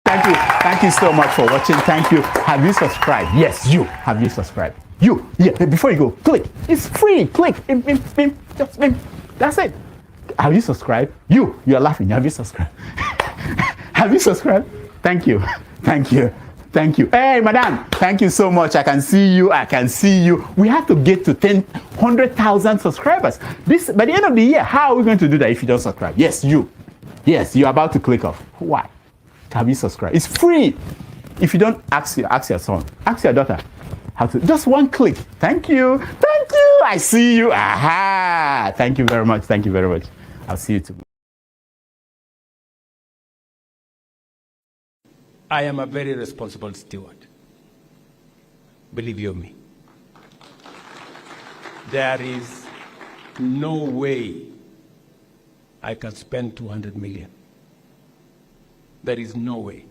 Thank you. Thank you so much for watching. Thank you. Have you subscribed? Yes, you. Have you subscribed? You. Yeah, before you go, click. It's free. Click. Just that's it. Have you subscribed? You are laughing. Have you subscribed? Have you subscribed? Thank you. Thank you. Thank you. Hey, madam. Thank you so much. I can see you. I can see you. We have to get to 100,000 subscribers. By the end of the year, how are we going to do that if you don't subscribe? Yes, you. Yes, you're about to click off. Why? Have you subscribed? It's free. If you don't, ask your son. Ask your daughter. How to? Just one click. Thank you. Thank you. I see you. Aha. Thank you very much. Thank you very much. I'll see you tomorrow. I am a very responsible steward. Believe you me. There is no way I can spend 200 million. There is no way.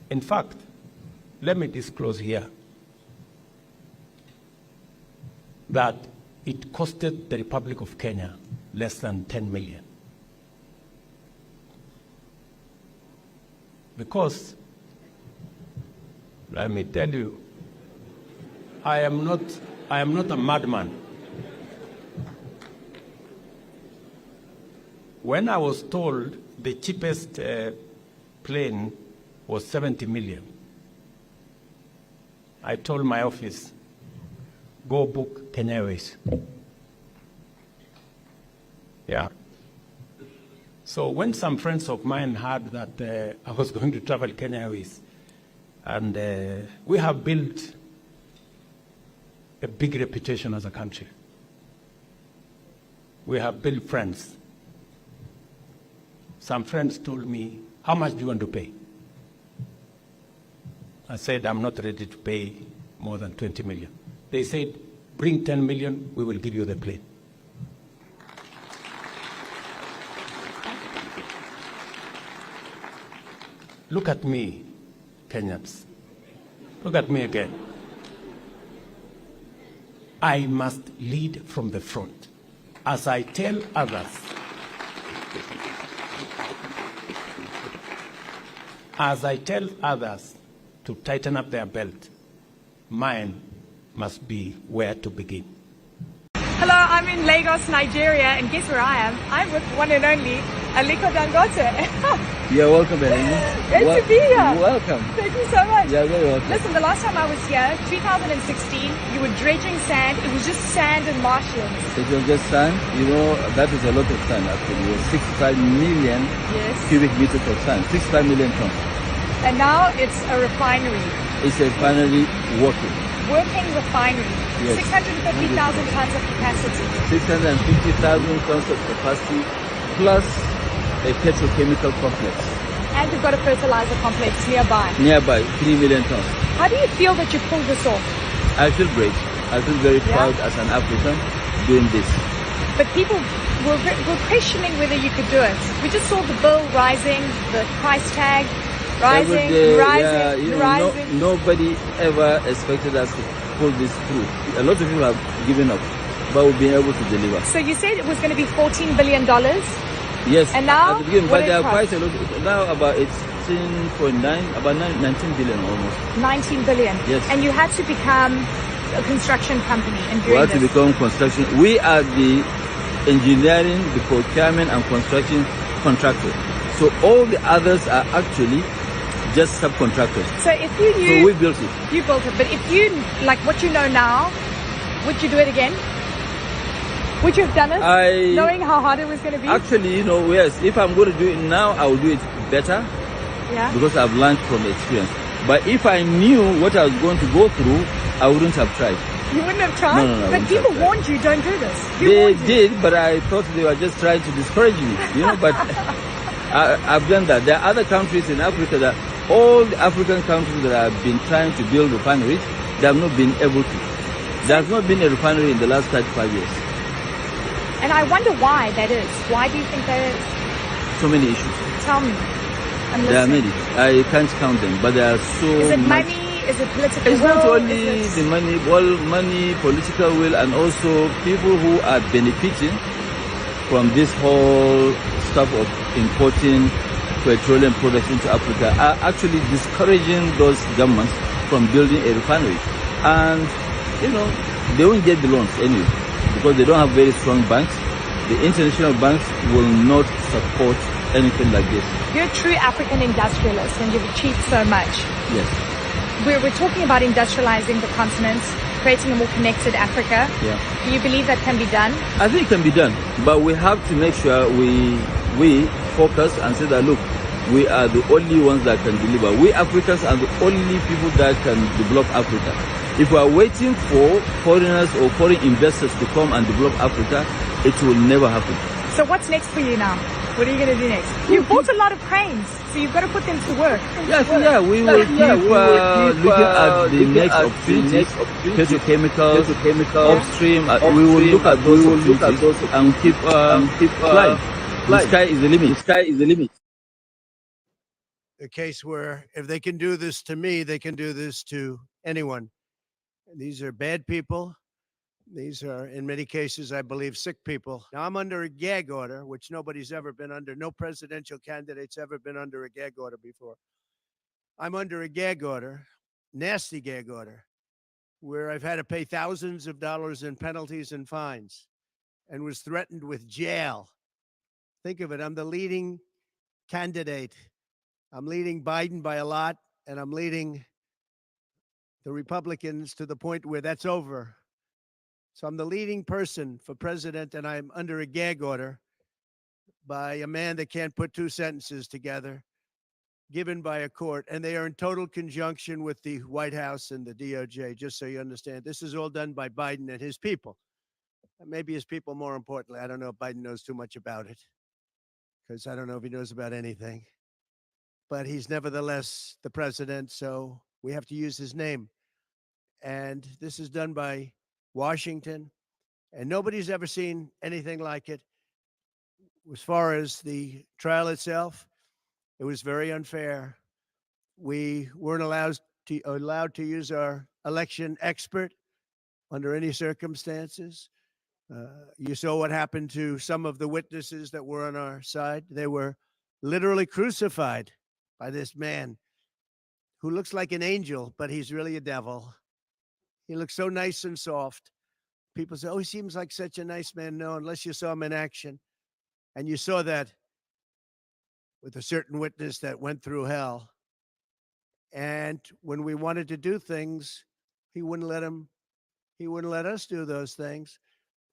In fact, let me disclose here that it costed the Republic of Kenya less than 10 million. Because, let me tell you, I am not a madman. When I was told the cheapest plane was 70 million, I told my office, go book Kenya Airways. Yeah. So when some friends of mine heard that I was going to travel Kenya Airways, and we have built a big reputation as a country. We have built friends. Some friends told me, how much do you want to pay? I said, I'm not ready to pay more than 20 million. They said, bring 10 million, we will give you the plane. Look at me, Kenyans. Look at me again. I must lead from the front. As I tell others, to tighten up their belt, mine must be where to begin. Hello, I'm in Lagos, Nigeria, and guess where I am? I'm with one and only Aliko Dangote. You're welcome, Eleni. Great to be here. You're welcome. Thank you so much. You're very welcome. Listen, the last time I was here, 2016, you were dredging sand. It was just sand and marshlands. It was just sand. You know, that is a lot of sand actually. It was 65 million cubic meters of sand. 65 million tons. And now it's a refinery. It's a refinery working. Working refinery. Yes. 650,000 tons of capacity. 650,000 tons of capacity plus a petrochemical complex. And you've got a fertilizer complex nearby. Nearby, 3 million tons. How do you feel that you pulled this off? I feel great. I feel very proud as an African doing this. But people were questioning whether you could do it. We just saw the bill rising, the price tag rising. Nobody ever expected us to pull this through. A lot of people have given up, but we've been able to deliver. So you said it was going to be $14 billion? Yes. And now, at the beginning, but there are quite a lot. Now about 18.9, about 19 billion almost. 19 billion. Yes. And you had to become a construction company and doing We had to become construction. We are the engineering, the procurement and construction contractor. So all the others are actually just subcontractors. So if you knew... So we built it. You built it. But if you, like what you know now, would you do it again? Would you have done it, knowing how hard it was going to be? Actually, you know, yes. If I'm going to do it now, I will do it better. Yeah. Because I've learned from experience. But if I knew what I was going to go through, I wouldn't have tried. You wouldn't have tried? No, but people warned you, don't do this. They did, but I thought they were just trying to discourage me. You know, but I've done that. There are other countries in Africa that all the African countries that have been trying to build refineries, they have not been able to. There has not been a refinery in the last 35 years. And I wonder why that is. Why do you think that is? So many issues. Tell me. There are many. I can't count them, but there are so Is it much. money? Is it political will? It's not only the money, money, political will, and also people who are benefiting from this whole stuff of importing petroleum products into Africa are actually discouraging those governments from building a refinery. And, you know, they won't get the loans anyway because they don't have very strong banks. The international banks will not support anything like this. You're a true African industrialist and you've achieved so much. Yes. We're talking about industrializing the continent, creating a more connected Africa. Yeah. Do you believe that can be done? I think it can be done, but we have to make sure we focus and say that, look, we are the only ones that can deliver. We Africans are the only people that can develop Africa. If we are waiting for foreigners or foreign investors to come and develop Africa, it will never happen. So what's next for you now? What are you going to do next? You bought a lot of cranes, so you've got to put them to work. Yes, yeah, we will keep looking at the next opportunities, petrochemicals, upstream. We will look at those opportunities and keep flying. The sky is the limit. The sky is the limit. A case where if they can do this to me, they can do this to anyone. These are bad people. These are, in many cases, I believe, sick people. Now, I'm under a gag order, which nobody's ever been under. No presidential candidate's ever been under a gag order before. I'm under a gag order, nasty gag order, where I've had to pay thousands of dollars in penalties and fines and was threatened with jail. Think of it. I'm the leading candidate. I'm leading Biden by a lot, and I'm leading the Republicans to the point where that's over. So I'm the leading person for president, and I'm under a gag order by a man that can't put two sentences together, given by a court, and they are in total conjunction with the White House and the DOJ, just so you understand. This is all done by Biden and his people. Maybe his people more importantly. I don't know if Biden knows too much about it, because I don't know if he knows about anything. But he's nevertheless the president, so we have to use his name. And this is done by Washington, and nobody's ever seen anything like it. As far as the trial itself, it was very unfair. We weren't allowed to use our election expert under any circumstances. You saw what happened to some of the witnesses that were on our side. They were literally crucified by this man who looks like an angel, but he's really a devil. He looks so nice and soft. People say, oh, he seems like such a nice man. No, unless you saw him in action. And you saw that with a certain witness that went through hell. And when we wanted to do things, he wouldn't let us do those things.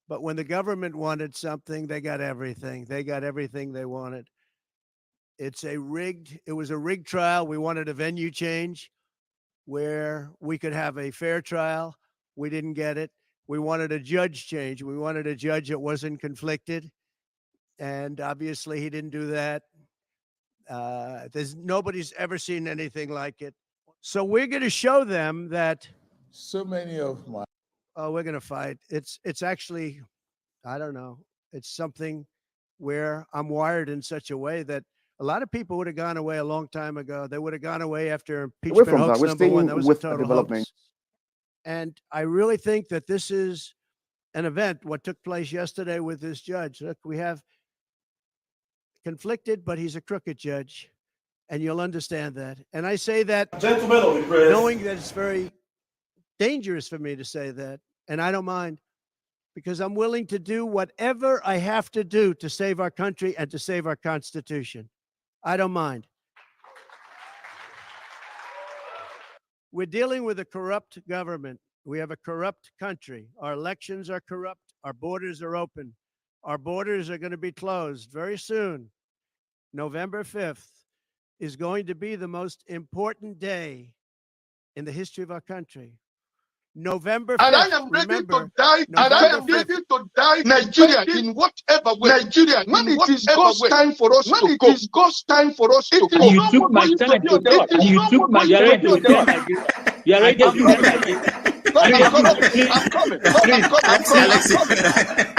But when the government wanted something, they got everything. They got everything they wanted. It was a rigged trial. We wanted a venue change where we could have a fair trial. We didn't get it. We wanted a judge change. We wanted a judge that wasn't conflicted. And obviously he didn't do that. Nobody's ever seen anything like it. So we're going to show them that. So many of my. Oh, we're going to fight. It's actually, I don't know. It's something where I'm wired in such a way that a lot of people would have gone away a long time ago. They would have gone away after impeachment hoax number one. That was a total hoax. And I really think that this is an event, what took place yesterday with this judge. Look, we have conflicted, but he's a crooked judge, and you'll understand that. And I say that, knowing that it's very dangerous for me to say that, and I don't mind, because I'm willing to do whatever I have to do to save our country and to save our Constitution. I don't mind. We're dealing with a corrupt government. We have a corrupt country. Our elections are corrupt. Our borders are open. Our borders are going to be closed very soon. November 5th is going to be the most important day in the history of our country. November 5th. And I am ready to die. And I am ready to die. Nigeria, in whatever way. Nigeria, when it is God's time for us to go. It is God's time for us to go. You took my time to talk. You took my time to talk. You are ready to talk. I'm coming.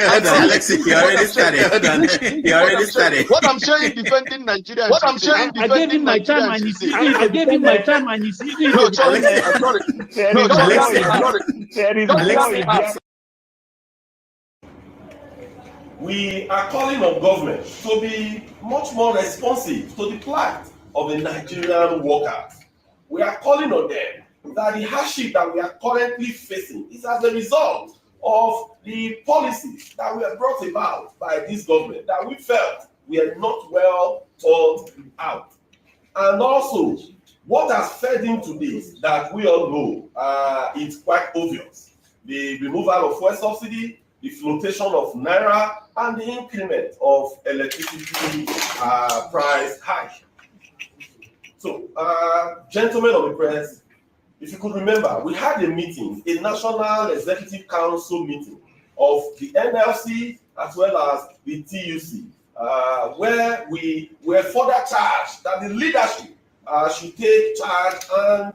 Alexi, you already started. You already started. What I'm saying, defending Nigeria. What I'm saying, defending Nigeria. I gave him my time and he's easy. No, sorry. I'm sorry. No, we are calling on government to be much more responsive to the plight of the Nigerian workers. We are calling on them that the hardship that we are currently facing is as a result of the policies that were brought about by this government that we felt were not well thought out. And also, what has fed into this that we all know it's quite obvious. The removal of fuel subsidy, the flotation of Naira, and the increment of electricity price hike. So, gentlemen of the press, if you could remember, we had a meeting, a National Executive Council meeting of the NLC as well as the TUC, where we were further charged that the leadership should take charge and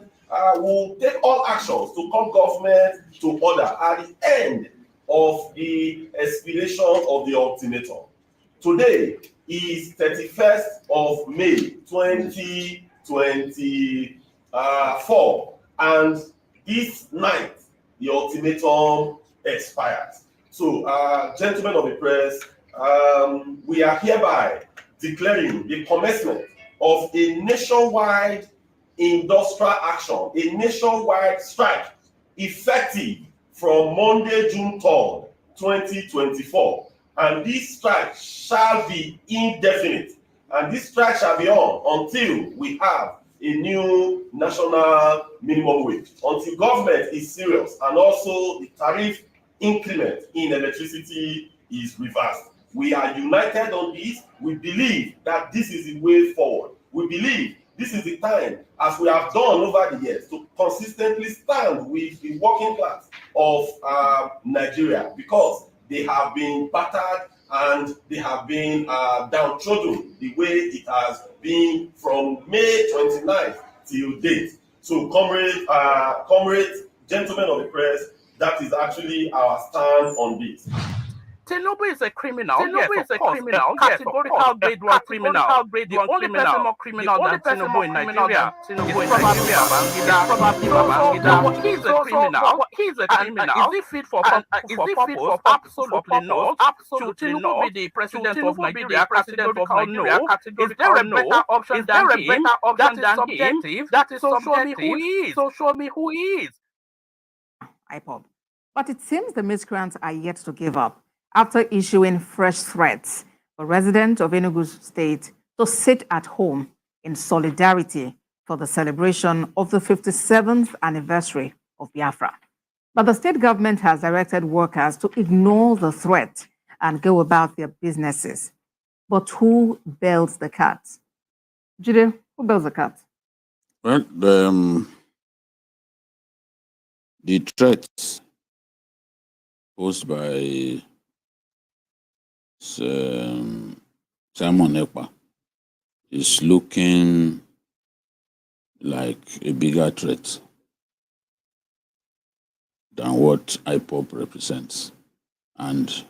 will take all actions to call government to order at the end of the expiration of the ultimatum. Today is 31st of May 2024, and this night the ultimatum expires. So, gentlemen of the press, we are hereby declaring the commencement of a nationwide industrial action, a nationwide strike, effective from Monday, June 3rd, 2024. And this strike shall be indefinite. And this strike shall be on until we have a new national minimum wage, until government is serious and also the tariff increment in electricity is reversed. We are united on this. We believe that this is the way forward. We believe this is the time, as we have done over the years, to consistently stand with the working class of Nigeria, because they have been battered and they have been downtrodden the way it has been from May 29th till date. So, comrades, gentlemen of the press, that is actually our stand on this. Tinubu is a criminal. Tinubu is a criminal. Categorical grade one criminal. The only person more criminal than Tinubu in Nigeria is probably Babangida. He's a criminal. He's a criminal. Is he fit for purpose? Absolutely not. Should Tinubu be the president of Nigeria? Categorical no. Is there a better option than him? That is subjective. That is so show me who he is. So show me who he is. IPOB. But it seems the miscreants are yet to give up after issuing fresh threats for residents of Enugu State to sit at home in solidarity for the celebration of the 57th anniversary of Biafra. But the state government has directed workers to ignore the threat and go about their businesses. But who bails the cat? Jide, who bails the cat? Well, the threats posed by Simon Ekpa is looking like a bigger threat than what IPOB represents. And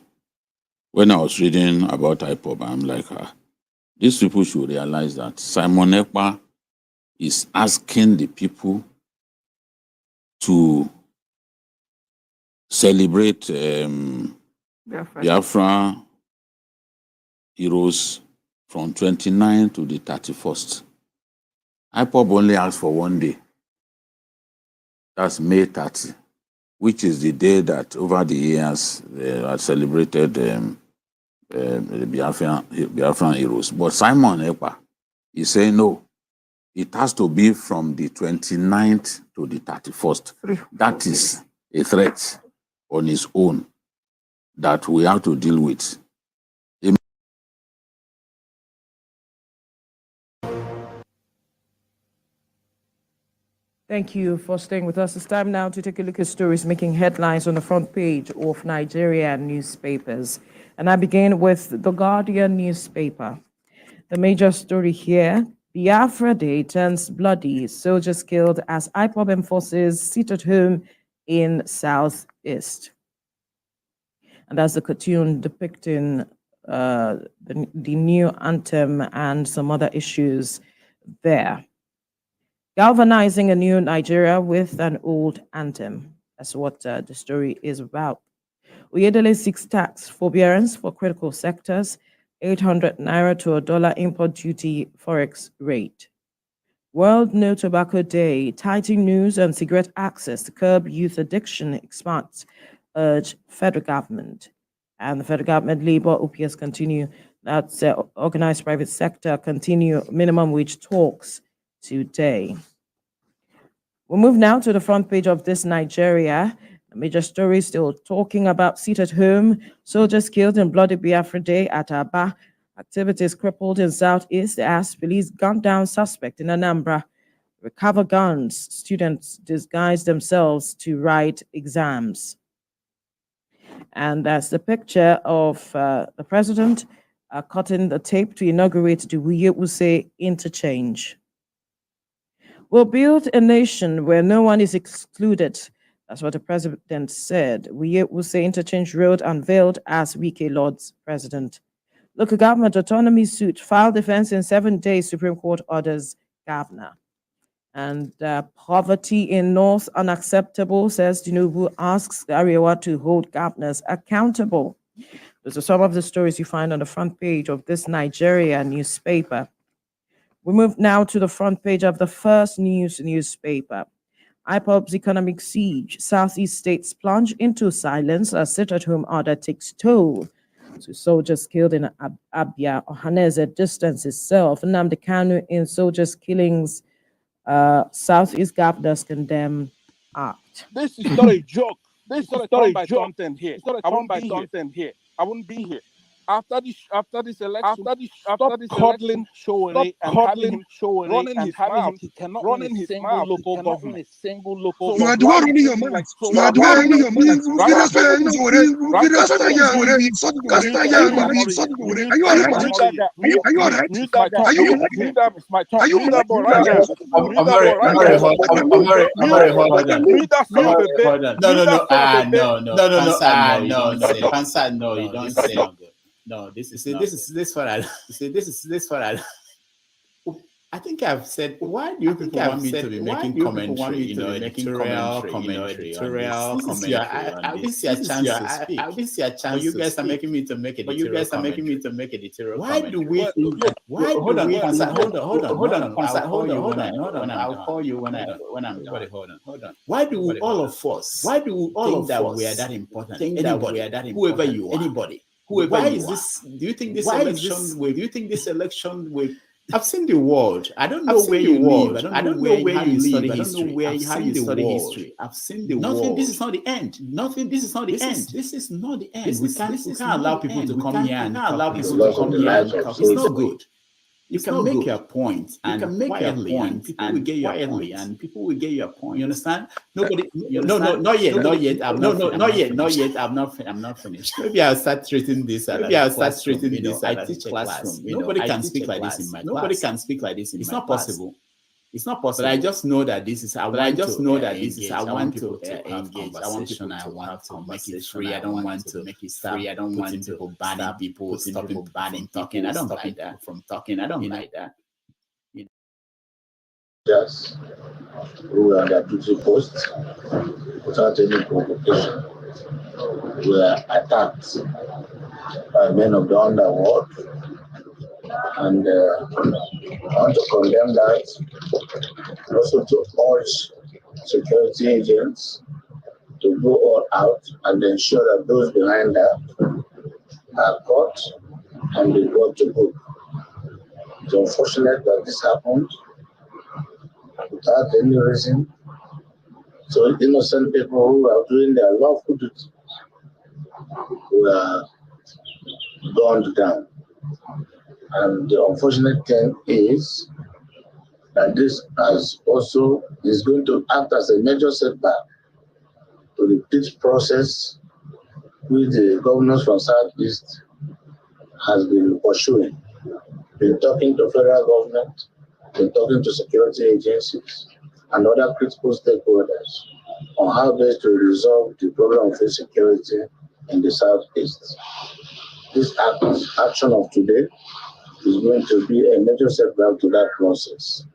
when I was reading about IPOB, I'm like, these people should realize that Simon Ekpa is asking the people to celebrate Biafra heroes from 29th to the 31st. IPOB only asks for one day. That's May 30, which is the day that over the years they have celebrated the Biafran heroes. But Simon Ekpa is saying no, it has to be from the 29th to the 31st. That is a threat on its own that we have to deal with. Thank you for staying with us. It's time now to take a look at stories making headlines on the front page of Nigerian newspapers. And I begin with the Guardian newspaper. The major story here, Biafra Day turns bloody, soldiers killed as IPOB enforces sit at home in Southeast. And that's the cartoon depicting the new anthem and some other issues there. Galvanizing a new Nigeria with an old anthem. That's what the story is about. Oyedele seeks tax forbearance for critical sectors, 800 naira to $1 import duty forex rate. World No Tobacco Day, tighten news on cigarette access to curb youth addiction experts urge federal government. And the federal government, labor, OPS continue, that's organized private sector, continue minimum wage talks today. We'll move now to the front page of this Nigeria. A major story still talking about seat at home, soldiers killed in bloody Biafra Day at Aba. Activities crippled in Southeast as police gunned down suspect in Anambra. Recover guns, students disguise themselves to write exams. And that's the picture of the president cutting the tape to inaugurate the Wole Soyinka interchange. We'll build a nation where no one is excluded. That's what the president said. Wole Soyinka interchange road unveiled as Wike Lord's president. Local government autonomy suit, file defense in 7 days, Supreme Court orders governor. And poverty in North unacceptable, says Tinubu, asks Arewa to hold governors accountable. Those are some of the stories you find on the front page of this Nigeria newspaper. We move now to the front page of the First News newspaper. IPOB's economic siege, Southeast states plunge into silence as sit-at-home order takes toll. 2 soldiers killed in Abia, Ohaneze distance itself. Nnamdi Kanu in soldiers' killings. Southeast governors condemn act. This is not a joke. This is not a joke. Here. I won't be here. I won't be here. After this election, stop coddling Showore and having him running his mouth. He cannot run in his mouth. Local government. You are the one running your mouth. You are the one running your mouth. Are you alright? Are you alright? Are you No, you don't say no. No, this is what I I think I've said, why do you people want me to be making commentary, editorial commentary? This is your chance to speak. This is your chance. You guys are making me to make it. You guys are making me to make editorial. Why do we? Why? Hold on. I'll call you when I'm done. Hold on. Why do all of us? Why do all of us? We are that important. Think that we are that important. Whoever you are, anybody. Whoever. Why is this? Do you think this election? Do you think this election will? I've seen the world. I don't know where you live. I don't know where you study history. I've seen the world. Nothing. This is not the end. Nothing. This is not the end. This is not the end. We can't allow people to come here and talk. It's not good. You can make your point and quietly, and people will get your point, and people will get your point. You understand? Nobody. No, not yet. I'm not finished. Maybe I'll start treating this. I teach a classroom. Nobody can speak like this in my class. Nobody can speak like this in my class. It's not possible. It's not possible. But I just know that this is. I want to engage. I want to make it free. I don't want to make it free. I don't want people banning people, stop people banning talking. I don't like that. From talking, I don't like that. Yes, who were under duty posts without any provocation were attacked by men of the underworld. And I want to condemn that. Also to urge security agents to go all out and ensure that those behind that are caught and be brought to book. It's unfortunate that this happened without any reason. So innocent people who are doing their lawful duty were gunned down. And the unfortunate thing is that this is going to act as a major setback to the peace process which the governors from Southeast has been pursuing. Been talking to federal government, been talking to security agencies and other critical stakeholders on how best to resolve the problem of insecurity in the Southeast. This action of today is going to be a major setback to that process.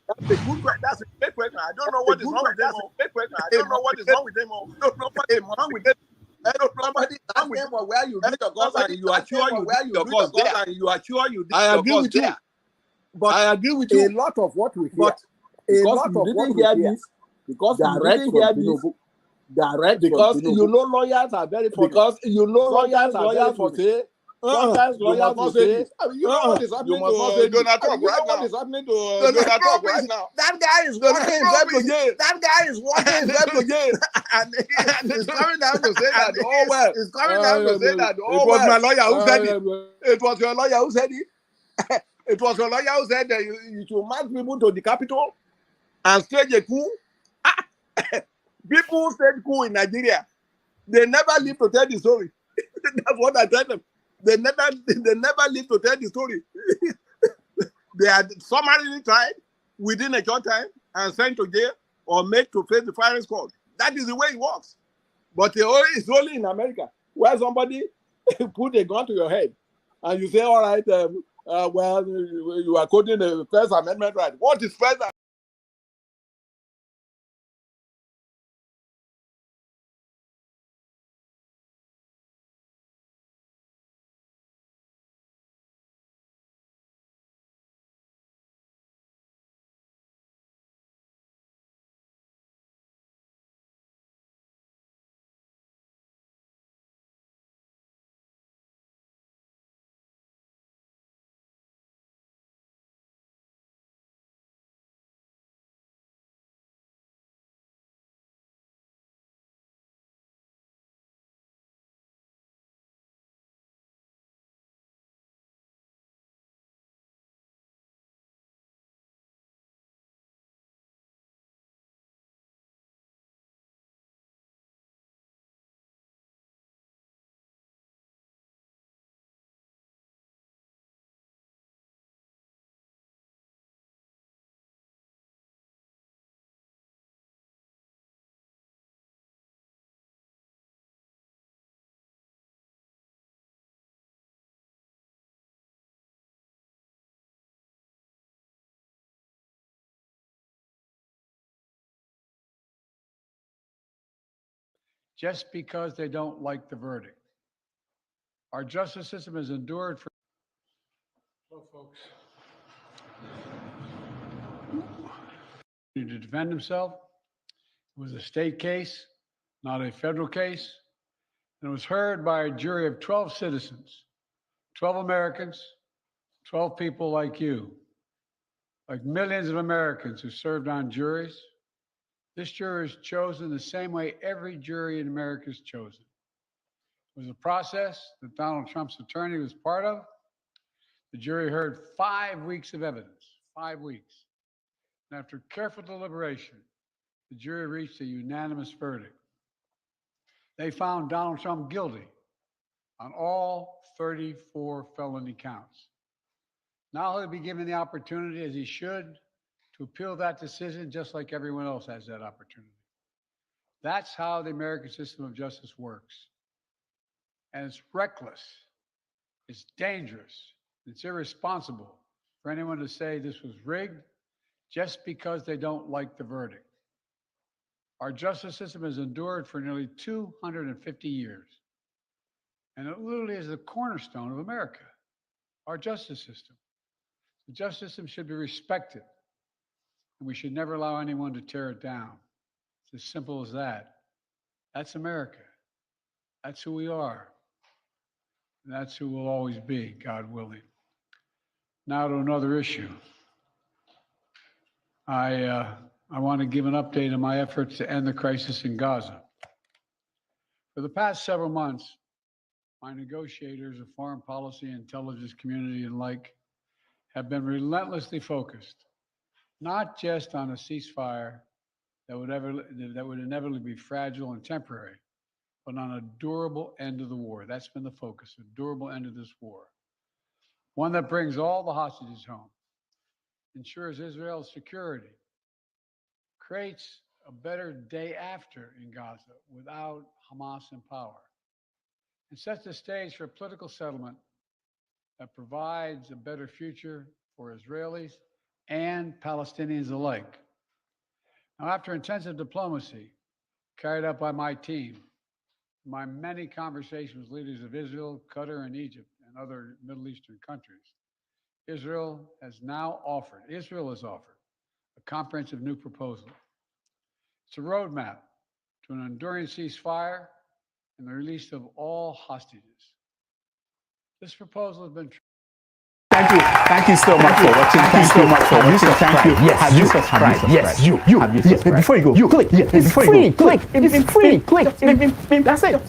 That's a good question. That's a great question. I don't know what is wrong with them. I don't know what is wrong with them. I don't know what is wrong with them. Somebody asking for where you did your course and you are sure you did your course there. And you are sure you did your course there. But I agree with you. A lot of what we hear, Because you didn't hear this, because you didn't hear this, direct because from you know lawyers are very funny. Because you know lawyers will say, sometimes lawyers will say, you know what is happening to Donald Trump right now. What is happening to Donald Trump right now? That guy is walking himself to jail. That guy is walking himself to jail. And he's coming down to say that, oh well. He's coming down to say that, oh well. It was my lawyer who said it. It was your lawyer who said it. It was your lawyer who said that you should march people to the Capitol and stage a coup. People stage coup in Nigeria. They never live to tell the story. That's what I tell them. They never live to tell the story. They are summarily tried within a short time and sent to jail or made to face the firing squad. That is the way it works. But it's only in America where somebody put a gun to your head and you say, all right, well, you are quoting the First Amendment right. What is First Amendment? Just because they don't like the verdict. Our justice system has endured for. Hello, folks. To defend himself. It was a state case, not a federal case. And it was heard by a jury of 12 citizens, 12 Americans, 12 people like you, like millions of Americans who served on juries. This jury is chosen the same way every jury in America is chosen. It was a process that Donald Trump's attorney was part of. The jury heard 5 weeks of evidence, 5 weeks. And after careful deliberation, the jury reached a unanimous verdict. They found Donald Trump guilty on all 34 felony counts. Now he'll be given the opportunity, as he should, to appeal that decision just like everyone else has that opportunity. That's how the American system of justice works. And it's reckless, it's dangerous, it's irresponsible for anyone to say this was rigged just because they don't like the verdict. Our justice system has endured for nearly 250 years. And it literally is the cornerstone of America, our justice system. The justice system should be respected, and we should never allow anyone to tear it down. It's as simple as that. That's America. That's who we are. And that's who we'll always be, God willing. Now to another issue. I want to give an update on my efforts to end the crisis in Gaza. For the past several months, my negotiators of foreign policy, intelligence community, and like have been relentlessly focused, not just on a ceasefire that would inevitably be fragile and temporary, but on a durable end of the war. That's been the focus, a durable end of this war. One that brings all the hostages home, ensures Israel's security, creates a better day after in Gaza without Hamas in power, and sets the stage for a political settlement that provides a better future for Israelis and Palestinians alike. Now, after intensive diplomacy carried out by my team, my many conversations with leaders of Israel, Qatar, and Egypt, and other Middle Eastern countries, Israel has offered a comprehensive new proposal. It's a roadmap to an enduring ceasefire and the release of all hostages. This proposal has been. Thank you so much for watching. Thank you so much for watching. Thank you. Yes, have you subscribed? Yes, you. Have you subscribed? Before you go, you click. It's free. Click. It's free. Click. That's it.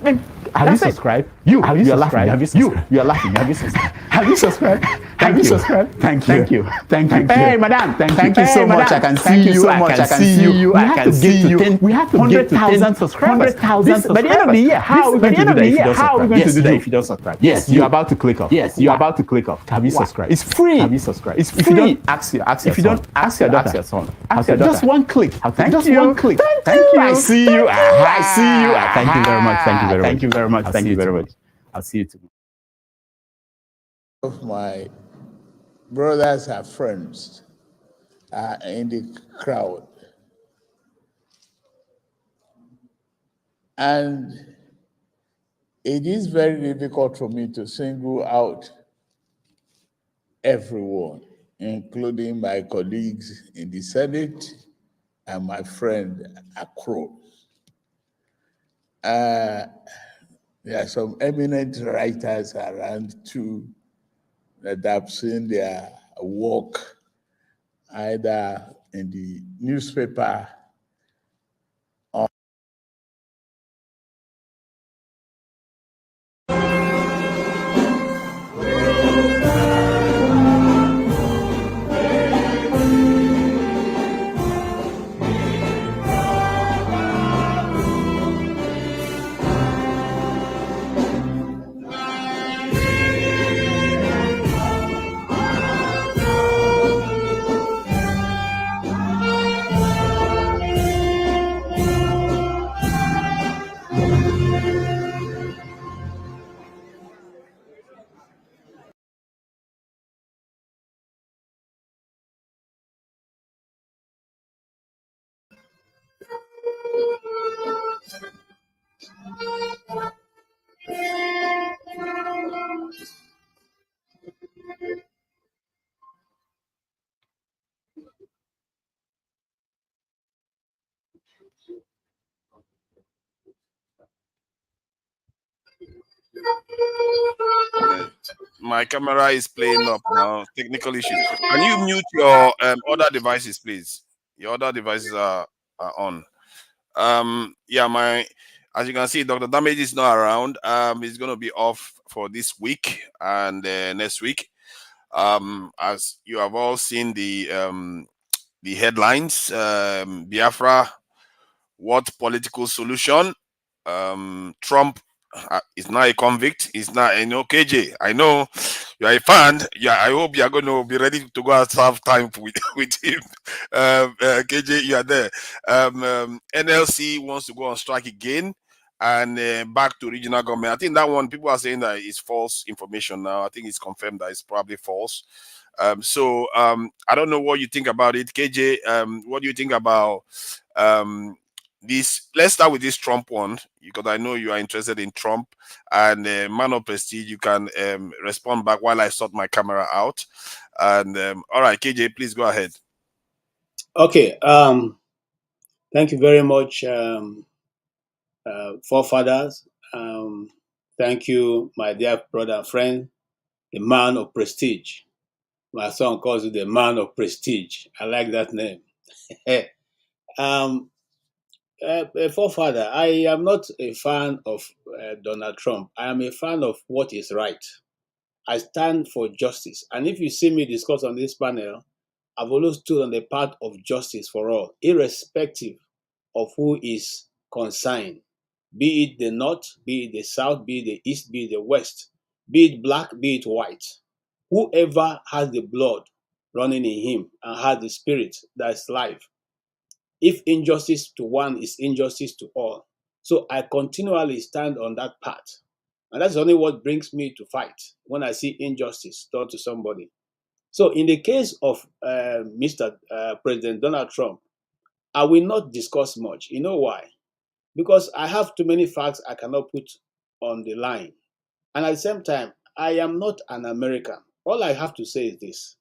Have you subscribed? You are laughing. Have you subscribed? You are laughing. Have you subscribed? Have you subscribed? Have you subscribed? Thank you. Thank you. Hey, madam. Thank you so much. I can see you. I can see you. We have to get to 10. We have to get to 100,000 subscribers. 100,000 by the end of the year. How are we going to do that if you don't subscribe? Yes, you're about to click off. Yes, you're about to click off. Have you subscribed? It's free. Have you subscribed? It's free. If you don't ask your son. Just one click. Just one click. Thank you. I see you. I see you. Thank you very much. Thank you very much. Thank you very much. Thank you very much. I'll see you tomorrow. Of my brothers and friends are in the crowd. And it is very difficult for me to single out everyone, including my colleagues in the Senate and my friend across. There are some eminent writers around too that I've seen their work either in the newspaper or My camera is playing up now. Technical issues. Can you mute your other devices, please? Your other devices are on. Yeah, as you can see, Dr. Damage is not around. He's going to be off for this week and next week. As you have all seen the headlines, Biafra, what political solution? Trump is now a convict. He's now, KJ, I know you're a fan. Yeah, I hope you're going to be ready to go and have time with him. KJ, you are there. NLC wants to go on strike again and back to regional government. I think that one, people are saying that it's false information now. I think it's confirmed that it's probably false. So I don't know what you think about it. KJ, what do you think about this? Let's start with this Trump one, because I know you are interested in Trump, and man of prestige, you can respond back while I sort my camera out. And all right, KJ, please go ahead. Okay. Thank you very much, forefathers. Thank you, my dear brother and friend, the man of prestige. My son calls you the man of prestige. I like that name. Forefather, I am not a fan of Donald Trump. I am a fan of what is right. I stand for justice. And if you see me discuss on this panel, I've always stood on the path of justice for all, irrespective of who is concerned, be it the North, be it the South, be it the East, be it the West, be it black, be it white. Whoever has the blood running in him and has the spirit, that's life. If injustice to one is injustice to all. So I continually stand on that path. And that's only what brings me to fight when I see injustice done to somebody. So in the case of Mr. President Donald Trump, I will not discuss much. You know why? because I have too many facts I cannot put on the line. And at the same time, I am not an American. All I have to say is this.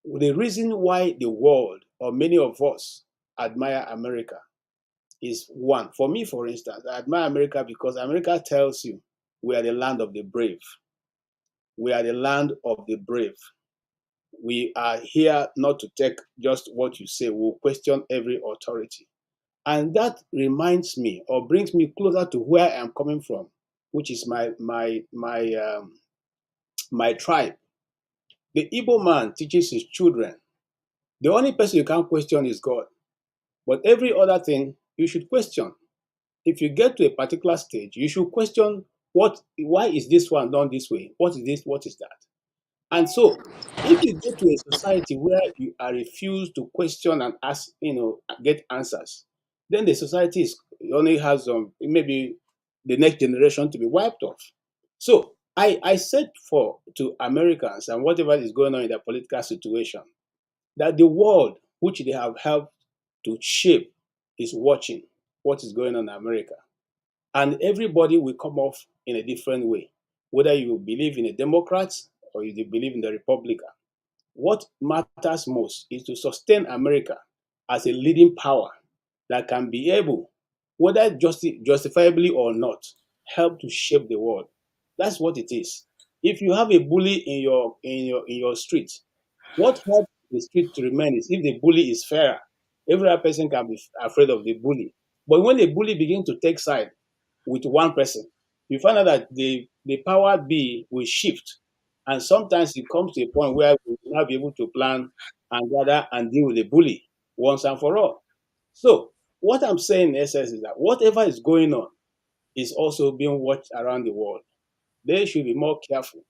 The reason why the world, or many of us, admire America is one. For me, for instance, I admire America because America tells you we are the land of the brave. We are the land of the brave. We are here not to take just what you say. We'll question every authority. And that reminds me or brings me closer to where I am coming from, which is my tribe. The Igbo man teaches his children. The only person you can't question is God. But every other thing you should question. If you get to a particular stage, you should question why is this one done this way? What is this? What is that? And so, if you get to a society where you are refused to question and ask, get answers, then the society only has maybe the next generation to be wiped off. So I said to Americans and whatever is going on in their political situation, that the world which they have helped to shape is watching what is going on in America. And everybody will come off in a different way, whether you believe in a Democrat or you believe in the Republican. What matters most is to sustain America as a leading power that can be able, whether justifiably or not, help to shape the world. That's what it is. If you have a bully in your street, what helps the street to remain is if the bully is fairer. Every other person can be afraid of the bully. But when the bully begins to take side with one person, you find out that the power B will shift. And sometimes it comes to a point where we will not be able to plan and gather and deal with the bully once and for all. So what I'm saying in essence is that whatever is going on is also being watched around the world. They should be more careful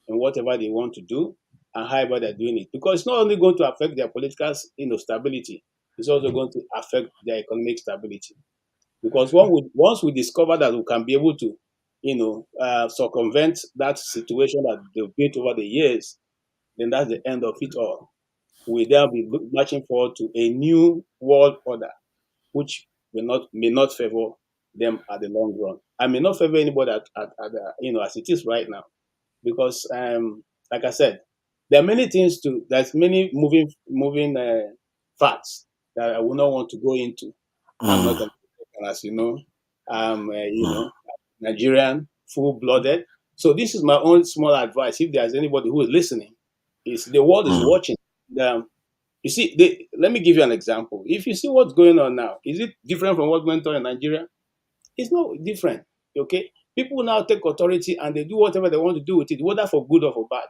in whatever they want to do and however they're doing it. Because it's not only going to affect their political stability, it's also going to affect their economic stability. Because once we discover that we can be able to, circumvent that situation that they've built over the years, then that's the end of it all. We then be marching forward to a new world order, which may not favor them at the long run. I may not favor anybody as it is right now, because like I said, there are many things there's many moving facts that I would not want to go into. I'm not an American, as you know, Nigerian, full-blooded. So this is my own small advice. If there's anybody who is listening, is the world is watching. You see, let me give you an example. If you see what's going on now, is it different from what went on in Nigeria? It's not different. Okay, people now take authority and they do whatever they want to do with it, whether for good or for bad.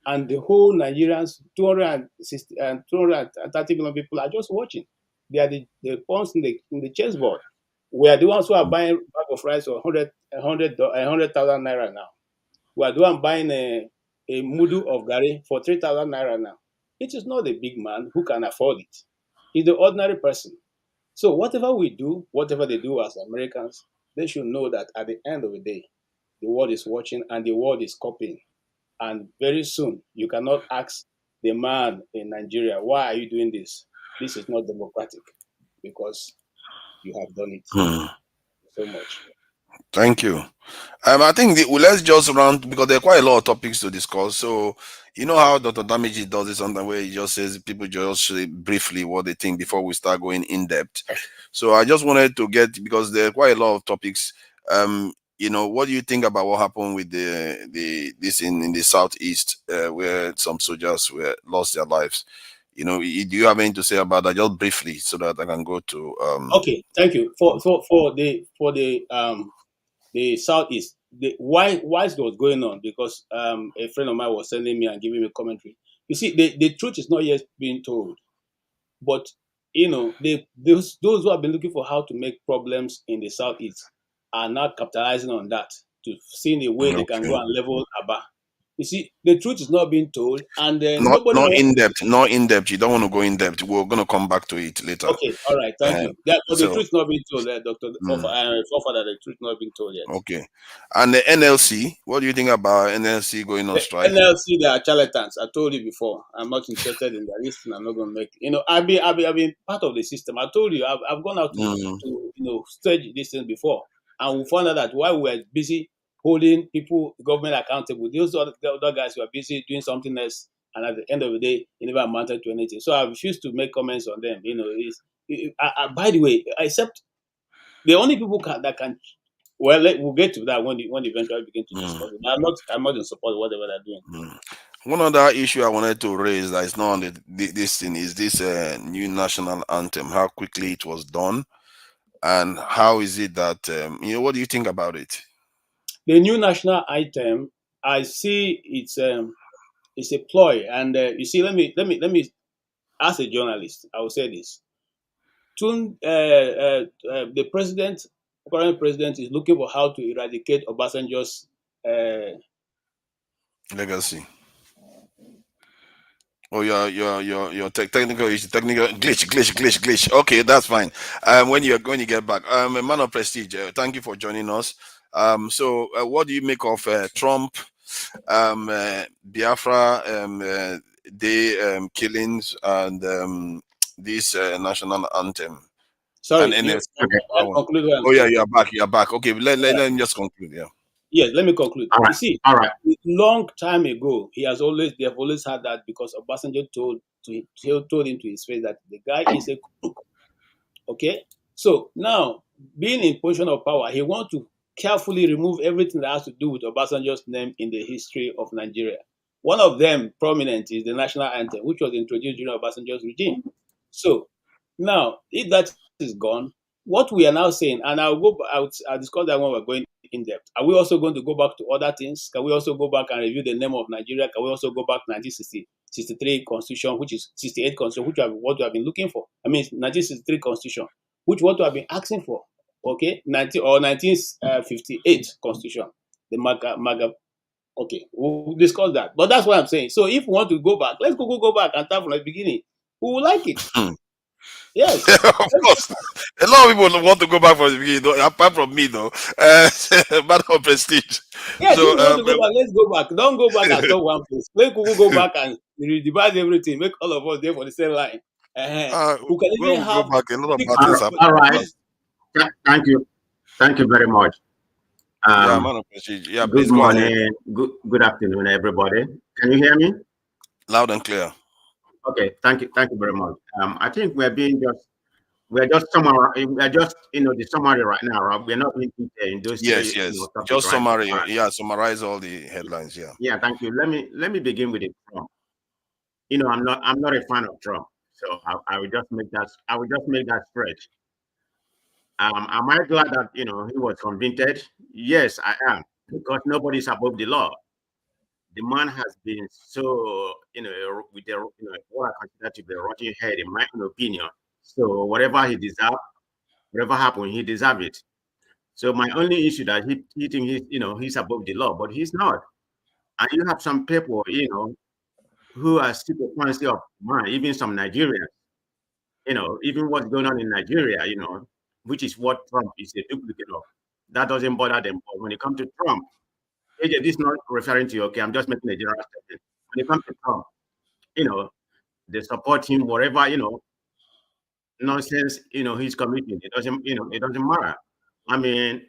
And the whole Nigerians, 260 and 230 million people are just watching. They are the pawns in the chessboard. We are the ones who are buying a bag of rice for 100,000 naira now. We are the one buying a mudu of gari for 3,000 naira now. It is not the big man who can afford it. It's the ordinary person. So whatever we do, whatever they do as Americans, they should know that at the end of the day, the world is watching and the world is copying. And very soon, you cannot ask the man in Nigeria, why are you doing this? This is not democratic, because you have done it. So much. Thank you. I think let's just round, because there are quite a lot of topics to discuss. So you know how Dr. Damage does it sometimes, where he just says people just say briefly what they think before we start going in depth. So I just wanted to get, because there are quite a lot of topics. What do you think about what happened with this in the southeast, where some soldiers lost their lives? Do you have anything to say about that, just briefly, so that I can go to? Okay, thank you for the southeast. Why it was going on? Because a friend of mine was sending me and giving me commentary. You see, the truth is not yet being told, but those who have been looking for how to make problems in the southeast are now capitalizing on that to see the way they can go and level Abba. You see, the truth is not being told, and Not nobody in depth. Not in depth. You don't want to go in depth. We're going to come back to it later. Okay, all right, thank you. But the So, truth is not being told, Dr. Forefather, the truth not being told yet. okay. And the NLC, what do you think about NLC going on strike? NLC, they are charlatans. I told you before. I'm not interested in that. Listen, I'm not going to make. I've been part of the system. I told you, I've gone out to stage this thing before, and we found out that while we were busy holding people, government accountable, those other guys were busy doing something else, and at the end of the day, it never amounted to anything. So I refuse to make comments on them. By the way, except the only people that can. Well, we'll get to that when eventually begin to discuss it. I'm not in support of whatever they're doing. One other issue I wanted to raise that is not on this thing is this new national anthem. How quickly it was done, and how is it that what do you think about it? The new national anthem, I see it's a ploy, and you see, let me, as a journalist, I will say this. The current president, is looking for how to eradicate Obasanjo's legacy. Oh, your technical issue, technical glitch. Okay, that's fine. When you get back, a man of prestige. Thank you for joining us. So what do you make of Trump, Biafra, killings, and this national anthem? Sorry. Oh yeah, you are back. Okay, let me just conclude. Yeah. Yes, let me conclude. All right. You see, All right. Long time ago, they have always had that because Obasanjo told him to his face that the guy is a crook. Okay, so now being in position of power, he wants to carefully remove everything that has to do with Obasanjo's name in the history of Nigeria. One of them prominent is the national anthem, which was introduced during Obasanjo's regime. So now, if that is gone, what we are now saying, and I'll discuss that when we're going in depth. Are we also going to go back to other things? Can we also go back and review the name of Nigeria? Can we also go back to 1963 Constitution, which is 68 Constitution, which is what we have been looking for? I mean, 1963 Constitution, which what we have been asking for. Okay, 1958 Constitution, the MAGA. Okay, we'll discuss that. But that's what I'm saying. So if we want to go back, let's go back and start from the beginning. We will like it. Yes, of course. A lot of people want to go back from the beginning, apart from me, though. Matter of prestige. Yes, so, if you want to go back, let's go back. Don't go back and stop one place. Let Google go back and divide everything. Make all of us there for the same line. Who can even have go back, a lot of battles happen. All right. Thank you. Thank you very much. Man of prestige. Yeah, good morning. Good afternoon, everybody. Can you hear me? Loud and clear. Okay, thank you very much. I think we're just summary. We're just the summary right now. Right? We're not in those. Yes. Just summary. Right? Yeah, summarize all the headlines. Yeah. Yeah, thank you. Let me begin with Trump. I'm not a fan of Trump, so I will just make that straight. Am I glad that he was convicted? Yes, I am, because nobody's above the law. The man has been so, with what I consider to be a rotten head, in my opinion. So whatever he deserves, whatever happened, he deserves it. So my only issue that he thinks he's above the law, but he's not. And you have some people, who are super fancy of man, even some Nigerians, even what's going on in Nigeria, which is what Trump is a duplicate of. That doesn't bother them. But when it comes to Trump, this is not referring to you, okay, I'm just making a general statement. When it comes to Trump, they support him, whatever, nonsense, he's committing. It doesn't matter. I mean,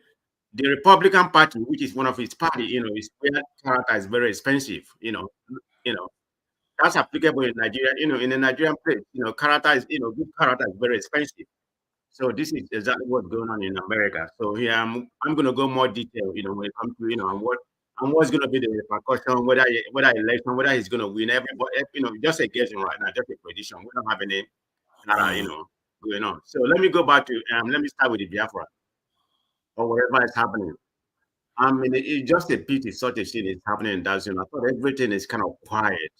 the Republican Party, which is one of his party, his character is very expensive, that's applicable in Nigeria, in a Nigerian place, character is, good character is very expensive. So this is exactly what's going on in America. So yeah, I'm going to go more detail, when it comes to, and what's going to be the repercussion, whether election, whether he's going to win. Everybody, just a guessing right now, just a prediction. We don't have any, going on. So let me go back to, let me start with the Biafra or whatever is happening. I mean, it's just a pity such a thing is happening in that zone. I thought everything is kind of quiet.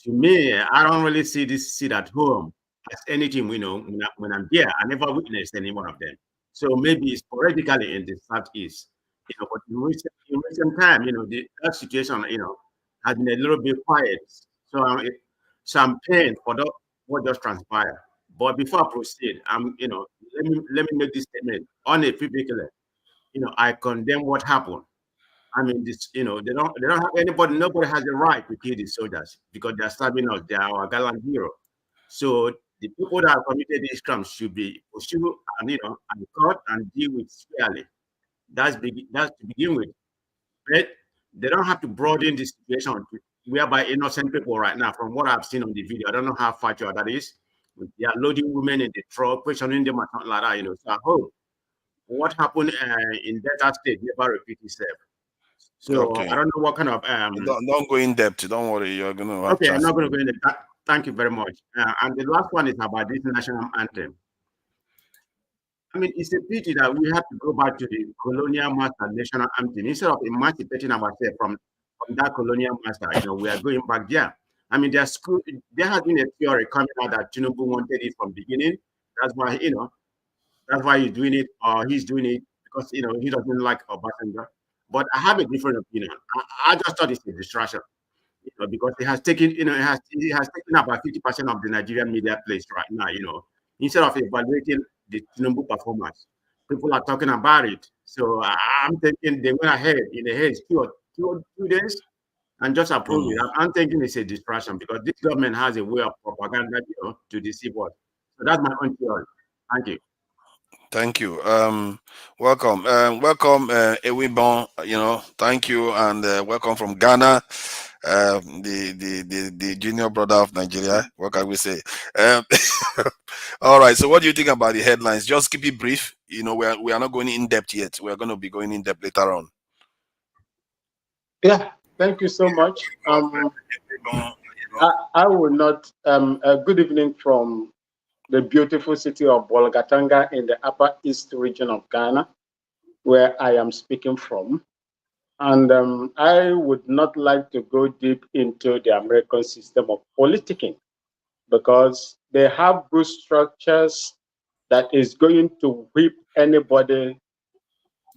To me, I don't really see this seat at home as anything, when I'm there. I never witnessed any one of them. So maybe sporadically in the Southeast, but in recent time, that situation, has been a little bit quiet. So I'm paying for what just transpired. But before I proceed, let me make this statement unequivocally. I condemn what happened. I mean, they don't have nobody has the right to kill the soldiers because they are serving us. They are our gallant hero. So the people that have committed these crimes should be pursued and caught and deal with fairly. That's to begin with. But they don't have to broaden the situation whereby innocent people right now, from what I've seen on the video, I don't know how factual that is. They are loading women in the truck, questioning them and something like that. So I hope what happened in Delta State never repeat itself. So Okay. I don't know what kind of don't go in depth. Don't worry, you're gonna have okay, I'm not going to go into that. Thank you very much. And the last one is about this national anthem. I mean, it's a pity that we have to go back to the colonial master national anthem instead of emancipating ourselves from that colonial master. We are going back there. I mean, there has been a theory coming out that Tinubu wanted it from the beginning. That's why he's doing it, or he's doing it because he doesn't like Obasanjo. But I have a different opinion. I just thought it's a distraction. Because he has taken, he has taken about 50% of the Nigerian media place right now. Instead of evaluating the Tinubu performance, people are talking about it. So I'm thinking they went ahead in the head 2 days and just approved it. I'm thinking it's a distraction because this government has a way of propaganda, to deceive us. So that's my own theory. Thank you. Thank you. Welcome, Ewibon. Thank you, and welcome from Ghana. The junior brother of Nigeria. What can we say? All right. So, what do you think about the headlines? Just keep it brief. We are not going in depth yet. We are going to be going in depth later on. Yeah. Thank you so much. I will not. Good evening from the beautiful city of Bolgatanga in the Upper East region of Ghana, where I am speaking from. And I would not like to go deep into the American system of politicking because they have good structures that is going to whip anybody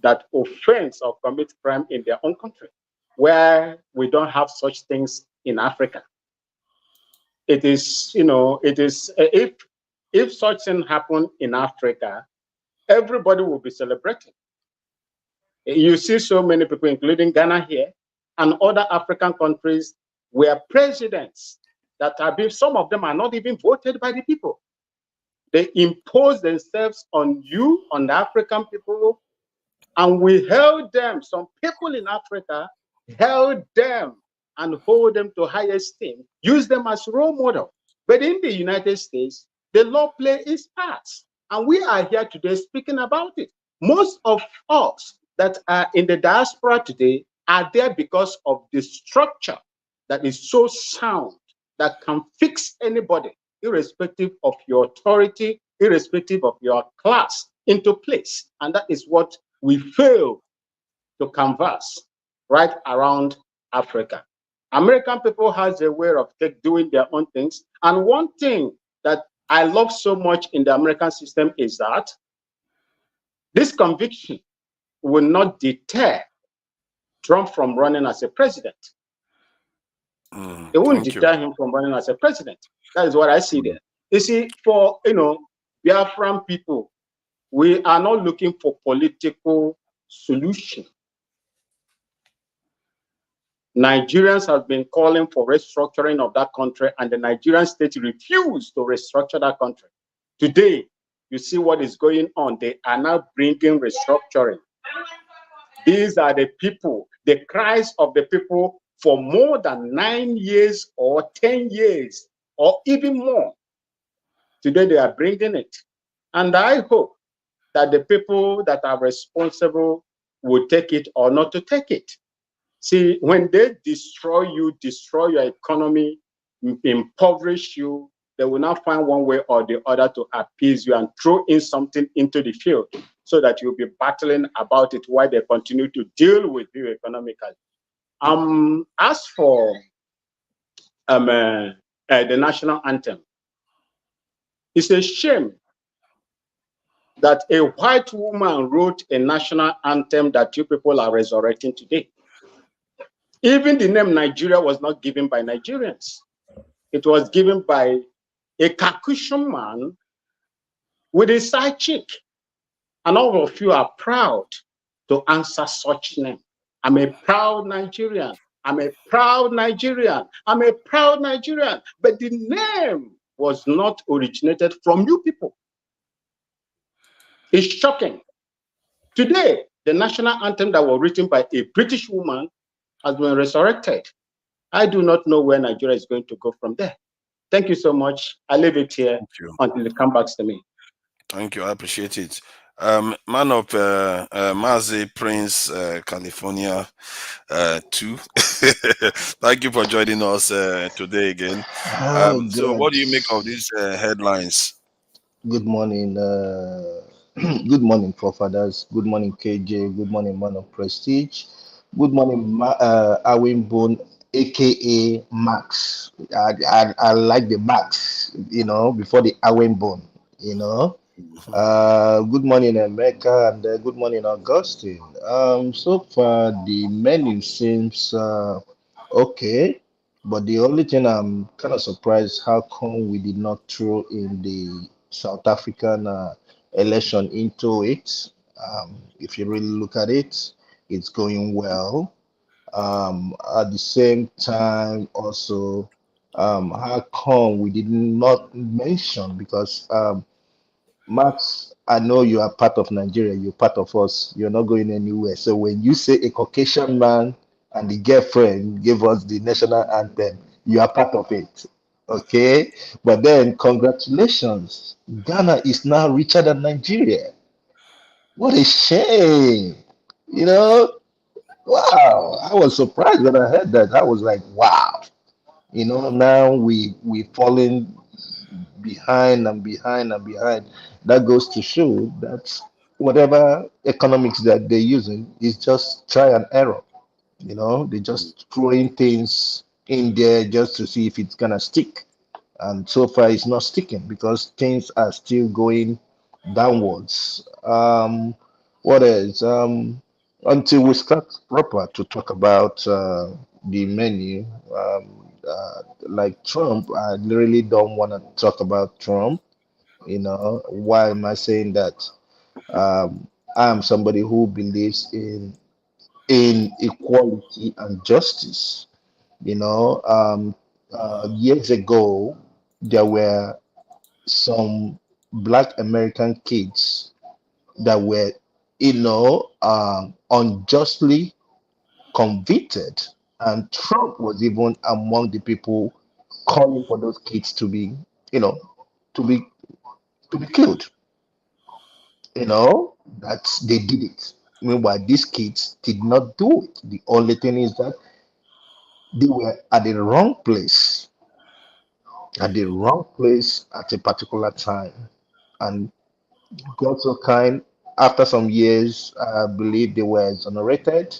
that offends or commits crime in their own country, where we don't have such things in Africa. It is, if such thing happen in Africa, everybody will be celebrating. You see so many people, including Ghana here, and other African countries where presidents that have been, some of them are not even voted by the people. They impose themselves on you, on the African people, and we held them, some people in Africa held them and hold them to high esteem, use them as role model. But in the United States, the law play is passed. And we are here today speaking about it. Most of us that are in the diaspora today are there because of the structure that is so sound that can fix anybody, irrespective of your authority, irrespective of your class, into place. And that is what we fail to canvass right around Africa. American people has a way of doing their own things. And one thing that I love so much in the American system is that this conviction will not deter Trump from running as a president. It won't deter him from running as a president. That is what I see there. You see, for Biafran people, we are not looking for political solution. Nigerians have been calling for restructuring of that country, and the Nigerian state refused to restructure that country. Today, you see what is going on. They are now bringing restructuring. These are the people, the cries of the people for more than 9 years or 10 years or even more. Today, they are bringing it. And I hope that the people that are responsible will take it or not to take it. See, when they destroy you, destroy your economy, impoverish you, they will now find one way or the other to appease you and throw in something into the field so that you'll be battling about it while they continue to deal with you economically. As for the national anthem, it's a shame that a white woman wrote a national anthem that you people are resurrecting today. Even the name Nigeria was not given by Nigerians. It was given by a Caucasian man with a side chick. And all of you are proud to answer such name. I'm a proud Nigerian. I'm a proud Nigerian. I'm a proud Nigerian. But the name was not originated from you people. It's shocking. Today, the national anthem that was written by a British woman has been resurrected. I do not know where Nigeria is going to go from there. Thank you so much. I leave it here until it comes back to me. Thank you. I appreciate it. Man of Mazi Prince, California, 2. Thank you for joining us today again. So what do you make of these headlines? Good morning. Good morning, forefathers. Good morning, KJ. Good morning, man of prestige. Good morning, Awinbone, aka Max. I like the Max, before the Awinbone, Good morning, America, and good morning, Augustine. So far the menu seems okay, but the only thing I'm kind of surprised how come we did not throw in the South African election into it. If you really look at it, it's going well. At the same time, also, how come we did not mention, because Max, I know you are part of Nigeria, you're part of us, you're not going anywhere. So when you say a Caucasian man and the girlfriend gave us the national anthem, you are part of it. Okay? But then, congratulations. Ghana is now richer than Nigeria. What a shame. Wow. I was surprised when I heard that. I was like, wow. Now we falling behind and behind and behind. That goes to show that whatever economics that they're using is just try and error. They're just throwing things in there just to see if it's gonna stick. And so far it's not sticking because things are still going downwards. What else? Until we start proper to talk about the menu, like Trump, I really don't want to talk about Trump. Why am I saying that? I'm somebody who believes in equality and justice. Years ago, there were some Black American kids that were, unjustly convicted, and Trump was even among the people calling for those kids to be, to be killed. That they did it. Meanwhile, these kids did not do it. The only thing is that they were at the wrong place, at a particular time. And God so kind, after some years, I believe they were exonerated.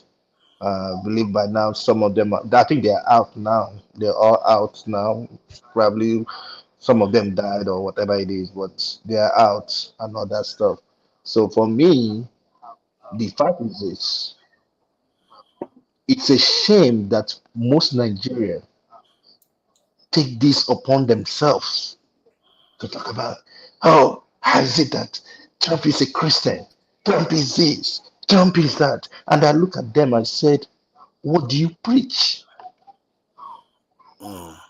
I believe by now some of them, I think they're out now. They're all out now. Probably some of them died or whatever it is, but they're out and all that stuff. So for me, the fact is this: it's a shame that most Nigerians take this upon themselves to talk about, oh, how is it that Trump is a Christian? Trump is this, Trump is that. And I look at them and said, what do you preach?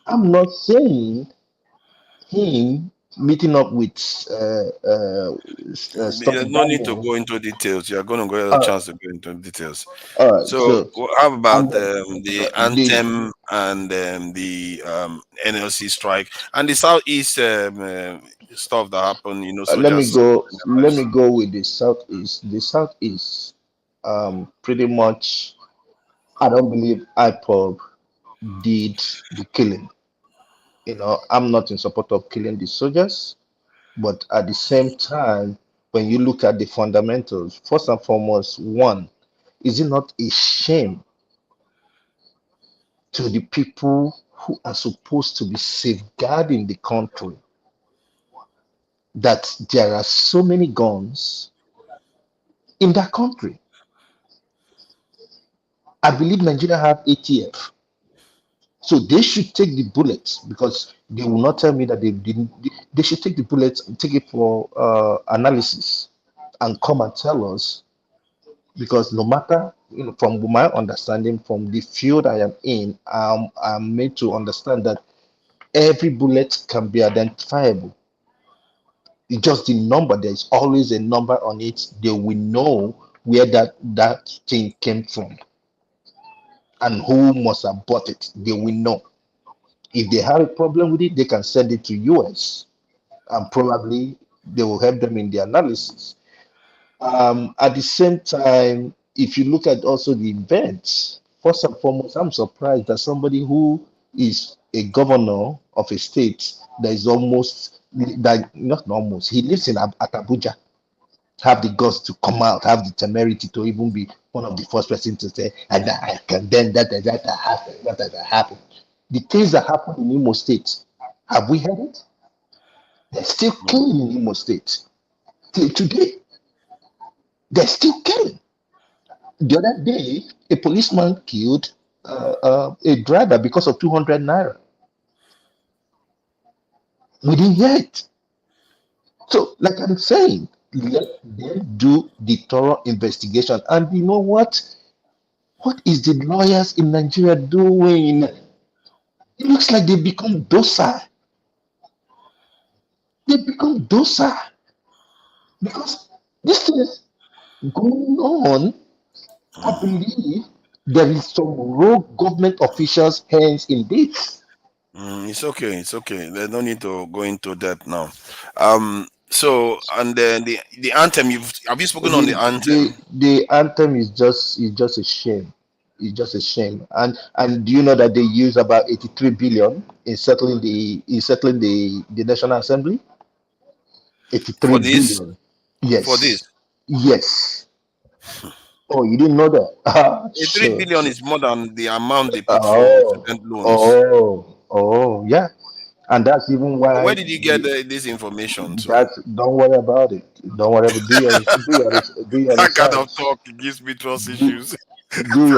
I'm not saying him meeting up with There's no need to go into details. You're going to get a chance to go into details. So how about the anthem and the NLC strike and the Southeast stuff that happened? Let me go with the Southeast. The Southeast, pretty much, I don't believe IPOB did the killing. I'm not in support of killing the soldiers, but at the same time, when you look at the fundamentals, first and foremost, one, is it not a shame to the people who are supposed to be safeguarding the country that there are so many guns in that country? I believe Nigeria have ATF. So they should take the bullets, because they will not tell me that they didn't. They should take the bullets and take it for analysis and come and tell us, because no matter, from my understanding, from the field I am in, I'm made to understand that every bullet can be identifiable. It's just the number. There's always a number on it. They will know where that thing came from and who must have bought it. They will know. If they have a problem with it, they can send it to US, and probably they will help them in the analysis. At the same time, if you look at also the events, first and foremost, I'm surprised that somebody who is a governor of a state that is he lives at Abuja, have the guts to come out, have the temerity to even be one of the first person to say, and I condemn that happened. The things that happened in Imo State, have we heard it? They're still killing in Imo State. Till today, they're still killing. The other day, a policeman killed a driver because of 200 naira. We didn't hear it. So, like I'm saying, let them do the thorough investigation. And you know what? What is the lawyers in Nigeria doing? It looks like they become docile. They become docile because this thing is going on. I believe there is some rogue government officials' hands in this. It's okay. It's okay. They don't need to go into that now. So, and then the anthem. Have you spoken on the anthem? The anthem is just a shame. It's just a shame. And do you know that they use about 83 billion in settling the National Assembly? 83 For this? billion. Yes. For this? Yes. Oh, you didn't know that? 3 billion is more than the amount they put for student loans. Yeah. And that's even why. Where did you get this information? Don't worry about it. Don't worry about it. Do your That kind research. of talk gives me trust issues. Do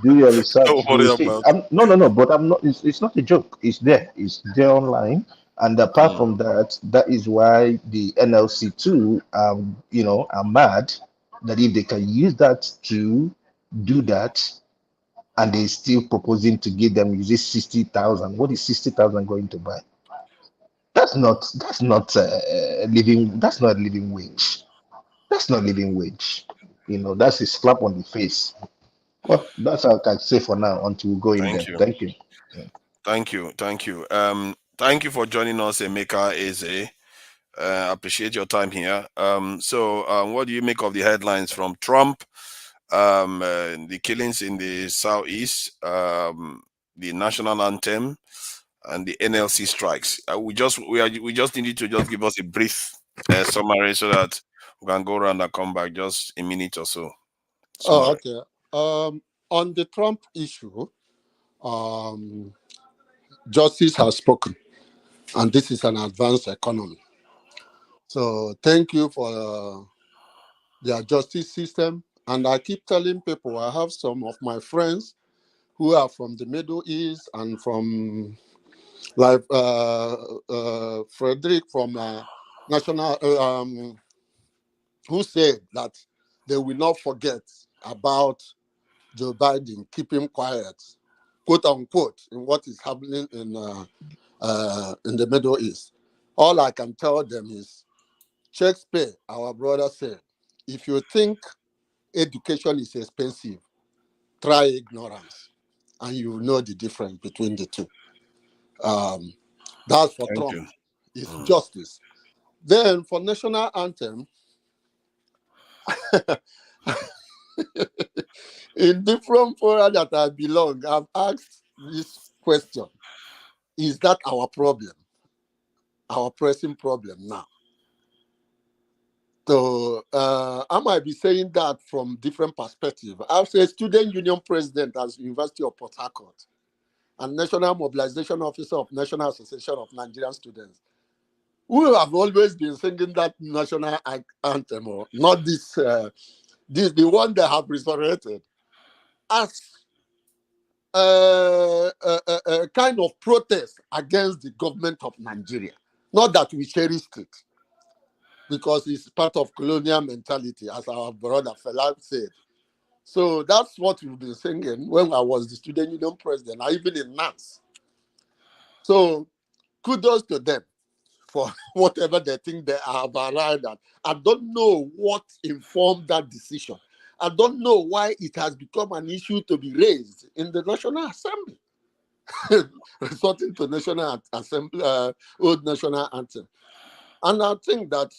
your research. Don't worry about it. No. But I'm not. It's not a joke. It's there. It's there online. And apart from that, that is why the NLC too, are mad that if they can use that to do that, and they're still proposing to give them 60,000. What is 60,000 going to buy? That's not living. That's not living wage. That's not living wage. That's a slap on the face. Well, that's all I can say for now until we go in there. Thank you. Thank you. Thank you for joining us, Emeka Eze. Appreciate your time here. So what do you make of the headlines from Trump? The killings in the southeast, the national anthem, and the NLC strikes. We just need you to just give us a brief summary so that we can go around and come back just a minute or so. Oh, okay. On the Trump issue, justice has spoken, and this is an advanced economy. So thank you for their justice system. And I keep telling people, I have some of my friends who are from the Middle East and from, like Frederick from National, who said that they will not forget about Joe Biden keeping quiet, quote unquote, in what is happening in the Middle East. All I can tell them is, Shakespeare, our brother, said, if you think education is expensive, try ignorance, and you will know the difference between the two. That's for Trump. It's justice. Then for national anthem, in different fora that I belong, I've asked this question. Is that our problem? Our pressing problem now? So I might be saying that from different perspectives. I was a student union president at the University of Port Harcourt and National Mobilization Officer of National Association of Nigerian Students, who have always been singing that national anthem, or not this, the one they have resurrected. as a kind of protest against the government of Nigeria. Not that we cherished it, because it's part of colonial mentality, as our brother Felon said. So that's what we've been singing when I was the student union president, or even in NAS. So kudos to them for whatever they think they have arrived at. I don't know what informed that decision. I don't know why it has become an issue to be raised in the National Assembly, resorting to National Assembly, old National Anthem. And I think that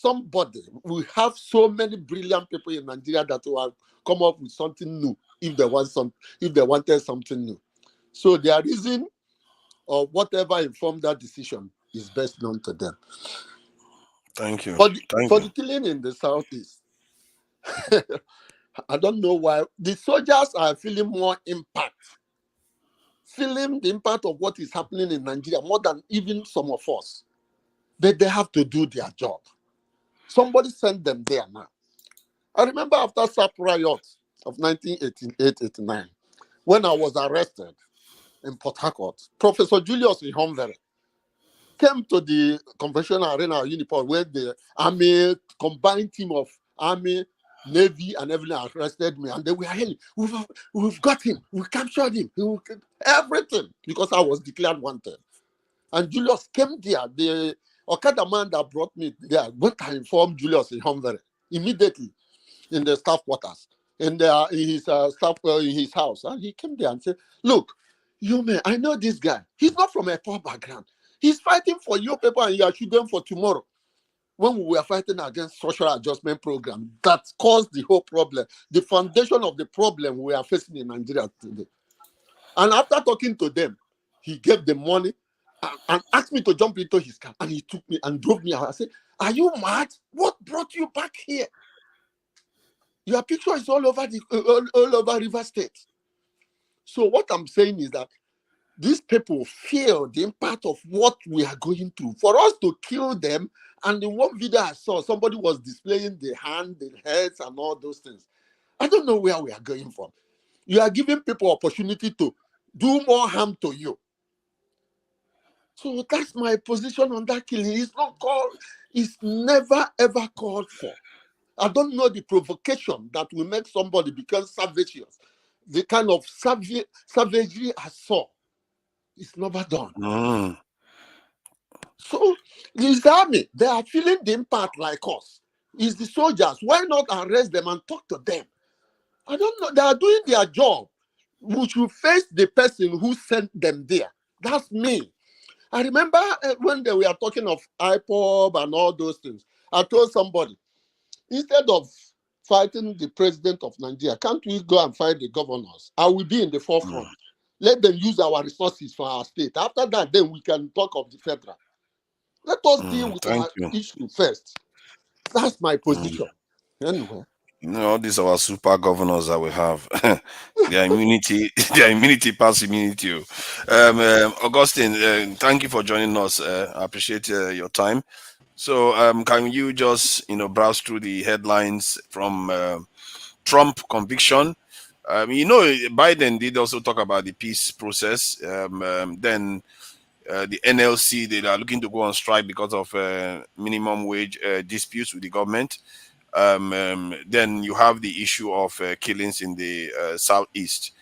we have so many brilliant people in Nigeria that will have come up with something new if they wanted something new. So their reason or whatever informed that decision is best known to them. Thank you. For the killing in the Southeast, I don't know why the soldiers are feeling more impact, feeling the impact of what is happening in Nigeria more than even some of us. But they have to do their job. Somebody sent them there now. I remember after SAP riot of 1988-89, when I was arrested in Port Harcourt, Professor Julius Ihonvere came to the convention arena Uniport, where the army, combined team of army, navy, and everything arrested me. And they were hailing, we've got him, we captured him, everything, because I was declared wanted. And Julius came there. The Okada man that brought me there went to inform Julius Ihonvere immediately in the staff quarters, in his house. And he came there and said, look, you man, I know this guy. He's not from a poor background. He's fighting for your people and your children for tomorrow. When we were fighting against social adjustment program, that caused the whole problem, the foundation of the problem we are facing in Nigeria today. And after talking to them, he gave them money and asked me to jump into his car. And he took me and drove me out. I said, are you mad? What brought you back here? Your picture is all over River State. So what I'm saying is that these people feel the impact of what we are going through. For us to kill them, and in one video I saw, somebody was displaying the hand, the heads, and all those things. I don't know where we are going from. You are giving people opportunity to do more harm to you. So that's my position on that killing. It's not called, it's never ever called for. I don't know the provocation that will make somebody become savageous. The kind of savagery I saw. It's never done. So it's the army. They are feeling the impact like us. It's the soldiers. Why not arrest them and talk to them? I don't know. They are doing their job. We should face the person who sent them there. That's me. I remember when they were talking of IPOB and all those things. I told somebody, instead of fighting the president of Nigeria, can't we go and fight the governors? I will be in the forefront. Let them use our resources for our state. After that, then we can talk of the federal. Let us deal with our issue first. That's my position. Anyway. You know, all these are our super governors that we have. Their immunity past immunity. Augustine, thank you for joining us. I appreciate your time. So can you just browse through the headlines from Trump conviction? Biden did also talk about the peace process. Then the NLC, they are looking to go on strike because of minimum wage disputes with the government. Then you have the issue of killings in the Southeast,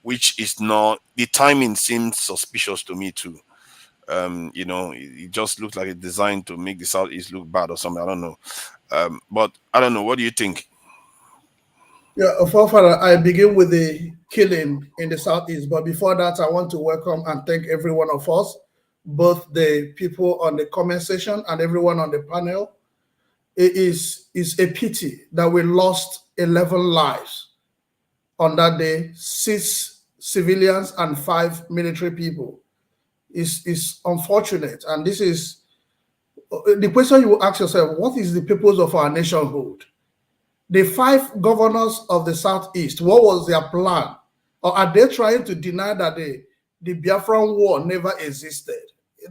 which is not, the timing seems suspicious to me too. It just looks like it's designed to make the Southeast look bad or something. I don't know. But I don't know. What do you think? Yeah, Forefather, I begin with the killing in the Southeast. But before that, I want to welcome and thank every one of us, both the people on the comment section and everyone on the panel. It is a pity that we lost 11 lives on that day, 6 civilians and 5 military people. It's unfortunate. And this is the question you will ask yourself: what is the purpose of our nationhood? The 5 governors of the Southeast, what was their plan? Or are they trying to deny that the Biafran war never existed?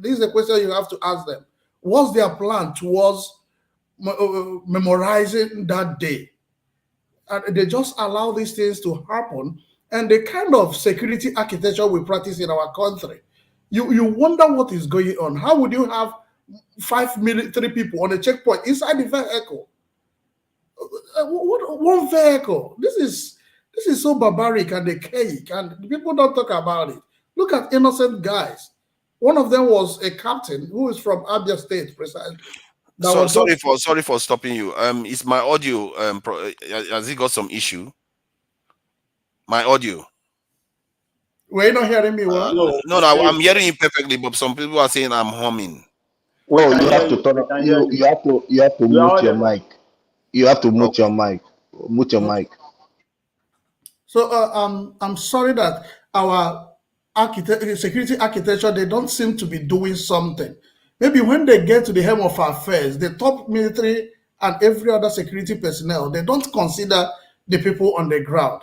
This is a question you have to ask them. What's their plan towards memorizing that day? And they just allow these things to happen and the kind of security architecture we practice in our country, you wonder what is going on. How would you have 5 military people on a checkpoint inside the vehicle? What one vehicle? This is so barbaric and archaic, and people don't talk about it. Look at innocent guys. One of them was a captain who is from Abia State, precisely. So, sorry for stopping you. Is my audio has it got some issue? My audio. Were you not hearing me well? No, I'm hearing you perfectly, but some people are saying I'm humming. Oh, you have to turn on, you have to mute your mic. You have to mute your mic. Mute your mic. So I'm sorry that our security architecture, they don't seem to be doing something. Maybe when they get to the helm of affairs, the top military and every other security personnel, they don't consider the people on the ground.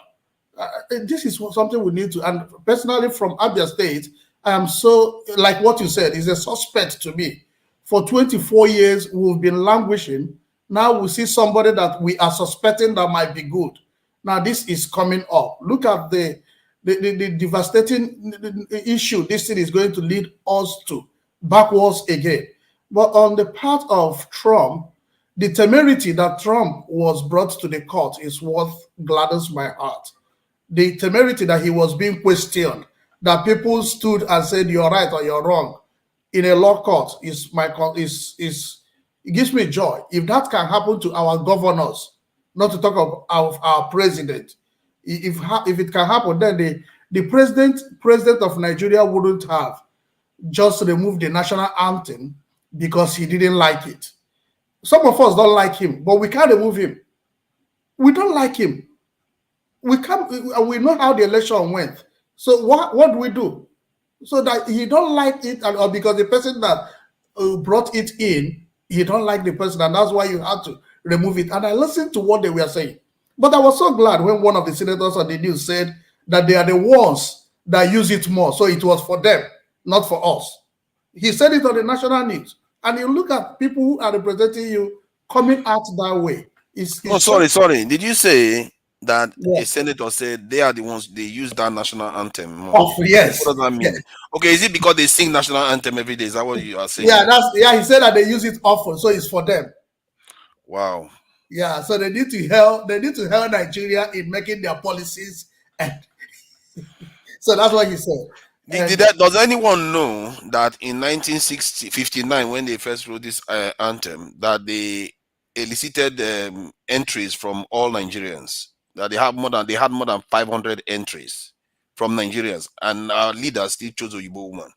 This is something we need to, and personally from Abia State, I am so, like what you said, is a suspect to me. For 24 years, we've been languishing. Now we see somebody that we are suspecting that might be good. Now this is coming up. Look at the devastating issue this thing is going to lead us to, backwards again. But on the part of Trump, the temerity that Trump was brought to the court is what gladdens my heart. The temerity that he was being questioned, that people stood and said you're right or you're wrong in a law court, it gives me joy. If that can happen to our governors, not to talk of our president, if it can happen, then the president of Nigeria wouldn't have just removed the national anthem because he didn't like it. Some of us don't like him, but we can't remove him. We don't like him. We know how the election went. So what do we do? So that he don't like it, or because the person that brought it in, he don't like the person, and that's why you had to remove it. And I listened to what they were saying. But I was so glad when one of the senators on the news said that they are the ones that use it more. So it was for them, not for us. He said it on the national news. And you look at people who are representing you coming out that way. Sorry. Did you say that a senator said they are the ones they use that national anthem more? Oh, yes. What does that mean? Yes. Okay, is it because they sing national anthem every day? Is that what you are saying? Yeah, he said that they use it often, so it's for them. Wow. Yeah, so they need to help Nigeria in making their policies, and so that's what he said. Does anyone know that in 1959, when they first wrote this anthem, that they elicited entries from all Nigerians? That they had more than 500 entries from Nigerians, and our leader still chose Oyibo woman.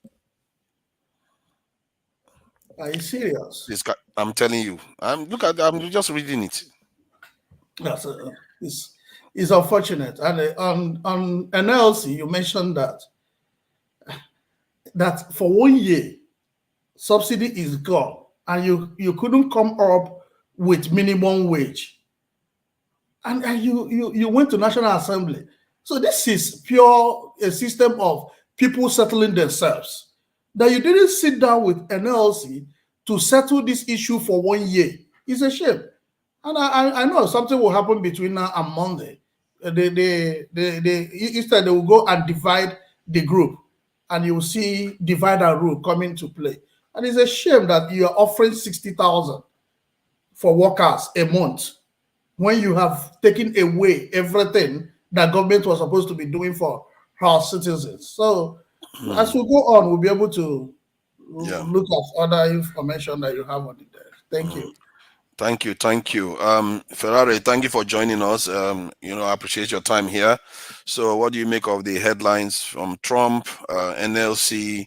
Are you serious? This guy, I'm telling you. I'm just reading it. Yes, it's unfortunate. And on NLC, you mentioned that for 1 year, subsidy is gone, and you couldn't come up with minimum wage, and you went to National Assembly. So this is pure a system of people settling themselves. That you didn't sit down with NLC to settle this issue for 1 year. It's a shame. And I know something will happen between now and Monday. Instead, they will go and divide the group, and you will see divide and rule come into play. And it's a shame that you are offering 60,000 for workers a month when you have taken away everything that government was supposed to be doing for our citizens. So as we go on, we'll be able to look at other information that you have on it there. Thank you. Thank you. Ferrari, thank you for joining us. I appreciate your time here. So what do you make of the headlines from Trump, NLC,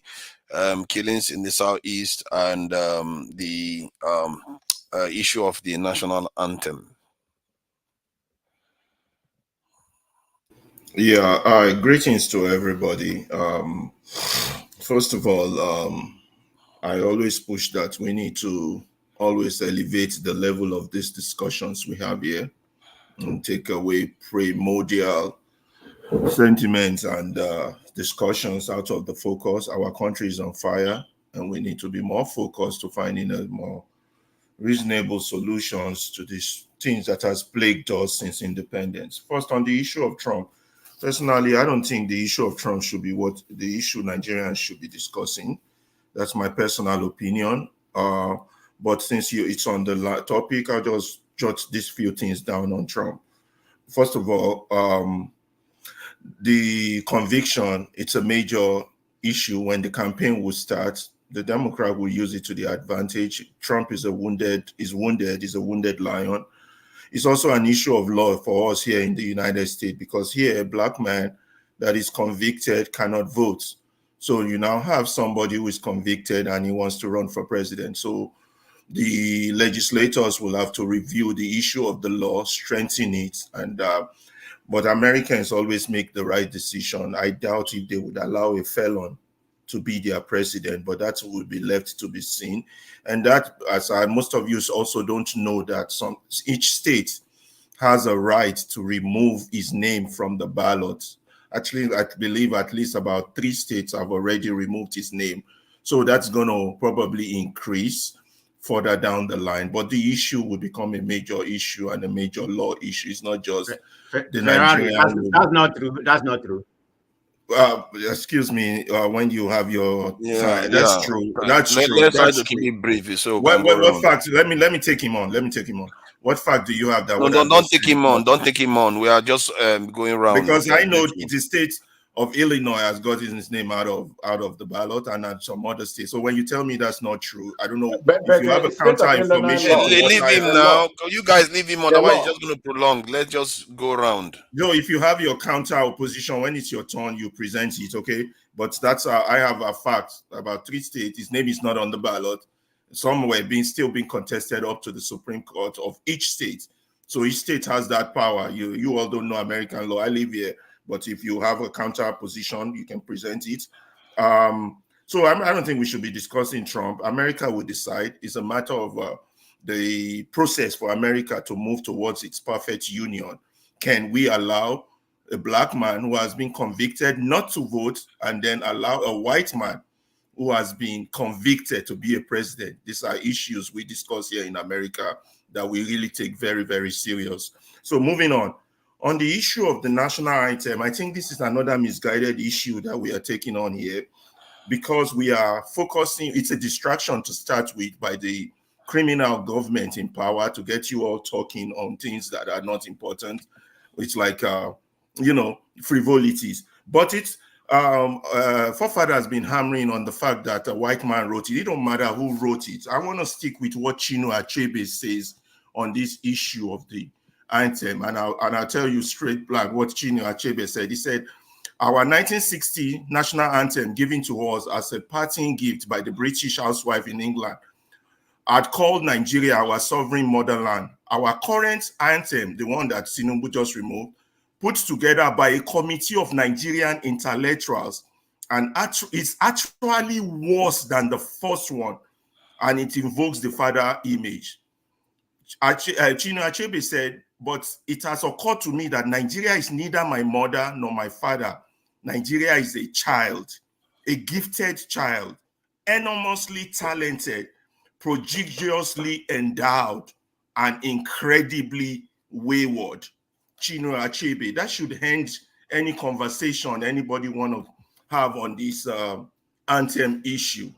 killings in the Southeast, and the issue of the national anthem? Yeah, greetings to everybody. First of all, I always push that we need to always elevate the level of these discussions we have here and take away primordial sentiments and discussions out of the focus. Our country is on fire, and we need to be more focused to finding a more reasonable solutions to these things that has plagued us since independence. First, on the issue of Trump, Personally, I don't think the issue of Trump should be what the issue Nigerians should be discussing. That's my personal opinion. But since it's on the topic, I'll just jot these few things down on Trump. First of all, the conviction, it's a major issue. When the campaign will start, the Democrat will use it to their advantage. Trump is wounded, he's a wounded lion. It's also an issue of law for us here in the United States, because here a black man that is convicted cannot vote. So you now have somebody who is convicted and he wants to run for president. So the legislators will have to review the issue of the law, strengthen it, and but Americans always make the right decision. I doubt if they would allow a felon to be their president, but that would be left to be seen. And that, as most of you also don't know, that each state has a right to remove his name from the ballot. Actually, I believe at least about 3 states have already removed his name. So that's going to probably increase further down the line. But the issue will become a major issue and a major law issue. It's not just the Nigerian. That's not true. That's not true. Excuse me, when you have your Yeah, that's true. That's true. Let's try That's to keep true. it brief. So What fact? Let me take him on. What fact do you have that? No, don't take him on. Don't take him on. We are just going around. Because I know the state of Illinois has gotten his name out of the ballot, and at some other states. So when you tell me that's not true, I don't know if you have a counter information. Leave him now. You guys leave him. Otherwise, it's just going to prolong. Let's just go around. No, if you have your counter opposition, when it's your turn, you present it, okay? But that's I have a fact about 3 states. His name is not on the ballot. Some were still being contested up to the Supreme Court of each state. So each state has that power. You all don't know American law. I live here. But if you have a counter position, you can present it. So I don't think we should be discussing Trump. America will decide. It's a matter of the process for America to move towards its perfect union. Can we allow a black man who has been convicted not to vote and then allow a white man who has been convicted to be a president? These are issues we discuss here in America that we really take very, very serious. So moving on the issue of the national anthem, I think this is another misguided issue that we are taking on here, because we are focusing, it's a distraction to start with by the criminal government in power to get you all talking on things that are not important. It's like, frivolities. But it's, Forefather has been hammering on the fact that a white man wrote it. It don't matter who wrote it. I want to stick with what Chinua Achebe says on this issue of the anthem, and I'll tell you straight black what Chinua Achebe said. He said, our 1960 national anthem given to us as a parting gift by the British housewife in England had called Nigeria our sovereign motherland. Our current anthem, the one that Tinubu just removed, put together by a committee of Nigerian intellectuals, and it's actually worse than the first one, and it invokes the father image. Chinua Achebe said, but it has occurred to me that Nigeria is neither my mother nor my father. Nigeria is a child, a gifted child, enormously talented, prodigiously endowed, and incredibly wayward. Chinua Achebe, that should end any conversation anybody want to have on this anthem issue.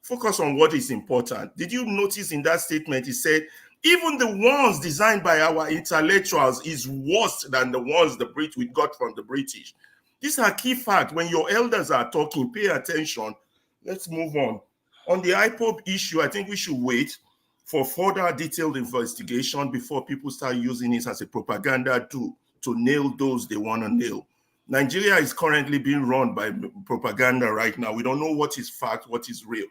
Focus on what is important. Did you notice in that statement, he said, even the ones designed by our intellectuals is worse than the ones we got from the British. These are key facts. When your elders are talking, pay attention. Let's move on. On the IPOB issue, I think we should wait for further detailed investigation before people start using it as a propaganda tool to nail those they want to nail. Nigeria is currently being run by propaganda right now. We don't know what is fact, what is real.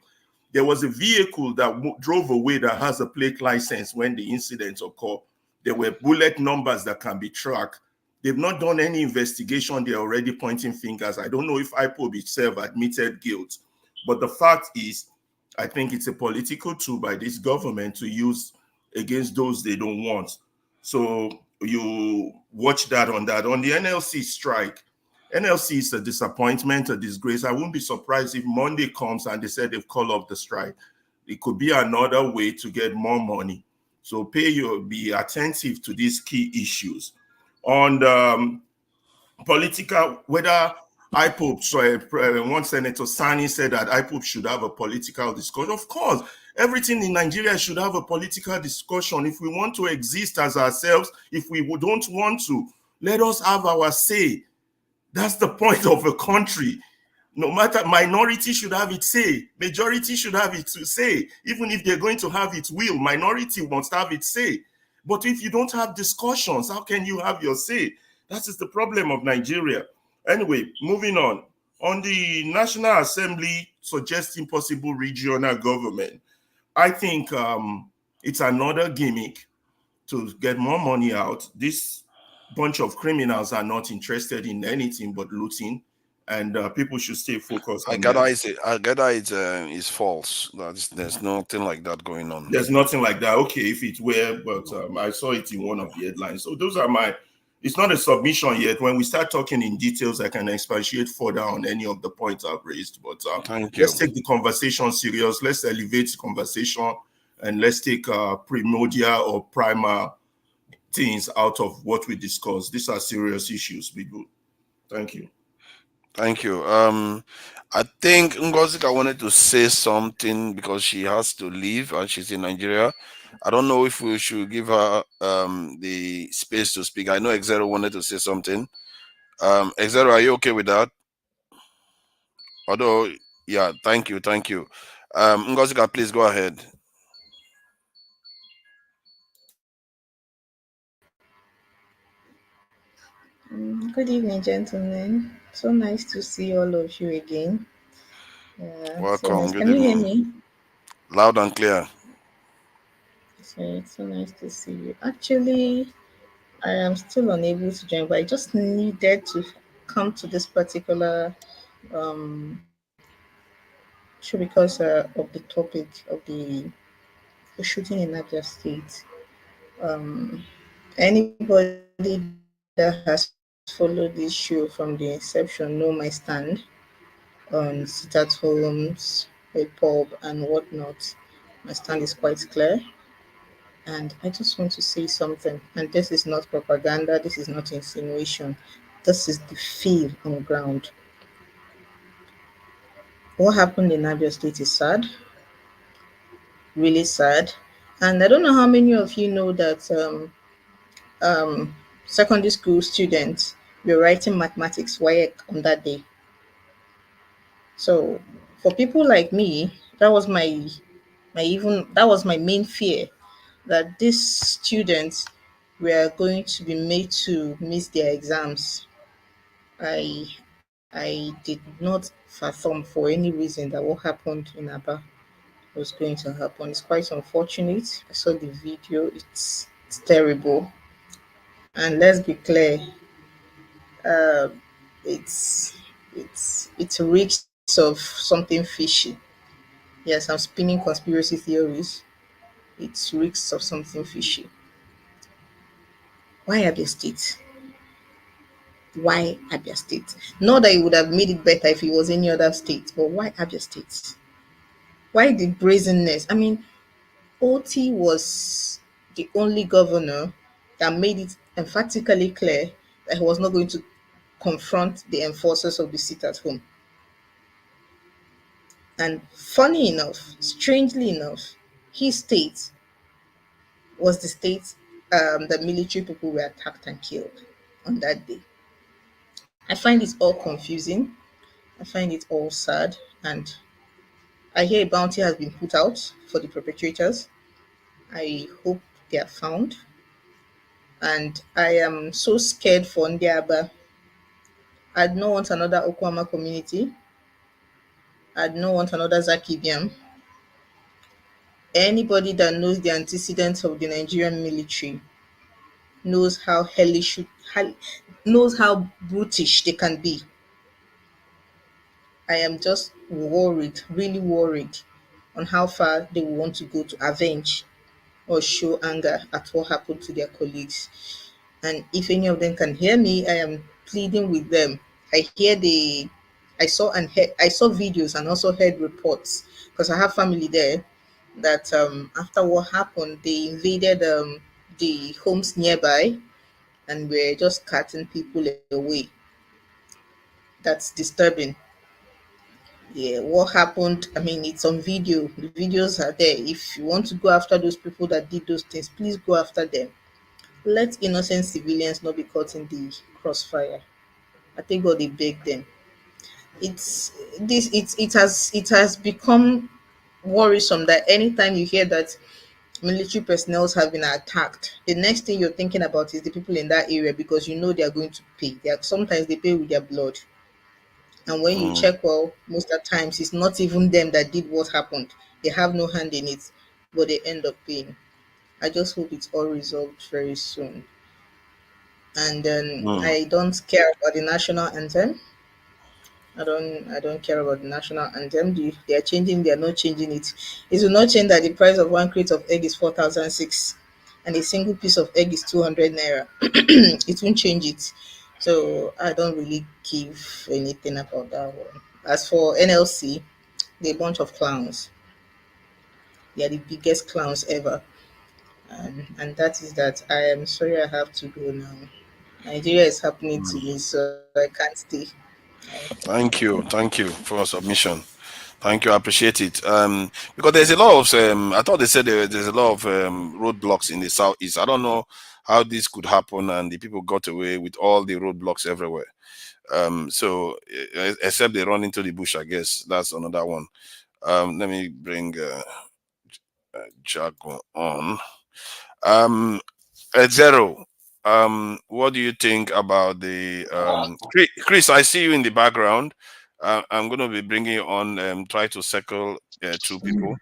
There was a vehicle that drove away that has a plate license when the incident occurred. There were bullet numbers that can be tracked. They've not done any investigation. They're already pointing fingers. I don't know if IPOB itself admitted guilt. But the fact is, I think it's a political tool by this government to use against those they don't want. So you watch that on that. On the NLC strike, NLC is a disappointment, a disgrace. I wouldn't be surprised if Monday comes and they said they've called off the strike. It could be another way to get more money. So be attentive to these key issues. On political, whether IPOP, so one Senator Sani said that IPOP should have a political discussion. Of course, everything in Nigeria should have a political discussion. If we want to exist as ourselves, if we don't want to, let us have our say. That's the point of a country. No matter, minority should have its say, majority should have its say. Even if they're going to have its will, minority must have its say. But if you don't have discussions, how can you have your say? That is the problem of Nigeria. Anyway, moving on. On the National Assembly suggesting possible regional government, I think it's another gimmick to get more money out. This bunch of criminals are not interested in anything but looting, and people should stay focused on that. I gather it's false. There's nothing like that going on. There's nothing like that. Okay, if it were, but I saw it in one of the headlines. So those are my, it's not a submission yet. When we start talking in details, I can expatiate further on any of the points I've raised. But let's take the conversation serious. Let's elevate the conversation, and let's take primordial or primal things out of what we discussed. These are serious issues. Be good. Thank you. Thank you. I think Ngozika wanted to say something because she has to leave and she's in Nigeria. I don't know if we should give her the space to speak. I know Exero wanted to say something. Exero, are you okay with that? Although, yeah, thank you. Ngozika, please go ahead. Good evening, gentlemen. So nice to see all of you again. Welcome. So nice. Can you hear me? Loud and clear. So it's so nice to see you. Actually, I am still unable to join, but I just needed to come to this particular show because of the topic of the shooting in Abia State. Anybody that has followed this show from the inception know my stand on sit-at-homes, a pub, and whatnot. My stand is quite clear. And I just want to say something. And this is not propaganda, this is not insinuation. This is the feel on the ground. What happened in Abia State is sad, really sad. And I don't know how many of you know that secondary school students were writing mathematics WAEC on that day. So for people like me, that was my main fear, that these students were going to be made to miss their exams. I did not fathom for any reason that what happened in Aba was going to happen. It's quite unfortunate. I saw the video. It's terrible. And let's be clear, uh, it's reeks of something fishy. Yes, I'm spinning conspiracy theories. It reeks of something fishy. Why Abia State? Why Abia State? Not that it would have made it better if it was any other state, but why Abia State? Why the brazenness? I mean, OT was the only governor that made it emphatically clear that he was not going to confront the enforcers of the sit-at-home. And funny enough, strangely enough, his state was the state that military people were attacked and killed on that day. I find it all confusing. I find it all sad. And I hear a bounty has been put out for the perpetrators. I hope they are found. And I am so scared for Ndiaba. I'd not want another Okwama community. I'd not want another Zakibiam. Anybody that knows the antecedents of the Nigerian military knows how hellish, knows how brutish they can be. I am just worried, really worried, on how far they will want to go to avenge or show anger at what happened to their colleagues. And if any of them can hear me, I am pleading with them. I saw videos and also heard reports, because I have family there, that after what happened, they invaded the homes nearby and were just cutting people away. that's disturbing. Yeah, what happened? I mean, it's on video. The videos are there. If you want to go after those people that did those things, please go after them. Let innocent civilians not be caught in the crossfire. I think God they beg them. It's this. It has become worrisome that anytime you hear that military personnel have been attacked, the next thing you're thinking about is the people in that area because you know they are going to pay. Sometimes they pay with their blood. And when you check well, most of the times it's not even them that did what happened. They have no hand in it, but they end up paying. I just hope it's all resolved very soon. And then I don't care about the national anthem. I don't care about the national anthem. They are changing, they are not changing it. It will not change that the price of one crate of egg is 4,006 and a single piece of egg is 200 naira. It won't change it. So I don't really give anything about that one. As for NLC, they're a bunch of clowns. They are the biggest clowns ever. And that is that. I am sorry I have to go now. Nigeria is happening to me, so I can't stay. Thank you for your submission. Thank you, I appreciate it. Because there's a lot of I thought they said there's a lot of roadblocks in the southeast. I don't know how this could happen, and the people got away with all the roadblocks everywhere. So except they run into the bush, I guess that's another one. Let me bring Jago on. Zero. What do you think about the Chris? I see you in the background. I'm going to be bringing you on. Try to circle two people.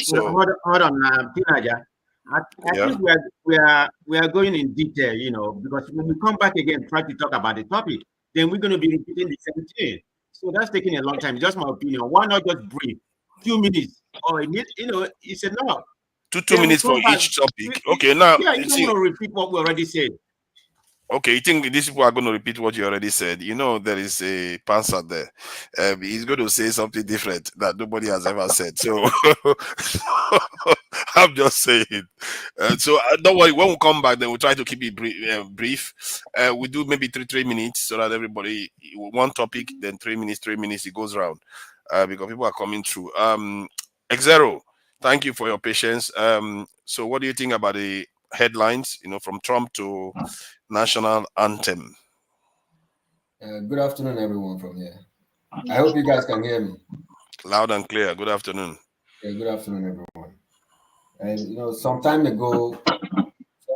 So hold on, Tinaja. I think we are going in detail, because when we come back again, try to talk about the topic, then we're going to be repeating the same thing. So that's taking a long time. Just my opinion. Why not just brief 2 minutes? Or it's enough. 2 minutes for each topic. Okay, now yeah, you don't want to repeat what we already said. Okay, you think these people are going to repeat what you already said? There is a panzer there. He's going to say something different that nobody has ever said. So I'm just saying. So don't worry. When we come back, then we'll try to keep it brief. We do maybe 3 minutes so that everybody one topic, then 3 minutes. It goes around because people are coming through. X0, thank you for your patience. So what do you think about the headlines? From Trump to national anthem. Good afternoon, everyone from here. I hope you guys can hear me. Loud and clear. Good afternoon. Yeah, good afternoon, everyone. And some time ago,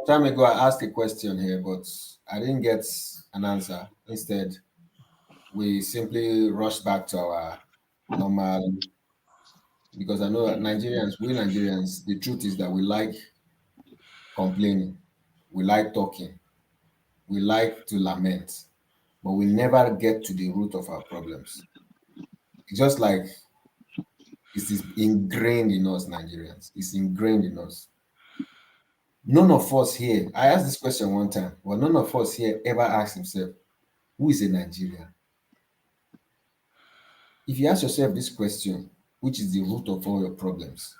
I asked a question here, but I didn't get an answer. Instead, we simply rushed back to our normal, because I know that we Nigerians, the truth is that we like complaining, we like talking, we like to lament, but we never get to the root of our problems. It's just like it is ingrained in us, Nigerians. It's ingrained in us. None of us here, I asked this question one time, but none of us here ever asked himself, who is a Nigerian? If you ask yourself this question, which is the root of all your problems,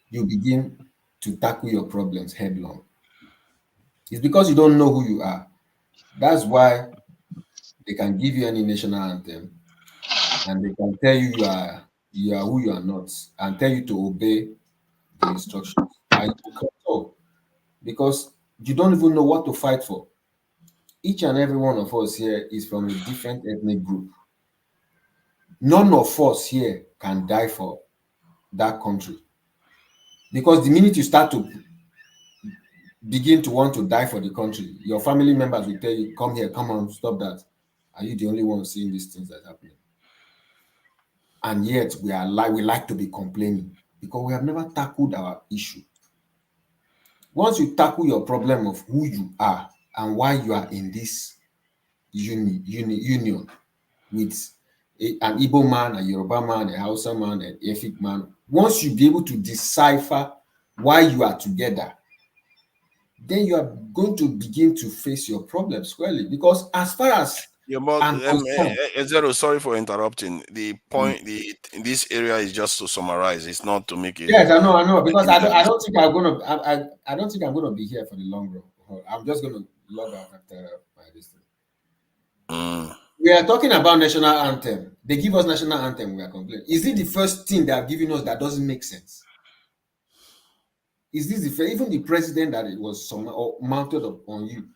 you begin to tackle your problems headlong. It's because you don't know who you are. That's why they can give you any national anthem and they can tell you you are who you are not and tell you to obey the instructions. And you can't talk because you don't even know what to fight for. Each and every one of us here is from a different ethnic group. None of us here can die for that country. Because the minute you start to begin to want to die for the country, your family members will tell you, come here, come on, stop that. Are you the only one seeing these things that are happening? And yet we like to be complaining because we have never tackled our issue. Once you tackle your problem of who you are and why you are in this union with an Igbo man, a Yoruba man, a Hausa man, an Efik man, once you be able to decipher why you are together, then you are going to begin to face your problems squarely. Because as far as Zero, sorry for interrupting. The point in this area is just to summarize. It's not to make it. Yes, I know. Because I don't think I'm gonna be here for the long run. I'm just gonna log out after my distance. We are talking about national anthem. They give us national anthem, we are complaining. Is it the first thing they are giving us that doesn't make sense? Is this the even the president that it was somehow mounted up on you?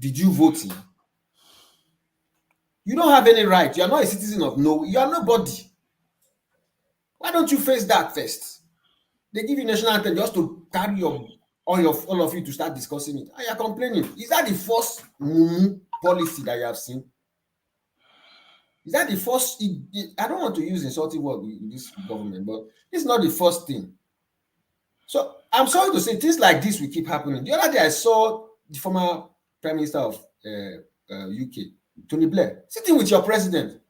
Did you vote him? You don't have any right. You are not a citizen of no. You are nobody. Why don't you face that first? They give you national anthem just to carry all of you to start discussing it. And you are complaining. Is that the first policy that you have seen? Is that the first? I don't want to use insulting word with this government, but it's not the first thing. So I'm sorry to say things like this will keep happening. The other day I saw the former Prime Minister of UK, Tony Blair, sitting with your president.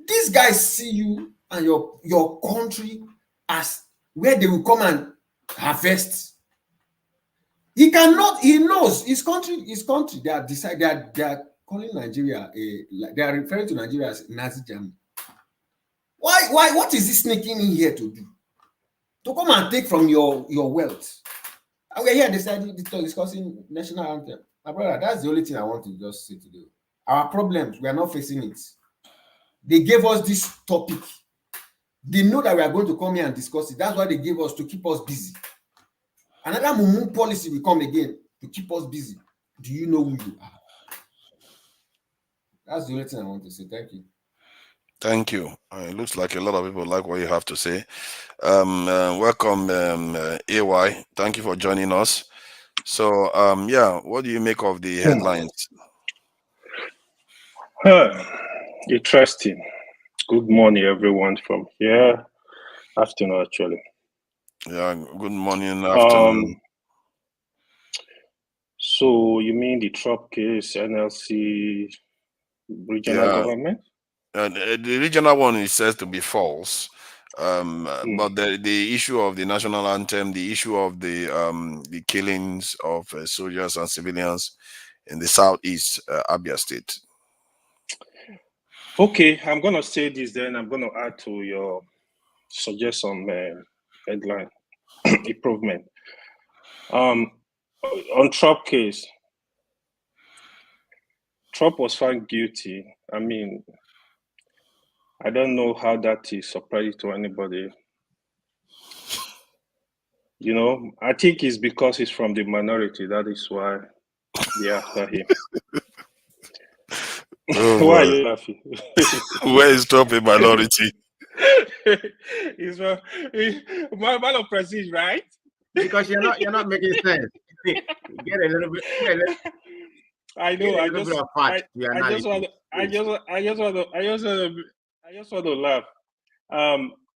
These guys see you and your country as where they will come and harvest. He knows his country. They are calling Nigeria they are referring to Nigeria as Nazi Germany. Why? What is he sneaking in here to do? To come and take from your wealth. And we're here discussing national anthem. My brother, that's the only thing I want to just say today. Our problems, we are not facing it. They gave us this topic. They know that we are going to come here and discuss it. That's why they gave us to keep us busy. Another Mumu policy will come again to keep us busy. Do you know who you are? That's the only thing I want to say. Thank you. Thank you. It looks like a lot of people like what you have to say. Welcome, AY. Thank you for joining us. So, yeah, what do you make of the headlines? Interesting. Good morning, everyone from here. Afternoon, actually. Yeah, good morning, afternoon. So you mean the Trump case, NLC, regional government? The regional one is said to be false. But the issue of the national anthem, the issue of the killings of soldiers and civilians in the southeast Abia State. Okay, I'm going to say this then. I'm going to add to your suggestion headline improvement. On Trump case, Trump was found guilty. I mean, I don't know how that is surprising to anybody. You know, I think it's because he's from the minority. That is why they're after him. Oh, why are you laughing? Where is Trump a minority? He's my man of prestige, right? Because you're not making sense. Get a little bit. I know. I just want to laugh.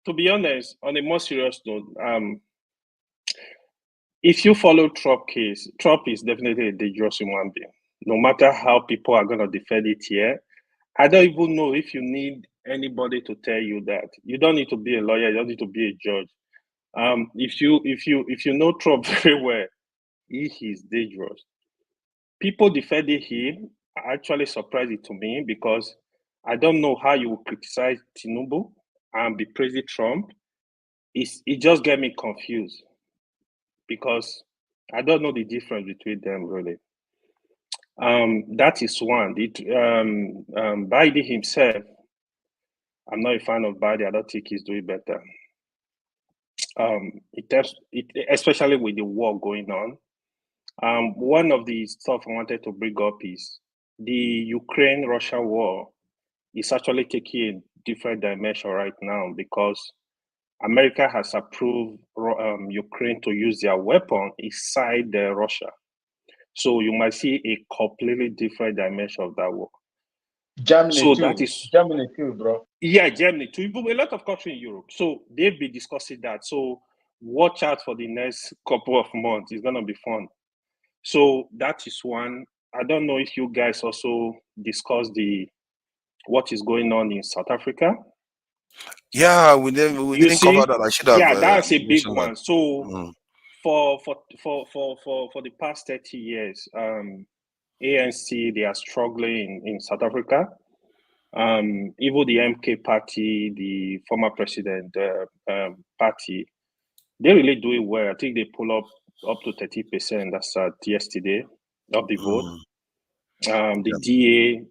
To be honest, on a more serious note, if you follow Trump case, Trump is definitely a dangerous human being. No matter how people are going to defend it here, I don't even know if you need anybody to tell you that. You don't need to be a lawyer. You don't need to be a judge. If you know Trump very well, he is dangerous. People defending him are actually surprising to me because I don't know how you will criticize Tinubu and be praising Trump. It just get me confused because I don't know the difference between them really. That is one. Biden himself, I'm not a fan of Biden. I don't think he's doing better. Especially with the war going on. One of the stuff I wanted to bring up is the Ukraine-Russia war is actually taking a different dimension right now because America has approved Ukraine to use their weapon inside Russia. So you might see a completely different dimension of that war. Germany too, bro. Yeah, Germany too. A lot of countries in Europe. So they've been discussing that. So watch out for the next couple of months. It's gonna be fun. So that is one. I don't know if you guys also discussed what is going on in South Africa. Yeah, we didn't cover that. I should have. Yeah, that's a big one. So for the past 30 years, ANC, they are struggling in South Africa. Even the MK party, the former president party, they really do it well. I think they pull up to 30%. That's yesterday of the vote. The DA,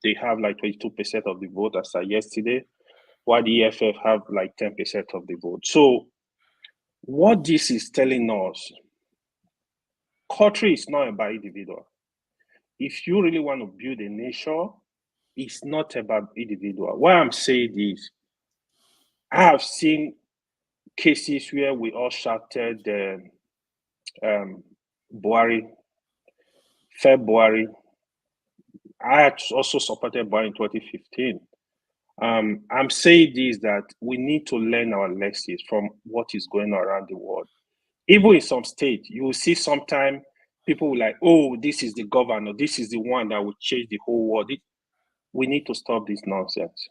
They have like 22% of the vote as of yesterday, while the EFF have like 10% of the vote. So what this is telling us, country is not about individual. If you really want to build a nation, it's not about individual. Why I'm saying this, I have seen cases where we all shouted Buhari, February. I had also supported Buhari in 2015. I'm saying this, that we need to learn our lessons from what is going on around the world. Even in some states, you will see sometimes people will like, oh, this is the governor, this is the one that will change the whole world. We need to stop this nonsense.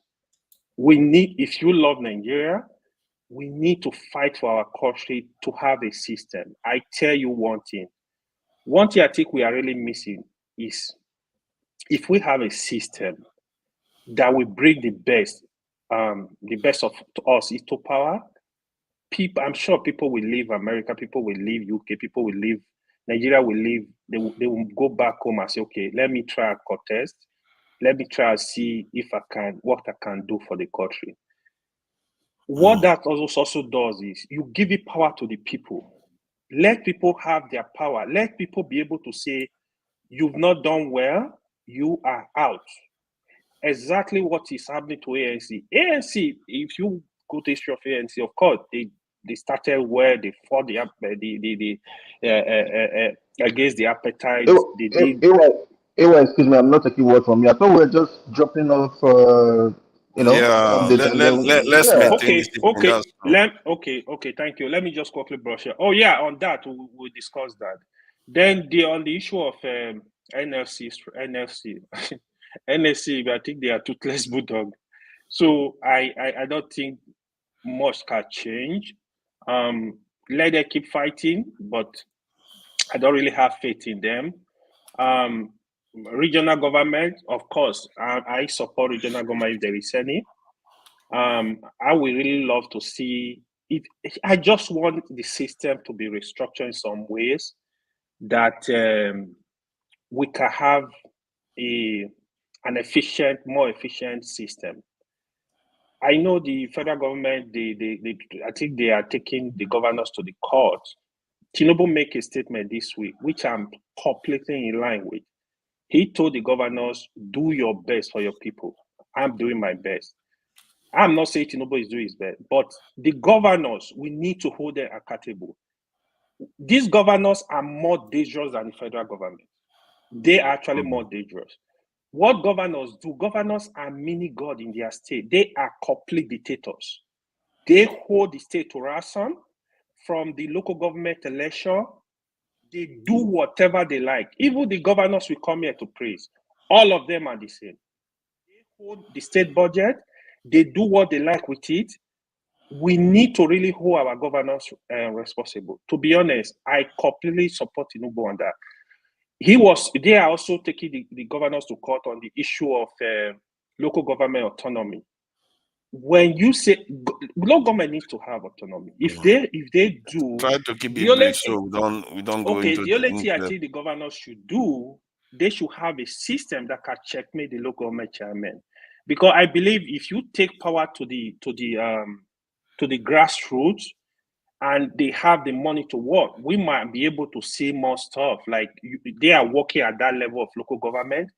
We need, if you love Nigeria, we need to fight for our country to have a system. I tell you one thing I think we are really missing is if we have a system that will bring the best of us into power, people, I'm sure people will leave America, people will leave UK, people will leave Nigeria, will leave, they will go back home and say, okay, let me try and contest. Let me try and see if I can, what I can do for the country. What that also does is you give it power to the people. Let people have their power. Let people be able to say, you've not done well, you are out. Exactly what is happening to ANC. ANC, if you go to the history of ANC, of course, they started where they fought against the appetite. Excuse me, I'm not taking word from you. I thought we were just dropping off, let's maintain this. Okay, thank you. Let me just quickly brush it. Oh yeah, on that we'll discuss that. Then on the issue of NLC, NLC, I think they are toothless bulldog. So I don't think much can change. Let them keep fighting, but I don't really have faith in them. Regional government, of course, I support regional government if there is any. I would really love to see it. I just want the system to be restructured in some ways that we can have an efficient, more efficient system. I know the federal government, I think they are taking the governors to the court. Tinubu make a statement this week, which I'm completely in line with. He told the governors, do your best for your people. I'm doing my best. I'm not saying Tinubu is doing his best, but the governors, we need to hold them accountable. These governors are more dangerous than the federal government. They are actually more dangerous. What governors do, governors are mini God in their state. They are complete dictators. They hold the state to ransom from the local government election. They do whatever they like. Even the governors we come here to praise, all of them are the same. They hold the state budget. They do what they like with it. We need to really hold our governors responsible. To be honest, I completely support Tinubu on that. They are also taking the governors to court on the issue of local government autonomy. When you say local government needs to have autonomy, if they do, try to keep it brief so we don't go into the only thing I think the governors should do, they should have a system that can checkmate the local government chairman. Because I believe if you take power to the grassroots and they have the money to work, we might be able to see more stuff. Like they are working at that level of local government.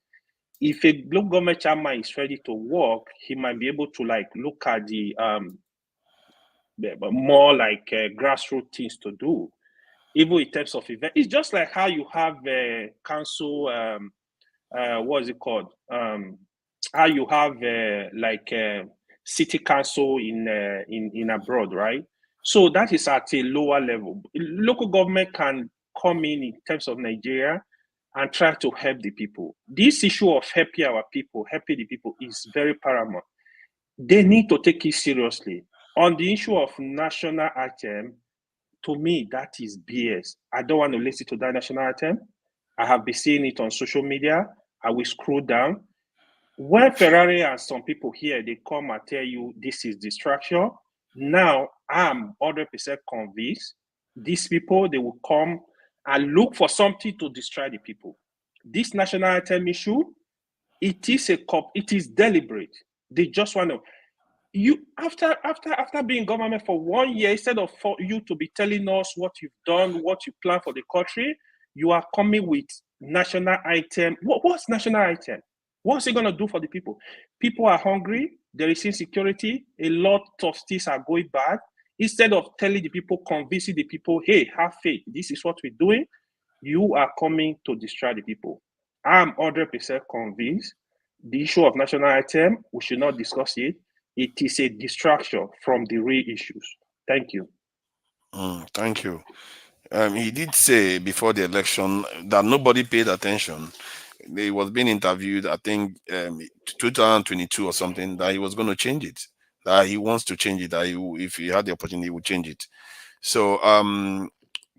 If a local government chairman is ready to work, he might be able to like look at the more like grassroots things to do, even in terms of event. It's just like how you have council. What is it called? How you have city council in abroad, right? So that is at a lower level. Local government can come in terms of Nigeria and try to help the people. This issue of helping our people, helping the people is very paramount. They need to take it seriously. On the issue of national anthem, to me, that is BS. I don't want to listen to that national anthem. I have been seeing it on social media. I will scroll down. When Ferrari and some people here, they come and tell you this is distraction. Now, I'm 100% convinced these people, they will come and look for something to distract the people. This national anthem issue, It is deliberate. They just want to. You after being government for 1 year, instead of for you to be telling us what you've done, what you plan for the country, you are coming with national item. What's national item? What's it going to do for the people? People are hungry. There is insecurity. A lot of things are going bad. Instead of telling the people, convincing the people, hey, have faith, this is what we're doing, you are coming to destroy the people. I'm 100% convinced the issue of national item, we should not discuss it. It is a distraction from the real issues. Thank you. Thank you. He did say before the election that nobody paid attention. He was being interviewed, I think, 2022 or something, that he was going to change it. That he wants to change it. That if he had the opportunity, he would change it. So,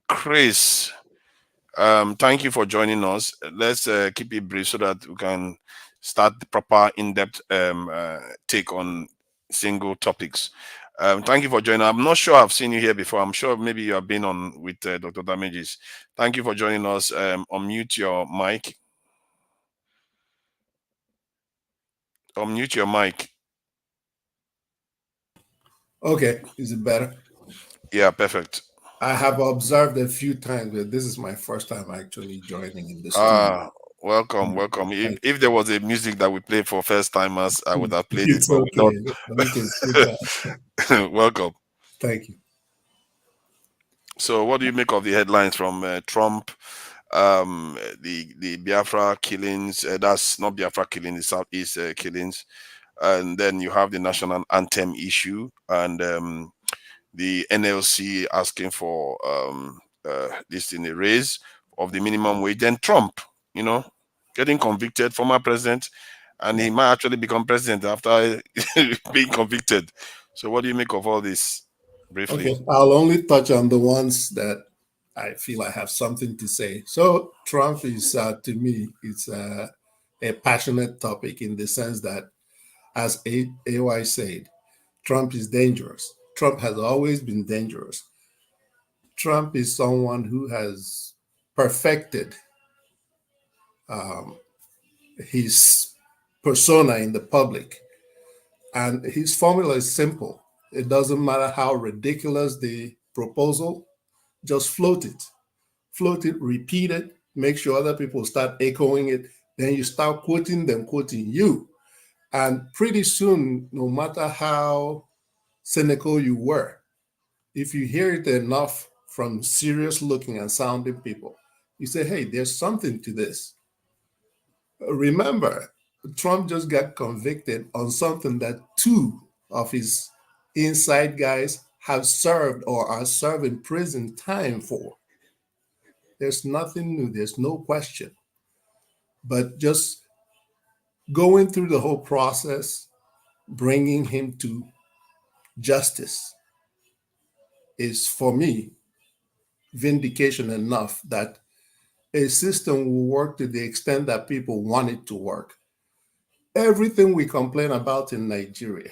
Chris, thank you for joining us. Let's keep it brief so that we can start the proper in-depth take on single topics. Thank you for joining. I'm not sure I've seen you here before. I'm sure maybe you have been on with Dr. Damages. Thank you for joining us. Unmute your mic. Unmute your mic. Okay, is it better? Yeah, perfect. I have observed a few times, but this is my first time actually joining in the studio. Welcome. If there was a music that we play for first timers, I would have played it. It's okay. Welcome. Thank you. So, what do you make of the headlines from Trump? The Biafra killings. That's not Biafra killing, the Southeast killings. And then you have the national anthem issue, and the NLC asking for this in a raise of the minimum wage. Then Trump, getting convicted, former president, and he might actually become president after being convicted. So what do you make of all this briefly? Okay, I'll only touch on the ones that I feel I have something to say. So Trump is, to me, it's a passionate topic in the sense that, as AY said, Trump is dangerous. Trump has always been dangerous. Trump is someone who has perfected his persona in the public. And his formula is simple. It doesn't matter how ridiculous the proposal, just float it. Float it, repeat it, make sure other people start echoing it. Then you start quoting them, quoting you. And pretty soon, no matter how cynical you were, if you hear it enough from serious looking and sounding people, you say, hey, there's something to this. Remember, Trump just got convicted on something that 2 of his inside guys have served or are serving prison time for. There's nothing new. There's no question. But just going through the whole process, bringing him to justice is, for me, vindication enough that a system will work to the extent that people want it to work. Everything we complain about in Nigeria,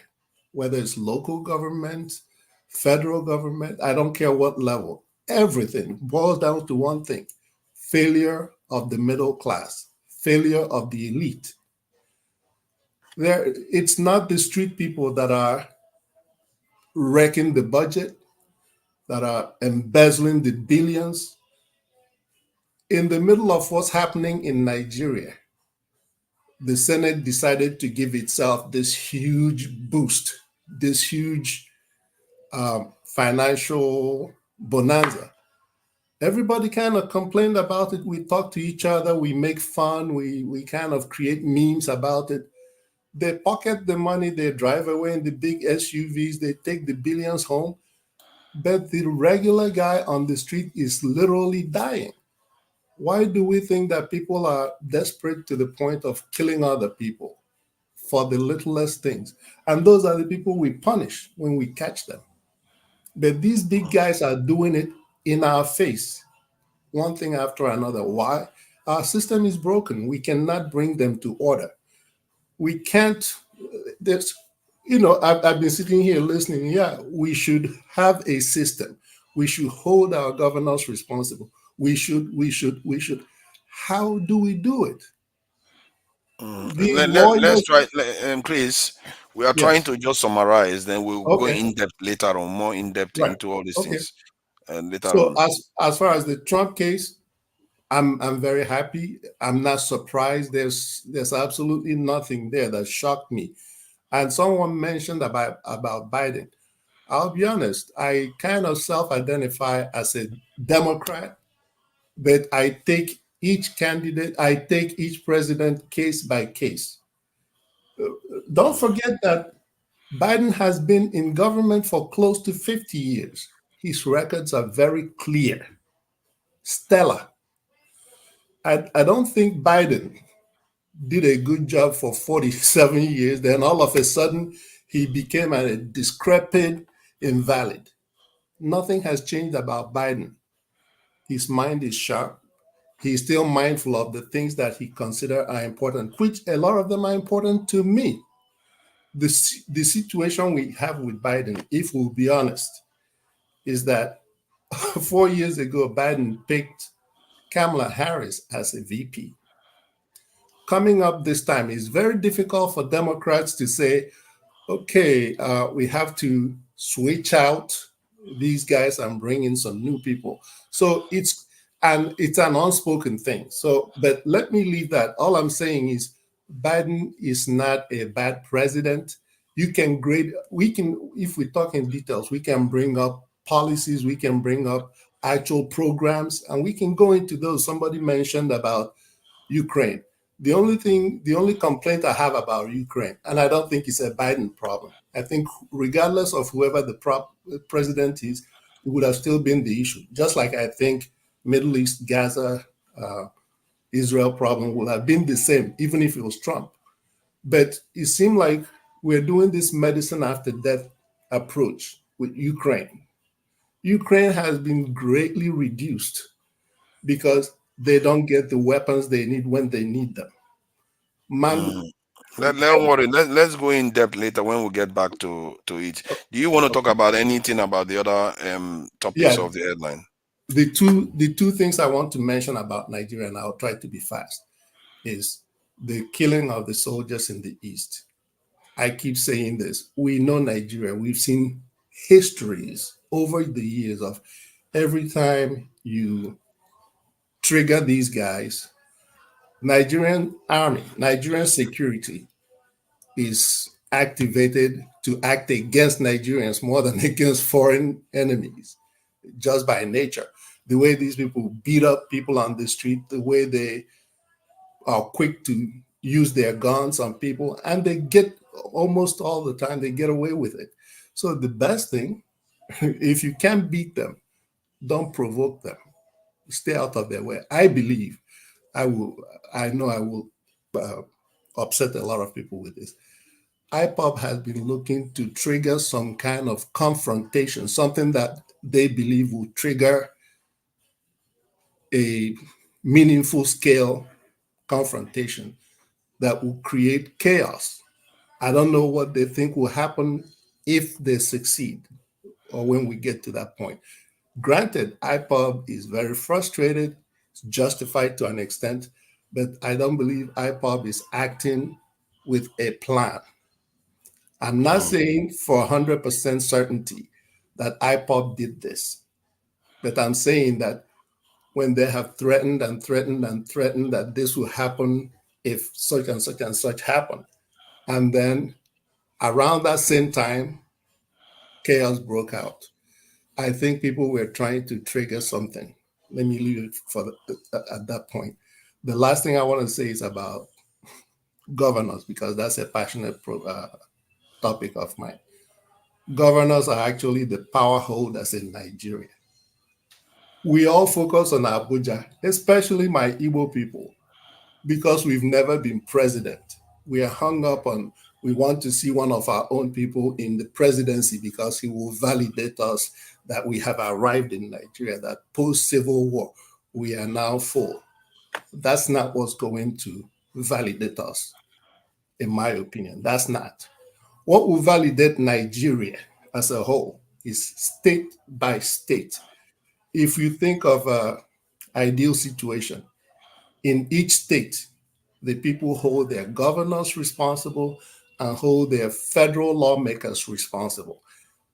whether it's local government, federal government, I don't care what level, everything boils down to one thing: failure of the middle class, failure of the elite. It's not the street people that are wrecking the budget, that are embezzling the billions. In the middle of what's happening in Nigeria, the Senate decided to give itself this huge boost, this huge financial bonanza. Everybody kind of complained about it. We talk to each other, we make fun, we kind of create memes about it. They pocket the money, they drive away in the big SUVs, they take the billions home. But the regular guy on the street is literally dying. Why do we think that people are desperate to the point of killing other people for the littlest things? And those are the people we punish when we catch them. But these big guys are doing it in our face, one thing after another. Why? Our system is broken. We cannot bring them to order. We can't, I've been sitting here listening. Yeah, we should have a system. We should hold our governors responsible. We should. How do we do it? Let's try, please. We are trying to just summarize, then we'll go in depth later on, more in depth into all these things later so on. as far as the Trump case, I'm very happy. I'm not surprised. There's absolutely nothing there that shocked me. And someone mentioned about Biden. I'll be honest, I kind of self-identify as a Democrat, but I take each candidate, I take each president case by case. Don't forget that Biden has been in government for close to 50 years. His records are very clear, stellar. I don't think Biden did a good job for 47 years. Then all of a sudden, he became a decrepit invalid. Nothing has changed about Biden. His mind is sharp. He's still mindful of the things that he considers are important, which a lot of them are important to me. The situation we have with Biden, if we'll be honest, is that 4 years ago, Biden picked Kamala Harris as a VP. Coming up this time, it's very difficult for Democrats to say, okay, we have to switch out these guys and bring in some new people. So it's an unspoken thing. So, but let me leave that. All I'm saying is Biden is not a bad president. You can grade, if we talk in details, we can bring up policies, we can bring up actual programs, and we can go into those. Somebody mentioned about Ukraine. The only complaint I have about Ukraine, and I don't think it's a Biden problem. I think regardless of whoever the president is, it would have still been the issue. Just like I think Middle East, Gaza, Israel problem would have been the same, even if it was Trump. But it seemed like we're doing this medicine after death approach with Ukraine. Ukraine has been greatly reduced because they don't get the weapons they need when they need them. Don't worry. Let's go in depth later when we get back to it. Do you want to talk about anything about the other topics of the headline? The two things I want to mention about Nigeria, and I'll try to be fast, is the killing of the soldiers in the East. I keep saying this. We know Nigeria. We've seen histories over the years of every time you trigger these guys, Nigerian army, Nigerian security is activated to act against Nigerians more than against foreign enemies, just by nature. The way these people beat up people on the street, the way they are quick to use their guns on people, and they get almost all the time, they get away with it. So the best thing, if you can't beat them, don't provoke them. Stay out of their way. I believe I know I will upset a lot of people with this. IPOB has been looking to trigger some kind of confrontation, something that they believe will trigger a meaningful scale confrontation that will create chaos. I don't know what they think will happen if they succeed or when we get to that point. Granted, IPOB is very frustrated, it's justified to an extent, but I don't believe IPOB is acting with a plan. I'm not saying for 100% certainty that IPOB did this, but I'm saying that when they have threatened and threatened and threatened that this will happen if such and such and such happen, and then around that same time, chaos broke out. I think people were trying to trigger something. Let me leave it at that point. The last thing I want to say is about governors, because that's a passionate topic of mine. Governors are actually the power holders in Nigeria. We all focus on Abuja, especially my Igbo people, because we've never been president. We are hung up on, we want to see one of our own people in the presidency because he will validate us that we have arrived in Nigeria, that post-Civil War, we are now full. That's not what's going to validate us, in my opinion. That's not. What will validate Nigeria as a whole is state by state. If you think of an ideal situation, in each state, the people hold their governors responsible and hold their federal lawmakers responsible.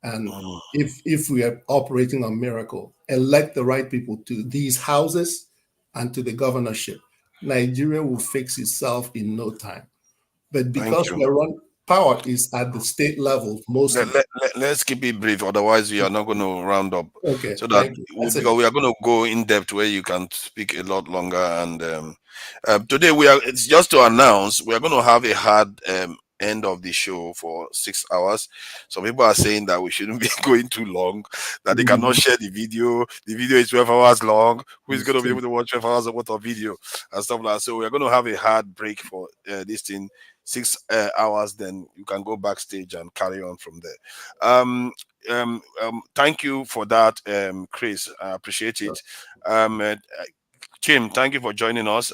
And if we are operating on miracle, elect the right people to these houses and to the governorship, Nigeria will fix itself in no time. But because we are run, power is at the state level mostly. Let's keep it brief, otherwise we are not going to round up. Okay, so that because we are going to go in depth where you can speak a lot longer. And today it's just to announce we are going to have a hard end of the show for 6 hours. Some people are saying that we shouldn't be going too long, that they cannot share the video. The video is 12 hours long. Who is going to be able to watch 12 hours worth of video and stuff like that? So we are going to have a hard break for this thing. 6 hours, then you can go backstage and carry on from there. Thank you for that, Chris. I appreciate it. Kim, thank you for joining us.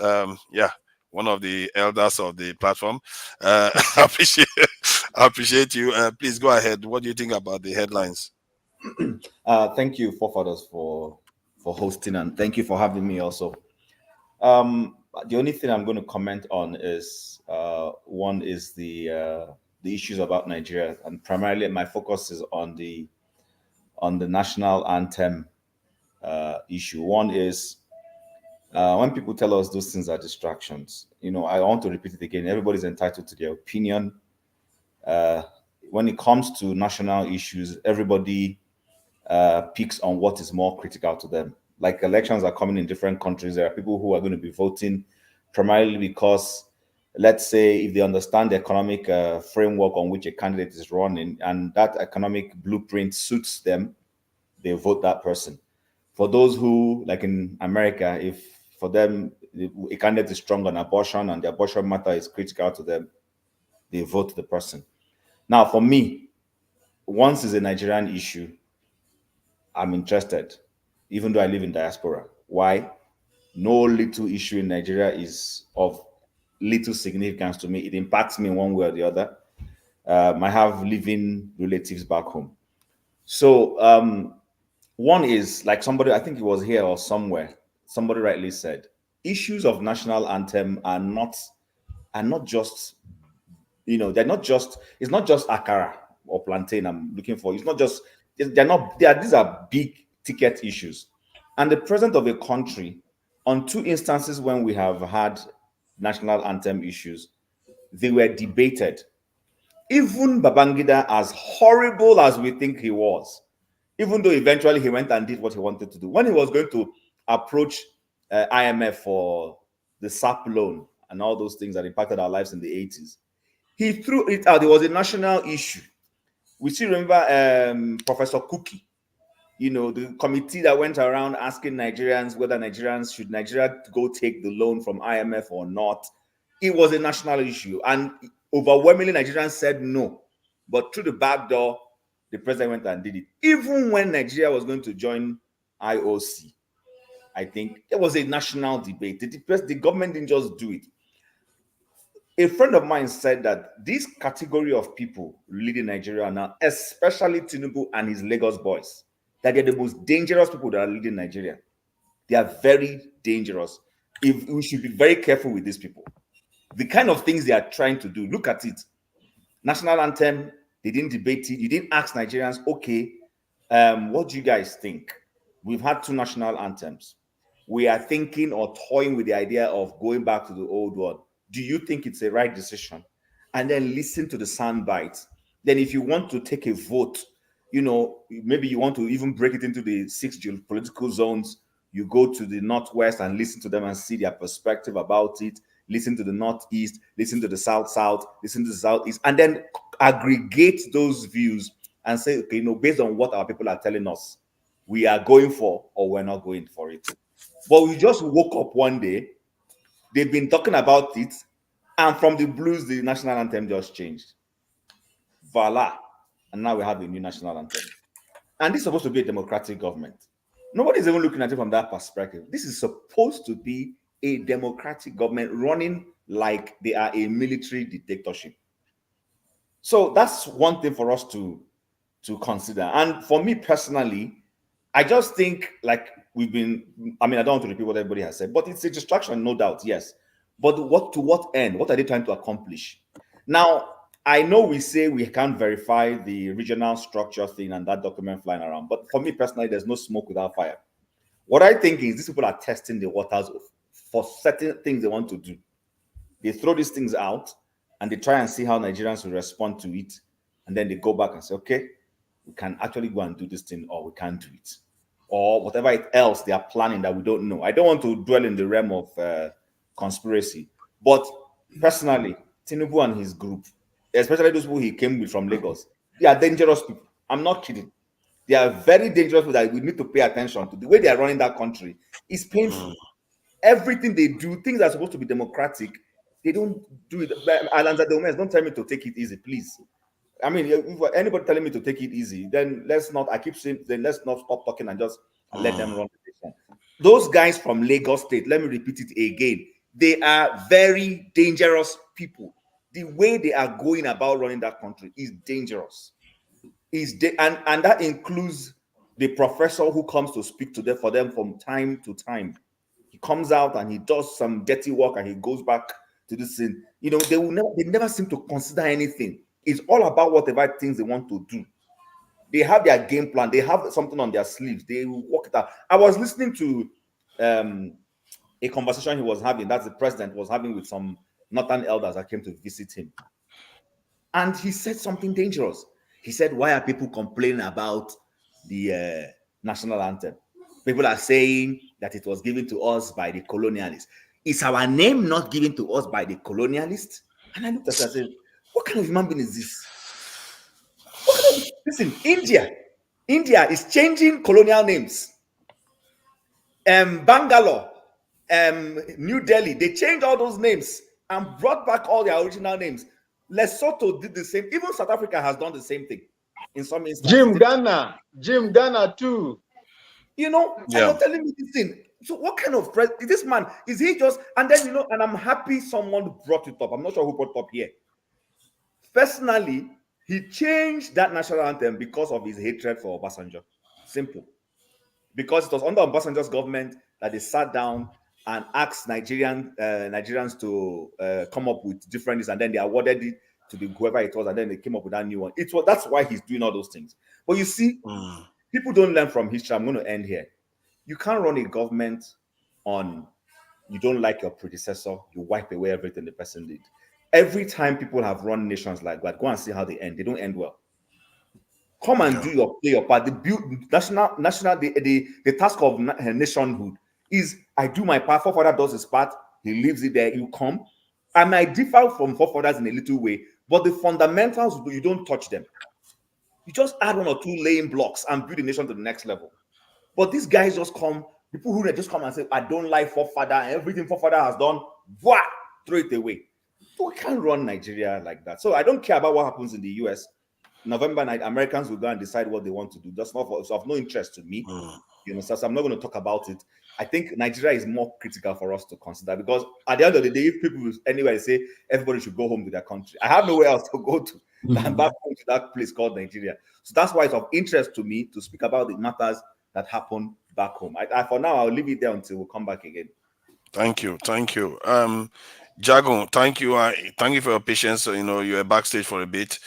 Yeah, one of the elders of the platform. I appreciate you. Please go ahead. What do you think about the headlines? Thank you, forefathers, for hosting, and thank you for having me also. The only thing I'm going to comment on is one is the issues about Nigeria, and primarily my focus is on the national anthem issue. One is when people tell us those things are distractions. You know, I want to repeat it again. Everybody's entitled to their opinion. When it comes to national issues, everybody picks on what is more critical to them. Like elections are coming in different countries. There are people who are going to be voting primarily because, let's say, if they understand the economic framework on which a candidate is running and that economic blueprint suits them, they vote that person. For those who, like in America, if for them a candidate is strong on abortion and the abortion matter is critical to them, they vote the person. Now, for me, once it's a Nigerian issue, I'm interested, even though I live in diaspora. Why? No little issue in Nigeria is of little significance to me. It impacts me in one way or the other. I have living relatives back home. So one is, like somebody, I think it was here or somewhere, somebody rightly said, issues of national anthem are not just, you know, they're not just, it's not just akara or plantain I'm looking for. It's not just, these are big ticket issues. And the president of a country, on 2 instances when we have had national anthem issues, they were debated. Even Babangida, as horrible as we think he was, even though eventually he went and did what he wanted to do, when he was going to approach IMF for the SAP loan and all those things that impacted our lives in the 80s, he threw it out. It was a national issue. We still remember Professor Kuki, you know, the committee that went around asking Nigerians whether should Nigeria go take the loan from IMF or not. It was a national issue, and overwhelmingly Nigerians said no. But through the back door, the president went and did it. Even when Nigeria was going to join IOC, I think there was a national debate. The government didn't just do it. A friend of mine said that this category of people leading Nigeria now, especially Tinubu and his Lagos boys, that they're the most dangerous people that are leading Nigeria. They are very dangerous. We should be very careful with these people. The kind of things they are trying to do, look at it. National anthem, they didn't debate it. You didn't ask Nigerians, okay, what do you guys think? We've had 2 national anthems. We are thinking or toying with the idea of going back to the old one. Do you think it's a right decision? And then listen to the sound bites. Then if you want to take a vote, you know, maybe you want to even break it into the 6 geopolitical zones, you go to the Northwest and listen to them and see their perspective about it. Listen to the Northeast, listen to the South, listen to the Southeast, and then aggregate those views and say, okay, you know, based on what our people are telling us, we are going for or we're not going for it. But we just woke up one day, they've been talking about it, and from the blues, the national anthem just changed. Voila. And now we have a new national anthem. And this is supposed to be a democratic government. Nobody's even looking at it from that perspective. This is supposed to be a democratic government running like they are a military dictatorship. So that's one thing for us to consider. And for me personally, I just think like we've been, I mean, I don't want to repeat what everybody has said, but it's a distraction, no doubt, yes. But to what end? What are they trying to accomplish? Now, I know we say we can't verify the regional structure thing and that document flying around, but for me personally, there's no smoke without fire. What I think is these people are testing the waters for certain things they want to do. They throw these things out and they try and see how Nigerians will respond to it. And then they go back and say, okay, we can actually go and do this thing, or we can't do it. Or whatever else they are planning that we don't know. I don't want to dwell in the realm of conspiracy. But personally, Tinubu and his group, especially those people he came with from Lagos, they are dangerous people. I'm not kidding. They are very dangerous people that we need to pay attention to. The way they are running that country is painful. Everything they do, things that are supposed to be democratic, they don't do it. Don't tell me to take it easy, please. I mean, if anybody telling me to take it easy, then let's not stop talking and just let them run the nation. Those guys from Lagos State, let me repeat it again, they are very dangerous people. The way they are going about running that country is dangerous. And that includes the professor who comes to speak to them for them from time to time. He comes out and he does some dirty work and he goes back to the scene. You know, they never seem to consider anything. It's all about whatever things they want to do. They have their game plan. They have something on their sleeves. They work it out. I was listening to a conversation he was having, that's the president was having with some northern elders that came to visit him. And he said something dangerous. He said, why are people complaining about the national anthem? People are saying that it was given to us by the colonialists. Is our name not given to us by the colonialists? And I looked at it and said, what kind of human being is this? Listen, India is changing colonial names. Bangalore, New Delhi, they changed all those names and brought back all their original names. Lesotho did the same. Even South Africa has done the same thing in some instances. Jim Ghana too. You know, and you're telling me this thing. So what kind of this man, is he just, and then, you know, and I'm happy someone brought it up. I'm not sure who brought it up here. Personally, he changed that national anthem because of his hatred for Obasanjo. Simple. Because it was under Obasanjo's government that they sat down and asked Nigerians to come up with different things, and then they awarded it to whoever it was, and then they came up with that new one. That's why he's doing all those things. But you see, people don't learn from history. I'm going to end here. You can't run a government on you don't like your predecessor, you wipe away everything the person did. Every time people have run nations like that, go and see how they end. They don't end well. Come and play your part. The task of nationhood is I do my part. Forefather does his part. He leaves it there. You come. I might differ from forefathers in a little way, but the fundamentals, you don't touch them. You just add one or two laying blocks and build the nation to the next level. But these guys just come, people who just come and say, I don't like forefather, and everything forefather has done, wah, throw it away. So we can't run Nigeria like that. So I don't care about what happens in the US. November night, Americans will go and decide what they want to do. That's not of no interest to me. You know, so I'm not going to talk about it. I think Nigeria is more critical for us to consider, because at the end of the day, if people anyway say everybody should go home to their country, I have nowhere else to go to than back home to that place called Nigeria. So that's why it's of interest to me to speak about the matters that happen back home. For now, I'll leave it there until we come back again. Thank you. Jago, thank you. Thank you for your patience. So, you know, you were backstage for a bit.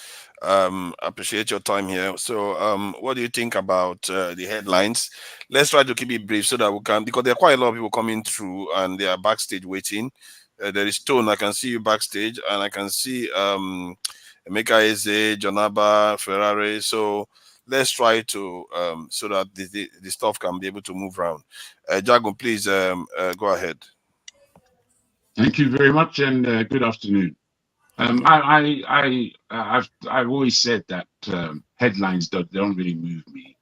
Appreciate your time here. So what do you think about the headlines? Let's try to keep it brief so that we can, because there are quite a lot of people coming through and they are backstage waiting. There is Tone, I can see you backstage, and I can see Emeka Eze, Jonaba, Ferrari. So let's try to so that the stuff can be able to move around. Jago, please go ahead. Thank you very much, and good afternoon. I've always said that headlines don't really move me.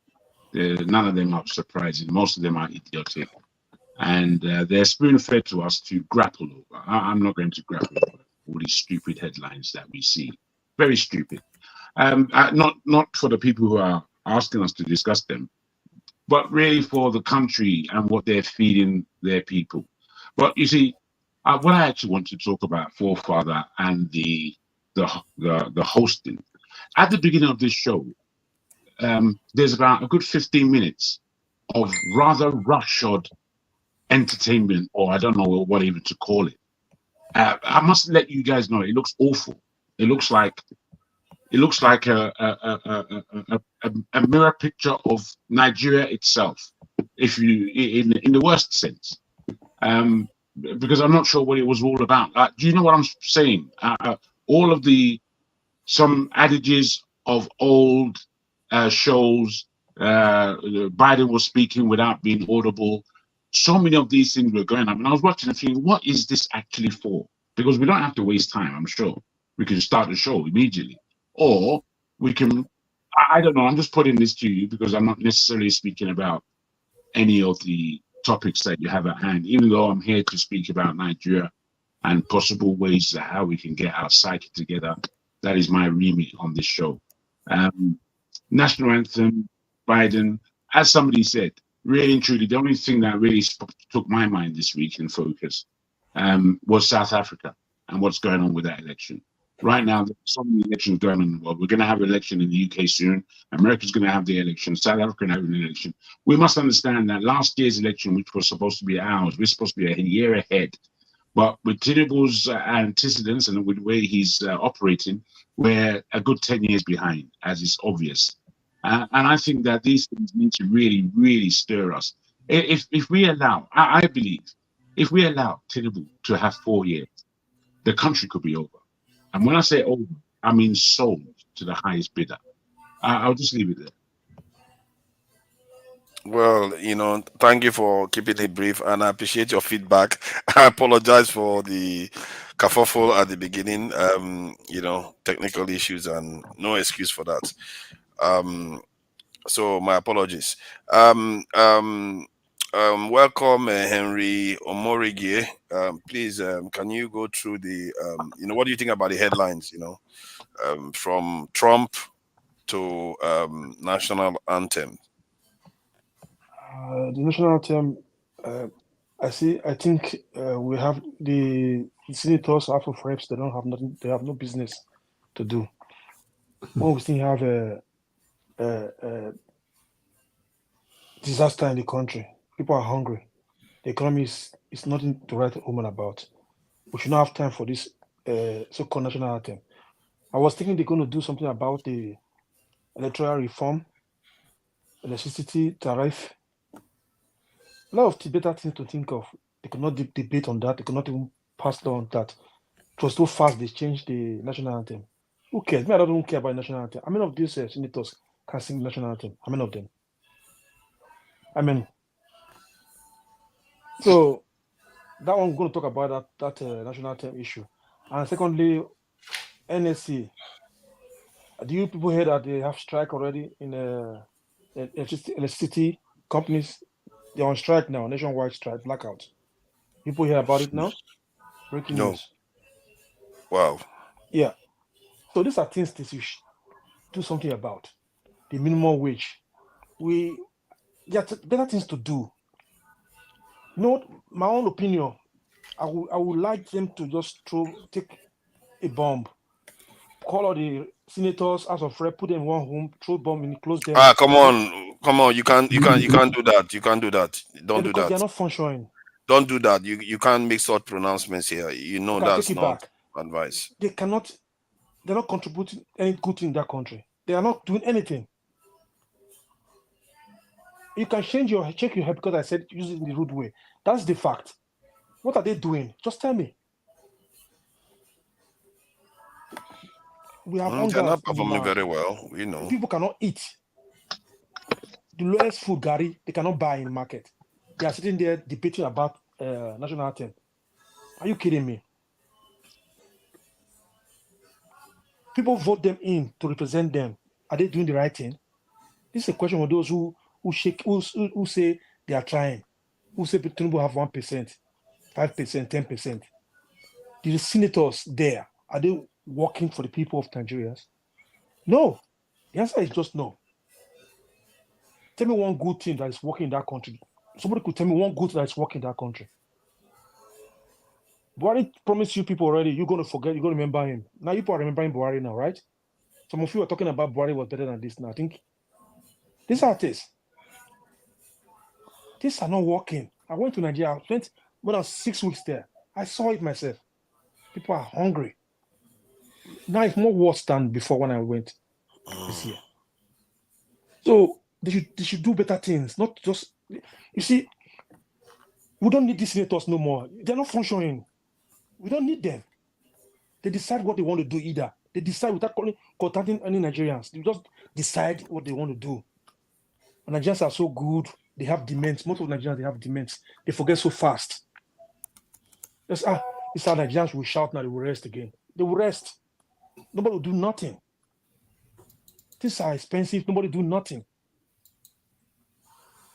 None of them are surprising. Most of them are idiotic, and they're spoon-fed to us to grapple over. I'm not going to grapple over all these stupid headlines that we see. Very stupid. Not for the people who are asking us to discuss them, but really for the country and what they're feeding their people. But you see, what I actually want to talk about, forefather and the hosting. At the beginning of this show, there's about a good 15 minutes of rather roughshod entertainment, or I don't know what even to call it. I must let you guys know, it looks awful. It looks like a mirror picture of Nigeria itself, if you in the worst sense. Because I'm not sure what it was all about. Do you know what I'm saying? All of some adages of old shows. Biden was speaking without being audible. So many of these things were going on, and I was watching and thinking, what is this actually for? Because we don't have to waste time. I'm sure we can start the show immediately, or we can. I don't know. I'm just putting this to you because I'm not necessarily speaking about any of the topics that you have at hand, even though I'm here to speak about Nigeria and possible ways that how we can get our psyche together. That is my remit on this show. National anthem, Biden, as somebody said, really and truly, the only thing that really took my mind this week in focus was South Africa and what's going on with that election. Right now, there's so many elections going on in the world. We're going to have an election in the UK soon. America's going to have the election. South Africa going to have an election. We must understand that last year's election, which was supposed to be ours, we're supposed to be a year ahead. But with Tinubu's antecedents and with the way he's operating, we're a good 10 years behind, as is obvious. And I think that these things need to really, really stir us. If we allow, I believe, if we allow Tinubu to have 4 years, the country could be over. And when I say over, I mean sold to the highest bidder. I'll just leave it there. Well, thank you for keeping it brief, and I appreciate your feedback. I apologize for the kerfuffle at the beginning. Technical issues, and no excuse for that. So my apologies. Welcome, Henry Omorigie. Please, can you go through the, what do you think about the headlines? From Trump to national anthem. The national anthem, I think we have the senators, half of reps, they don't have nothing, they have no business to do. When we still have a disaster in the country, people are hungry, the economy is nothing to write home about. We should not have time for this so-called national anthem. I was thinking they're going to do something about the electoral reform, electricity tariff. A lot of better things to think of. They could not debate on that. They could not even pass on that. It was so fast they changed the national anthem. Who cares? Me, I don't care about the national anthem. How many of these senators can sing the national anthem? How many of them? How many? So that one, we're going to talk about that national anthem issue. And secondly, NLC. Do you people hear that they have strike already in electricity companies? They're on strike now, nationwide strike, blackout. People hear about it now? Breaking news. Wow. Yeah. So these are things that you should do something about. The minimum wage. There are better things to do. My own opinion, I would like them to just take a bomb, call all the senators, House of Rep, put them in one home, throw bomb in, close them. Come on. You can't do that. You can't do that. Don't do that. They're not functioning. Don't do that. You can't make such pronouncements here. That's not advice. They're not contributing any good thing in that country. They are not doing anything. You can check your head because I said use it in the rude way. That's the fact. What are they doing? Just tell me. We have they're not performing very well. We know. People cannot eat. The lowest food, Gary, they cannot buy in the market. They are sitting there debating about national anthem. Are you kidding me? People vote them in to represent them. Are they doing the right thing? This is a question for those who say they are trying, who say Tinubu have 1%, 5%, 10%. The senators there, are they working for the people of Nigerians? No. The answer is just no. Tell me one good thing that is working in that country. Somebody could tell me one good thing that is working in that country. Buhari promised you people already, you're going to forget, you're going to remember him. Now you people are remembering Buhari now, right? Some of you are talking about Buhari was better than this now. I think these are this. These are not working. I went to Nigeria. I spent more than 6 weeks there. I saw it myself. People are hungry. Now it's more worse than before when I went this year. So they should do better things, not just, you see, we don't need these senators no more. They're not functioning. We don't need them. They decide what they want to do either. They decide without contacting any Nigerians. They just decide what they want to do. And Nigerians are so good. They have demands. Most of Nigerians, they have demands. They forget so fast. It's how Nigerians will shout now, they will rest again. They will rest. Nobody will do nothing. Things are expensive. Nobody do nothing.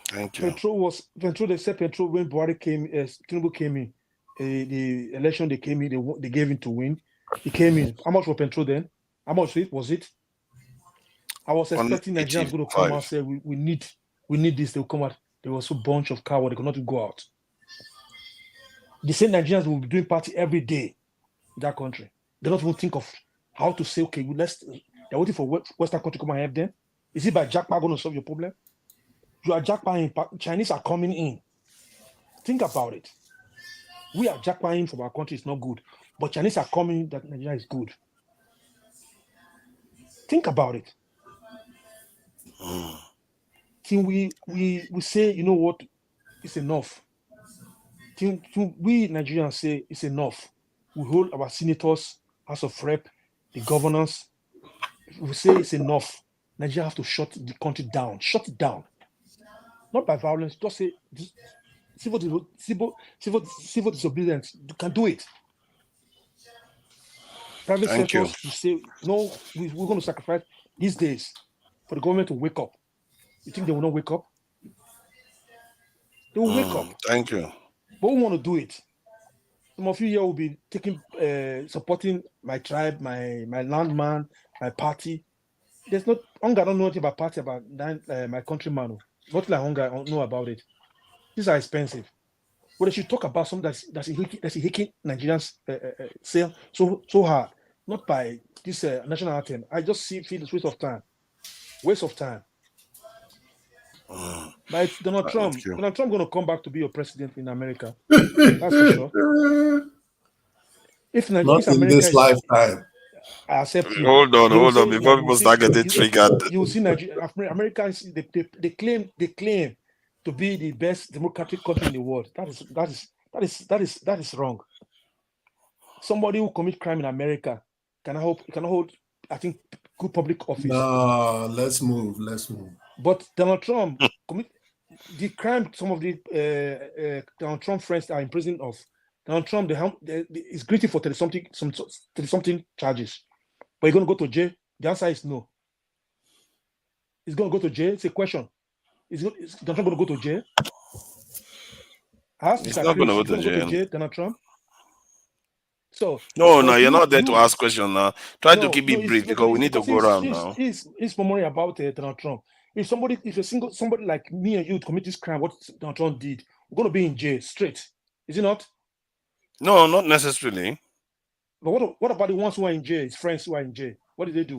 Thank you. They said petrol when Buhari came, Tinubu came in, the election they came in, they gave him to win. He came in. How much was petrol then? How much was it? I was expecting Nigerians going to come out and say, we need this. They'll come out. There was a bunch of cowards. They could not go out. The same Nigerians will be doing party every day in that country. They don't even think of how to say, okay, they're waiting for Western country to come and help them. Is it by jackpot going to solve your problem? You are jackpotting. Chinese are coming in. Think about it. We are jackpotting from our country. It's not good. But Chinese are coming that Nigeria is good. Think about it. Till we say, you know what, it's enough. Till we Nigerians say it's enough. We hold our senators, House of Rep, the governors. If we say it's enough, Nigeria have to shut the country down. Shut it down. Not by violence, just say civil disobedience. You can do it. Private sectors to say, no, we're going to sacrifice these days for the government to wake up. You think they will not wake up? They will wake up. Thank you. But we want to do it. Some of you here will be supporting my tribe, my landman, my party. There's not hunger. I don't know anything about party, about my countryman. Not like hunger. I don't know about it. These are expensive. But they should talk about something that's making Nigerians sell so hard. Not by this national anthem. I just feel it's waste of time. Waste of time. But Donald Trump going to come back to be your president in America. That's for sure. If not in this lifetime. I accept you. Hold on. Before people start getting triggered. You will see Americans. They claim to be the best democratic country in the world. That is wrong. Somebody who commits crime in America cannot hold, I think, good public office. No, let's move. But Donald Trump commit the crime. Some of the Donald Trump friends are in prison of. Donald Trump is guilty for something charges, but he's going to go to jail. The answer is no. He's going to go to jail. It's a question. Is Donald Trump going to go to jail? He's not going to go to jail. Donald Trump. So no, you're not there to ask questions now. Try to keep it brief because we need to go around now. It's memory about Donald Trump. If somebody like me and you commit this crime, what Donald Trump did, we're going to be in jail straight. Is it not? No, not necessarily. But what about the ones who are in jail? His friends who are in jail. What did they do?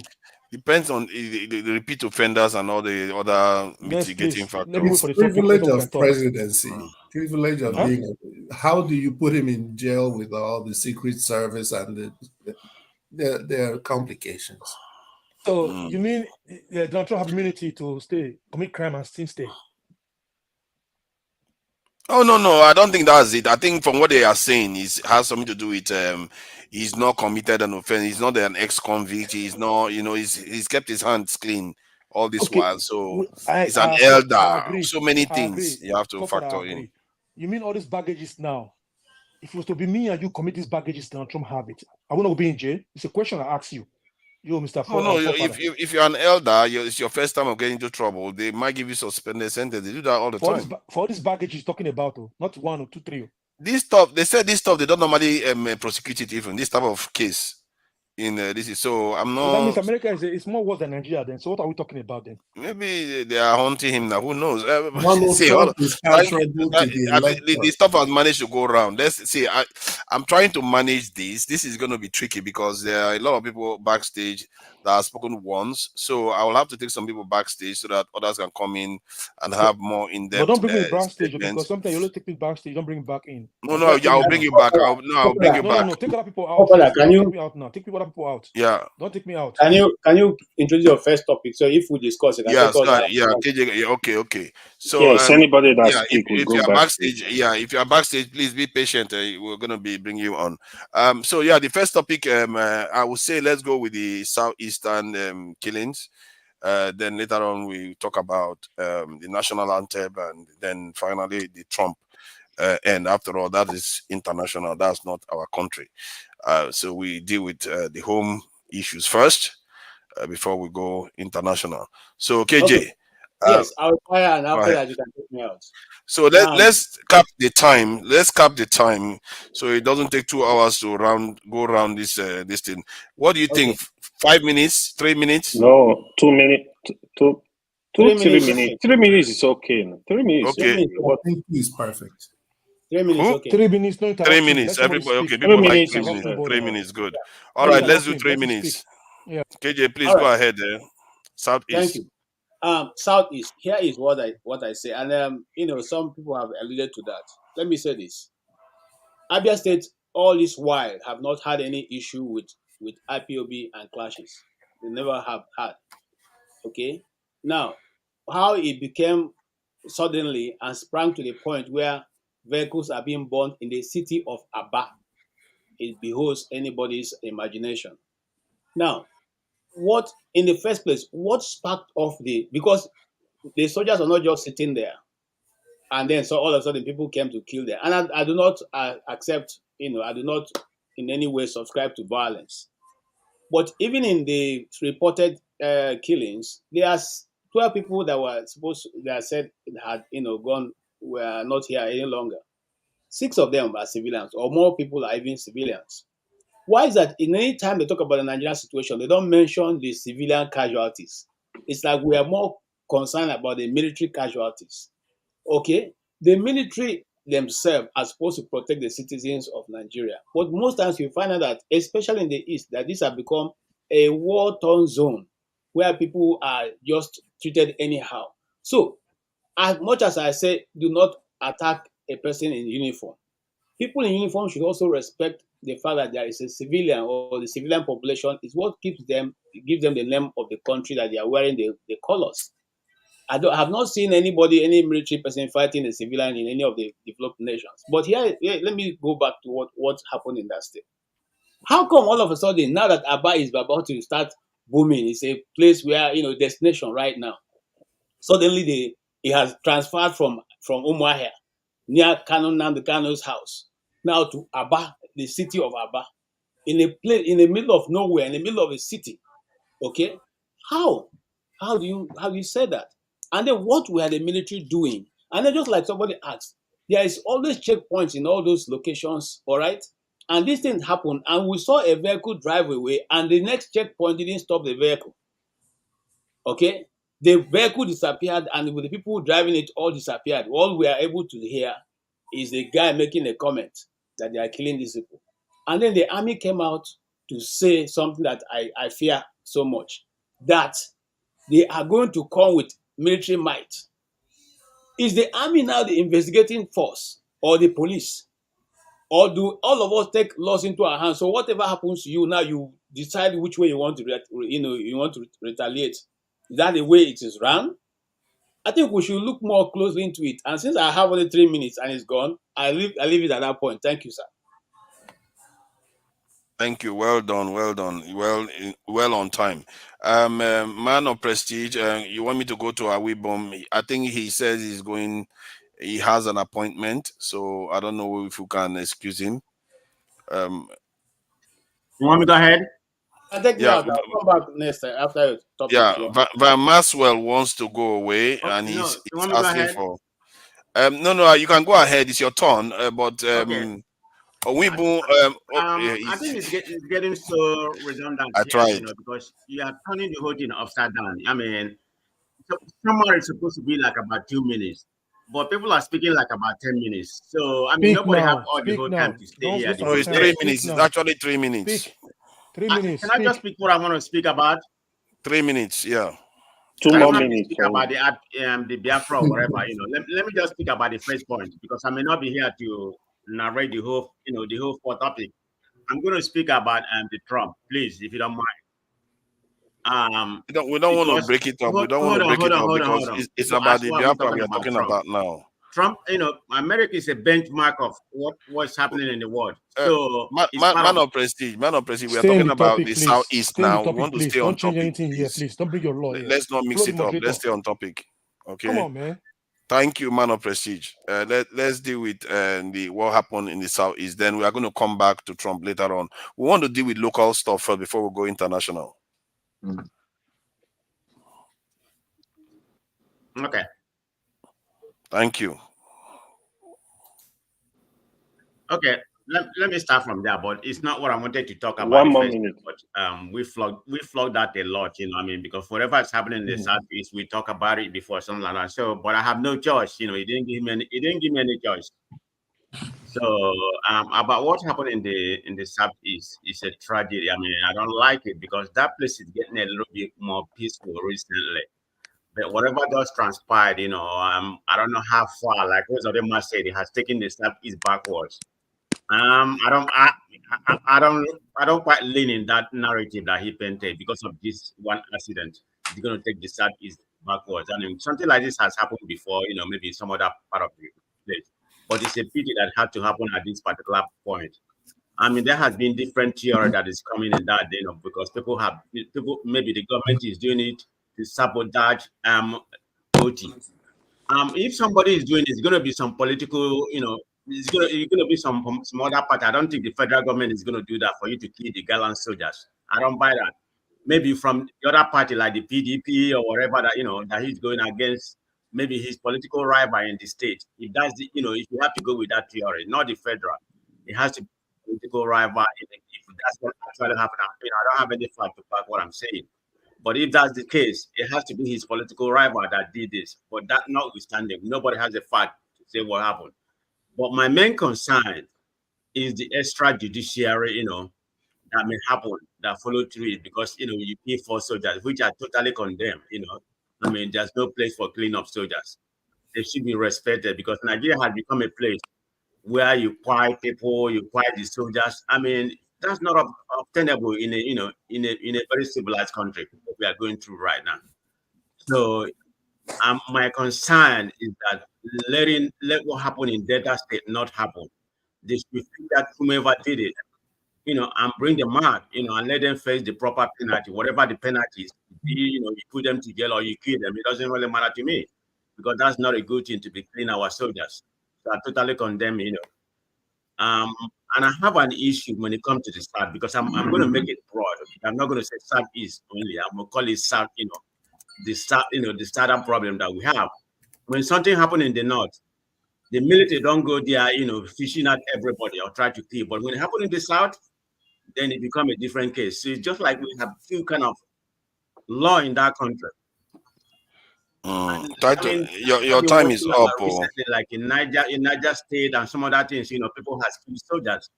Depends on the repeat offenders and all the other mitigating factors. It's privilege of presidency. Privilege of being. How do you put him in jail with all the Secret Service and their complications? So you mean Donald Trump have immunity to commit crime and still stay? Oh no, I don't think that's it. I think from what they are saying, it has something to do with he's not committed an offense. He's not an ex-convict. He's not, he's kept his hands clean all this while. So he's an elder. So many things you have to factor in. You mean all these baggages now? If it was to be me and you commit these baggages, Donald Trump have it. I will not be in jail. It's a question I ask you. You, Mr. Oh, no, if you're an elder, it's your first time of getting into trouble. They might give you suspended sentence. They do that all the time. For this baggage he's talking about, not 1 or 2, 3. This stuff, they said this stuff, they don't normally prosecute it even. This type of case. So I'm not. That means America is more worse than Nigeria then. So what are we talking about then? Maybe they are haunting him now. Who knows? The stuff has managed to go around. Let's see. I'm trying to manage this. This is going to be tricky because there are a lot of people backstage that has spoken once. So I will have to take some people backstage so that others can come in and have more in-depth. But don't bring me backstage because sometimes you only take me backstage. Don't bring me back in. No, I'll bring you back. I'll bring you back. No. Take other people out. Don't take me out now. Take other people out. Yeah. Don't take me out. Can you introduce your first topic? So if we discuss it, okay. So yes, anybody that speak will if go you are backstage. if you are backstage, please be patient. We're gonna be bringing you on. So yeah, the first topic, I would say let's go with the southeastern killings. Then later on we talk about the national anthem, and then finally the Trump. And after all, that is international. That's not our country. So we deal with the home issues first before we go international. So KJ. Okay. Yes, I'll fire, and after that you can take me out. So let's cap the time. Let's cap the time so it doesn't take 2 hours to go around this thing. What do you think? 5 minutes? 3 minutes? No, 2 minutes. 3 minutes. Okay. 3 minutes is okay. 3 minutes. Okay. I think 2 is perfect. 3 minutes. Okay. 3 minutes. No 3 minutes. Everybody. Okay. People like 3 minutes. 3 minutes. Good. All right. Let's do 3 minutes. Yeah. KJ, please go ahead. Southeast. Thank you. Southeast. Here is what I say, and some people have alluded to that. Let me say this: Abia State, all this while, have not had any issue with IPOB and clashes. They never have had. Okay. Now, how it became suddenly and sprang to the point where vehicles are being burned in the city of Aba, it beholds anybody's imagination. Now, what in the first place, what sparked off because the soldiers are not just sitting there, and then so all of a sudden people came to kill them. And I do not accept, I do not in any way subscribe to violence. But even in the reported killings, there are 12 people that said had gone, were not here any longer. 6 of them are civilians, or more people are even civilians. Why is that? In any time they talk about the Nigerian situation, they don't mention the civilian casualties. It's like we are more concerned about the military casualties. Okay? The military themselves are supposed to protect the citizens of Nigeria. But most times you find out that, especially in the East, that these have become a war-torn zone where people are just treated anyhow. So, as much as I say, do not attack a person in uniform, people in uniform should also respect the fact that there is a civilian, or the civilian population is what gives them the name of the country that they are wearing the colors. I have not seen any military person fighting a civilian in any of the developed nations. But here, let me go back to what happened in that state. How come all of a sudden, now that Aba is about to start booming, it's a place where, destination right now, suddenly it has transferred from Umuahia, near Nnamdi Kanu's house, now to Aba, the city of Aba, in the middle of nowhere, in the middle of a city. Okay, how do you say that? And then what were the military doing? And then just like somebody asked, there is always checkpoints in all those locations, all right? And this thing happened, and we saw a vehicle drive away, and the next checkpoint didn't stop the vehicle. Okay, the vehicle disappeared, and with the people driving it all disappeared. All we are able to hear is the guy making a comment that they are killing these people. And then the army came out to say something that I fear so much, that they are going to come with military might. Is the army now the investigating force, or the police? Or do all of us take laws into our hands? So whatever happens to you, now you decide which way you want to retaliate. Is that the way it is run? I think we should look more closely into it. And since I have only 3 minutes and it's gone, I leave it at that point. Thank you, sir. Thank you. Well done. Well on time. Man of prestige. You want me to go to Awibom? I think he says he has an appointment. So I don't know if you can excuse him. You want me to go ahead? I'll take you out. I'll come back next time after your topic. Yeah, Van Maswell wants to go away, and he's asking for. No, you can go ahead. It's your turn. Okay. I think it's getting so redundant. I tried. Because you are turning the whole thing upside down. I mean, somewhere it's supposed to be like about 2 minutes, but people are speaking like about 10 minutes. So I mean, nobody have all the whole time to stay here. No, it's 3 minutes. It's actually 3 minutes. 3 minutes. Can I just speak what I want to speak about? 3 minutes, yeah. 2 I more don't have to minutes. speak about the Biafra or whatever, you know. Let me just speak about the first point because I may not be here to narrate the whole, you know, the whole four topic. I'm going to speak about the Trump, please, if you don't mind. We don't want to break it up. We don't want to break it up because it's about the Biafra we are talking about now. Trump, you know, America is a benchmark of what's happening in the world. So, man of prestige. We are talking about the Southeast now. We want to stay on topic. Don't change anything here, please. Don't bring your law here. Let's not mix it up. Let's stay on topic. Okay. Come on, man. Thank you, man of prestige. Let's deal with what happened in the Southeast. Then we are going to come back to Trump later on. We want to deal with local stuff first before we go international. Okay. Thank you. Okay, let me start from there, but it's not what I wanted to talk about. 1 more minute. But we flogged that a lot, you know. I mean, because whatever is happening in the Southeast, we talk about it before, something like that. So, but I have no choice, you know. He didn't give me any choice. So, about what happened in the Southeast is a tragedy. I mean, I don't like it because that place is getting a little bit more peaceful recently. But whatever does transpired, you know, I don't know how far. Like most of them must say, it has taken the Southeast backwards. I don't quite lean in that narrative that he painted because of this one accident. It's going to take the Southeast backwards. I mean, something like this has happened before, you know, maybe in some other part of the place. But it's a pity that had to happen at this particular point. I mean, there has been different theory that is coming in that, you know, because people maybe the government is doing it to sabotage voting. If somebody is doing it, it's going to be some political, you know, it's going to be some other part. I don't think the federal government is going to do that for you to kill the gallant soldiers. I don't buy that. Maybe from the other party like the PDP or whatever that, you know, that he's going against, maybe his political rival in the state. If that's the, you know, if you have to go with that theory, not the federal, it has to be political rival. If that's what actually happened, you know, I don't have any fact to back what I'm saying. But if that's the case, it has to be his political rival that did this. But that notwithstanding, nobody has a fact to say what happened. But my main concern is the extrajudiciary, you know, that may happen, that follow through it, because, you know, you pay for soldiers, which are totally condemned, you know. I mean, there's no place for cleanup soldiers. They should be respected because Nigeria has become a place where you quiet people, you quiet the soldiers. I mean, that's not obtainable in a, you know, in a very civilized country that we are going through right now. So my concern is that let what happened in Delta State not happen. They should think that whomever did it, you know, and bring them out, you know, and let them face the proper penalty, whatever the penalty is. You know, you put them to jail or you kill them. It doesn't really matter to me because that's not a good thing to be killing our soldiers. So I totally condemn, you know. And I have an issue when it comes to the South because I'm going to make it broad. I'm not going to say Southeast only. I'm going to call it South, you know, the South, you know, the Southern problem that we have. When something happened in the North, the military don't go there, you know, fishing at everybody or try to kill. But when it happened in the South, then it becomes a different case. So it's just like we have few kind of law in that country. Your time is up. Recently, like in Niger State and some other things, you know, people have killed soldiers.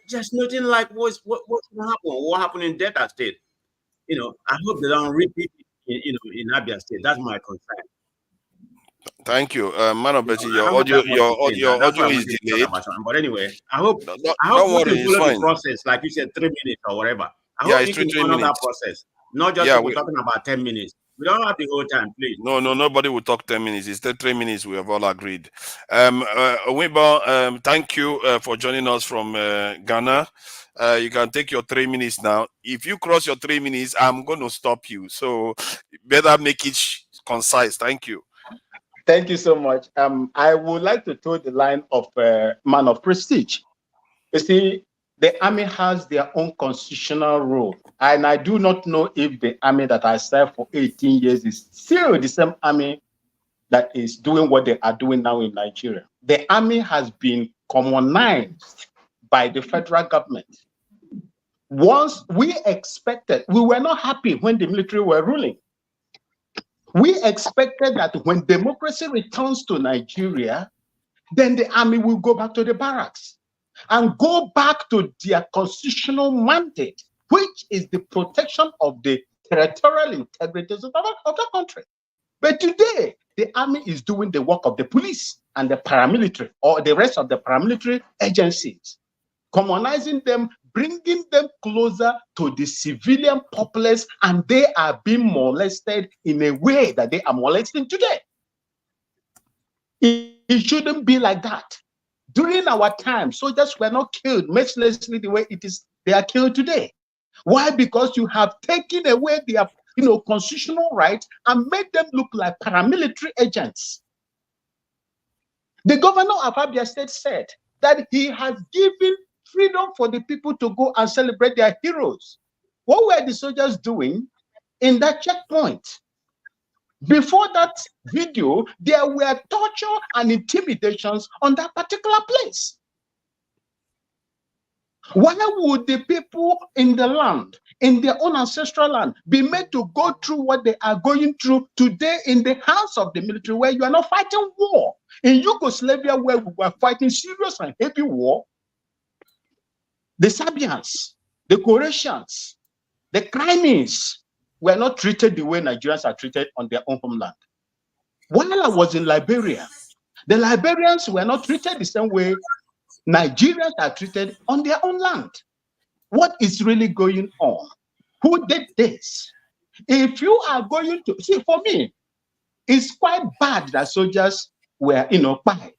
Just nothing like what's going to happen. What happened in Delta State? You know, I hope they don't repeat it, you know, in Abia State. That's my concern. Thank you, man of Betty. Your audio is delayed. But anyway, I hope don't we worry, can it's follow fine. the process, like you said, 3 minutes or whatever. I Yeah, hope it's we can 3 honor that minutes. process, not just Yeah, we're talking about 10 minutes. We don't have the whole time, please. No, nobody will talk 10 minutes. It's 3 minutes. We have all agreed. Wibo, thank you for joining us from Ghana. You can take your 3 minutes now. If you cross your 3 minutes, I'm going to stop you. So better make it concise. Thank you. Thank you so much. I would like to toe the line of man of prestige. You see, the army has their own constitutional role. And I do not know if the army that I served for 18 years is still the same army that is doing what they are doing now in Nigeria. The army has been communized by the federal government. Once we were not happy when the military were ruling. We expected that when democracy returns to Nigeria, then the army will go back to the barracks and go back to their constitutional mandate, which is the protection of the territorial integrity of the country. But today, the army is doing the work of the police and the paramilitary or the rest of the paramilitary agencies, commonizing them, bringing them closer to the civilian populace, and they are being molested in a way that they are molesting today. It shouldn't be like that. During our time, soldiers were not killed mercilessly the way they are killed today. Why? Because you have taken away their constitutional rights and made them look like paramilitary agents. The governor of Abia State said that he has given freedom for the people to go and celebrate their heroes. What were the soldiers doing in that checkpoint? Before that video, there were torture and intimidations on that particular place. Why would the people in the land, in their own ancestral land, be made to go through what they are going through today in the hands of the military, where you are not fighting war? In Yugoslavia, where we were fighting serious and heavy war, the Serbians, the Croatians, the Crimeans were not treated the way Nigerians are treated on their own homeland. While I was in Liberia, the Liberians were not treated the same way Nigerians are treated on their own land. What is really going on? Who did this? If you are going to see, for me, it's quite bad that soldiers were, quiet.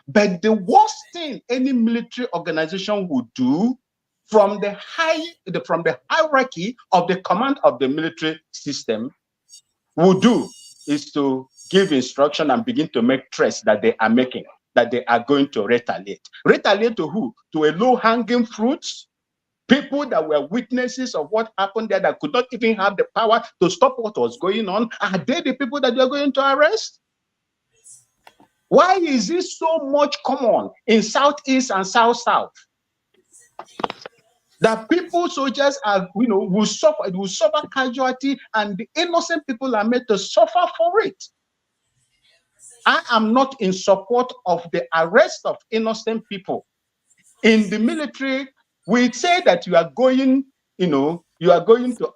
But the worst thing any military organization would do from the hierarchy of the command of the military system would do is to give instruction and begin to make threats that they are making, that they are going to retaliate. Retaliate to who? To a low-hanging fruits, people that were witnesses of what happened there that could not even have the power to stop what was going on. Are they the people that you're going to arrest? Why is this so much common in Southeast and South-South? That people, soldiers are, will suffer casualty, and the innocent people are made to suffer for it. I am not in support of the arrest of innocent people. In the military, we say that you are going, to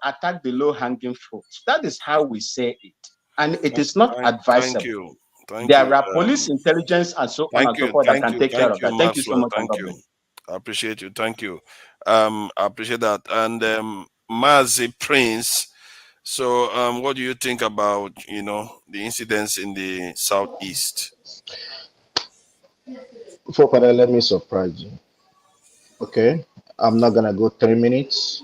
attack the low-hanging fruits. That is how we say it, and it is not advisable. Thank you. There are police intelligence and so on and so forth that can take care of that. Thank you so much. Thank you. I appreciate you. Thank you. I appreciate that. And Mazi Prince. So, what do you think about the incidents in the Southeast? Father, let me surprise you. Okay, I'm not gonna go 3 minutes.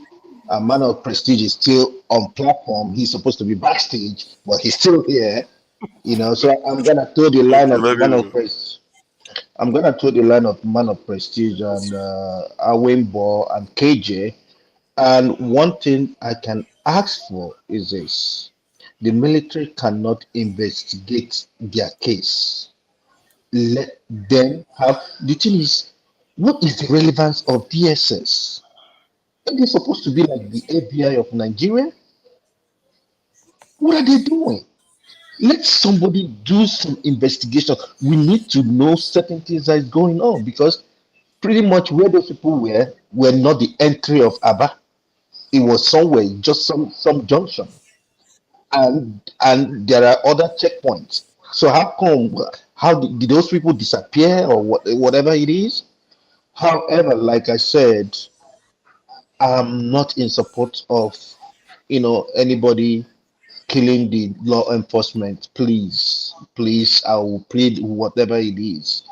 A man of prestige is still on platform. He's supposed to be backstage, but he's still here. So I'm gonna throw the line of man of prestige. I'm gonna throw the line of man of prestige and Awimbo and KJ. And one thing I can ask for is this: the military cannot investigate their case. Let them have. The thing is, what is the relevance of DSS? Are they supposed to be like the FBI of Nigeria? What are they doing? Let somebody do some investigation. We need to know certain things that is going on, because pretty much where those people were not the entry of Aba. It was somewhere, just some junction, and there are other checkpoints. So how did those people disappear, or whatever it is? However, like I said, I'm not in support of anybody killing the law enforcement. Please, I will plead whatever it is.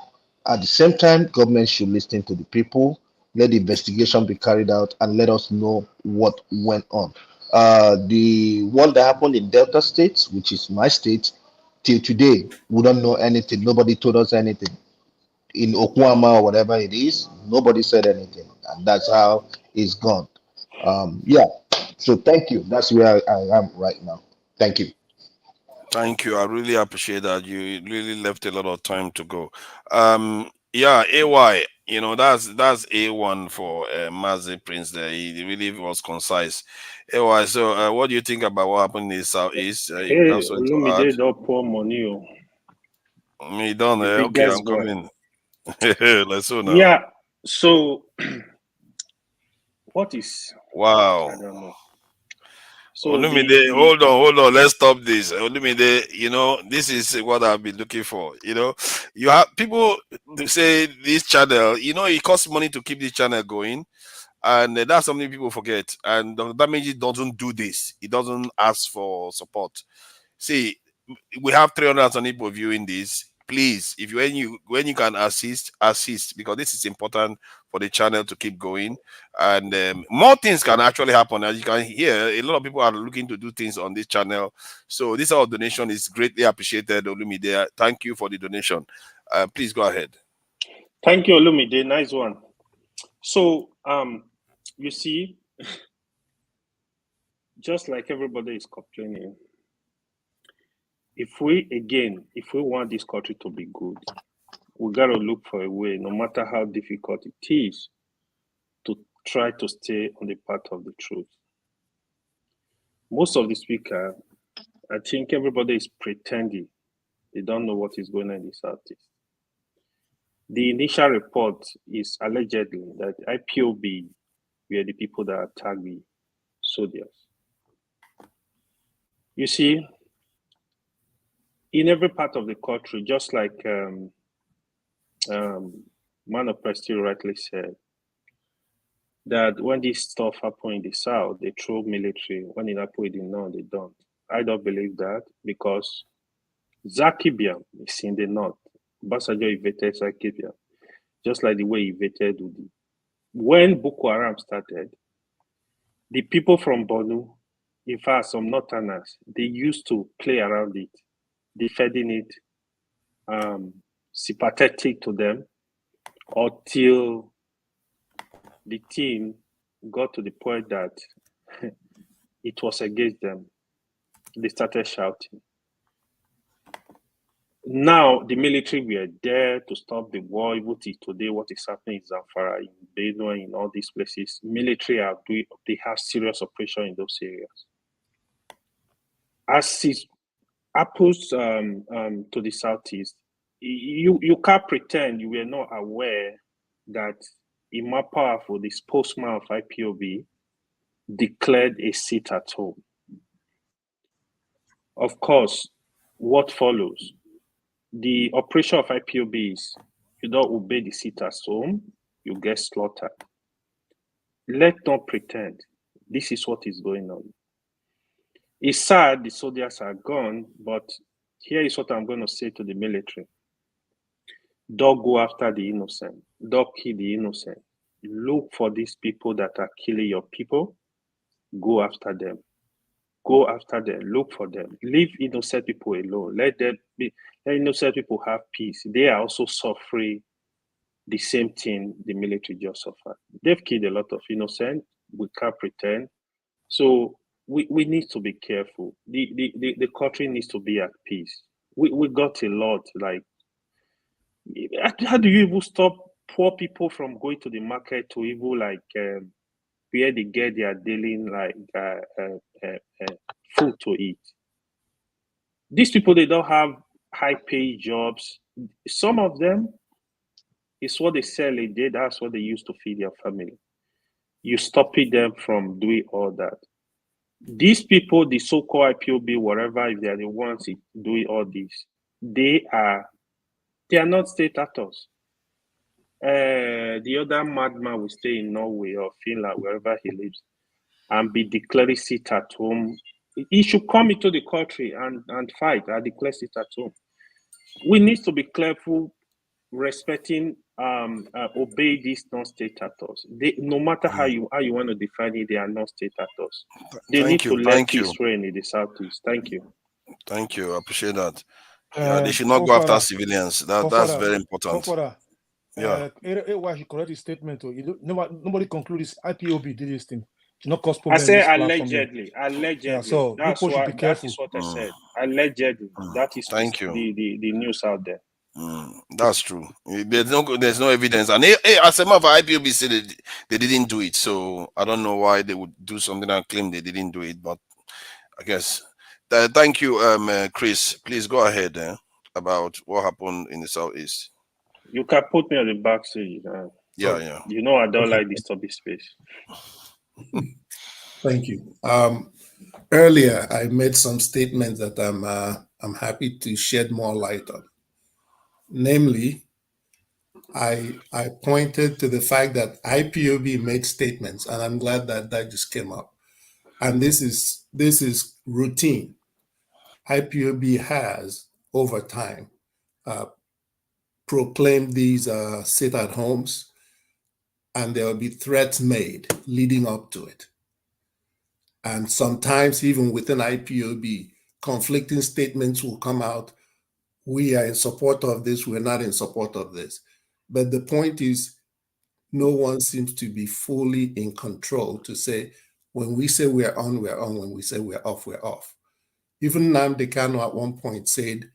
At the same time, government should listen to the people. Let the investigation be carried out and let us know what went on. The one that happened in Delta State, which is my state, till today, we don't know anything. Nobody told us anything. In Okwama or whatever it is, nobody said anything. And that's how it's gone. So thank you. That's where I am right now. Thank you. Thank you. I really appreciate that. You really left a lot of time to go. AY, that's A1 for Mazi Prince there. He really was concise. AY, so what do you think about what happened in the Southeast? Hey, Olumide don't pour money. Me done. Okay, I'm coming. Let's go now. Yeah, so what is... Wow. I don't know. So Olumide, hold on. Let's stop this. Olumide, this is what I've been looking for. You have people say this channel, it costs money to keep this channel going. And that's something people forget. And Dr. Damage doesn't do this. He doesn't ask for support. See, we have 300 people viewing this. Please, when you can assist, because this is important for the channel to keep going. And more things can actually happen. As you can hear, a lot of people are looking to do things on this channel. So this our donation is greatly appreciated, Olumide. Thank you for the donation. Please go ahead. Thank you, Olumide. Nice one. So, you see, just like everybody is complaining, if we want this country to be good, we got to look for a way, no matter how difficult it is, to try to stay on the path of the truth. Most of the speakers, I think everybody is pretending they don't know what is going on in the Southeast. The initial report is allegedly that IPOB were the people that attacked the soldiers. You see, in every part of the country, just like Man of Prestige rightly said, that when this stuff happened in the South, they throw military. When it happened in the North, they don't. I don't believe that, because Zakibiam is in the North. Basajo evaded Zakibiam, just like the way he evaded Udi. When Boko Haram started, the people from Borno, in fact, some Northerners, they used to play around it, defending it, sympathetic to them, until the team got to the point that it was against them. They started shouting. Now, the military were there to stop the war. Even today, what is happening in Zamfara, in Benue, in all these places, military they have serious operation in those areas. As it happens to the Southeast, you can't pretend you were not aware that Ima Powerful, the spokesman of IPOB, declared a sit at home. Of course, what follows? The operation of IPOB is you don't obey the sit at home, you get slaughtered. Let's not pretend this is what is going on. It's sad the soldiers are gone, but here is what I'm going to say to the military. Don't go after the innocent. Don't kill the innocent. Look for these people that are killing your people. Go after them. Go after them. Look for them. Leave innocent people alone. Let innocent people have peace. They are also suffering the same thing the military just suffered. They've killed a lot of innocent. We can't pretend. So we need to be careful. The country needs to be at peace. We got a lot. Like, how do you even stop poor people from going to the market to even where they get their daily food to eat? These people, they don't have high-paid jobs. Some of them, it's what they sell a day. That's what they use to feed their family. You stopping them from doing all that. These people, the so-called IPOB, whatever, if they are the ones doing all this, they are not state actors. The other madman will stay in Norway or Finland, wherever he lives, and be declared sit at home. He should come into the country and fight and declare sit at home. We need to be careful, respecting, obey these non-state actors. No matter how you want to define it, they are non-state actors. They need to let peace reign in the Southeast. Thank you. Thank you. I appreciate that. They should not go after civilians. That's very important. Why he correct his statement? Nobody concludes IPOB did this thing. Not cause I say allegedly. Yeah, so people should be careful. That is what I said. Allegedly. That is the news out there. That's true. There's no evidence, and as a matter of fact, IPOB said they didn't do it. So I don't know why they would do something and claim they didn't do it. But I guess. Thank you, Chris. Please go ahead about what happened in the Southeast. You can put me on the back seat. Yeah. You know I don't like disturbing space. Thank you. Earlier, I made some statements that I'm happy to shed more light on. Namely, I pointed to the fact that IPOB made statements, and I'm glad that that just came up. And this is routine. IPOB has, over time, proclaimed these sit-at-homes, and there will be threats made leading up to it. And sometimes, even within IPOB, conflicting statements will come out. We are in support of this, we're not in support of this. But the point is, no one seems to be fully in control to say, when we say we're on, we're on. When we say we're off, we're off. Even Nnamdi Kanu at one point said,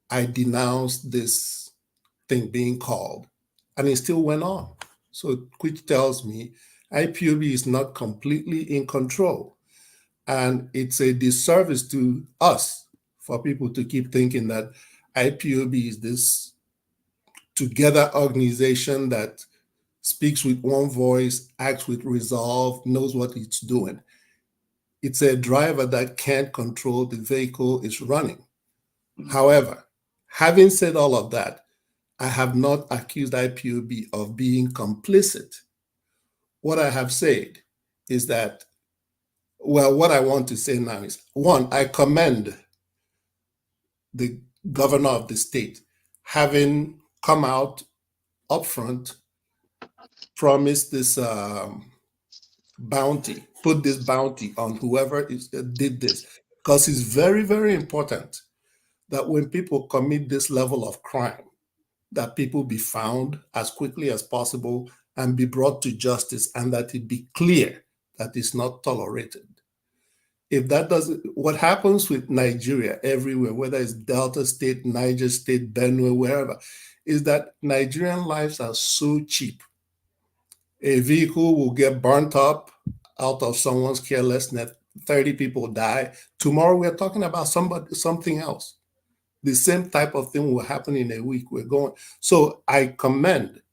I denounced this thing being called, and it still went on. So, which tells me IPOB is not completely in control. And it's a disservice to us for people to keep thinking that IPOB is this together organization that speaks with one voice, acts with resolve, knows what it's doing. It's a driver that can't control the vehicle it's running. However, having said all of that, I have not accused IPOB of being complicit. What I have said is that, well, what I want to say now is, one, I commend the governor of the state having come out upfront, promised this bounty, put this bounty on whoever did this, because it's very, very important that when people commit this level of crime, that people be found as quickly as possible and be brought to justice, and that it be clear that it's not tolerated. If that doesn't, what happens with Nigeria everywhere, whether it's Delta State, Niger State, Benue, wherever, is that Nigerian lives are so cheap. A vehicle will get burnt up out of someone's carelessness, 30 people die. Tomorrow we're talking about something else. The same type of thing will happen in a week. We're going. So I commend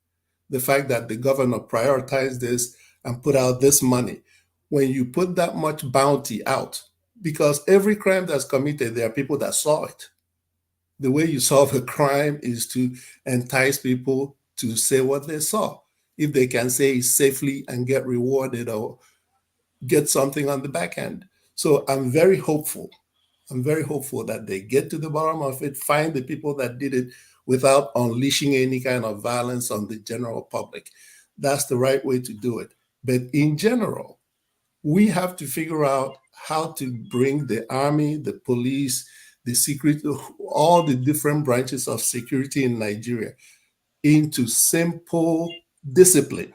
the fact that the governor prioritized this and put out this money. When you put that much bounty out, because every crime that's committed, there are people that saw it. The way you solve a crime is to entice people to say what they saw. If they can say it safely and get rewarded or get something on the back end. So I'm very hopeful. I'm very hopeful that they get to the bottom of it, find the people that did it without unleashing any kind of violence on the general public. That's the right way to do it. But in general, we have to figure out how to bring the army, the police, the security, all the different branches of security in Nigeria into simple discipline.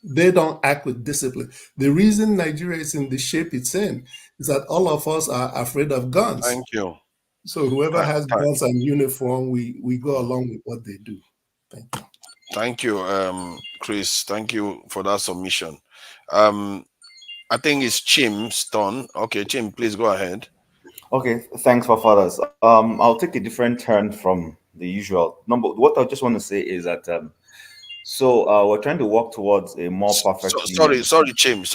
They don't act with discipline. The reason Nigeria is in the shape it's in is that all of us are afraid of guns. Thank you. So whoever has guns and uniform, we go along with what they do. Thank you. Thank you, Chris. Thank you for that submission. I think it's Chim's turn. Okay, Chim, please go ahead. Okay, thanks, forefathers. I'll take a different turn from the usual. What I just want to say is that we're trying to work towards a more perfect. Sorry, Chim.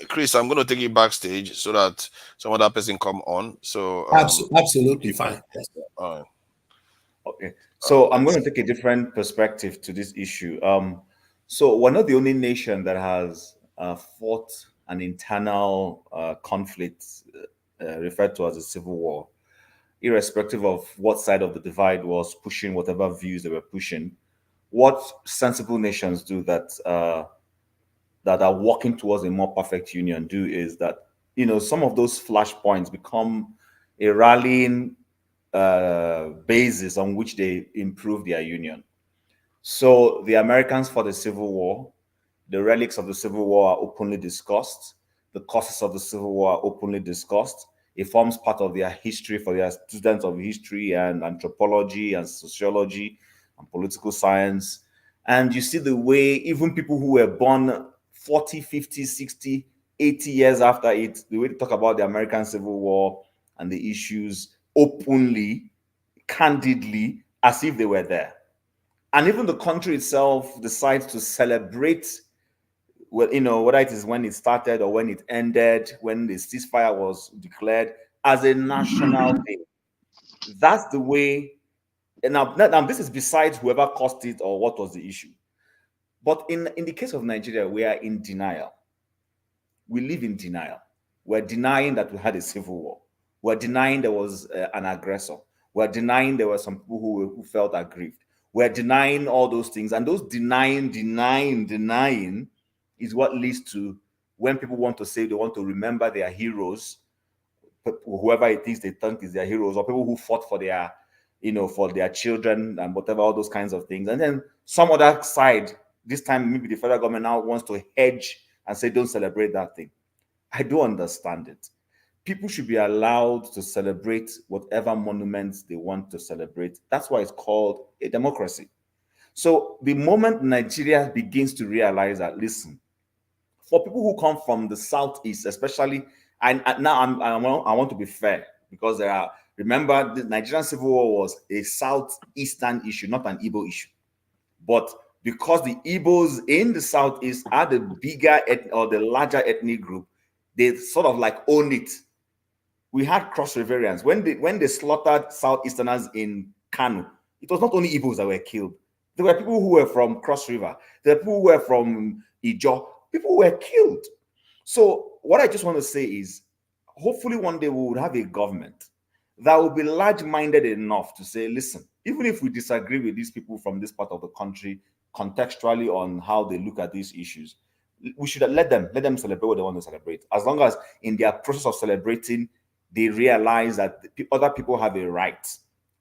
Chris, I'm going to take you backstage so that some other person come on. So absolutely fine. All right. Okay, so I'm going to take a different perspective to this issue. So we're not the only nation that has fought an internal conflict referred to as a civil war, irrespective of what side of the divide was pushing whatever views they were pushing. What sensible nations do that are working towards a more perfect union do is that, some of those flashpoints become a rallying basis on which they improve their union. So the Americans fought the Civil War. The relics of the Civil War are openly discussed. The causes of the Civil War are openly discussed. It forms part of their history for their students of history and anthropology and sociology and political science. And you see the way even people who were born 40, 50, 60, 80 years after it, the way they talk about the American Civil War and the issues openly, candidly, as if they were there. And even the country itself decides to celebrate well, whether it is when it started or when it ended, when the ceasefire was declared, as a national thing. That's the way. And now this is besides whoever caused it or what was the issue. But in the case of Nigeria, we are in denial. We live in denial. We're denying that we had a civil war. We're denying there was an aggressor. We're denying there were some people who felt aggrieved. We're denying all those things. And those denying is what leads to when people want to say they want to remember their heroes, whoever it is they think is their heroes, or people who fought for their, for their children and whatever, all those kinds of things. And then some other side, this time maybe the federal government now wants to hedge and say, don't celebrate that thing. I do understand it. People should be allowed to celebrate whatever monuments they want to celebrate. That's why it's called a democracy. So the moment Nigeria begins to realize that, listen, for people who come from the Southeast, especially, and now I want to be fair, because remember, the Nigerian Civil War was a Southeastern issue, not an Igbo issue. But because the Igbos in the Southeast are the bigger or the larger ethnic group, they sort of like own it. We had cross riverians. When they slaughtered Southeasterners in Kanu, it was not only Igbos that were killed. There were people who were from Cross River. There were people who were from Ijo. People were killed. So what I just want to say is, hopefully one day we will have a government that will be large-minded enough to say, listen, even if we disagree with these people from this part of the country contextually on how they look at these issues, we should let them celebrate what they want to celebrate. As long as in their process of celebrating, they realize that other people have a right.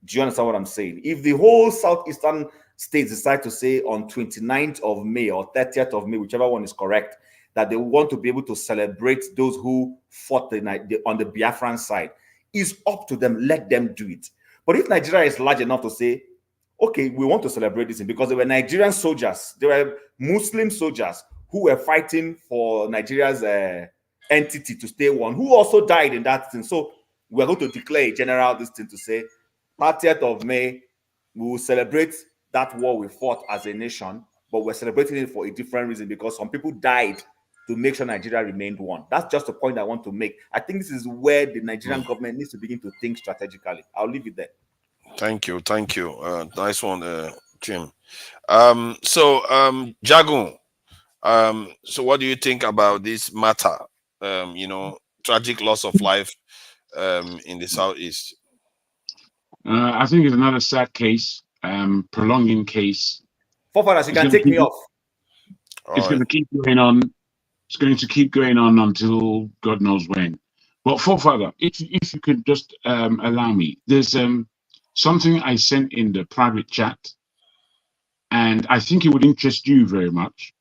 Do you understand what I'm saying? If the whole Southeastern states decide to say on 29th of May or 30th of May, whichever one is correct, that they want to be able to celebrate those who fought on the Biafran side, it's up to them. Let them do it. But if Nigeria is large enough to say, okay, we want to celebrate this, because there were Nigerian soldiers, there were Muslim soldiers who were fighting for Nigeria's entity to stay one, who also died in that thing. So we're going to declare a general this thing to say, 30th of May, we will celebrate that war we fought as a nation, but we're celebrating it for a different reason, because some people died to make sure Nigeria remained one. That's just a point I want to make. I think this is where the Nigerian government needs to begin to think strategically. I'll leave it there. Thank you. Nice one, Jim. Jagun, so what do you think about this matter? Tragic loss of life in the Southeast. I think it's another sad case, prolonging case. Forefathers, you can take me off. It's going to keep going on. It's going to keep going on until God knows when. But Forefather, if you could just allow me, there's something I sent in the private chat, and I think it would interest you very much.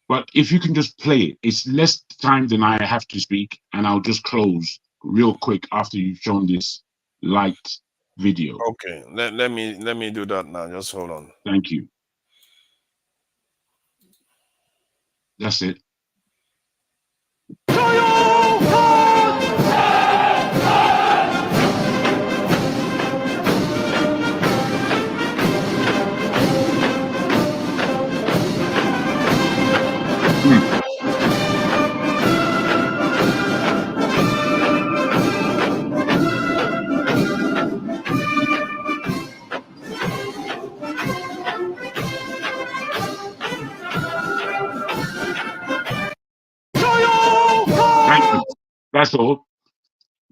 But if you can just play it, it's less time than I have to speak, and I'll just close real quick after you've shown this light video. Okay, let me do that now. Just hold on. Thank you. That's it. That's all.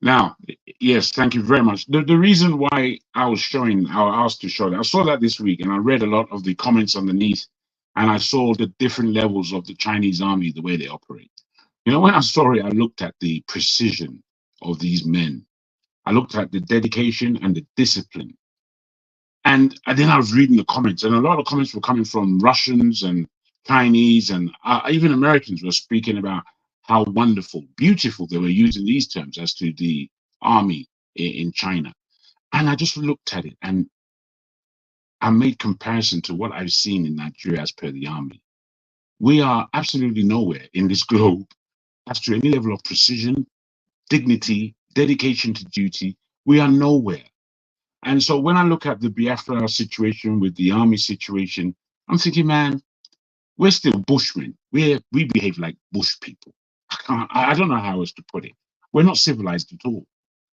Now, yes, thank you very much. The reason why I was asked to show that, I saw that this week, and I read a lot of the comments underneath, and I saw the different levels of the Chinese army, the way they operate. When I saw it, I looked at the precision of these men. I looked at the dedication and the discipline. And then I was reading the comments, and a lot of comments were coming from Russians and Chinese, and even Americans were speaking about how wonderful, beautiful, they were using these terms as to the army in China. And I just looked at it and I made comparison to what I've seen in Nigeria as per the army. We are absolutely nowhere in this globe as to any level of precision, dignity, dedication to duty. We are nowhere. And so when I look at the Biafra situation with the army situation, I'm thinking, man, we're still bushmen. We behave like bush people. I don't know how else to put it. We're not civilized at all.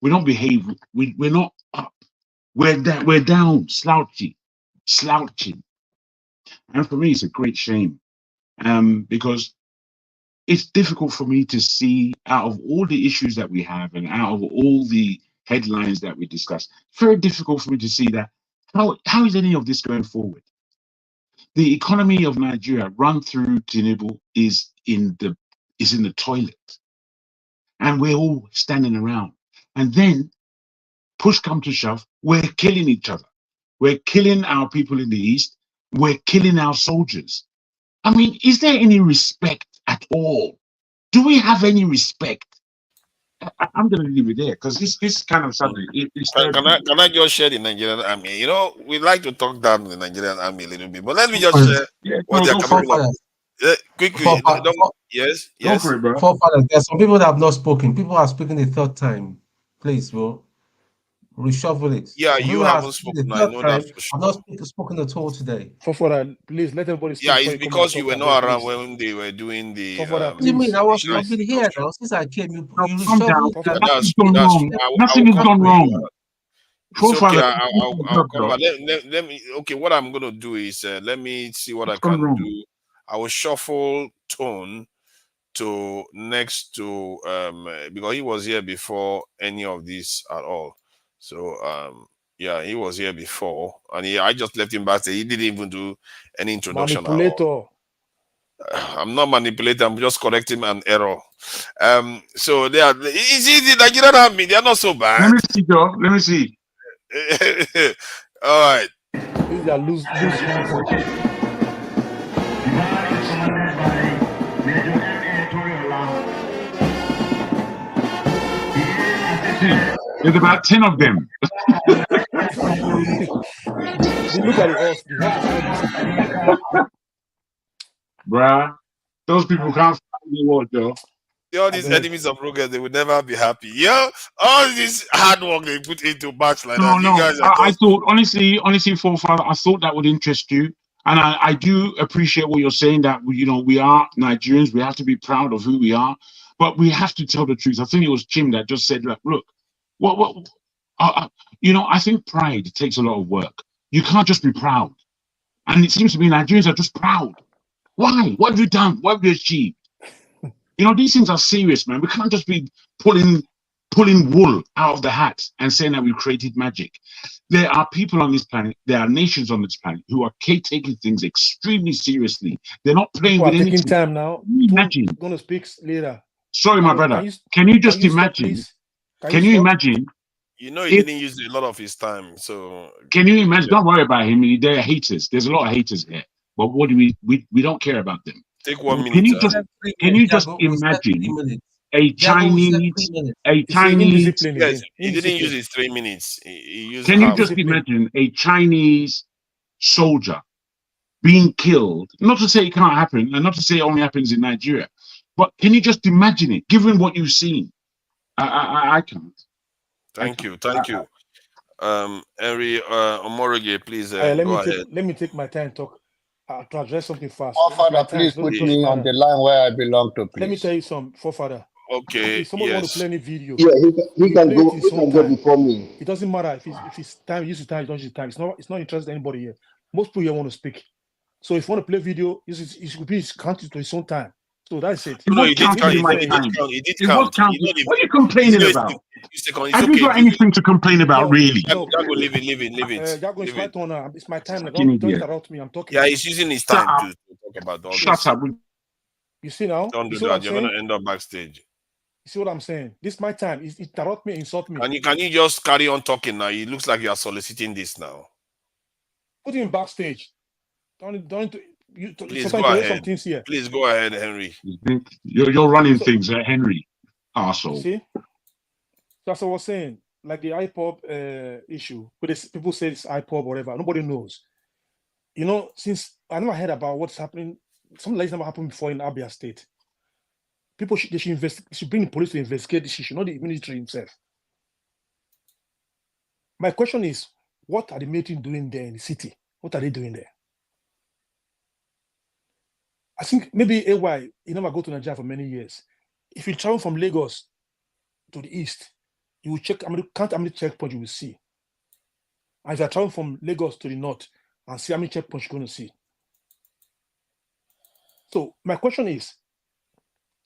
We don't behave. We're not up. We're down, slouching. And for me, it's a great shame, because it's difficult for me to see, out of all the issues that we have and out of all the headlines that we discuss, very difficult for me to see that how is any of this going forward? The economy of Nigeria, run through Tinubu, is in the toilet, and we're all standing around. And then, push come to shove, we're killing each other. We're killing our people in the East. We're killing our soldiers. I mean, is there any respect at all? Do we have any respect? I'm going to leave it there, because this kind of subject, Can I just share the Nigerian army? You know, we like to talk down the Nigerian army a little bit, but let me just share what they are capable of. Quickly, yes. Go for it, bro. Forefathers, there are some people that have not spoken. People are speaking the third time. Please, bro. Reshuffle it. Yeah, some you haven't spoken. I know that for sure. I've not spoken at all today. Forefather, please let everybody speak. Yeah, it's because you were not around when they were doing the. What do you mean? I've been here now since I came. You reshuffled. That's Nothing has gone wrong. It's okay. I'll come back. Let me. Okay, what I'm gonna do is let me see what I can do. I will shuffle Tone to next to because he was here before any of this at all. So yeah, he was here before, and I just left him back there. He didn't even do any introduction. Manipulator. I'm not manipulating. I'm just correcting an error. So they are. Is it the Nigerian army? They are not so bad. Let me see, Joe. Let me see. All right. These are loose hands. There's about 10 of them. They look at us. Bruh, those people can't find the word, though. All these enemies of progress, they will never be happy. Yeah, all this hard work they put into match like that. No, You guys are I thought, honestly, Forefather, I thought that would interest you. And I do appreciate what you're saying, that we are Nigerians. We have to be proud of who we are. But we have to tell the truth. I think it was Chim that just said, look, I think pride takes a lot of work. You can't just be proud. And it seems to me Nigerians are just proud. Why? What have you done? What have you achieved? These things are serious, man. We can't just be pulling wool out of the hat and saying that we've created magic. There are people on this planet, there are nations on this planet who are taking things extremely seriously. They're not playing with anything. Taking time now. Imagine. Going to speak later. Sorry, my brother. Can you just imagine? Can you imagine? He didn't use a lot of his time. So can you imagine? Don't worry about him. There are haters. There's a lot of haters here. But what do we don't care about them. Take 1 minute. Can you just imagine a Chinese? Yes, he didn't use his 3 minutes. He used Can you just imagine a Chinese soldier being killed? Not to say it can't happen, and not to say it only happens in Nigeria, but can you just imagine it, given what you've seen? I can't. Thank you. Henry Omoroge, please go ahead. Let me take my time to address something fast. Forefather, please put me on the line where I belong to, please. Let me tell you something, Forefather. Okay. Someone want to play any video. Yeah, he can go before me. It doesn't matter if it's time, use the time, don't use the time. It's not interested anybody here. Most people here want to speak. So if you want to play video, it should be counted to his own time. So that's it. No, it did count. It did count. What are you complaining about? Have you got anything to complain about, really? Leave it. Jago, it's my turn now. It's my time. Don't interrupt me. I'm talking. Yeah, he's using his time to talk about all this. Shut up. You see now? Don't do that. You're going to end up backstage. You see what I'm saying? This is my time. Interrupt me, insult me. Can you just carry on talking now? It looks like you are soliciting this now. Put him backstage. Please go ahead. Please go ahead, Henry. You're running things, Henry. Arsehole. See? That's what I was saying. Like the IPOB issue, but people say it's IPOB or whatever. Nobody knows. Since I never heard about what's happening, something like this never happened before in Abia State. People should bring the police to investigate this issue, not the military himself. My question is, what are the military doing there in the city? What are they doing there? I think maybe AY, you never go to Nigeria for many years. If you travel from Lagos to the east, you will check count how many checkpoints you will see. And if you are traveling from Lagos to the north, and see how many checkpoints you're going to see. So my question is,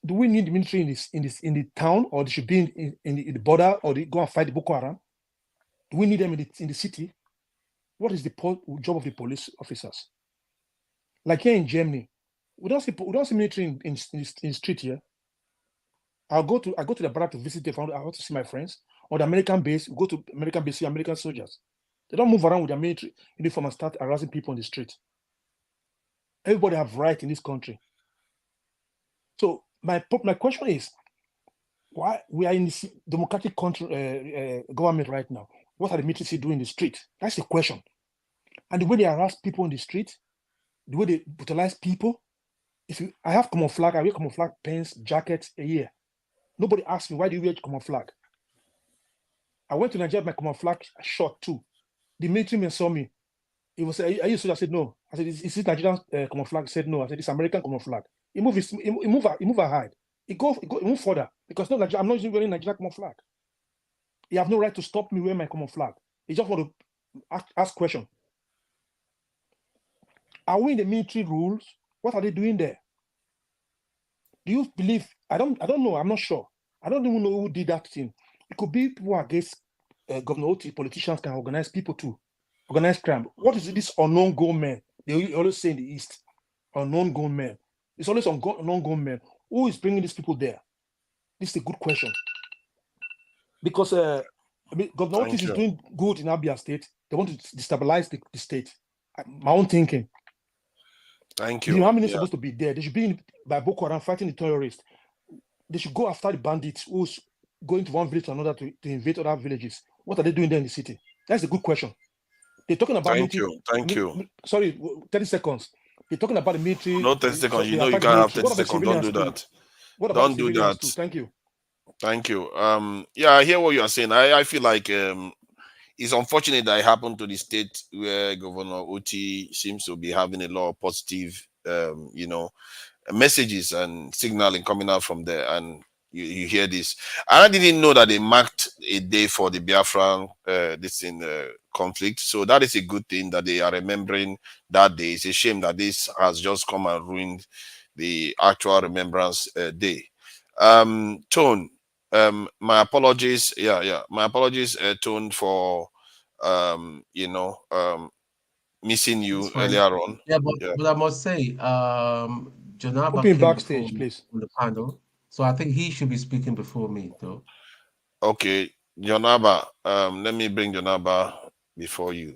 do we need the military in the town, or they should be in the border, or they go and fight the Boko Haram? Do we need them in the city? What is the job of the police officers? Like here in Germany, we don't see military in the street here. I go to the barrack to visit them. I want to see my friends. Or the American base, we go to American base, see American soldiers. They don't move around with their military uniform and start harassing people on the street. Everybody have right in this country. So my question is, why we are in this democratic country government right now? What are the military doing in the street? That's the question. And the way they harass people in the street, the way they brutalize people. I have camouflage, I wear camouflage pants, jackets a year. Nobody asked me, why do you wear camouflage? I went to Nigeria with my camouflage short too. The military man saw me. He was, are you soldier? I said, no. I said, is it Nigerian camouflage? He said, no. I said, it's American camouflage. He move ahead. He move further. Because no, I'm not wearing Nigerian camouflage. You have no right to stop me wearing my camouflage. He just want to ask question. Are we in the military rules? What are they doing there? Do you believe? I don't know. I'm not sure. I don't even know who did that thing. It could be people against government, politicians can organize people too. Organized crime. What is this unknown gunman? They always say in the East, unknown gunman. It's always unknown gunman. Who is bringing these people there? This is a good question. Because government is doing good in Abia State. They want to destabilize the state. My own thinking. Thank you. You know how many supposed to be there? They should be by Boko Haram fighting the terrorists. They should go after the bandits who's going to one village to another to invade other villages. What are they doing there in the city? That's a good question. They're talking about Thank you. Sorry, 30 seconds. They're talking about the military. No 30 seconds. You know you can't have 30 seconds. Don't do that. Don't do that. Thank you. Thank you. Yeah, I hear what you are saying. I feel like it's unfortunate that it happened to the state where Governor Oti seems to be having a lot of positive messages and signaling coming out from there, and you hear this. I didn't know that they marked a day for the Biafran conflict, so that is a good thing that they are remembering that day. It's a shame that this has just come and ruined the actual remembrance day. Tone, my apologies. My apologies, Tone, for missing you earlier on. Yeah, but I must say, Jonaba came backstage, please, on the panel, so I think he should be speaking before me, though. Okay, Jonaba. Let me bring Jonaba before you.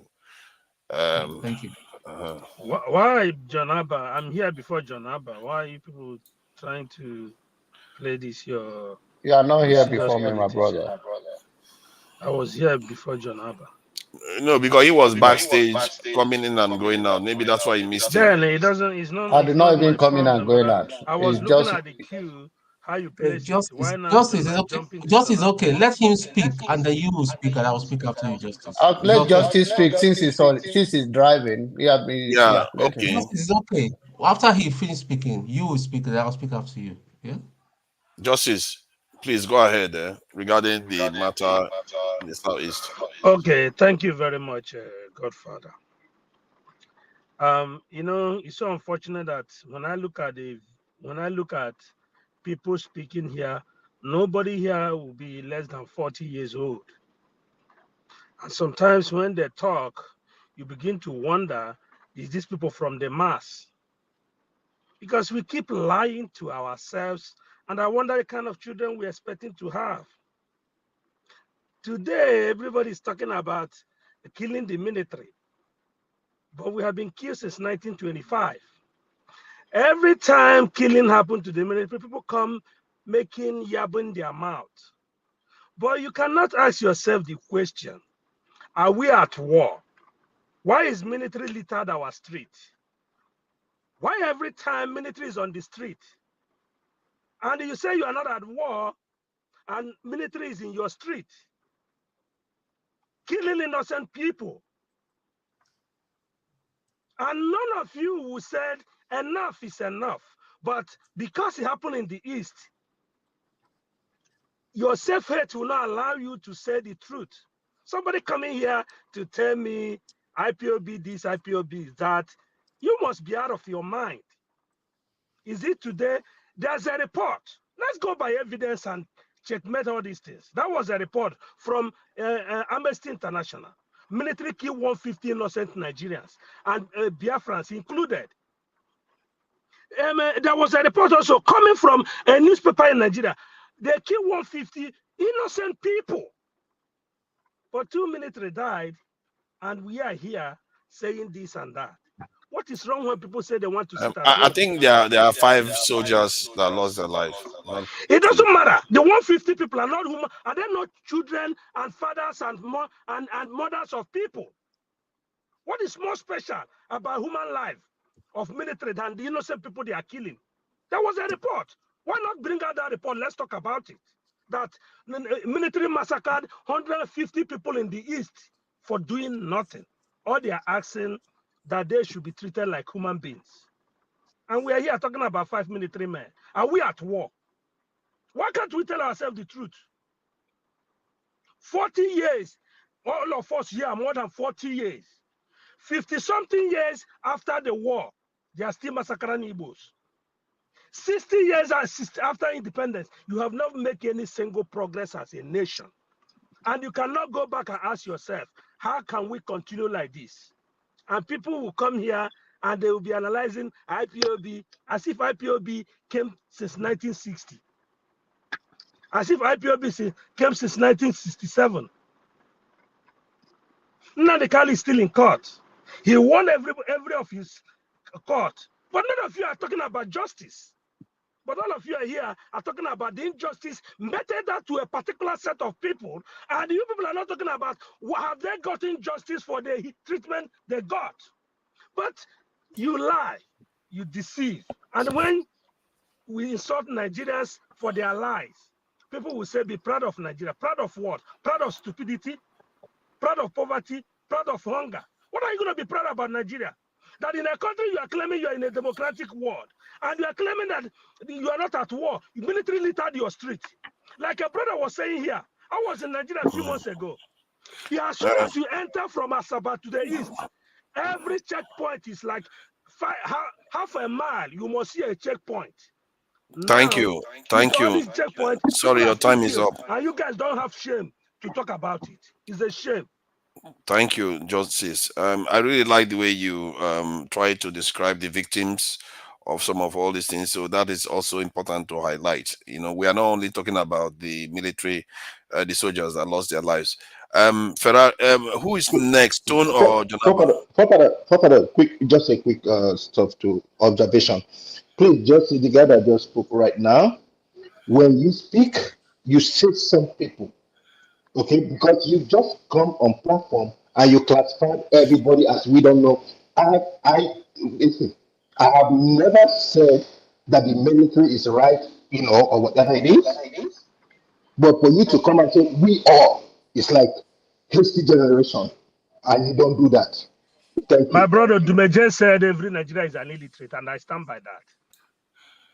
Thank you. Why Jonaba? I'm here before Jonaba. Why are you people trying to play this? You are not here before me, my brother. I was here before Jonaba. No, because he was backstage, coming in and going out. Maybe that's why he missed Then it doesn't. It's not. I did not even come in and going out. I was looking at the queue. How you place it? Why not? Justice is okay. Justice is okay. Let him speak, and then you will speak, and I will speak after you, Justice. Let Justice speak since he's driving. Yeah. Okay. Justice is okay. After he finishes speaking, you will speak, and I will speak after you. Yeah. Justice, please go ahead regarding the matter in the southeast. Okay, thank you very much, Godfather. It's so unfortunate that when I look at people speaking here, nobody here will be less than 40 years old. And sometimes when they talk, you begin to wonder, is these people from the mass? Because we keep lying to ourselves, and I wonder the kind of children we're expecting to have. Today, everybody is talking about killing the military, but we have been killed since 1925. Every time killing happened to the military, people come making yabbing their mouth. But you cannot ask yourself the question, are we at war? Why is military littered our street? Why every time military is on the street? And you say you are not at war and military is in your street, killing innocent people. And none of you who said enough is enough. But because it happened in the East, your self-hate will not allow you to say the truth. Somebody coming here to tell me IPOB this, IPOB that, you must be out of your mind. Is it today? There's a report. Let's go by evidence and checkmate all these things. That was a report from Amnesty International. Military killed 150 innocent Nigerians and Biafrans included. There was a report also coming from a newspaper in Nigeria. They killed 150 innocent people. But 2 military died, and we are here saying this and that. What is wrong when people say they want to sit at home? I think there are 5 soldiers that lost their life. It doesn't matter. The 150 people are not human. Are they not children and fathers and mothers of people? What is more special about human life of military than the innocent people they are killing? There was a report. Why not bring out that report? Let's talk about it. That military massacred 150 people in the East for doing nothing. All they are asking that they should be treated like human beings. And we are here talking about 5 military men. Are we at war? Why can't we tell ourselves the truth? 40 years, all of us here, more than 40 years. 50-something years after the war, they are still massacring Igbos. 60 years after independence, you have not made any single progress as a nation. And you cannot go back and ask yourself, how can we continue like this? And people will come here and they will be analyzing IPOB as if IPOB came since 1960. As if IPOB came since 1967. Nnamdi Kanu is still in court. He won every of his court. But none of you are talking about justice. But all of you are here are talking about the injustice meted out to a particular set of people. And you people are not talking about what have they gotten justice for the treatment they got. But you lie, you deceive. And when we insult Nigerians for their lies, people will say, be proud of Nigeria. Proud of what? Proud of stupidity, proud of poverty, proud of hunger. What are you going to be proud about Nigeria? That in a country you are claiming you are in a democratic world, and you are claiming that you are not at war. You military littered your street. Like a brother was saying here, I was in Nigeria a few months ago. As soon as you enter from Asaba to the east, every checkpoint is like half a mile. You must see a checkpoint. Thank you. Thank you. Sorry, your time is up. And you guys don't have shame to talk about it. It's a shame. Thank you, Justice. I really like the way you try to describe the victims of some of all these things. So that is also important to highlight. You know, we are not only talking about the military, the soldiers that lost their lives. Ferrar, who is next, Tone or Fofada, just a quick stuff to observation. Please, just the guy that just spoke right now. When you speak, you say some people. Okay, because you just come on platform and you classify everybody as we don't know. Listen, I have never said that the military is right, you know, or whatever it is. But for you to come and say we all, it's like hasty generation, and you don't do that. Thank you. My brother Dumeje said every Nigerian is an illiterate, and I stand by that.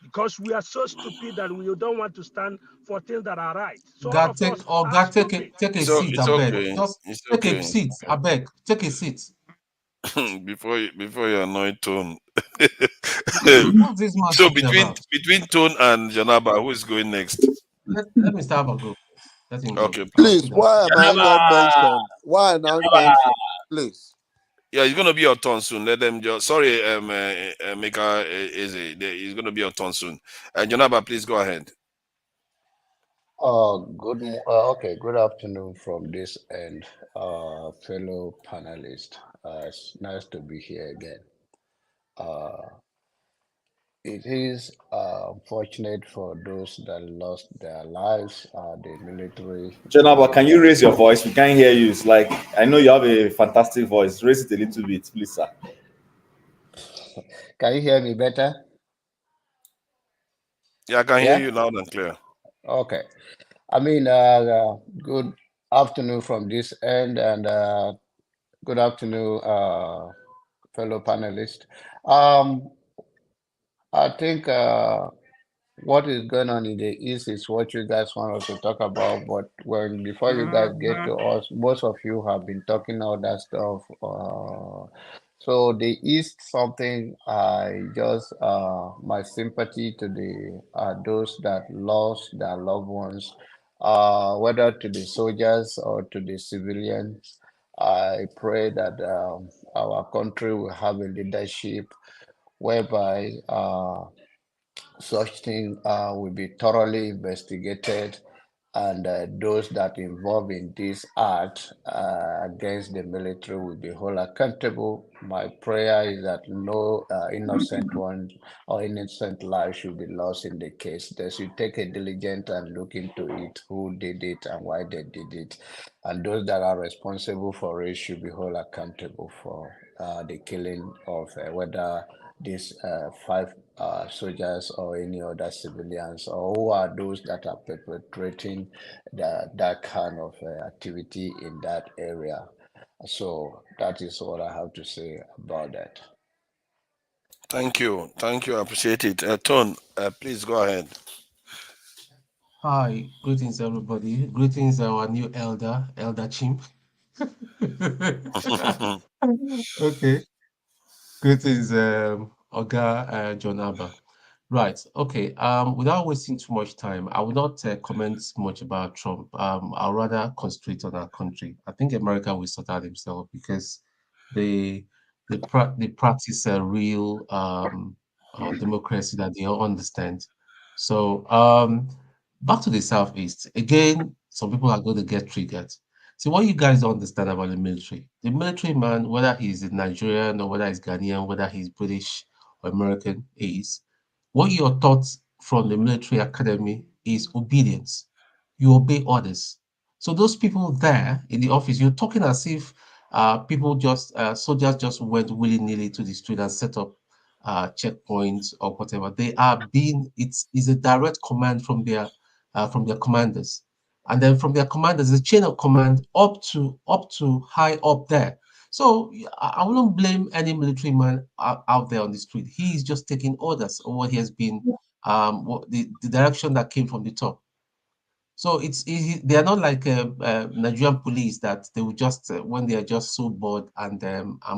Because we are so stupid that we don't want to stand for things that are right. So take a seat, I beg. Just take a seat, I beg. Take a seat. before you annoy Tone. What's this man So about? between Tone and Janaba, who is going next? Let Mr. Abba go. Let him Okay, go. Please, why am I not mentioned? Why am I not mentioned? Please. Yeah, it's gonna be your turn soon. Let them just sorry, Mika Eze. It's gonna be your turn soon. Janaba, please go ahead. Okay, good afternoon from this end, fellow panelists. It's nice to be here again. It is fortunate for those that lost their lives, the military. Janaba, can you raise your voice? We can't hear you. It's like, I know you have a fantastic voice. Raise it a little bit, please, sir. Can you hear me better? Yeah, I can hear you loud and clear. Okay. I mean, good afternoon from this end, and good afternoon, fellow panelists. I think what is going on in the East is what you guys want us to talk about. But before you guys get to us, most of you have been talking all that stuff. So the East, something I just my sympathy to the those that lost their loved ones, whether to the soldiers or to the civilians. I pray that our country will have a leadership whereby such thing will be thoroughly investigated, and those that involved in this act against the military will be held accountable. My prayer is that no innocent one or innocent life should be lost in the case. They should take a diligent and look into it, who did it and why they did it. And those that are responsible for it should be held accountable for the killing of whether these 5 soldiers or any other civilians, or who are those that are perpetrating that kind of activity in that area. So that is what I have to say about that. Thank you. Thank you. I appreciate it. Tone, please go ahead. Hi, greetings everybody. Greetings our new elder, Elder Chim. Okay, greetings Oga John Abba. Right, okay. Without wasting too much time, I will not comment much about Trump. I'll rather concentrate on our country. I think America will sort out himself because they they practice a real democracy that they all understand. So back to the Southeast. Again, some people are going to get triggered. See, what you guys don't understand about the military man, whether he's a Nigerian or whether he's Ghanaian, whether he's British or American, is what you're taught from the military academy is obedience. You obey orders. So those people there in the office, you're talking as if people just soldiers just went willy-nilly to the street and set up checkpoints or whatever. They are being it's a direct command from their commanders, and then from their commanders, the chain of command up to high up there. So I wouldn't blame any military man out there on the street. He is just taking orders on what he has been the direction that came from the top. So they are not like Nigerian police that they will just when they are just so bored and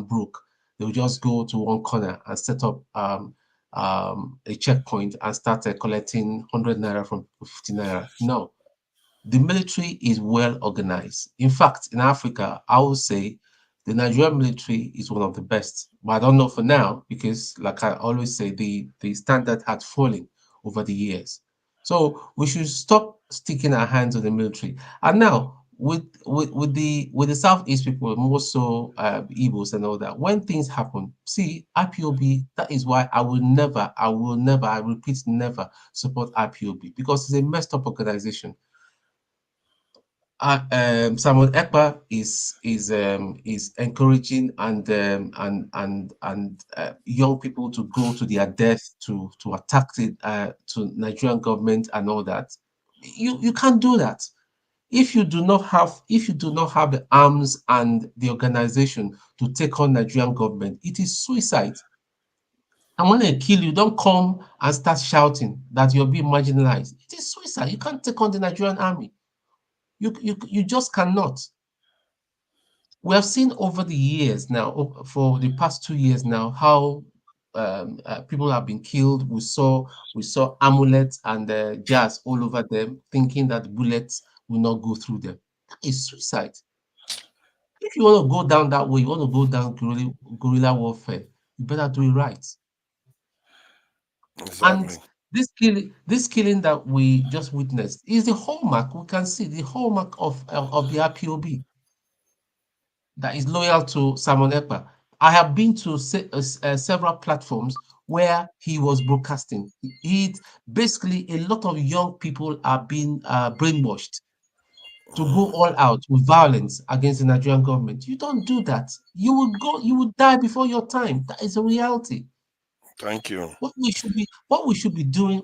broke, they will just go to one corner and set up a checkpoint and start collecting 100 naira from 50 naira. No, the military is well organized. In fact, in Africa, I would say the Nigerian military is one of the best. But I don't know for now because, like I always say, the standard had fallen over the years. So we should stop sticking our hands on the military. And now with the Southeast people, more so Igbos and all that, when things happen, see IPOB. That is why I will never, I repeat, never support IPOB because it's a messed up organization. Samuel Ekpa is encouraging and young people to go to their death to attack to Nigerian government and all that. You can't do that if you do not have the arms and the organization to take on Nigerian government. It is suicide. And when they kill you, don't come and start shouting that you're being marginalized. It is suicide. You can't take on the Nigerian army. You just cannot. We have seen over the years now, for the past 2 years now, how people have been killed. We saw amulets and jars all over them, thinking that bullets will not go through them. That is suicide. If you want to go down that way, you want to go down guerrilla warfare, you better do it right. Exactly. And this killing that we just witnessed is the hallmark. We can see the hallmark of the IPOB that is loyal to Simon Ekpa. I have been to several platforms where he was broadcasting. Basically, a lot of young people are being brainwashed to go all out with violence against the Nigerian government. You don't do that. You will die before your time. That is a reality. Thank you. What we should be doing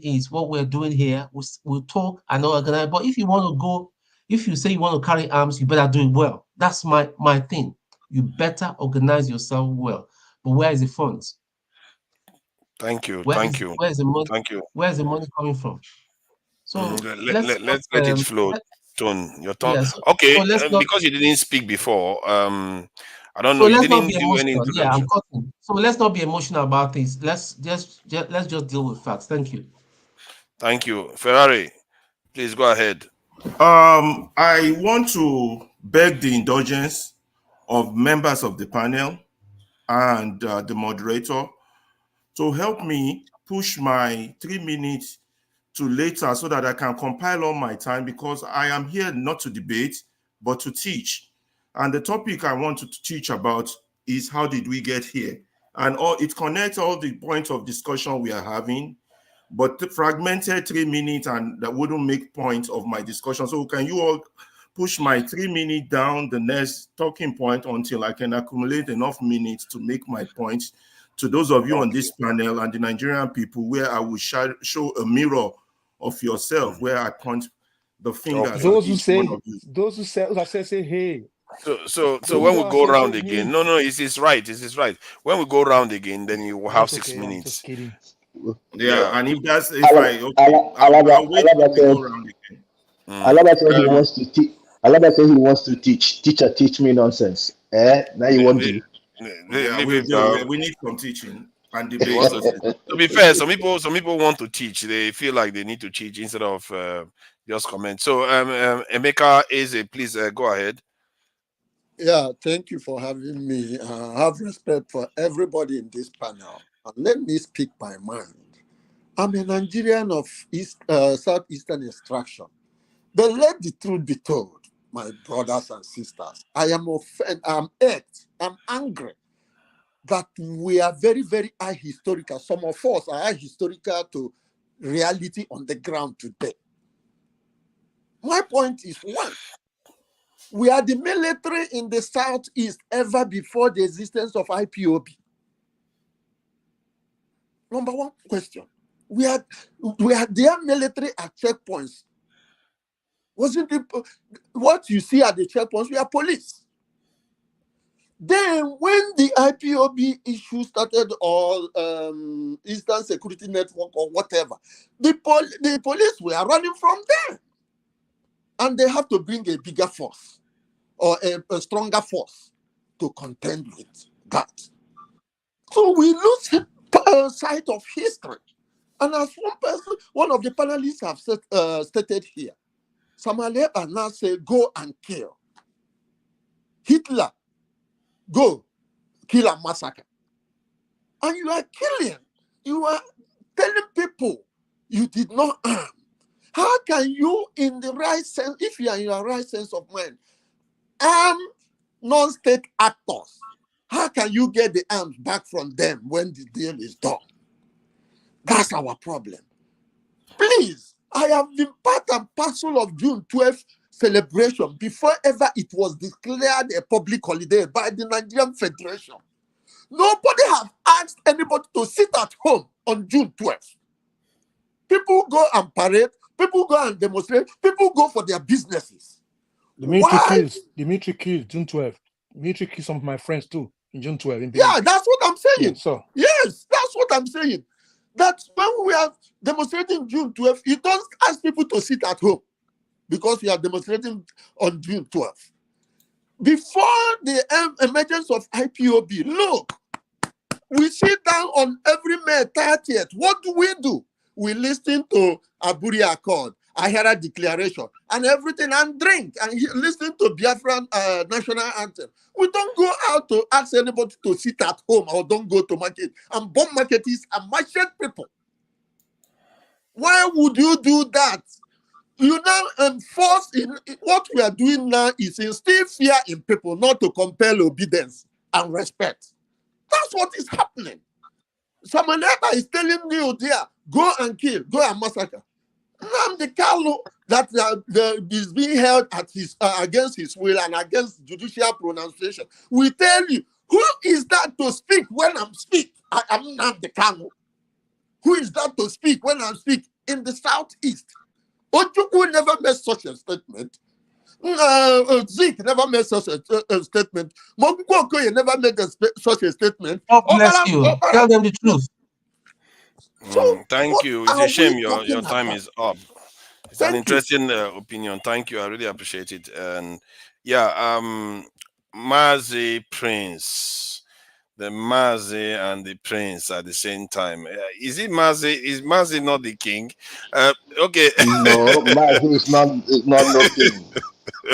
is what we're doing here. We'll talk and organize. But if you say you want to carry arms, you better do it well. That's my thing. You better organize yourself well. But where is the funds? Thank you. Where's Thank you. the money? Thank you. Where's the money coming from? So Let's get it flowed. Tone, your tone. yes. Okay, So let's not. because you didn't speak before. I don't So know. You let's not didn't be do any emotional. Yeah, I'm introduction. cutting. So let's not be emotional about this. Let's just deal with facts. Thank you. Thank you, Ferrari. Please go ahead. I want to beg the indulgence of members of the panel and the moderator to help me push my 3 minutes to later so that I can compile all my time, because I am here not to debate, but to teach. And the topic I want to teach about is how did we get here? And it connects all the points of discussion we are having, but fragmented 3 minutes, and that wouldn't make point of my discussion. So can you all push my 3 minutes down the next talking point until I can accumulate enough minutes to make my points to those of you on this panel and the Nigerian people, where I will show a mirror of yourself, where I point the fingers. Those who say, hey. So when we go around again, no, it is right. It is right. When we go around again, then you will have 6 minutes. Just kidding. Yeah, and if I'll wait till we go around again. Alaba said he wants to teach. Alaba said he wants to teach. Teacher, teach me nonsense. Now you want to. Yeah, we need some teaching and debate. To be fair, some people want to teach. They feel like they need to teach instead of just comment. So Emeka Eze, please go ahead. Yeah, thank you for having me. I have respect for everybody in this panel. And let me speak my mind. I'm a Nigerian of Southeastern extraction. But let the truth be told, my brothers and sisters. I am offended, I'm irked, I'm angry that we are very, very ahistorical. Some of us are ahistorical to reality on the ground today. My point is one. We are the military in the Southeast ever before the existence of IPOB. Number one question. We are their military at checkpoints. Wasn't it what you see at the checkpoints? We are police. Then when the IPOB issue started, or Eastern Security Network or whatever, the police were running from there. And they have to bring a bigger force or a stronger force to contend with that. So we lose sight of history. And as one of the panelists have stated here, Samaleba now say, go and kill. Hitler, go, kill and massacre. And you are killing. You are telling people you did not arm. How can you, in the right sense, if you are in your right sense of mind, arm non-state actors? How can you get the arms back from them when the deal is done? That's our problem. Please, I have been part and parcel of June 12th celebration before ever it was declared a public holiday by the Nigerian Federation. Nobody has asked anybody to sit at home on June 12th. People go and parade, people go and demonstrate, people go for their businesses. The military kills June 12th. The military kills some of my friends too in June 12th. Yeah, that's what I'm saying. Yeah, so. Yes, that's what I'm saying. That's when we are demonstrating June 12th, you don't ask people to sit at home because we are demonstrating on June 12th. Before the emergence of IPOB, look, we sit down on every May 30th. What do? We listen to Aburi Accord, Ahara Declaration, and everything, and drink, and listen to Biafran national anthem. We don't go out to ask anybody to sit at home or don't go to market and bomb markets and machete people. Why would you do that? You now enforce what we are doing now is instill fear in people, not to compel obedience and respect. That's what is happening. Samaneba is telling you there, go and kill, go and massacre. Nnamdi Kanu that is being held at against his will and against judicial pronunciation. We tell you, who is that to speak when I'm speak? I am Nnamdi Kanu. Who is that to speak when I speak in the Southeast? Ojukwu never made such a statement. Zeke never made such a statement. Mobuko Okoye never made such a statement. God bless you. Tell them the truth. So Thank what you. It's are a shame we your talking time about? is up. It's an Thank you. interesting opinion. Thank you. I really appreciate it. And yeah, Mazi Prince, the Mazi and the Prince at the same time. Is it Mazi? Is Mazi not the king? Okay. No, Mazi is not looking.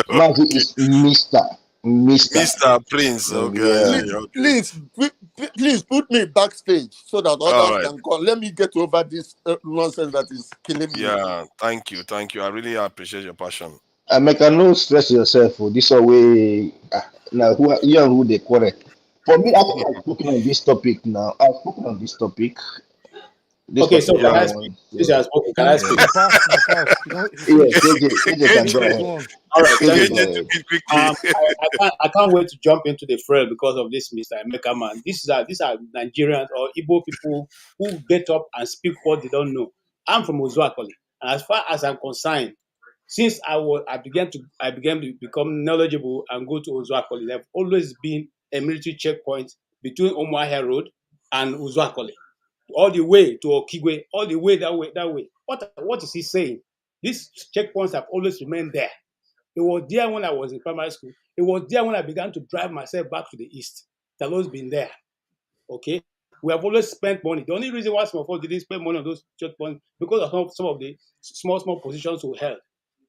Mazi is Mr. Mr. Prince. Okay, I Yeah. see. Okay. Please put me backstage so that All others right. can call. Let me get over this nonsense that is killing me. Yeah. Thank you. Thank you. I really appreciate your passion. Make no stress yourself. This way, now you and who they correct. For me, I think I've spoken on this topic now. I've spoken on this topic. This Okay, so can particular I speak? one. Since So, I spoke, can I yeah. speak? Nafas. He Yeah, finished. KJ can go KJ, ahead. go on. All right, thank KJ, you. go ahead. I can't wait to jump into the fray because of this Mr. Emeka man. These are Nigerians or Igbo people who get up and speak what they don't know. I'm from Ozuakoli, and as far as I'm concerned, since I began to become knowledgeable and go to Ozuakoli, there've always been a military checkpoint between Omoahia Road and Ozuakoli, all the way to Okigwe, all the way that way. What is he saying? These checkpoints have always remained there. It was there when I was in primary school. It was there when I began to drive myself back to the east. It's always been there. Okay? We have always spent money. The only reason why some of us didn't spend money on those checkpoints because of some of the small positions we held.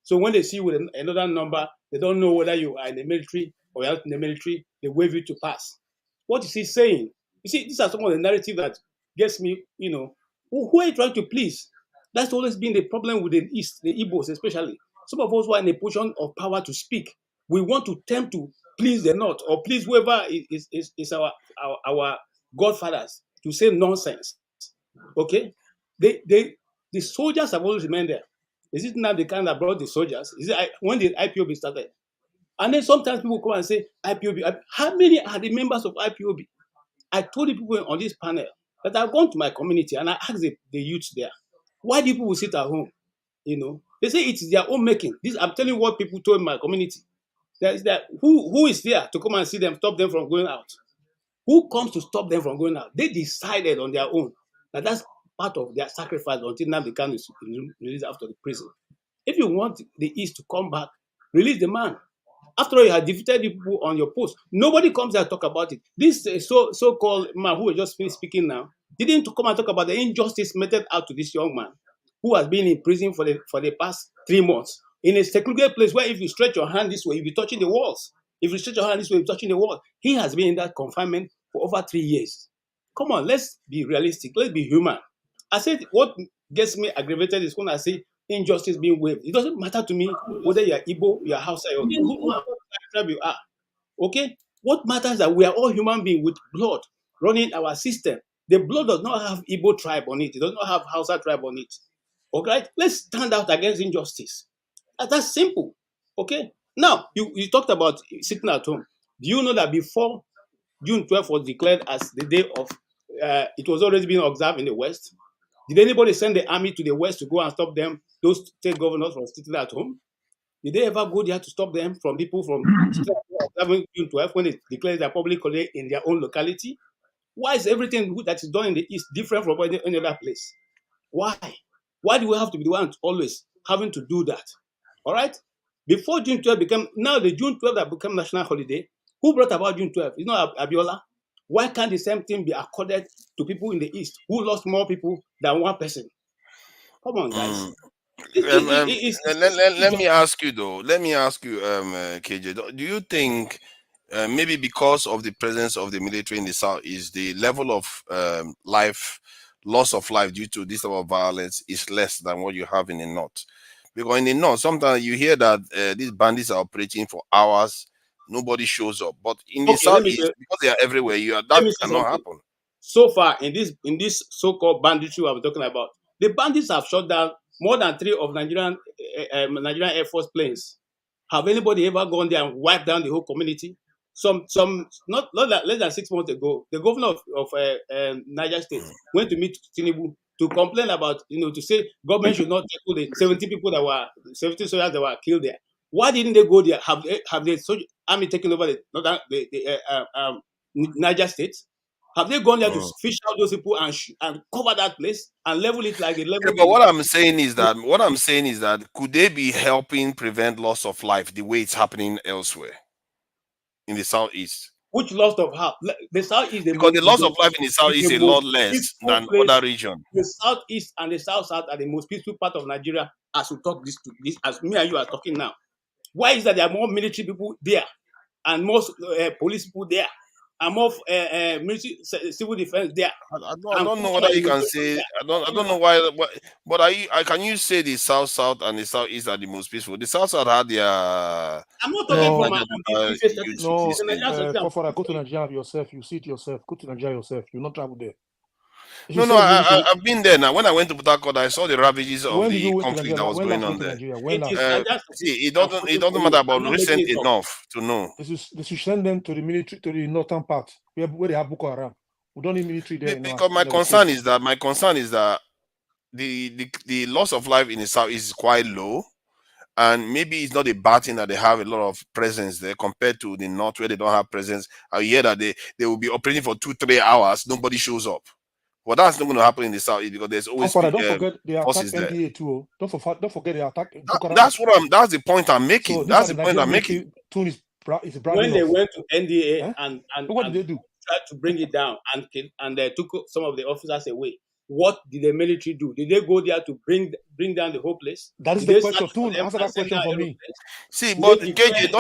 So when they see you with another number, they don't know whether you are in the military or you're not in the military. They wave you to pass. What is he saying? You see, these are some of the narrative that gets me, who are you trying to please? That's always been the problem with the East, the Igbos especially. Some of us who are in a position of power to speak, we want to attempt to please the North or please whoever is our godfathers to say nonsense. Okay? The soldiers have always remained there. Is it not the kind that brought the soldiers? Is it when did IPOB started? And then sometimes people come and say IPOB. How many are the members of IPOB? I told the people on this panel that I've gone to my community and I asked the youths there, why do people sit at home? They say it's their own making. I'm telling you what people told my community. Who is there to come and see them, stop them from going out? Who comes to stop them from going out? They decided on their own that that's part of their sacrifice until Nnamdi Kanu is released after the prison. If you want the East to come back, release the man. After all, you have defeated people on your post. Nobody comes there and talk about it. This so-called man who was just finished speaking now didn't come and talk about the injustice meted out to this young man who has been in prison for the past 3 months in a secluded place where if you stretch your hand this way, you'll be touching the walls. If you stretch your hand this way, you'll be touching the wall. He has been in that confinement for over 3 years. Come on, let's be realistic. Let's be human. I said what gets me aggravated is when I say injustice being waived. It doesn't matter to me whether you're Igbo, you're Hausa, or who tribe you are. Okay? What matters is that we are all human beings with blood running our system. The blood does not have Igbo tribe on it. It does not have Hausa tribe on it. Okay? Let's stand out against injustice. That's simple. Okay? Now, you talked about sitting at home. Do you know that before June 12th was declared as the day of, it was already being observed in the West? Did anybody send the army to the West to go and stop them, those state governors from sitting at home? Did they ever go there to stop them from people from observing June 12th when they declare their public holiday in their own locality? Why is everything that is done in the East different from any other place? Why? Why do we have to be the ones always having to do that? All right? Before June 12th became, now the June 12th that became national holiday, who brought about June 12th? It's not Abiola. Why can't the same thing be accorded to people in the East who lost more people than one person? Come on, guys. Let me ask you though. Let me ask you, KJ. Do you think maybe because of the presence of the military in the South, is the level of loss of life due to this type of violence is less than what you have in the North? Because in the North, sometimes you hear that these bandits are operating for hours, nobody shows up. But in the Southeast, because they are everywhere, that cannot happen. So far, in this so-called banditry we're talking about, the bandits have shot down more than 3 of Nigerian Air Force planes. Have anybody ever gone there and wiped down the whole community? Not less than 6 months ago, the governor of Niger State went to meet Tinubu to complain about, to say government should not tackle the 70 soldiers that were killed there. Why didn't they go there? Have the army taken over the Niger State? Have they gone there to fish out those people and cover that place and level it like they level? But what I'm saying is that could they be helping prevent loss of life the way it's happening elsewhere in the southeast? Which loss of how? The southeast, because the loss of life in the southeast is a lot less than other regions. The southeast and the south are the most peaceful part of Nigeria. As we talk this, as me and you are talking now, why is that there are more military people there and more police people there? And more military, civil defense there. I don't know whether you can say. I don't know why. But can you say the south and the southeast are the most peaceful? The south had their. I'm not talking for go to Nigeria yourself. You see it yourself. Go to Nigeria yourself. You not travel there. No, I've been there now. When I went to Port Harcourt, I saw the ravages of the conflict that was going on there. See, it doesn't matter about recent enough to know. They should send them to the military, to the northern part, where they have Boko Haram. We don't need military there. Because my concern is that the loss of life in the south is quite low, and maybe it's not a bad thing that they have a lot of presence there compared to the north where they don't have presence. I hear that they will be operating for 2-3 hours, nobody shows up. Well, that's not going to happen in the south because there's always don't forget they attack NDA too. Don't forget they attack. That's the point I'm making. So that's the point I'm making. When they went to NDA and what did they do? Tried to bring it down and they took some of the officers away. What did the military do? Did they go there to bring down the whole place? That is the question. Too. Answer that question for me. See, but KJ,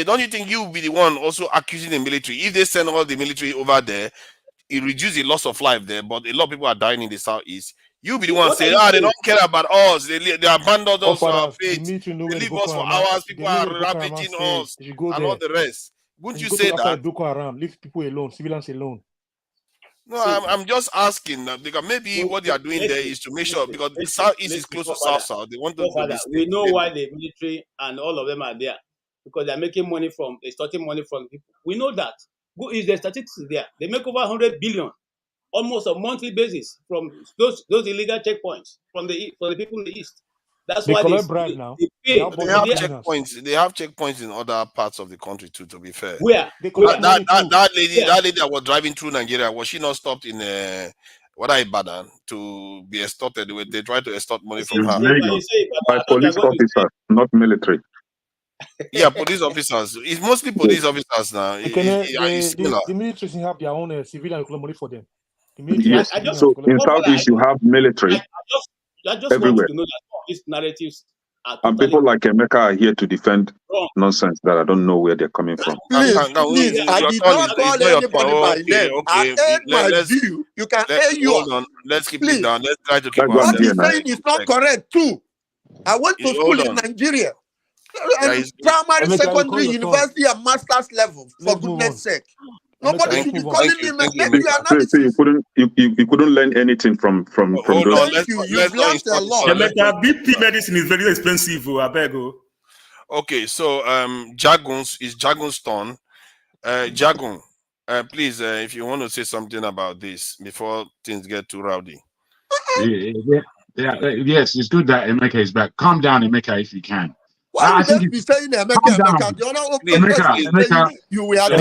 don't you think you will be the one also accusing the military? If they send all the military over there, it reduces the loss of life there, but a lot of people are dying in the southeast. You'll be the one saying, they don't care about us. They abandoned us for our fate. They leave us for hours. People are ravaging us and all the rest. Wouldn't you say that? Boko Haram, leave people alone, civilians alone. No, I'm just asking that because maybe what they are doing there is to make sure, because the southeast is close to south. They want to do this. We know why the military and all of them are there, because they're making money extorting money from people. We know that. Who is the statistics there? They make over 100 billion, almost on a monthly basis, from those illegal checkpoints for the people in the east. That's why they bribe now. They have checkpoints. They have checkpoints in other parts of the country too. To be fair, where that lady that was driving through Nigeria, was she not stopped in Ibadan to be extorted? They tried to extort money from her by police officers, not military. Yeah, police officers. It's mostly police officers now. The military have their own civilian money for them. Yes. So in Southeast you have military I just everywhere. Want to know that all these narratives are and people like Emeka are here to defend nonsense that I don't know where they're coming from. Please, I did not call anybody by name. I aired my view. You can air yours. Hold on. Let's keep it down. Let's try to keep it what he's saying is not correct too. I went to school in Nigeria. And primary, secondary, university, and master's level, for goodness sake. Nobody should be calling him and make you analysis. You couldn't learn anything from those. Thank you. You've learned a lot. BP medicine is very expensive. I beg you. Okay, so Jagun's turn. Jagun, please, if you want to say something about this before things get too rowdy. Yes, it's good that Emeka is back. Calm down, Emeka, if you can. Why would you be saying Emeka? You were at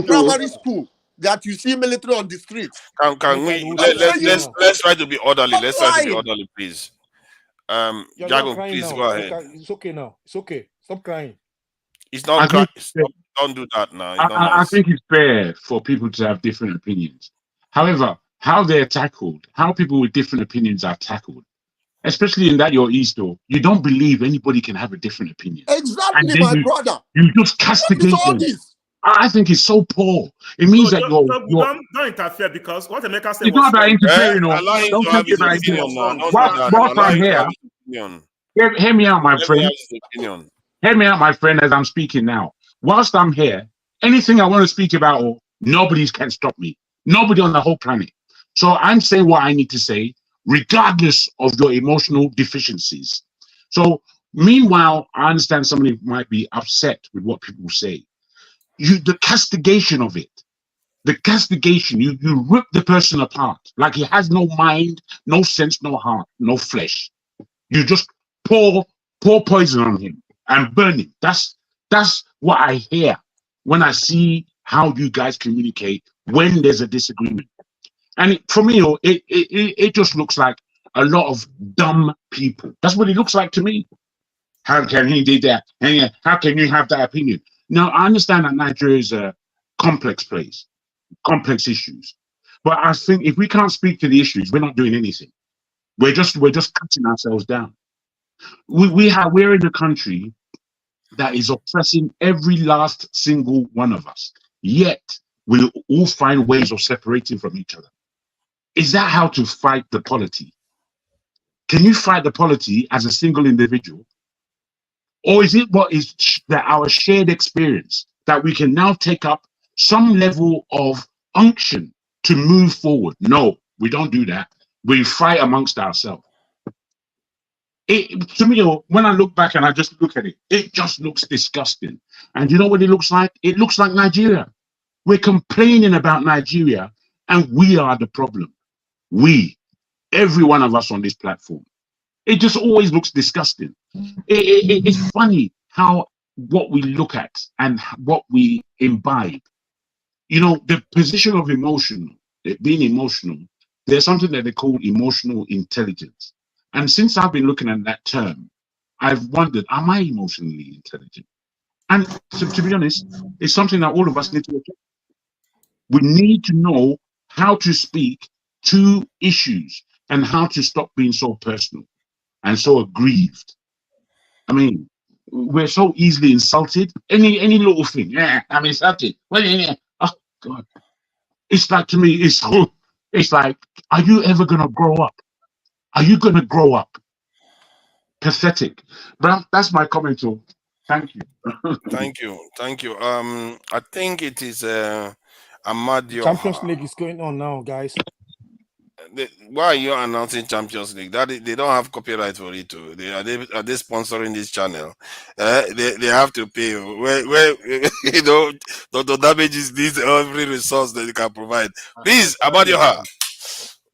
primary school that you see military on the streets. Can we let's try to be orderly. Let's try to be orderly, please. Jagun, please go ahead. It's okay now. It's okay. Stop crying. It's not crying. Don't do that now. I think it's fair for people to have different opinions. However, how they're tackled, how people with different opinions are tackled, especially in that you're East, though, you don't believe anybody can have a different opinion. Exactly, my brother. You just castigate them. I think it's so poor. It means that don't interfere, because what Emeka said. It's not about interfering. Don't take it like whilst I'm here, hear me out, my friend. Hear me out, my friend, as I'm speaking now. Whilst I'm here, anything I want to speak about, nobody can stop me. Nobody on the whole planet. So I'm saying what I need to say, regardless of your emotional deficiencies. So meanwhile, I understand somebody might be upset with what people say. The castigation of it, you rip the person apart like he has no mind, no sense, no heart, no flesh. You just pour poison on him and burn him. That's what I hear when I see how you guys communicate when there's a disagreement. And for me, it just looks like a lot of dumb people. That's what it looks like to me. How can he do that? And how can you have that opinion? Now, I understand that Nigeria is a complex place, complex issues. But I think if we can't speak to the issues, we're not doing anything. We're just cutting ourselves down. We're in a country that is oppressing every last single one of us. Yet we all find ways of separating from each other. Is that how to fight the polity? Can you fight the polity as a single individual? Or is it what is that our shared experience that we can now take up some level of unction to move forward? No, we don't do that. We fight amongst ourselves. To me, when I look back and I just look at it, it just looks disgusting. And you know what it looks like? It looks like Nigeria. We're complaining about Nigeria, and we are the problem. We, every one of us on this platform. It just always looks disgusting. It's funny how what we look at and what we imbibe. You know, the position of being emotional, there's something that they call emotional intelligence. And since I've been looking at that term, I've wondered, am I emotionally intelligent? And to be honest, it's something that all of us need to look at. We need to know how to speak to issues and how to stop being so personal and so aggrieved. I mean, we're so easily insulted. Any little thing, yeah, I'm insulted. Well, yeah. Oh God, it's like, to me, it's like, are you ever gonna grow up? Are you gonna grow up? Pathetic. But that's my comment. So, thank you. Thank you. I think it is Amadio. Champions League is going on now, guys. Why are you announcing Champions League? That they don't have copyright for it too. Are they sponsoring this channel? They have to pay. Where you know the damages needs every resource that they can provide. Please, Amadioha,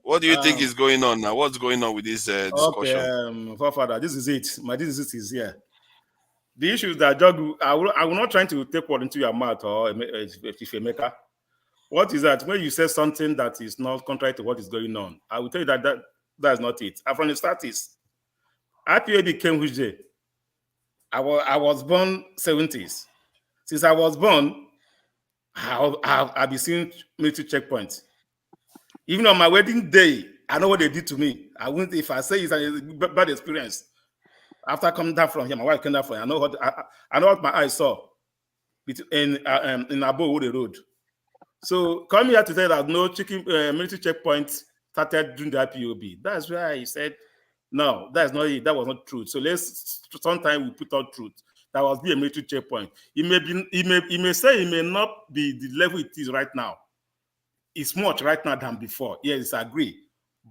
what do you think is going on now? What's going on with this discussion? Okay, Forefather, this is it. My disease is here. The issue is that I will not trying to take word into your mouth or if you make a. What is that? When you say something that is not contrary to what is going on, I will tell you that is not it. And from the start is, IPAB came which day? I was born 70s. Since I was born, I've been seeing military checkpoints. Even on my wedding day, I know what they did to me. I wouldn't, if I say it's a bad experience. After coming down from here, my wife came down from here. I know what my eyes saw in Abo the road. So coming here to say that no military checkpoints started during the IPOB. That's where I said, no, that's not it. That was not true. So sometimes we put out truth. That was be a military checkpoint. It may say it may not be the level it is right now. It's much right now than before. Yes, I agree.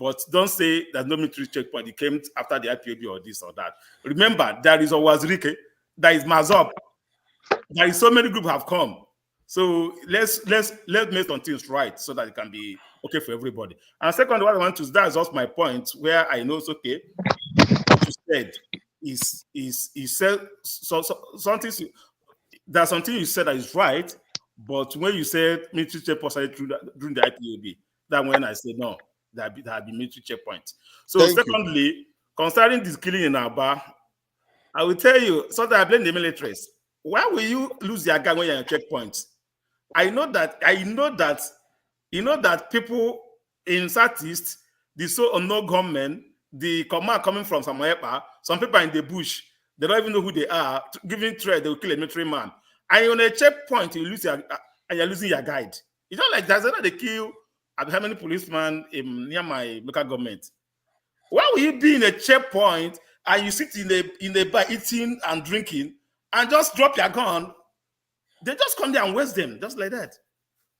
But don't say there's no military checkpoint. It came after the IPOB or this or that. Remember, there is Owazirike, there is Mazop. There is so many groups have come. So let's make some things right so that it can be okay for everybody. And second, what I want to that's just my point where I know it's okay. What you said is said something. There's something you said that is right, but when you said military checkpoint during the IPOB, that when I said no, that had been military checkpoint. So secondly, concerning this killing in Aba, I will tell you, so that I blame the militaries. Why will you lose your gun when you're in checkpoints? I know that people in Southeast, the so unknown gunmen, the command coming from somewhere, some people are in the bush, they don't even know who they are, giving threat, they will kill a military man. And you're on a checkpoint, you're losing your guide. It's not like that's not they kill how many policemen near my local government. Why will you be in a checkpoint and you sit in a bar eating and drinking and just drop your gun? They just come there and waste them, just like that.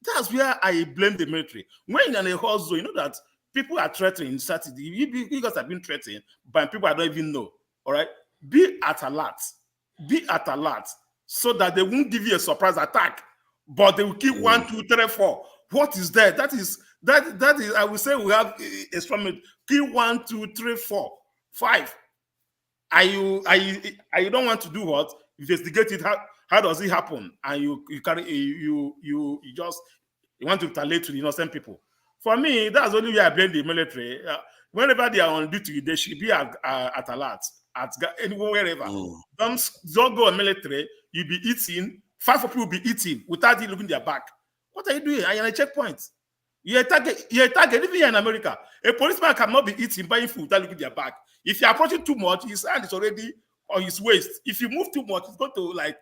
That's where I blame the military. When you're in a hot zone, you know that people are threatening. You guys have been threatened by people I don't even know. All right? Be at alert. Be at alert so that they won't give you a surprise attack, but they will keep 1, 2, 3, 4. What is that? That is, I would say we have a strong keep 1, 2, 3, 4, 5. Are you don't want to do what? Investigate it. How does it happen? And you want to retaliate to the innocent people. For me, that's only where I blame the military. Whenever they are on duty, they should be at alert, anywhere, wherever. Don't go on military. You'll be eating. 5 people will be eating without you looking their back. What are you doing? Are you on a checkpoint? You're a target. Even here in America, a policeman cannot be eating, buying food without looking their back. If you're approaching too much, his hand is already on his waist. If you move too much, it's going to like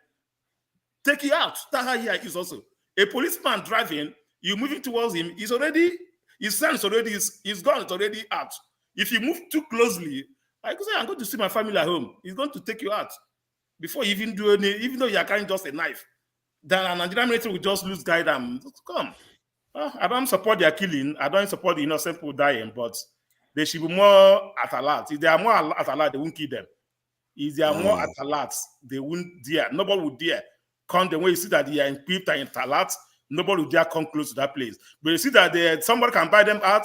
take you out. That's how he is also. A policeman driving, you're moving towards him, his hand is already, his gun is already out. If you move too closely, I could say, I'm going to see my family at home. He's going to take you out before you even do any, even though you're carrying just a knife. Then a Nigerian military will just lose guidance. Come. I don't support their killing. I don't support the innocent people dying, but they should be more at alert. If they are more at alert, they won't kill them. If they are more at alert, they won't dare. Nobody would dare come. The way you see that they are equipped and at alert, nobody would dare come close to that place. But you see that somebody can buy them out,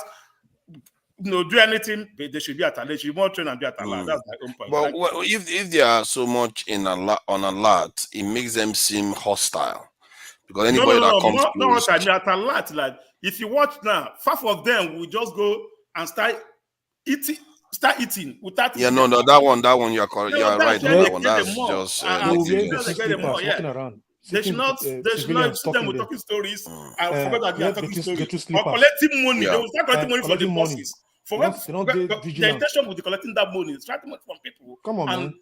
do anything, but they should be at alert. They should be more trained and be at alert. That's my own point. But if they are so much on alert, it makes them seem hostile. Because anybody that comes close, at alert, like if you watch now, 5 of them will just go and start eating without. Yeah, no, that one you are correct. You are right. That one, that's just. They should not see them with talking stories. I forgot that they are talking stories. Or collecting money. They will start collecting money from the bosses. The intention will be collecting that money, extracting money from people. Come on, man.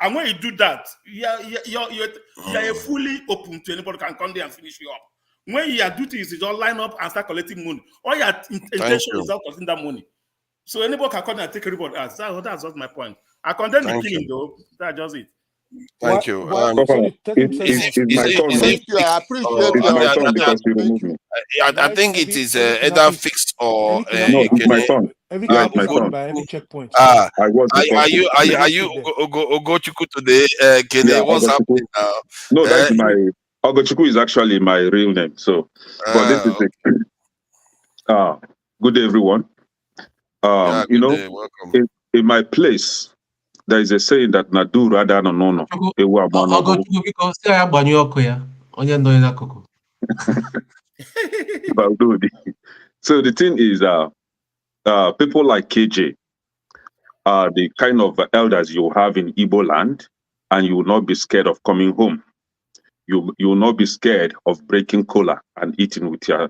And when you do that, you're fully open to anybody can come there and finish you up. When your duty is to just line up and start collecting money, all your intention is not collecting that money. So anybody can come and take everybody else. That's just my point. I condemn the killing, though. That's just it. Thank you. I think it is either fixed or no, it's my turn. It's my turn. Are you Ogochukwu today? What's happening now? No, that's my Ogochukwu is actually my real name. So, but this is good day, everyone. Welcome. In my place, there is a saying that Nadu rather no no. So the thing is, people like KJ are the kind of elders you have in Igbo land, and you will not be scared of coming home. You will not be scared of breaking cola and eating with your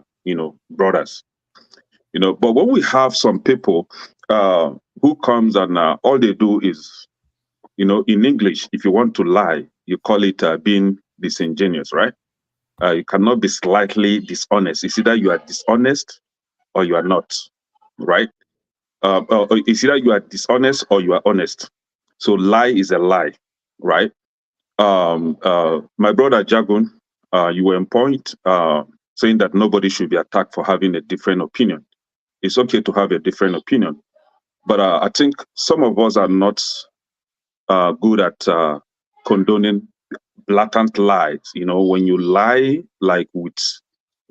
brothers. But when we have some people who comes and all they do is, in English, if you want to lie, you call it being disingenuous, right? You cannot be slightly dishonest. It's either you are dishonest or you are not, right? It's either you are dishonest or you are honest. So lie is a lie, right? My brother Jagun, you were on point saying that nobody should be attacked for having a different opinion. It's okay to have a different opinion, but I think some of us are not good at condoning blatant lies. When you lie like with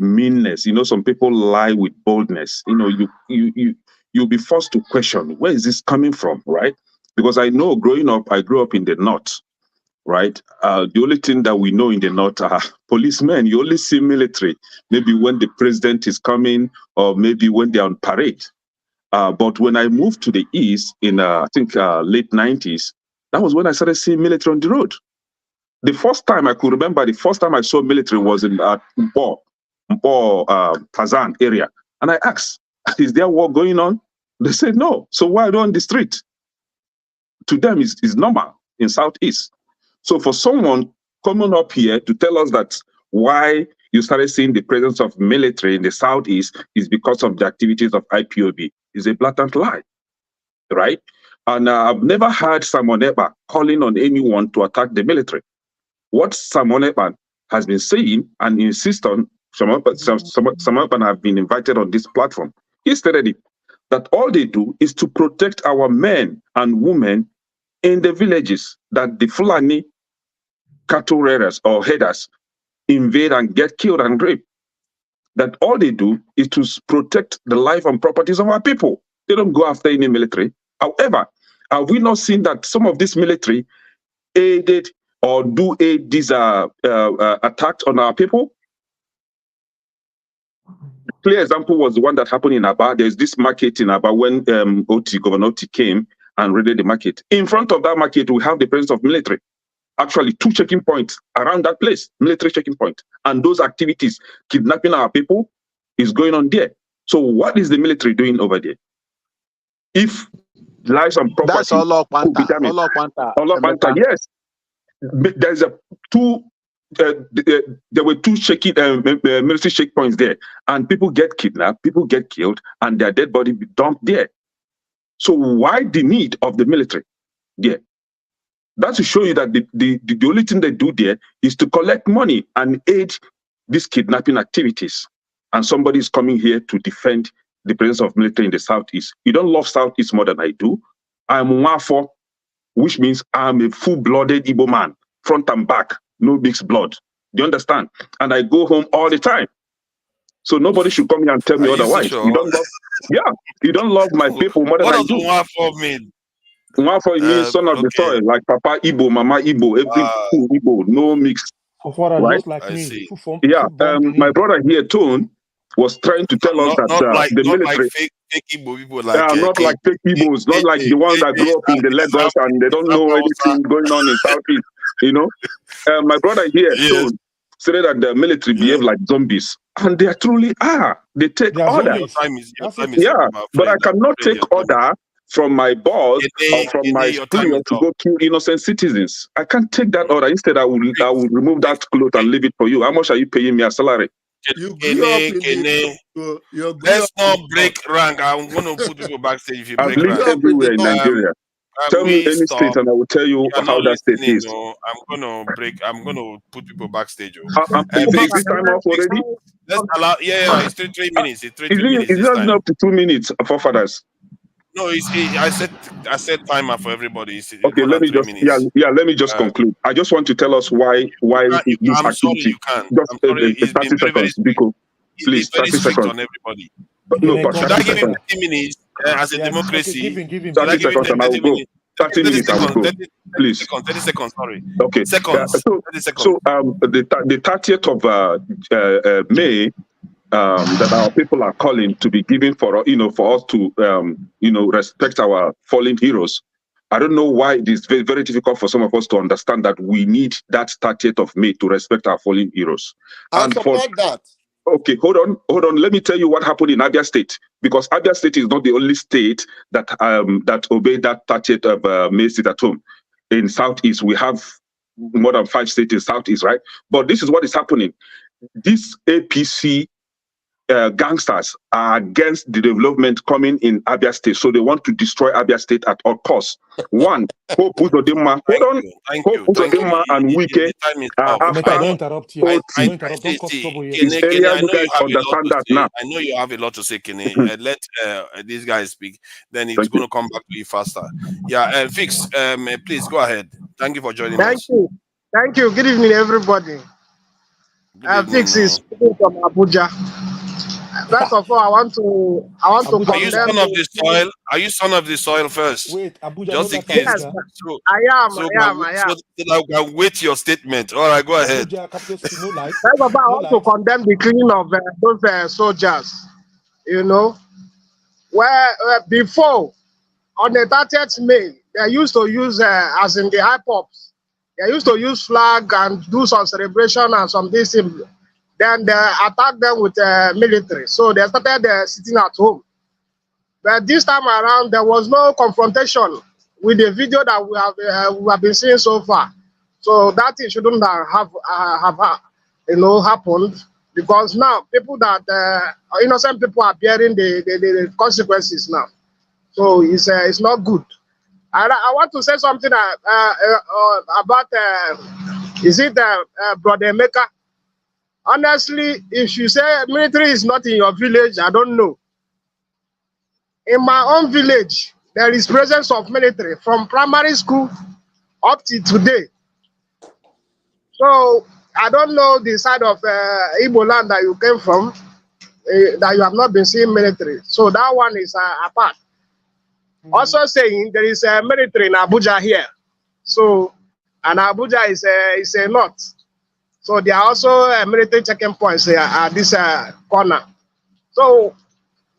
meanness, some people lie with boldness. You'll be forced to question, where is this coming from, right? Because I know growing up, I grew up in the North, right? The only thing that we know in the North are policemen. You only see military, maybe when the president is coming or maybe when they're on parade. But when I moved to the East in, I think, late 90s, that was when I started seeing military on the road. The first time I could remember, the first time I saw military was in Mpo, Tazan area. And I asked, is there war going on? They said no. So why are they on the street? To them, it's normal in Southeast. So for someone coming up here to tell us that why you started seeing the presence of military in the Southeast is because of the activities of IPOB is a blatant lie, right? And I've never heard Simon Ekpa calling on anyone to attack the military. What Simon Ekpa has been saying and insist on, Simon Ekpa have been invited on this platform. He stated it, that all they do is to protect our men and women in the villages that the Fulani cattle rearers or headers invade and get killed and raped. That all they do is to protect the life and properties of our people. They don't go after any military. However, have we not seen that some of this military aided or do these attacks on our people? Clear example was the one that happened in Aba. There's this market in Aba when Governor Oti came and raided the market. In front of that market, we have the presence of military. Actually, 2 checking points around that place, military checking point. And those activities, kidnapping our people, is going on there. So what is the military doing over there? If lives and property... That's all Panta. Yes. There's there were 2 shaky military checkpoints there, and people get kidnapped, people get killed, and their dead body be dumped there. So why the need of the military there? That's to show you that the only thing they do there is to collect money and aid these kidnapping activities. And somebody is coming here to defend the presence of military in the Southeast. You don't love Southeast more than I do. I'm Wafo, which means I'm a full-blooded Igbo man, front and back, no mixed blood. Do you understand? And I go home all the time. So nobody should come here and tell me otherwise. Sure? You don't love, you don't love my people more than I do. What does Wafo mean? Wafo means son of the soil, like Papa Igbo, Mama Igbo, every full Igbo, no mix. Right? Like me. Yeah, my brother here, Tone, was trying to tell us that the military... Like fake Igbo people, like, not like fake Igbos, not like the ones that grew up in the Lagos and they don't know anything going on in Southeast, you know. My brother here, Tone, said that the military behave like zombies. And they truly are. They take order. But I cannot take order from my boss or from my superior to go kill innocent citizens. I can't take that order. Instead, I will remove that cloth and leave it for you. How much are you paying me a salary? Let's not break rank. I'm going to put people backstage if you break rank. I've lived everywhere in Nigeria. Tell me any state and I will tell you how that state is. I'm going to put people backstage. Is this time off already? Let's allow, it's 3 minutes. It's 3 minutes. It's not up to 2 minutes for fathers. No, I set timer for everybody. Okay, let me just conclude. I just want to tell us why this I'm sorry, you can't. Just 30 seconds, Biko. Please, 30 seconds. On everybody. No, should I give him 30 minutes as a democracy? Give him 30 seconds and I will go. 30 minutes, I will go. Please. 30 seconds, sorry. Okay. 30 seconds. So the 30th of May, that our people are calling to be given for us to respect our fallen heroes. I don't know why it is very, very difficult for some of us to understand that we need that 30th of May to respect our fallen heroes. I support that. Okay, hold on. Let me tell you what happened in Abia State, because Abia State is not the only state that obeyed that 30th of May sit at home. In Southeast, we have more than 5 states in Southeast, right? But this is what is happening. This APC gangsters are against the development coming in Abia State, so they want to destroy Abia State at all costs. One, Hope Uzodinma, and Wike are after. This area, you guys understand that now. I know you have a lot to say, Kene. Let these guys speak, then it's going to come back to you faster. Yeah, Fix, please go ahead. Thank you for joining us. Thank you. Good evening, everybody. Fix is speaking from Abuja. First of all, I want to Are you son of the soil? Are you son of the soil first? Wait, Abuja. Just in case. Yes, I am. So that I can wait your statement. All right, go ahead. First of all, I want to condemn the killing of those soldiers. You know, where before on the 30th May, they used to use as in the high pops. They used to use flag and do some celebration and some this. Then they attacked them with military. So they started sitting at home. But this time around, there was no confrontation with the video that we have been seeing so far. So that it shouldn't have happened, because now people that innocent people are bearing the consequences now. So it's not good. And I want to say something about Brother Emeka. Honestly, if you say military is not in your village, I don't know. In my own village, there is presence of military from primary school up to today. So I don't know the side of Igbo land that you came from, that you have not been seeing military. So that one is apart. Also saying there is a military in Abuja here. So and Abuja is a north. So there are also military checking points at this corner. So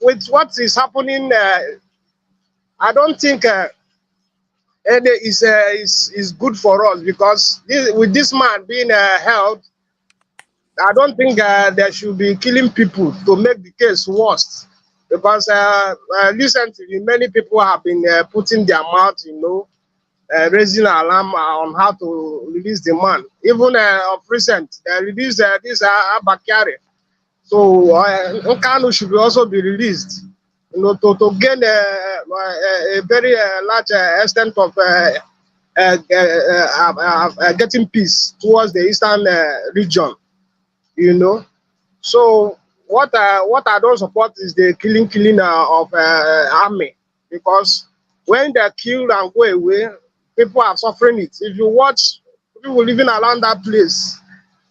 with what is happening, I don't think it is good for us, because with this man being held, I don't think there should be killing people to make the case worse. Because recently, many people have been putting their mouth, raising alarm on how to release the man. Even of recent, they released this Abakari. So Kanu should also be released, to gain a very large extent of getting peace towards the eastern region. So what I don't support is the killing of army, because when they're killed and go away, people are suffering it. If you watch people living around that place,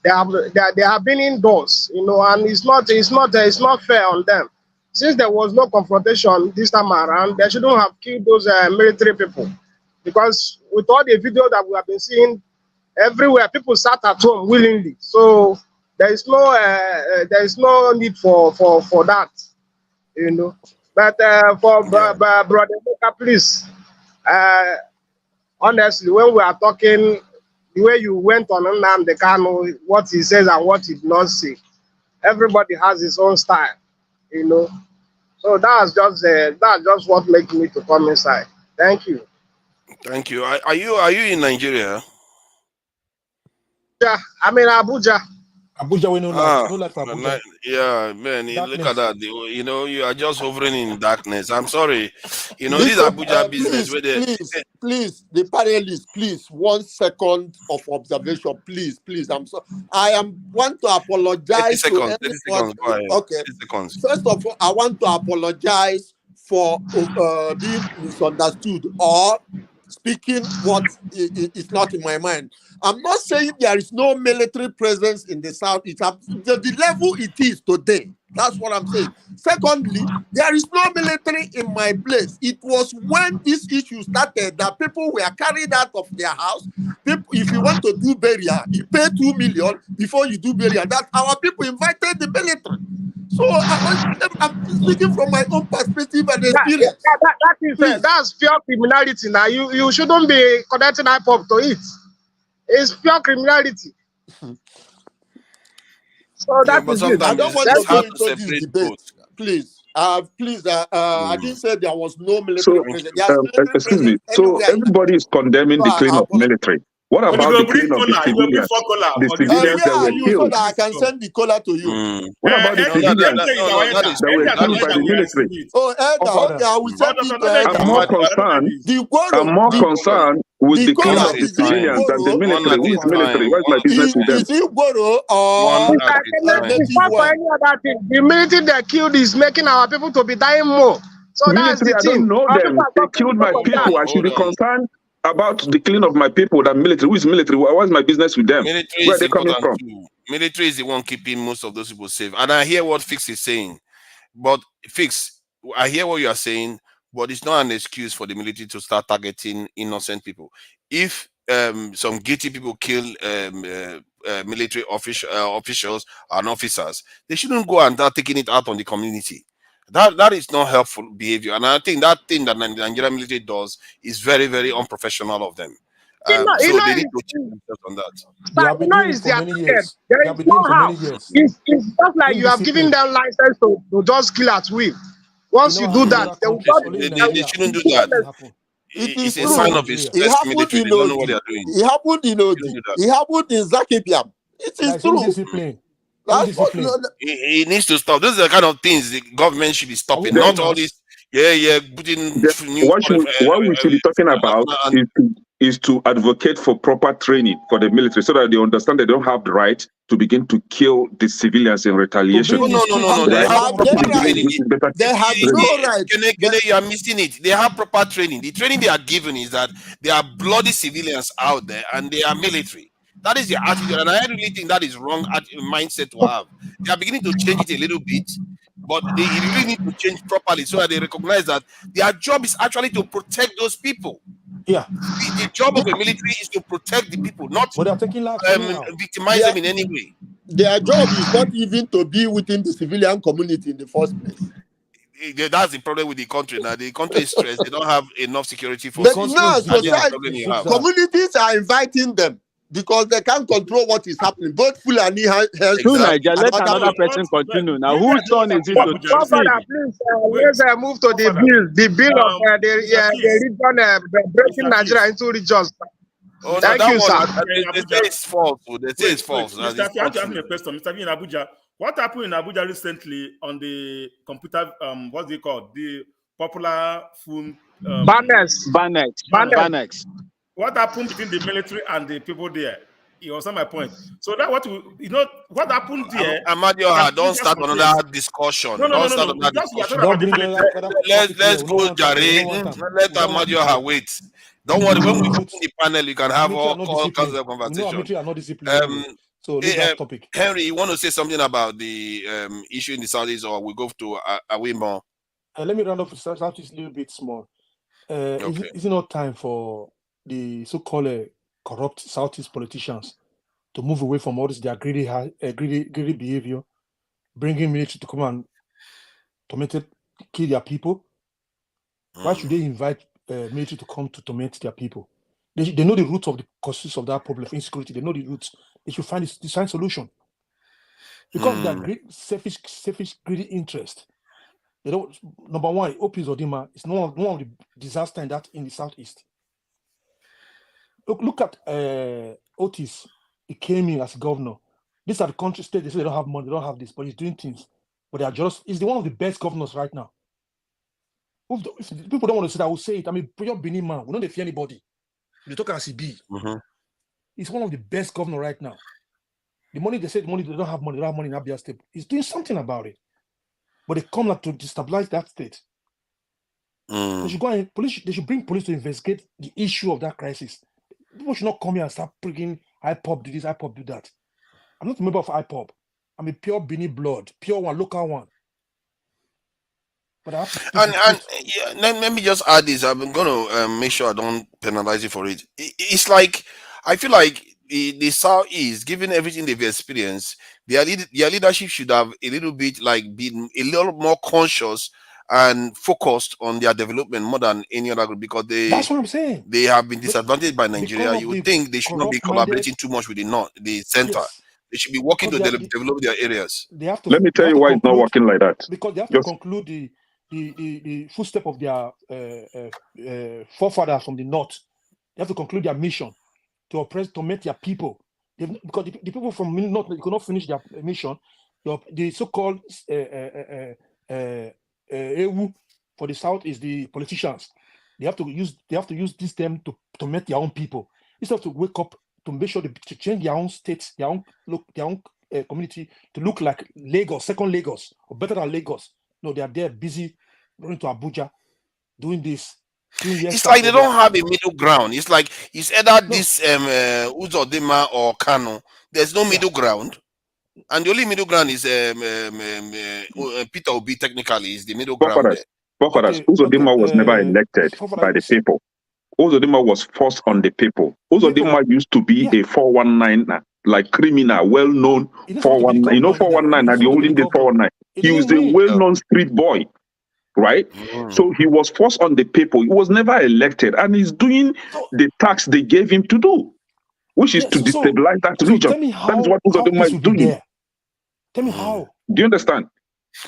they have been indoors, and it's not fair on them. Since there was no confrontation this time around, they shouldn't have killed those military people, because with all the video that we have been seeing everywhere, people sat at home willingly. So there is no need for that, But for Brother Moka, please, honestly, when we are talking, the way you went on Nnamdi Kanu, what he says and what he did not say, everybody has his own style, So that's just what makes me to come inside. Thank you. Thank you. Are you in Nigeria? Yeah, I'm in Abuja. Abuja, we know life. No life for Abuja. Yeah, man. Look at that. You are just hovering in darkness. I'm sorry. This Listen, Abuja business where they please, the panelists, please, 1 second of observation, please. I want to 30 apologize seconds. to 30 seconds. Go ahead. Okay. 30 seconds. First of all, I want to apologize for being misunderstood or speaking what is not in my mind. I'm not saying there is no military presence in the South. It's the level it is today. That's what I'm saying. Secondly, there is no military in my place. It was when this issue started that people were carried out of their house. People, if you want to do burial, you pay 2 million before you do burial. That our people invited the military. So I'm speaking from my own perspective and experience. That's pure criminality. Now you shouldn't be connecting IPOP to it. It's pure criminality. So that is it. I don't want to go into this debate, please. I didn't say there was no military presence. Excuse me. So everybody is condemning the killing of military. What about the killing of the civilians? The civilians that were killed. So that I can send the caller to you. What about the civilians that were killed by the military? Oh, Elder, okay, I will send it to Elder. I'm more concerned with the killing of the civilians than the military. Who is military? What's my business with them? Is it Goro or it's not for any other thing. The military that killed is making our people to be dying more. So that's the thing. I don't know them. They killed my people. I should be concerned about the killing of my people than military. Who is military? What's my business with them? Military Where are they coming from? Military is the one keeping most of those people safe. And I hear what Fix is saying. But Fix, I hear what you are saying, but it's not an excuse for the military to start targeting innocent people. If some guilty people kill military officials and officers, they shouldn't go and start taking it out on the community. That is not helpful behavior, and I think that thing that the Nigerian military does is very, very unprofessional of them. So they need to check themselves on that. They have been doing it for many years. They have been doing it for many years. It's just like you have given them license to just kill at will. Once you do that, they shouldn't do that. It's a sign of a stressed military. They don't know what they are doing. It happened in Odi. It happened in Zakibiam. It is true. Discipline. It needs to stop. Those are the kind of things the government should be stopping. Not all this. Putting what we should be talking about is to advocate for proper training for the military so that they understand they don't have the right to begin to kill the civilians in retaliation. No. They have no right. You are missing it. They have proper training. The training they are given is that there are bloody civilians out there and they are military. That is their attitude, and I really think that is wrong mindset to have. They are beginning to change it a little bit, but they really need to change properly so that they recognize that their job is actually to protect those people. Yeah. The job of a military is to protect the people, not but they're taking lives victimize them in any way. Their job is not even to be within the civilian community in the first place. That's the problem with the country now. The country is stressed. They don't have enough security But forces. now, Society, communities are inviting them because they can't control what is happening. Both Fulani has Niger, let another person continue. Now, whose turn is it to Governor, please, let's move to the bill. The bill of the region, breaking Nigeria into regions. Oh, no, Thank you, sir. They say it's false. They say it's false. Mr. F, ask me a question. Mr. V in Abuja, what happened in Abuja recently on the computer? What's it called? The popular phone. Banex. What happened between the military and the people there? You understand my point? So that what happened there? Amadioha, don't start another discussion. Don't start another discussion. Let's go, Jare. Let Amadioha wait. Don't worry. When we open the panel, you can have all kinds of conversation. So that topic. Henry, you want to say something about the issue in the Southeast, or we go to Awimo? Let me round up Southeast a little bit small. Is it not time for the so-called corrupt Southeast politicians to move away from all this their greedy behavior, bringing military to come and torment, kill their people? Why should they invite military to come to torment their people? They know the roots of the causes of that problem of insecurity. They know the roots. They should find a design solution. Because their great selfish, greedy interest. They don't. Number one, Opis Odima is one of the disaster in the Southeast. Look at Otis. He came in as governor. These are the country states. They say they don't have money, they don't have this, but he's doing things. But they are just. He's one of the best governors right now. If people don't want to say that, I will say it. I mean, pure Benin man. We don't fear anybody. They talk as he be. He's one of the best governors right now. The money they say, they don't have money. They don't have money in Abia State. He's doing something about it. But they come to destabilize that state. They should go and they should bring police to investigate the issue of that crisis. People should not come here and start bringing IPOB do this, IPOB do that. I'm not a member of IPOB. I'm a pure Benin blood, pure one, local one. But let me just add this. I'm going to make sure I don't penalize you for it. It's like, I feel like the Southeast, given everything they've experienced, their leadership should have a little bit like been a little more conscious and focused on their development more than any other group, because that's what I'm saying. They have been disadvantaged by Nigeria. You would think they should not be collaborating too much with the center. Yes. They should be working to develop their areas. Let me tell you why it's not working like that. Because they have to conclude the footstep of their forefathers from the north. They have to conclude their mission to oppress, to make their people. Because the people from the north, they could not finish their mission. The so-called EU for the south is the politicians. They have to use this term to make their own people. Instead of to wake up to make sure to change their own states, their own community to look like Lagos, second Lagos, or better than Lagos. No, they are there busy going to Abuja, doing this. It's like they don't have a middle ground. It's like it's either this Uzodinma or Kanu. There's no middle ground. And the only middle ground is Peter Obi, technically, is the middle ground. Uzodinma was never elected by the people. Uzodinma was forced on the people. Uzodinma used to be a 419, like criminal, well-known 419. You know 419, and the holding the 419. He was a well-known street boy, right? So he was forced on the people. He was never elected, and he's doing the tax they gave him to do, which is to destabilize that region. That is what Uzodinma is doing. Tell me how. Do you understand?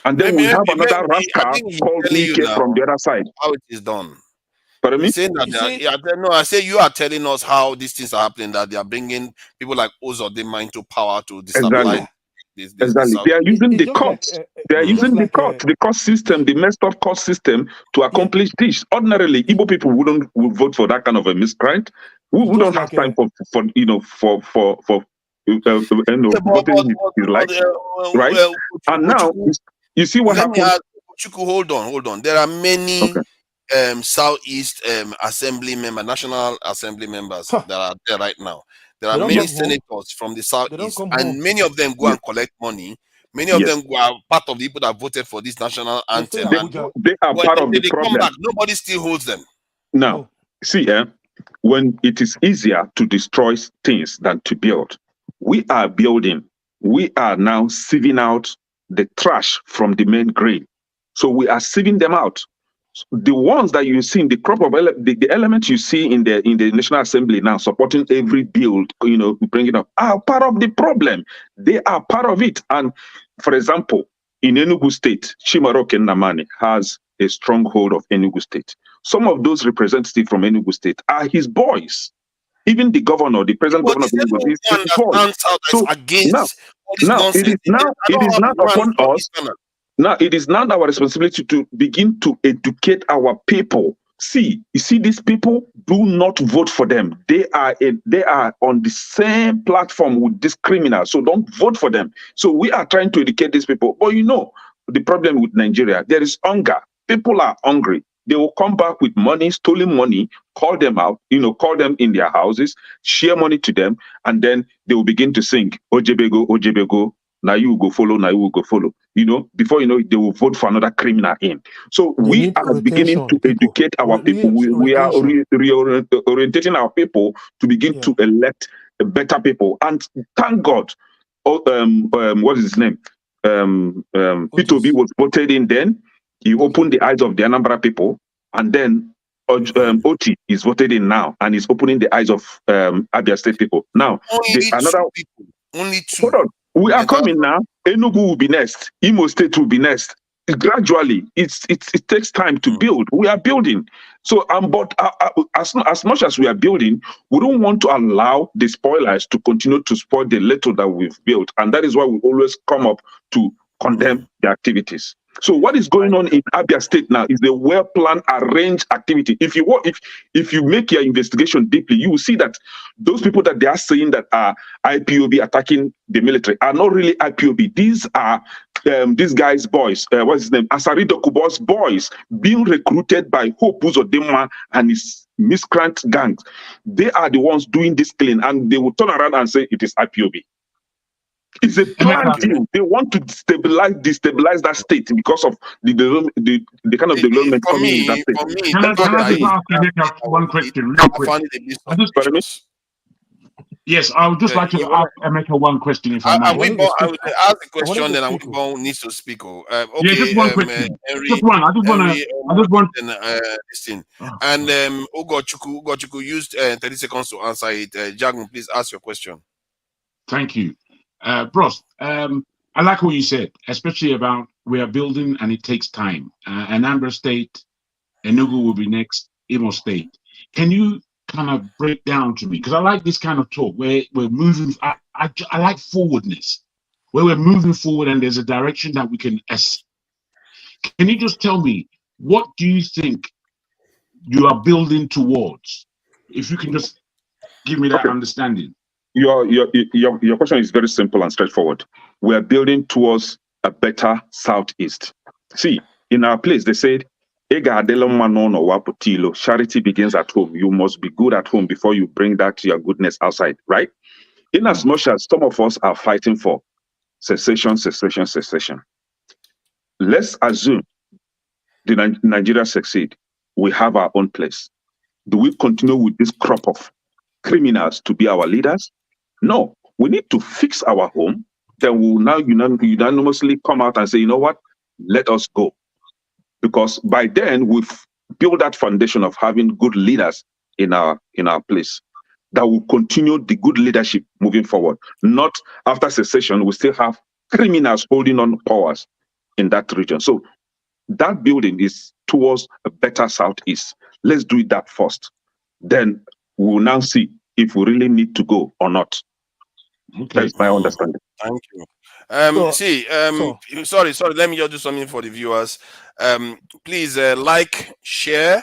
And then we have another rascal called Nike from the other side. How it is done. Pardon me? I say you are telling us how these things are happening, that they are bringing people like Uzodinma into power to destabilize. Exactly. They are using the courts. They are using the court system, the messed up court system to accomplish this. Ordinarily, Igbo people would vote for that kind of a miscreant. We don't have time for voting his life, right? And now you see what happened. Hold on. There are many Southeast Assembly members, National Assembly members that are there right now. There are many senators from the Southeast, and many of them go and collect money. Many of them are part of the people that voted for this national anthem. They are part of the problem. Come back, nobody still holds them. Now, see, when it is easier to destroy things than to build. We are building. We are now sieving out the trash from the main grain. So we are sieving them out. The ones that you see in the crop of the elements you see in the National Assembly now supporting every bill, bringing up, are part of the problem. They are part of it. And for example, in Enugu State, Chimaroke Nnamani has a stronghold of Enugu State. Some of those representatives from Enugu State are his boys. Even the governor, the present governor of Enugu, is his boy. So now it is now upon us. Now it is now our responsibility to begin to educate our people. See, you see, these people, do not vote for them. They are on the same platform with these criminals. So don't vote for them. So we are trying to educate these people. But the problem with Nigeria, there is hunger. People are hungry. They will come back with money, stolen money, call them out, call them in their houses, share money to them, and then they will begin to sing, Ojebego, Ojebego, now you will go follow, now you will go follow. Before you know it, they will vote for another criminal in. So we are beginning to educate our people. We are reorientating our people to begin to elect better people. And thank God, what is his name? P2B was voted in then. He opened the eyes of the Anambra people, and then Oti is voted in now, and is opening the eyes of Abia State people. Now, only two. Hold on. We are coming now. Enugu will be next. Imo State will be next. Gradually, it takes time to build. We are building. So, but as much as we are building, we don't want to allow the spoilers to continue to spoil the little that we've built, and that is why we always come up to condemn the activities. So what is going on in Abia State now is the well-planned, arranged activity. If you make your investigation deeply, you will see that those people that they are saying that are IPOB attacking the military are not really IPOB. These are these guys' boys. What's his name? Asari Dokubo's boys being recruited by Hope Uzodinma and his miscreant gangs. They are the ones doing this killing, and they will turn around and say it is IPOB. It's a planned deal. They want to destabilize that state because of the kind of development coming in that state. Can I just ask you one question real quick? Yes, I would just like to ask Emeka one question, if I might. I will ask the question, then Awibon needs to speak. Okay, just one question. Just one. I just want this thing. And Ugochukwu used 30 seconds to answer it. Jagun, please ask your question. Thank you. Bros, I like what you said, especially about we are building and it takes time. Anambra State, Enugu will be next, Imo State. Can you kind of break down to me? Because I like this kind of talk where we're moving. I like forwardness, where we're moving forward and there's a direction that we can. Can you just tell me, what do you think you are building towards? If you can just give me that understanding. Your question is very simple and straightforward. We are building towards a better Southeast. See, in our place, they said, charity begins at home. You must be good at home before you bring that your goodness outside, right? In as much as some of us are fighting for cessation. Let's assume the Nigeria succeed. We have our own place. Do we continue with this crop of criminals to be our leaders? No, we need to fix our home. Then we'll now unanimously come out and say, you know what? Let us go. Because by then we've built that foundation of having good leaders in our place that will continue the good leadership moving forward. Not after secession, we still have criminals holding on powers in that region. So that building is towards a better Southeast. Let's do that first. Then we'll now see if we really need to go or not. Okay. That's my understanding. Thank you. Sorry, let me just do something for the viewers. Please like, share,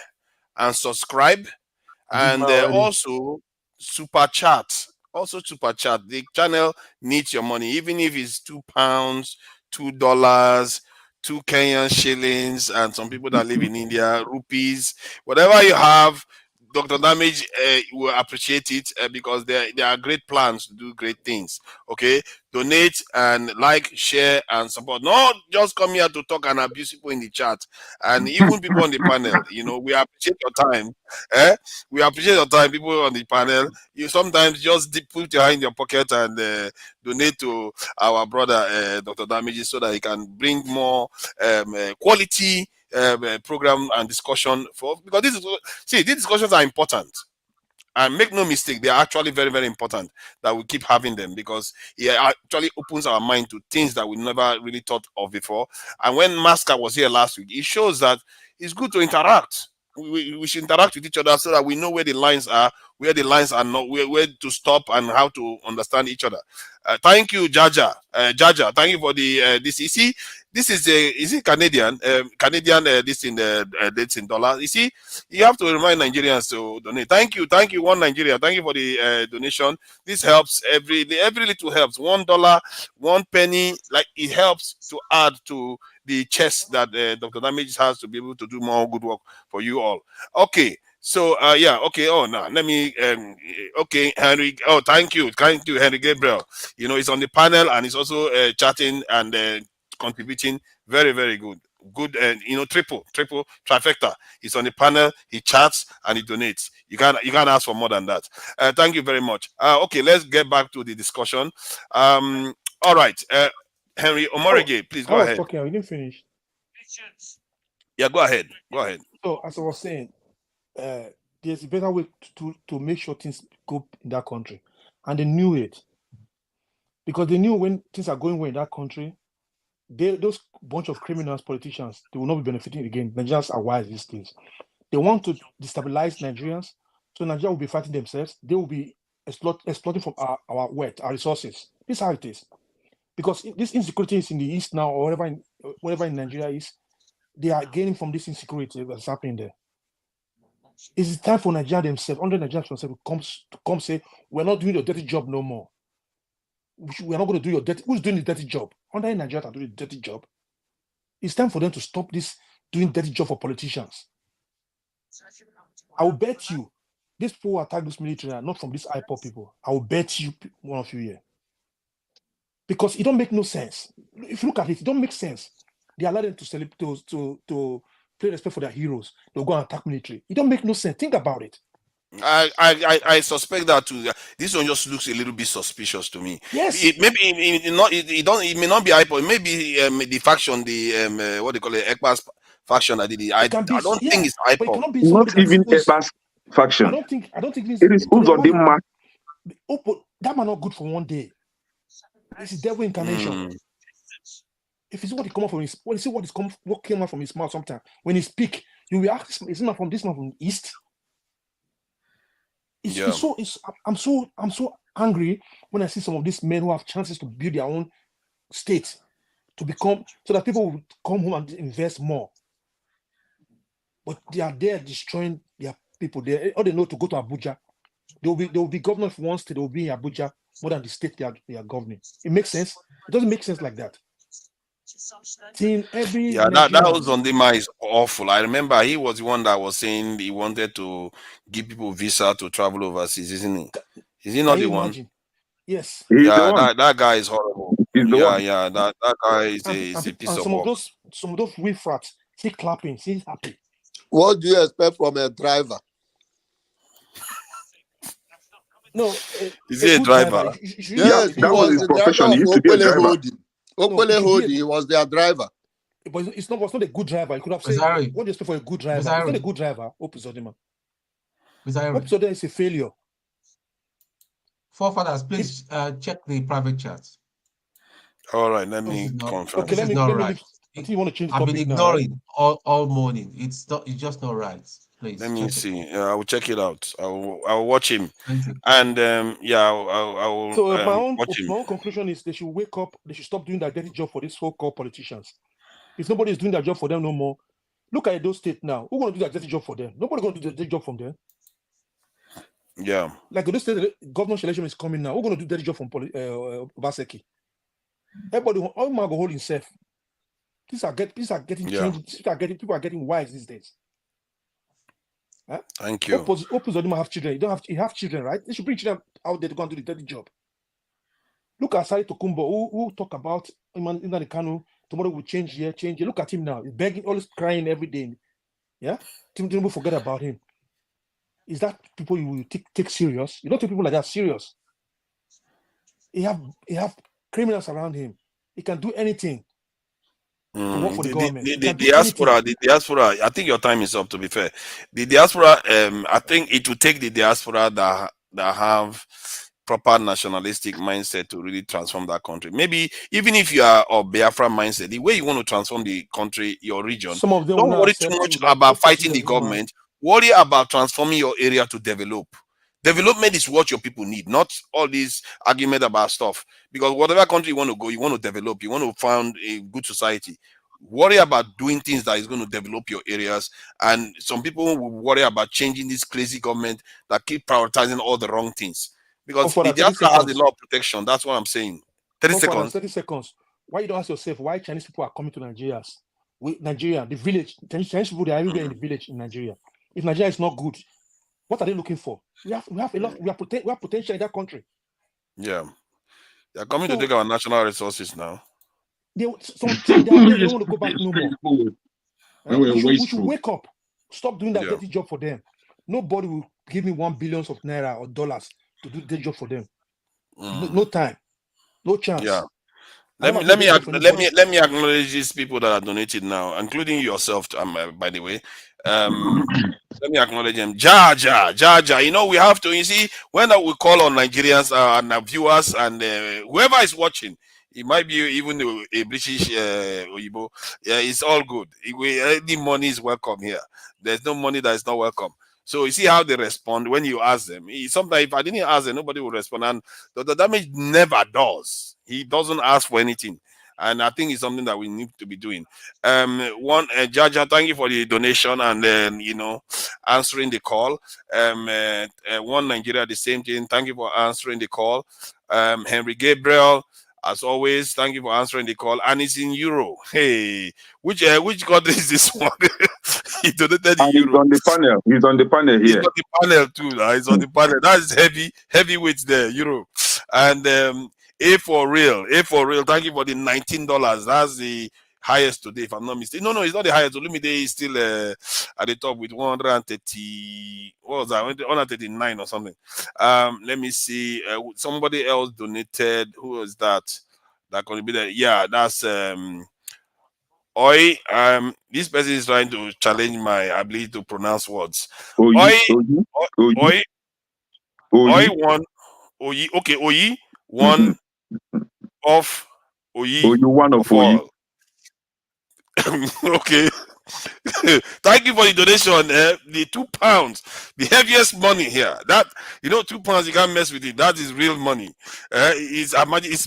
and subscribe, and also super chat. The channel needs your money, even if it's £2, $2, 2 Kenyan shillings, and some people that live in India, rupees, whatever you have. Dr. Damage will appreciate it because there are great plans to do great things. Okay, donate and like, share, and support. Not just come here to talk and abuse people in the chat, and even people on the panel. You know, we appreciate your time. We appreciate your time, people on the panel. You sometimes just put your hand in your pocket and donate to our brother Dr. Damiji so that he can bring more quality program and discussion because these discussions are important. And make no mistake, they are actually very, very important that we keep having them because it actually opens our mind to things that we never really thought of before. And when Masker was here last week, it shows that it's good to interact. We should interact with each other so that we know where the lines are, where the lines are not, where to stop, and how to understand each other. Thank you, Jaja. Jaja, thank you for the this. You see, this is it Canadian? Canadian this in dollars. You see, you have to remind Nigerians to donate. Thank you, one Nigeria. Thank you for the donation. This helps every little helps. $1, 1 penny, like it helps to add to the chest that Dr. Damage has to be able to do more good work for you all. Okay. So yeah, okay. Oh no, let me okay, Henry. Oh, thank you, Henry Gabriel. You know, he's on the panel and he's also chatting and contributing. Very, very good. Good, you know, triple trifecta. He's on the panel, he chats and he donates. You can't ask for more than that. Thank you very much. Okay, let's get back to the discussion. All right, Henry Omorige, please go ahead. Talking, we didn't finish. Yeah, go ahead. So as I was saying, there's a better way to make sure things go in that country, and they knew it because they knew when things are going well in that country, those bunch of criminals, politicians, they will not be benefiting again. Nigerians are wise these days. They want to destabilize Nigerians, so Nigeria will be fighting themselves. They will be exploiting from our wealth, our resources. This is how it is. Because this insecurity is in the east now, or wherever in Nigeria is, they are gaining from this insecurity that's happening there. It's time for Nigeria themselves, under Nigerians themselves, to come say, we're not doing your dirty job no more. We're not going to do your dirty. Who's doing the dirty job? Under Nigeria are doing the dirty job. It's time for them to stop this doing dirty job for politicians. I will bet you, these people who attack this military are not from these IPOP people. I will bet you one of you here. Because it don't make no sense. If you look at it, it don't make sense. They allow them to play respect for their heroes. They'll go and attack military. It don't make no sense. Think about it. I suspect that too. This one just looks a little bit suspicious to me. Yes. It may not be IPOP. It may be the faction, the what they call it, ECPAS faction that did it. I don't think it's IPOP. Not even ECPAS faction. I don't think it is who's on the mark. That man not good for one day. It's the devil incarnation. If it's what he come out from his, what came out from his mouth sometimes when he speak, you will ask, is not from this man from the east? I'm so angry when I see some of these men who have chances to build their own state, to become, so that people will come home and invest more. But they are there destroying their people. All they know to go to Abuja. They will be governor for one state. They will be in Abuja more than the state they are governing. It makes sense. It doesn't make sense like that. That was on the mind is awful. I remember he was the one that was saying he wanted to give people visa to travel overseas, isn't he? Is he not the one? Yes. Yeah, that guy is horrible. That guy is a piece of work. Some of those riffraffs, he's clapping, he's happy. What do you expect from a driver? No, is he a driver? Yes, that was his profession. He used to be a driver. He was their driver. But it's not a good driver. You could have said, what do you expect for a good driver? It's not a good driver. Hope Uzodinma is a failure. Forefathers, please check the private chat. All right, let me confirm. Okay, let me I think you want to change the topic. I've been ignoring all morning. It's just not right. Please. Let me see. I will check it out. I will watch him. And I will So my own conclusion is they should wake up. They should stop doing that dirty job for these so-called politicians. If nobody is doing that job for them no more, look at those states now. Who's going to do that dirty job for them? Nobody's going to do the dirty job from them. Yeah. Like those state government election is coming now. Who's going to do the dirty job from Obaseki? Everybody, all man go hold himself. These are getting changed. People are getting wise these days. Huh? Thank you. Opus don't have children. You have children, right? They should bring children out there to go and do the dirty job. Look at Sari Tokumbo, who talk about Nnamdi Kanu, tomorrow will change here, change here. Look at him now. He's begging, always crying every day. Yeah? Tinubu forget about him. Is that people you will take serious? You don't take people like that serious. He have criminals around him. He can do anything to work for the government. The diaspora, I think your time is up, to be fair. The diaspora, I think it will take the diaspora that have proper nationalistic mindset to really transform that country. Maybe even if you are of Biafran mindset, the way you want to transform the country, your region, some of them don't worry too much about fighting the government. Worry about transforming your area to develop. Development is what your people need, not all these argument about stuff. Because whatever country you want to go, you want to develop, you want to found a good society. Worry about doing things that is going to develop your areas. And some people will worry about changing this crazy government that keep prioritizing all the wrong things. Because the diaspora has a lot of protection. That's what I'm saying. 30 seconds. 30 seconds. Why you don't ask yourself why Chinese people are coming to Nigeria? Nigeria, the village, Chinese people, they are everywhere in the village in Nigeria. If Nigeria is not good, what are they looking for? We have a lot. We have potential in that country. Yeah, they are coming to take our national resources now. They don't want to go back no more. We should wake up. Stop doing that dirty job for them. Nobody will give me $1 billion of naira or dollars to do the job for them. No time, no chance. Yeah. Let me acknowledge these people that are donated now, including yourself. By the way, let me acknowledge them. Jaja. You know, we have to. You see, when we call on Nigerians and our viewers and whoever is watching, it might be even a British Oyibo. Yeah, it's all good. Any money is welcome here. There's no money that is not welcome. So you see how they respond when you ask them. Sometimes if I didn't ask them, nobody would respond. And the damage never does. He doesn't ask for anything. And I think it's something that we need to be doing. Jaja, thank you for the donation and then, answering the call. One Nigeria, the same thing. Thank you for answering the call. Henry Gabriel, as always, thank you for answering the call. And it's in euro. Hey, which country is this one? He donated in euro. He's on the panel here. He's on the panel too. He's on the panel. That is heavyweight there, euro. And A for real. Thank you for the $19. That's the highest today, if I'm not mistaken. No, it's not the highest. Olumide is still at the top with 130. What was that? 139 or something. Let me see. Somebody else donated. Who was that? That could be there. Yeah, that's Oi. This person is trying to challenge my ability to pronounce words. Oi one. Oyi. Okay, Oyi one. Of Oyi. One of Oyi. Okay. Thank you for the donation. The £2, the heaviest money here. That £2, you can't mess with it. That is real money. It's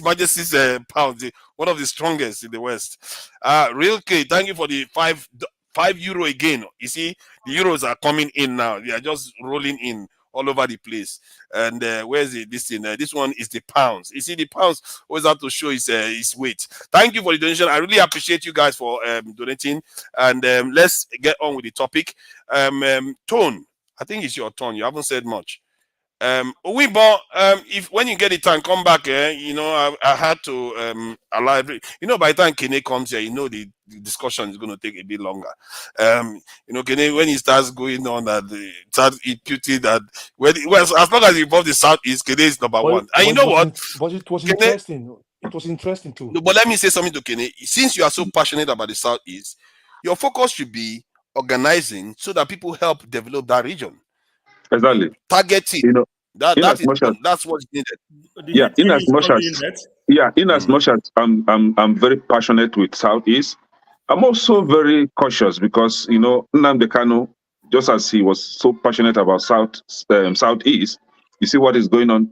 Majesty's pounds, one of the strongest in the West. Real K, thank you for the €5 again. You see, the euros are coming in now. They are just rolling in all over the place. And where's this thing? This one is the pounds. You see, the pounds always have to show its weight. Thank you for the donation. I really appreciate you guys for donating. And let's get on with the topic. Tone, I think it's your turn. You haven't said much. Owibo, if when you get the time, come back. I had to allow by the time Kene comes here, the discussion is going to take a bit longer. Kene, when he starts going on that, starts imputing that, as long as he involves the Southeast, Kene is number one. And you know what? But it was interesting. It was interesting too. No, but let me say something to Kene. Since you are so passionate about the Southeast, your focus should be organizing so that people help develop that region. Exactly. Targeting. That's what's needed. In as much as I'm very passionate with Southeast, I'm also very cautious because Nnamdi Kanu, just as he was so passionate about Southeast, you see what is going on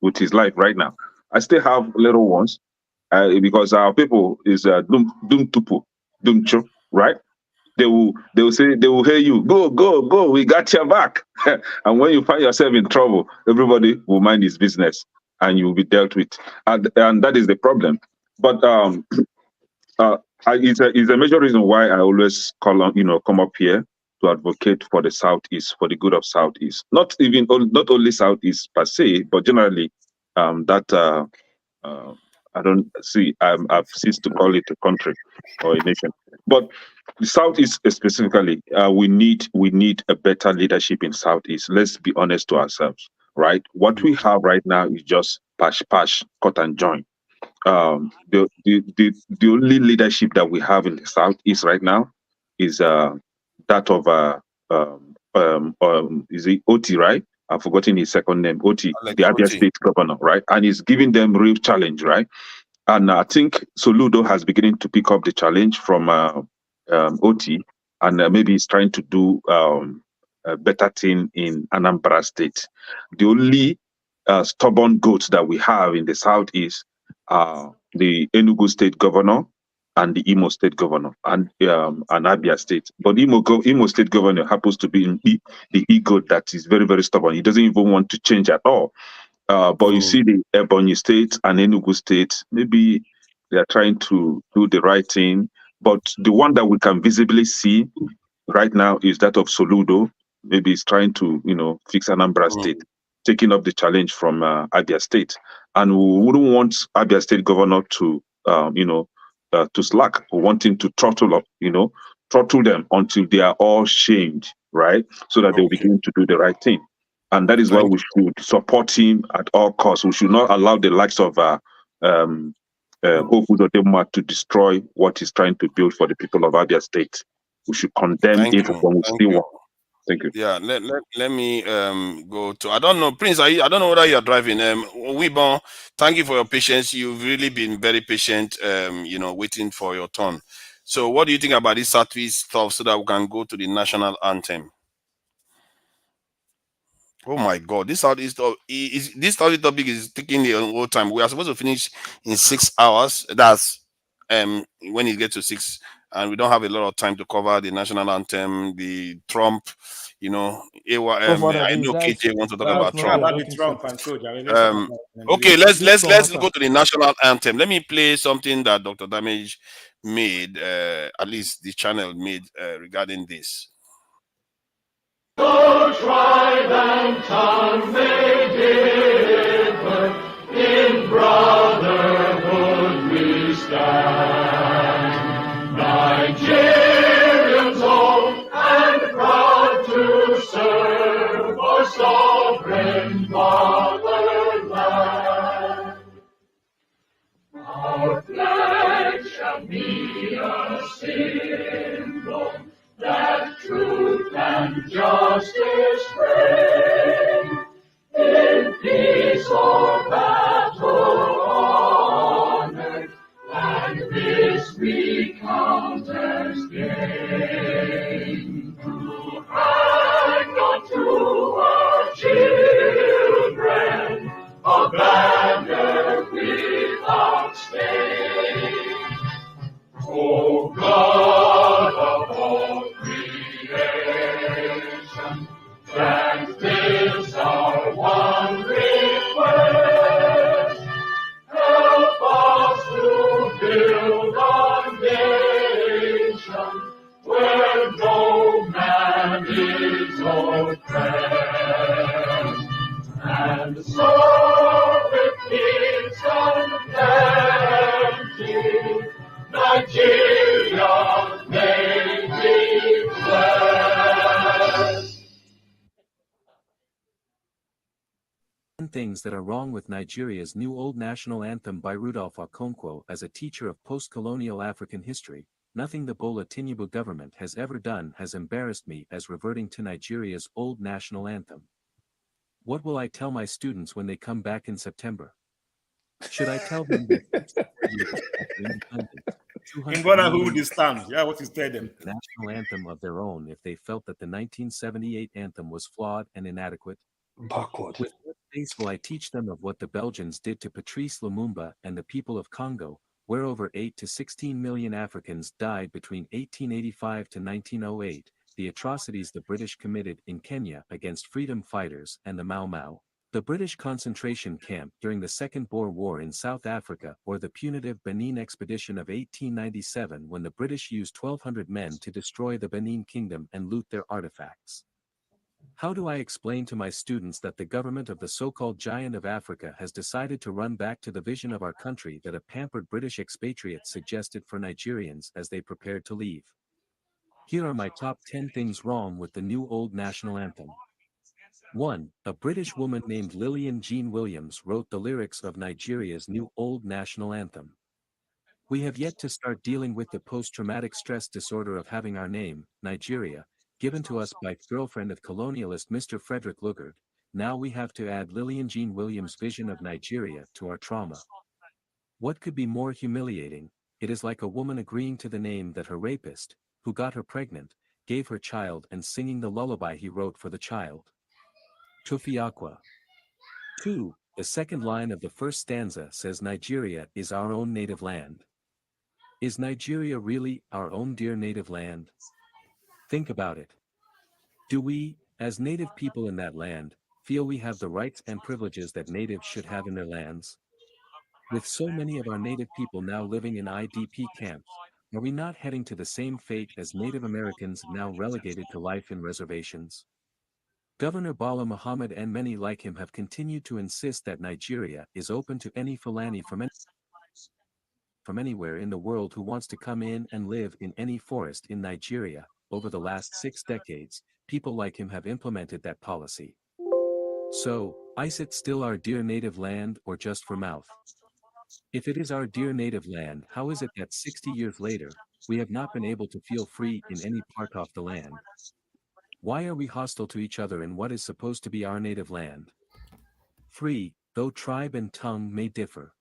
with his life right now. I still have little ones because our people is dum tupu, dum cho, right? They will say, they will hear you, go, we got your back. And when you find yourself in trouble, everybody will mind his business and you will be dealt with. And that is the problem. But it's a major reason why I always come up here to advocate for the Southeast, for the good of Southeast. Not only Southeast per se, but generally that I don't see. I've ceased to call it a country or a nation. But the Southeast specifically, we need a better leadership in Southeast. Let's be honest to ourselves, right? What we have right now is just pash, cut and join. The only leadership that we have in the Southeast right now is that of is it Oti, right? I've forgotten his second name, Oti, Alex the Abia Oti. State governor, right? And he's giving them real challenge, right? And I think Soludo has beginning to pick up the challenge from Oti, and maybe he's trying to do a better thing in Anambra State. The only stubborn goats that we have in the Southeast are the Enugu State governor and the Imo State governor and Abia State. But Imo State governor happens to be the ego that is very, very stubborn. He doesn't even want to change at all. But you see the Ebonyi State and Enugu State, maybe they are trying to do the right thing. But the one that we can visibly see right now is that of Soludo. Maybe he's trying to, fix Anambra State, taking up the challenge from Abia State. And we wouldn't want Abia State governor to, to slack. We want him to throttle them until they are all shamed, right? So that they'll begin to do the right thing. And that is why we should support him at all costs. We should not allow the likes of Hofu Dodema to destroy what he's trying to build for the people of Abia State. We should condemn it when we see one. Thank you. Yeah, let me go to, I don't know, Prince, I don't know whether you're driving. Wibon, thank you for your patience. You've really been very patient, waiting for your turn. So what do you think about this Southeast stuff so that we can go to the national anthem? Oh my God, this Southeast topic is taking the whole time. We are supposed to finish in 6 hours. That's when it gets to 6, and we don't have a lot of time to cover the national anthem, the Trump, I know KJ wants to talk about Trump. About the Trump and Coach. I mean, let's talk about Okay, let's go to the national anthem. Let me play something that Dr. Damage made, at least the channel made regarding this. So tribe and tongue may differ, in brotherhood we stand. Nigerians old and proud to serve our sovereign fatherland. Our flag shall be a symbol that truth and justice reign, in peace or battle honored, and this we count as gain. To hang on to our children a banner without stain. O God of all creation, grant this our one request. Help us to build a nation where no man is oppressed, and so with peace and plenty Nigeria may be blessed. 10 Things that are wrong with Nigeria's new old national anthem by Rudolph Okonkwo. As a teacher of post-colonial African history, nothing the Bola Tinubu government has ever done has embarrassed me as reverting to Nigeria's old national anthem. What will I tell my students when they come back in September? Should I tell them that in brotherhood is stand? Yeah, what is tell them? National anthem of their own if they felt that the 1978 anthem was flawed and inadequate? Backward. With what face will I teach them of what the Belgians did to Patrice Lumumba and the people of Congo, where over 8 to 16 million Africans died between 1885 to 1908, the atrocities the British committed in Kenya against freedom fighters and the Mau Mau, the British concentration camp during the Second Boer War in South Africa, or the punitive Benin expedition of 1897 when the British used 1,200 men to destroy the Benin Kingdom and loot their artifacts. How do I explain to my students that the government of the so-called giant of Africa has decided to run back to the vision of our country that a pampered British expatriate suggested for Nigerians as they prepared to leave? Here are my top 10 things wrong with the new old national anthem. 1. A British woman named Lillian Jean Williams wrote the lyrics of Nigeria's new old national anthem. We have yet to start dealing with the post-traumatic stress disorder of having our name, Nigeria, given to us by girlfriend of colonialist Mr. Frederick Lugard. Now we have to add Lillian Jean Williams' vision of Nigeria to our trauma. What could be more humiliating? It is like a woman agreeing to the name that her rapist, who got her pregnant, gave her child and singing the lullaby he wrote for the child. Tufiakwa. 2. The second line of the first stanza says Nigeria is our own native land. Is Nigeria really our own dear native land? Think about it. Do we, as native people in that land, feel we have the rights and privileges that natives should have in their lands? With so many of our native people now living in IDP camps, are we not heading to the same fate as Native Americans now relegated to life in reservations? Governor Bala Muhammad and many like him have continued to insist that Nigeria is open to any Fulani from anywhere in the world who wants to come in and live in any forest in Nigeria. Over the last 6 decades, people like him have implemented that policy. So, is it still our dear native land or just for mouth? If it is our dear native land, how is it that 60 years later, we have not been able to feel free in any part of the land? Why are we hostile to each other in what is supposed to be our native land? Free, though tribe and tongue may differ.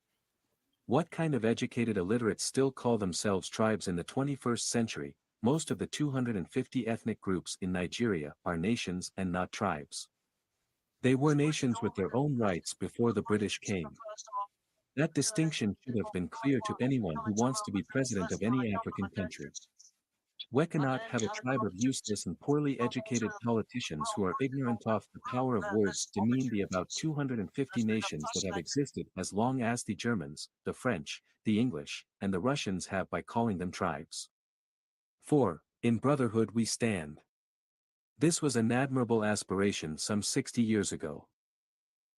What kind of educated illiterates still call themselves tribes in the 21st century? Most of the 250 ethnic groups in Nigeria are nations and not tribes. They were nations with their own rights before the British came. That distinction should have been clear to anyone who wants to be president of any African country. We cannot have a tribe of useless and poorly educated politicians who are ignorant of the power of words demean the about 250 nations that have existed as long as the Germans, the French, the English, and the Russians have by calling them tribes. 4. In brotherhood we stand. This was an admirable aspiration some 60 years ago.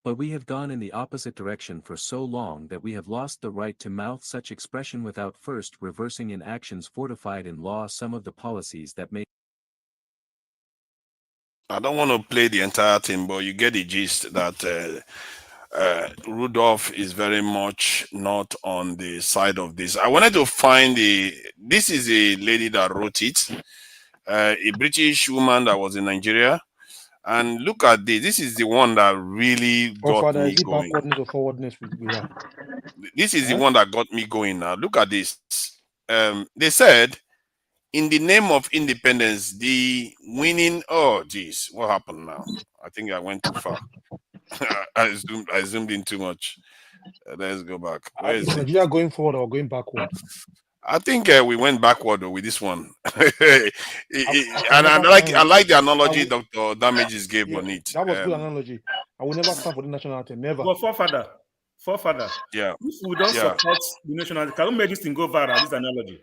But we have gone in the opposite direction for so long that we have lost the right to mouth such expression without first reversing in actions fortified in law some of the policies that may. I don't want to play the entire thing, but you get the gist that Rudolph is very much not on the side of this. I wanted to find this is a lady that wrote it, a British woman that was in Nigeria. And look at this. This is the one that really got me going. Backwardness or forwardness we have? This is the one that got me going now. Look at this. They said, in the name of independence, the winning. Oh, geez, what happened now? I think I went too far. I zoomed in too much. Let's go back. Where is Is Nigeria going forward or going backward? I think we went backward with this one. And I like the analogy Dr. Damages gave on it. That was a good analogy. I will never stand for the national anthem. Never. But forefather. Yeah. If we don't support the national anthem, can we make this thing go viral? This analogy.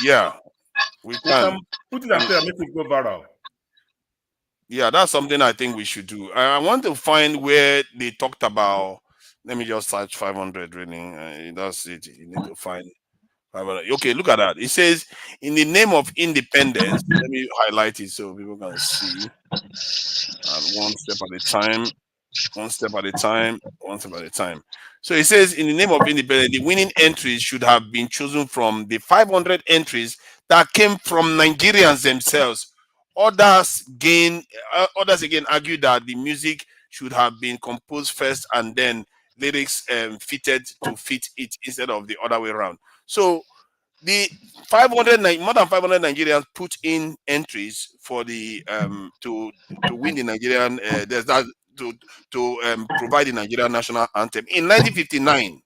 Yeah, we can put it up there and make it go viral. Yeah, that's something I think we should do. I want to find where they talked about. Let me just search 500 really. That's it. You need to find 500. Okay, look at that. It says, in the name of independence, let me highlight it so people can see. One step at a time, one step at a time, one step at a time. So it says, in the name of independence, the winning entries should have been chosen from the 500 entries that came from Nigerians themselves. Others again argue that the music should have been composed first and then lyrics fitted to fit it instead of the other way around. So the more than 500 Nigerians put in entries for the to win the Nigerian to provide the Nigerian national anthem in 1959,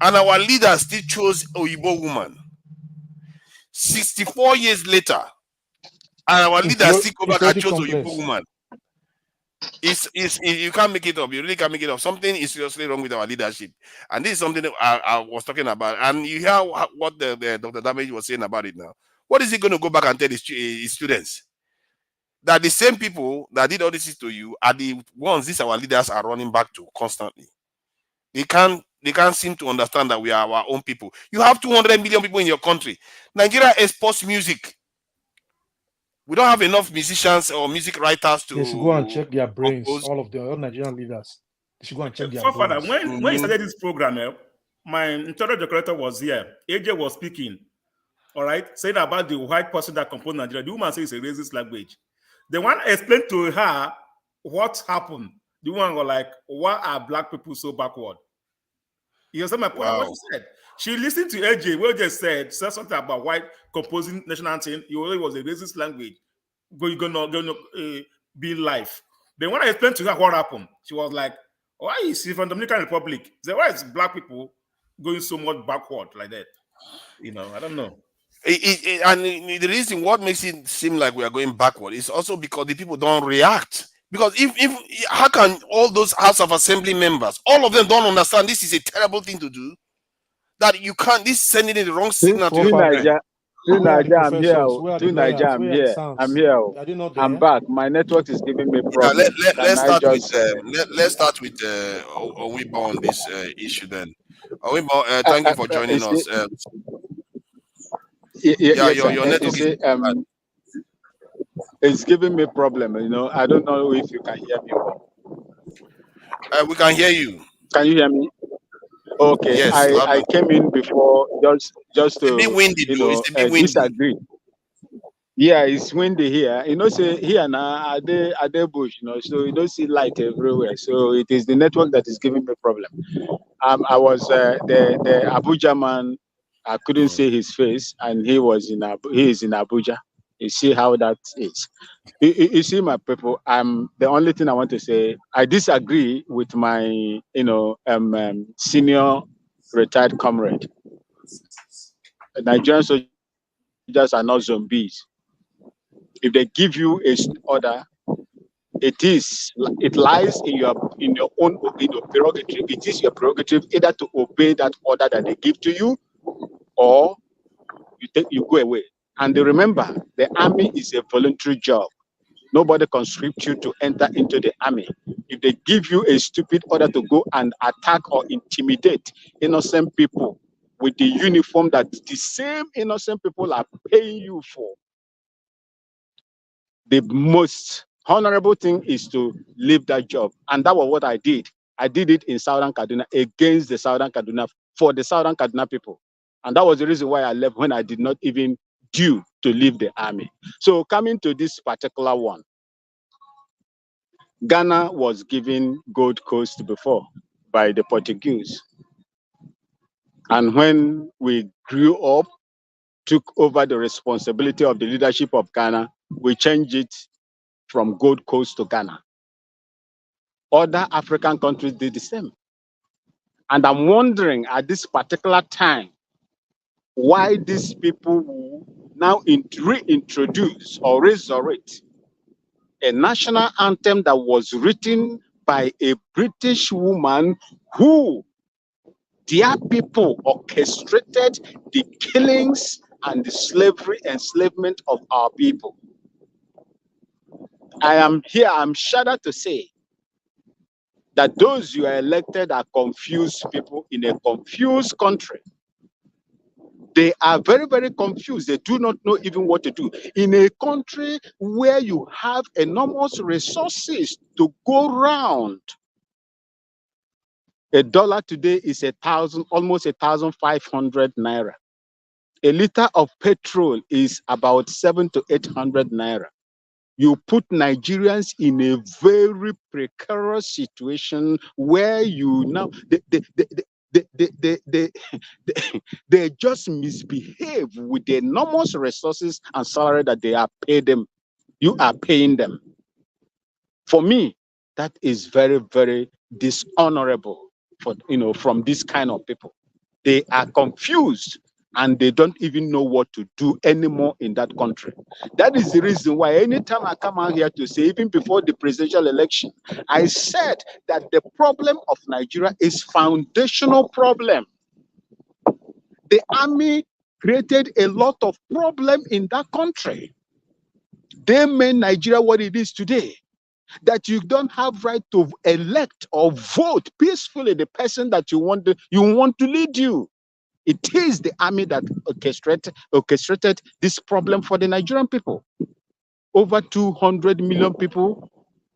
and our leader still chose Oyibo woman. 64 years later, and our leader still go back and chose Oyibo woman. You can't make it up. You really can't make it up. Something is seriously wrong with our leadership, and this is something that I was talking about. And you hear what the Dr. Damage was saying about it now. What is he going to go back and tell his students? that the same people that did all this to you are the ones these our leaders are running back to constantly. They can't seem to understand that we are our own people. You have 200 million people in your country. Nigeria exports music. We don't have enough musicians or music writers to They should go and check their brains. compose. All of the all Nigerian leaders. They should go and check their Father, brains. when you started this program, my introductory decorator was here. AJ was speaking. All right, saying about the white person that composed Nigeria. The woman says it's a racist language. The one explained to her what happened. The one was like, why are black people so backward? You understand my point? Wow. What she said. She listened to AJ. We just said something about white composing national anthem. It was a racist language. Gonna be life. Then when I explained to her what happened, she was like, why is she from Dominican Republic? She said, why is black people going so much backward like that? You know, I don't know. And the reason what makes it seem like we are going backward is also because the people don't react. Because if how can all those House of Assembly members, all of them don't understand this is a terrible thing to do? That you can't, this is sending in the wrong signal to your Nigeria, I'm here. I'm here. Are they not there? I'm back. My network is giving me problems. Let's start with Owibo on this issue then. Owibo, thank you for joining us. Your network is it's giving me problem. You know, I don't know if you can hear me. We can hear you. Can you hear me? Okay. Yes, I came in before just to windy, disagree. Yeah, it's windy here. You know, say here now are they bush, you know, so you don't see light everywhere. So it is the network that is giving me problem. I was the Abuja man. I couldn't see his face, and he is in Abuja. You see how that is. You see, my people. The only thing I want to say, I disagree with my senior retired comrade. Nigerian soldiers are not zombies. If they give you a order, it lies in your own prerogative. It is your prerogative either to obey that order that they give to you, or you go away. And remember, the army is a voluntary job. Nobody conscripts you to enter into the army. If they give you a stupid order to go and attack or intimidate innocent people with the uniform that the same innocent people are paying you for, the most honorable thing is to leave that job. And that was what I did. I did it in Southern Kaduna against the Southern Kaduna, for the Southern Kaduna people. And that was the reason why I left when I did not even due to leave the army. So coming to this particular one, Ghana was given Gold Coast before by the Portuguese. And when we grew up, took over the responsibility of the leadership of Ghana, we changed it from Gold Coast to Ghana. Other African countries did the same. And I'm wondering at this particular time, why these people now reintroduce or resurrect a national anthem that was written by a British woman who, their people, orchestrated the killings and the slavery, enslavement of our people. I'm shuddered to say that those you are elected are confused people in a confused country. They are very, very confused. They do not know even what to do. In a country where you have enormous resources to go round, $1 today is almost 1,500 naira. A liter of petrol is about 700 to 800 naira. You put Nigerians in a very precarious situation where you now they just misbehave with the enormous resources and salary that they are paid them. You are paying them. For me, that is very, very dishonorable from this kind of people. They are confused and they don't even know what to do anymore in that country. That is the reason why anytime I come out here to say, even before the presidential election, I said that the problem of Nigeria is foundational problem. The army created a lot of problem in that country. They made Nigeria what it is today. That you don't have right to elect or vote peacefully the person that you want to lead you. It is the army that orchestrated this problem for the Nigerian people. Over 200 million people.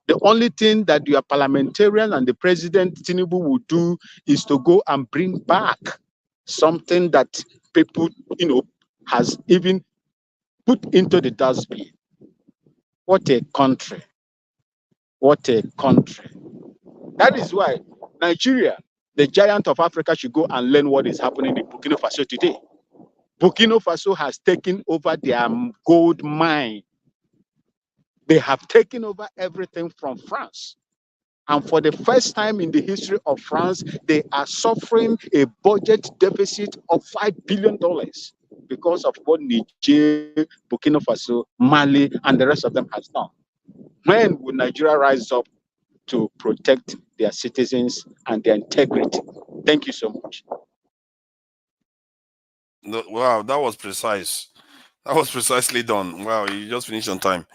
The only thing that your parliamentarian and the president Tinubu will do is to go and bring back something that people, has even put into the dustbin. What a country. What a country. That is why Nigeria, the giant of Africa, should go and learn what is happening in Burkina Faso today. Burkina Faso has taken over their gold mine. They have taken over everything from France. And for the first time in the history of France, they are suffering a budget deficit of $5 billion because of what Niger, Burkina Faso, Mali, and the rest of them has done. When will Nigeria rise up to protect their citizens and their integrity? Thank you so much. Wow, that was precise. That was precisely done. Wow, you just finished on time.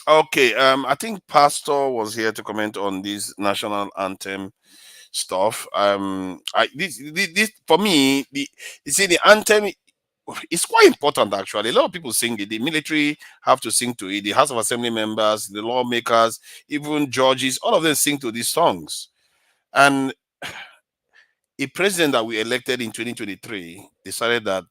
Okay, I think Pastor was here to comment on this national anthem stuff. This for me, the anthem is quite important actually. A lot of people sing it. The military have to sing to it. The House of Assembly members, the lawmakers, even judges, all of them sing to these songs. And a president that we elected in 2023 decided that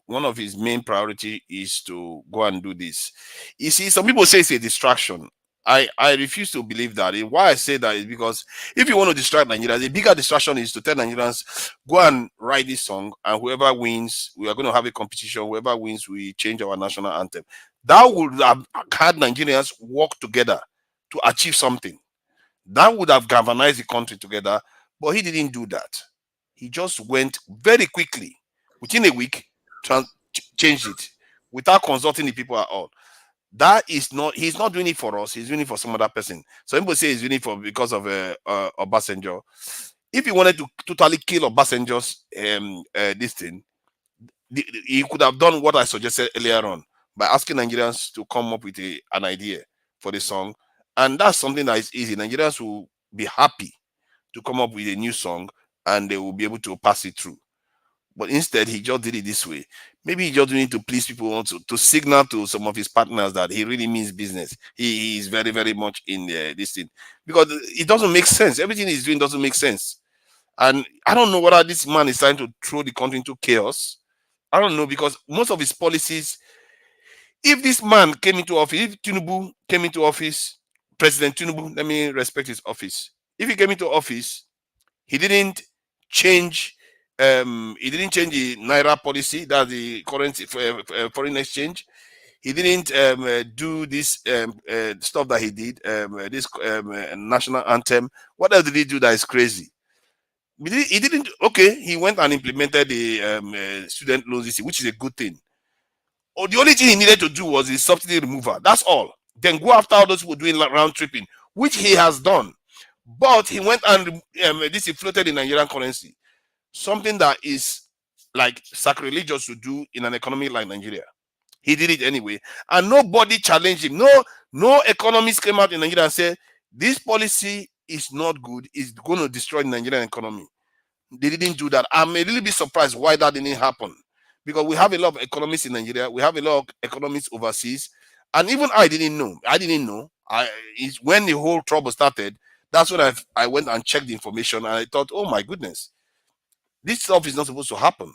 one of his main priority is to go and do this. You see, some people say it's a distraction. I refuse to believe that. And why I say that is because if you want to distract Nigeria, the bigger distraction is to tell Nigerians, go and write this song, and whoever wins, we are going to have a competition. Whoever wins, we change our national anthem. That would have had Nigerians work together to achieve something. That would have galvanized the country together, but he didn't do that. He just went very quickly, within a week, changed it without consulting the people at all. That is not, he's not doing it for us, he's doing it for some other person. So people say he's doing it because of Obasanjo. If he wanted to totally kill Obasanjo's this thing, he could have done what I suggested earlier on by asking Nigerians to come up with an idea for the song. And that's something that is easy. Nigerians will be happy to come up with a new song and they will be able to pass it through. But instead, he just did it this way. Maybe he just need to please people, also to signal to some of his partners that he really means business. He is very, very much in this thing. Because it doesn't make sense. Everything he's doing doesn't make sense. And I don't know whether this man is trying to throw the country into chaos. I don't know, because most of his policies, if this man came into office, if Tinubu came into office, President Tinubu, let me respect his office. If he came into office, he didn't change the Naira policy, that's the currency foreign exchange. He didn't do this stuff that he did, this national anthem. What else did he do that is crazy? He didn't. Okay, he went and implemented the student loans, which is a good thing. Or the only thing he needed to do was the subsidy removal. That's all. Then go after all those who were doing round tripping, which he has done. But he went and this he floated in Nigerian currency. Something that is like sacrilegious to do in an economy like Nigeria. He did it anyway, and nobody challenged him. No economist came out in Nigeria and said this policy is not good. It's going to destroy the Nigerian economy. They didn't do that. I'm a little bit surprised why that didn't happen, because we have a lot of economists in Nigeria. We have a lot of economists overseas, and even I didn't know. When the whole trouble started, that's when I went and checked the information, and I thought, oh my goodness, this stuff is not supposed to happen.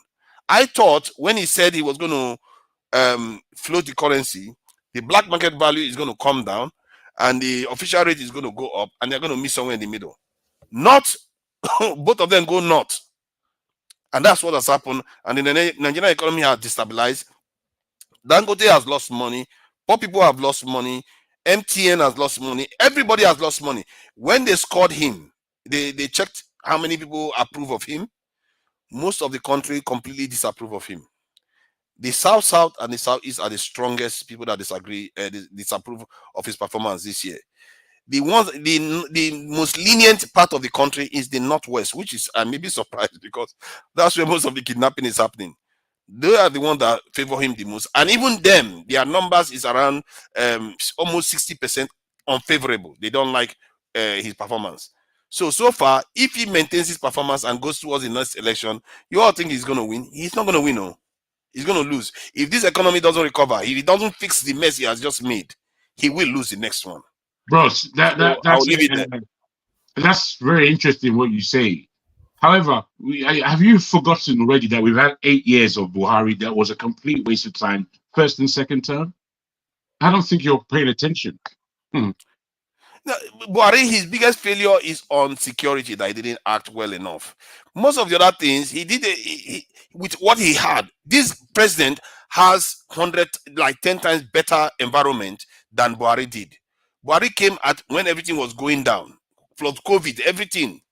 I thought when he said he was going to float the currency, the black market value is going to come down and the official rate is going to go up, and they're going to meet somewhere in the middle. Not both of them go north. And that's what has happened. And the Nigerian economy has destabilized. Dangote has lost money. Poor people have lost money. MTN has lost money. Everybody has lost money. When they scored him, they checked how many people approve of him. Most of the country completely disapprove of him. The South and the Southeast are the strongest people that disapprove of his performance this year. The most lenient part of the country is the Northwest, which is, I may be surprised, because that's where most of the kidnapping is happening. They are the ones that favor him the most, and even them, their numbers is around almost 60% unfavorable. They don't like his performance. So far, if he maintains his performance and goes towards the next election, you all think he's going to win? He's not going to win. No, he's going to lose. If this economy doesn't recover, if he doesn't fix the mess he has just made, he will lose the next one. Bros, I'll leave it there. That's very interesting what you say. However, have you forgotten already that we've had 8 years of Buhari that was a complete waste of time, first and second term? I don't think you're paying attention. No, Buhari, his biggest failure is on security, that he didn't act well enough. Most of the other things he did with what he had. This president has 10 times better environment than Buhari did. Buhari came at when everything was going down, flood, COVID, everything.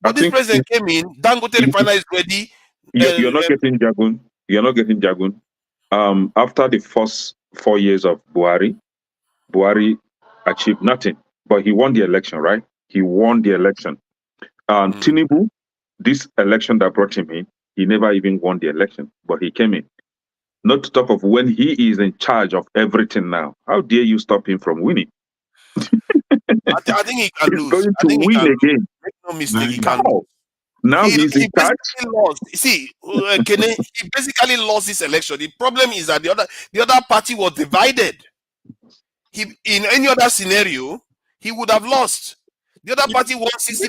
But this president came in, Dangote refinery is ready. You're not getting Jagun. You're not getting Jagun. After the first 4 years of Buhari achieved nothing. But he won the election, right? He won the election. Tinubu, this election that brought him in, he never even won the election, but he came in. Not to talk of when he is in charge of everything now. How dare you stop him from winning? I think he can lose. Going to win again. Make no mistake, he can lose. Now he's in charge. Lost. See, he basically lost this election. The problem is that the other party was divided. In any other scenario, he would have lost. The other party won 60% of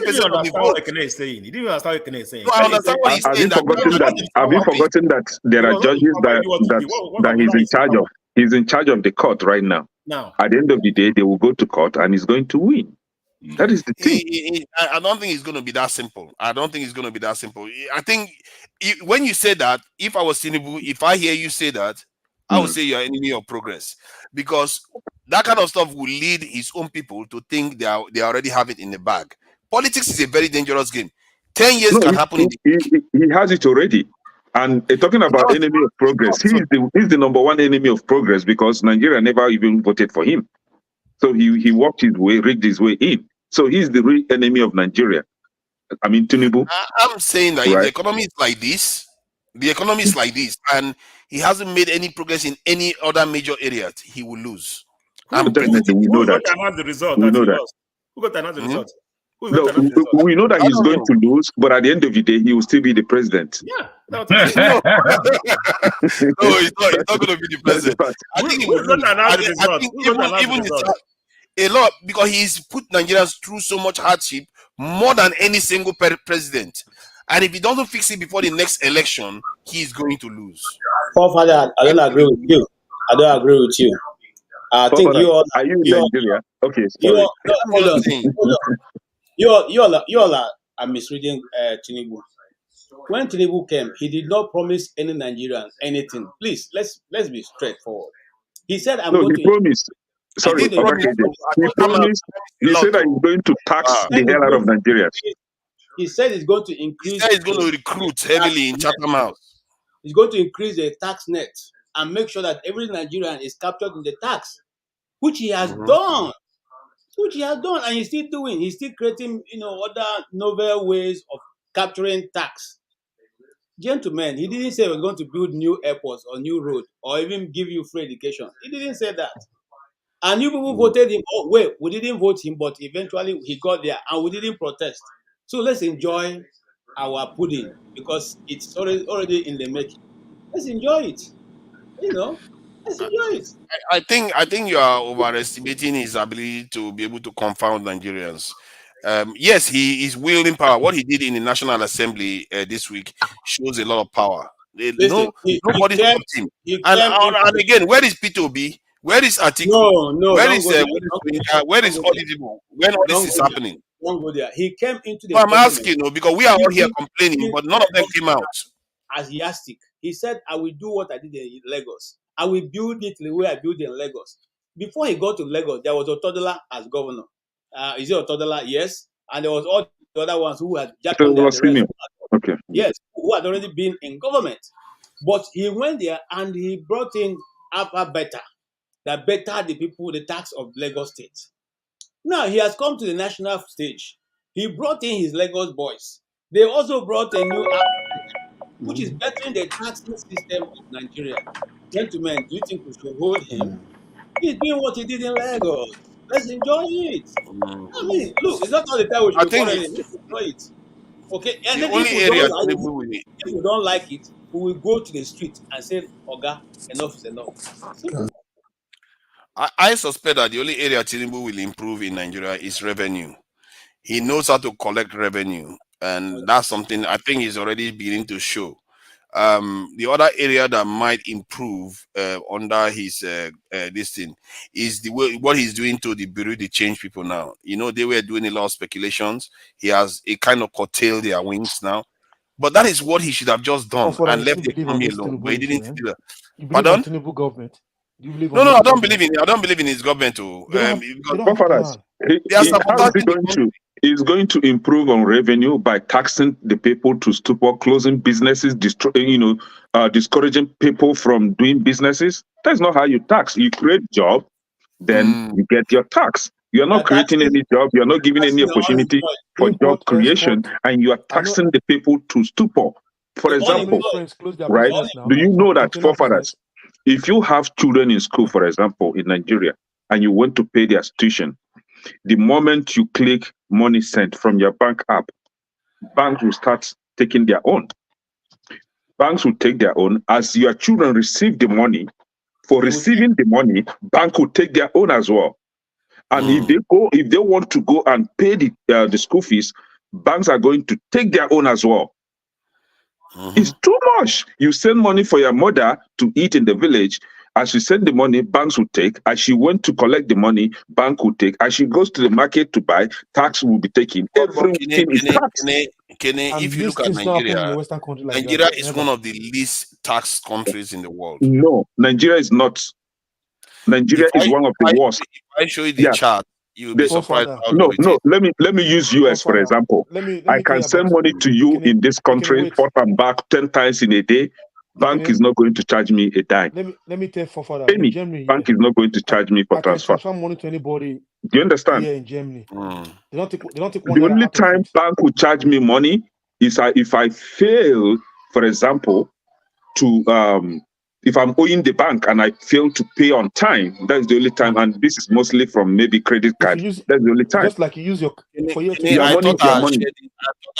the vote. You didn't understand what Kene is saying. No, I understand what he's saying. Have you forgotten that there are judges that he's in charge of? He's in charge of the court right now. At the end of the day, they will go to court and he's going to win. That is the thing. I don't think it's going to be that simple. I don't think it's going to be that simple. I think when you say that, if I was Tinubu, if I hear you say that, I would say you're an enemy of progress, because that kind of stuff will lead his own people to think they already have it in the bag. Politics is a very dangerous game. 10 years can happen. He has it already. And talking about enemy of progress, he's the number one enemy of progress, because Nigeria never even voted for him. So he walked his way, rigged his way in. So he's the real enemy of Nigeria. I mean, Tinubu. I'm saying that if the economy is like this, and he hasn't made any progress in any other major areas, he will lose. We know that. Who got to announce the result? We know that he's going to lose, but at the end of the day, he will still be the president. Yeah. No, he's not going to be the president. I think he will lose. I think even a lot, because he's put Nigerians through so much hardship, more than any single president. And if he doesn't fix it before the next election, he's going to lose. Forefather, I don't agree with you. I think you all are you in Nigeria? Okay, sorry. You all are misreading Tinubu. When Tinubu came, he did not promise any Nigerians anything. Please, let's be straightforward. He said, promised. Sorry, he promised. He said that he's going to tax the hell out of Nigerians. He said he's going to increase. He said he's going to recruit heavily in Chatham House. He's going to increase the tax net and make sure that every Nigerian is captured in the tax, which he has done. And he's still doing. He's still creating, other novel ways of capturing tax. Gentlemen, he didn't say he was going to build new airports or new roads or even give you free education. He didn't say that. And you people voted him. Oh, wait, we didn't vote him, but eventually he got there and we didn't protest. So let's enjoy our pudding, because it's already in the making. Let's enjoy it. Let's enjoy it. I think you are overestimating his ability to be able to confound Nigerians. Yes, he is wielding power. What he did in the National Assembly this week shows a lot of power. Nobody stopped him. And again, where is P2B? Where is Atiku? Where is Audible? When all this is happening? Don't go there. He came into the. I'm asking, because we are all here complaining, but none of them came out. As yastic, he said, "I will do what I did in Lagos. I will build it the way I built it in Lagos." Before he got to Lagos, there was Otodola as governor. Is it Otodola? Yes, and there was all the other ones who had jacked on their okay. Yes, who had already been in government, but he went there and he brought in Alpha Beta, that bettered the people the tax of Lagos State. Now he has come to the national stage. He brought in his Lagos boys. They also brought a new which is bettering the taxing system of Nigeria. Gentlemen, do you think we should hold him? He's doing what he did in Lagos. Let's enjoy it. I mean, look, it's not all the time we should I be think quarreling. Let's enjoy it. Okay, and the then if only we area don't like it, Tinubu will if we don't like it, we will go to the street and say, Oga, enough is enough. Simple. I suspect that the only area Tinubu will improve in Nigeria is revenue. He knows how to collect revenue, and that's something I think he's already beginning to show. The other area that might improve under his this thing is the way what he's doing to the bureau de change people now. You know, they were doing a lot of speculations. He has a kind of curtailed their wings now. But that is what he should have just done For and you left still the believe on economy this alone. Tinubu But he issue, didn't do that. You believe on Pardon? Tinubu government? You believe No, on no, this I don't government? believe in it. I don't believe in his government too. They don't have, Because they don't have a Forefathers, plan. they are how is he sabotaging the going country. to? He's going to improve on revenue by taxing the people to stupor, closing businesses, discouraging people from doing businesses. That's not how you tax. You create job, then you get your tax. You're not creating any job. You're not giving any opportunity for job Import, creation, export. and you are I know taxing the people to stupor. For so many example, friends close their right? business now. Do you know that, Container forefathers, business. if you have children in school, for example, in Nigeria, and you want to pay their tuition, the moment you click money sent from your bank app, banks will start taking their own. Banks will take their own. As your children receive the money, for receiving the money, bank will take their own as well. And if they want to go and pay the school fees, banks are going to take their own as well. It's too much. You send money for your mother to eat in the village. As she send the money, banks will take. As she went to collect the money, bank will take. As she goes to the market to buy, tax will be taken. Everything is taxed. If you This look at things not happen in a Nigeria, Western country like Nigeria that. is Never. one of the least taxed countries in the world. No, Nigeria is not. Nigeria is one of the worst. If I show you the chart, you'll be surprised how No, low it is. let me use US for example. Let me I tell can you send about money to you in this country, wait. forth and back 10 times in a day. Bank is not going to charge me a dime. Let me tell you, Forefather, in Penny, Germany, bank is not going to charge me for I can transfer. transfer money to anybody. Do you understand? Here in Germany, they don't take one The naira only out of time it. bank will charge me money is if I fail, for example, to if I'm owing the bank and I fail to pay on time. That's the only time, and this is mostly from maybe credit card. That's the only time. Just like you use your for you to I money, thought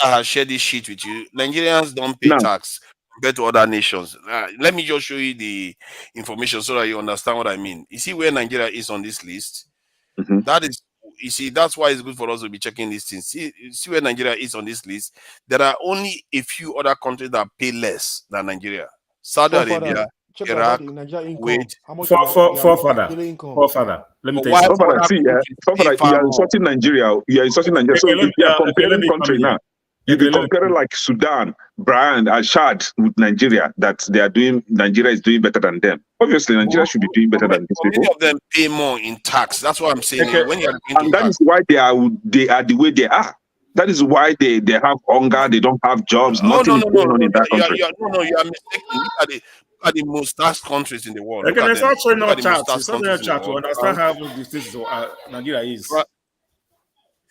I had shared this sheet with you. Nigerians don't pay Now, tax compared to other nations. Let me just show you the information so that you understand what I mean. You see where Nigeria is on this list? That is, you see, that's why it's good for us to be checking these things. See where Nigeria is on this list. There are only a few other countries that pay less than Nigeria. Saudi Arabia, check Iraq, about the Nigerian income. Kuwait. How much Forefather, daily income? let me tell you something. You are insulting Nigeria. You are insulting Nigeria. So if you are comparing country now, you be comparing like Sudan, Brian, and Chad with Nigeria, that they are doing. Nigeria is doing better than them. Obviously, Nigeria should be doing better than these people. Many of them pay more in tax. That's what I'm saying. When you are And that is why they are the way they are. That is why they have hunger. They don't have jobs. Nothing is going on in that country. You are mistaken. Look at the most taxed countries in the world. Okay, it's not showing no charts. It's not showing chart to understand how this is Nigeria is.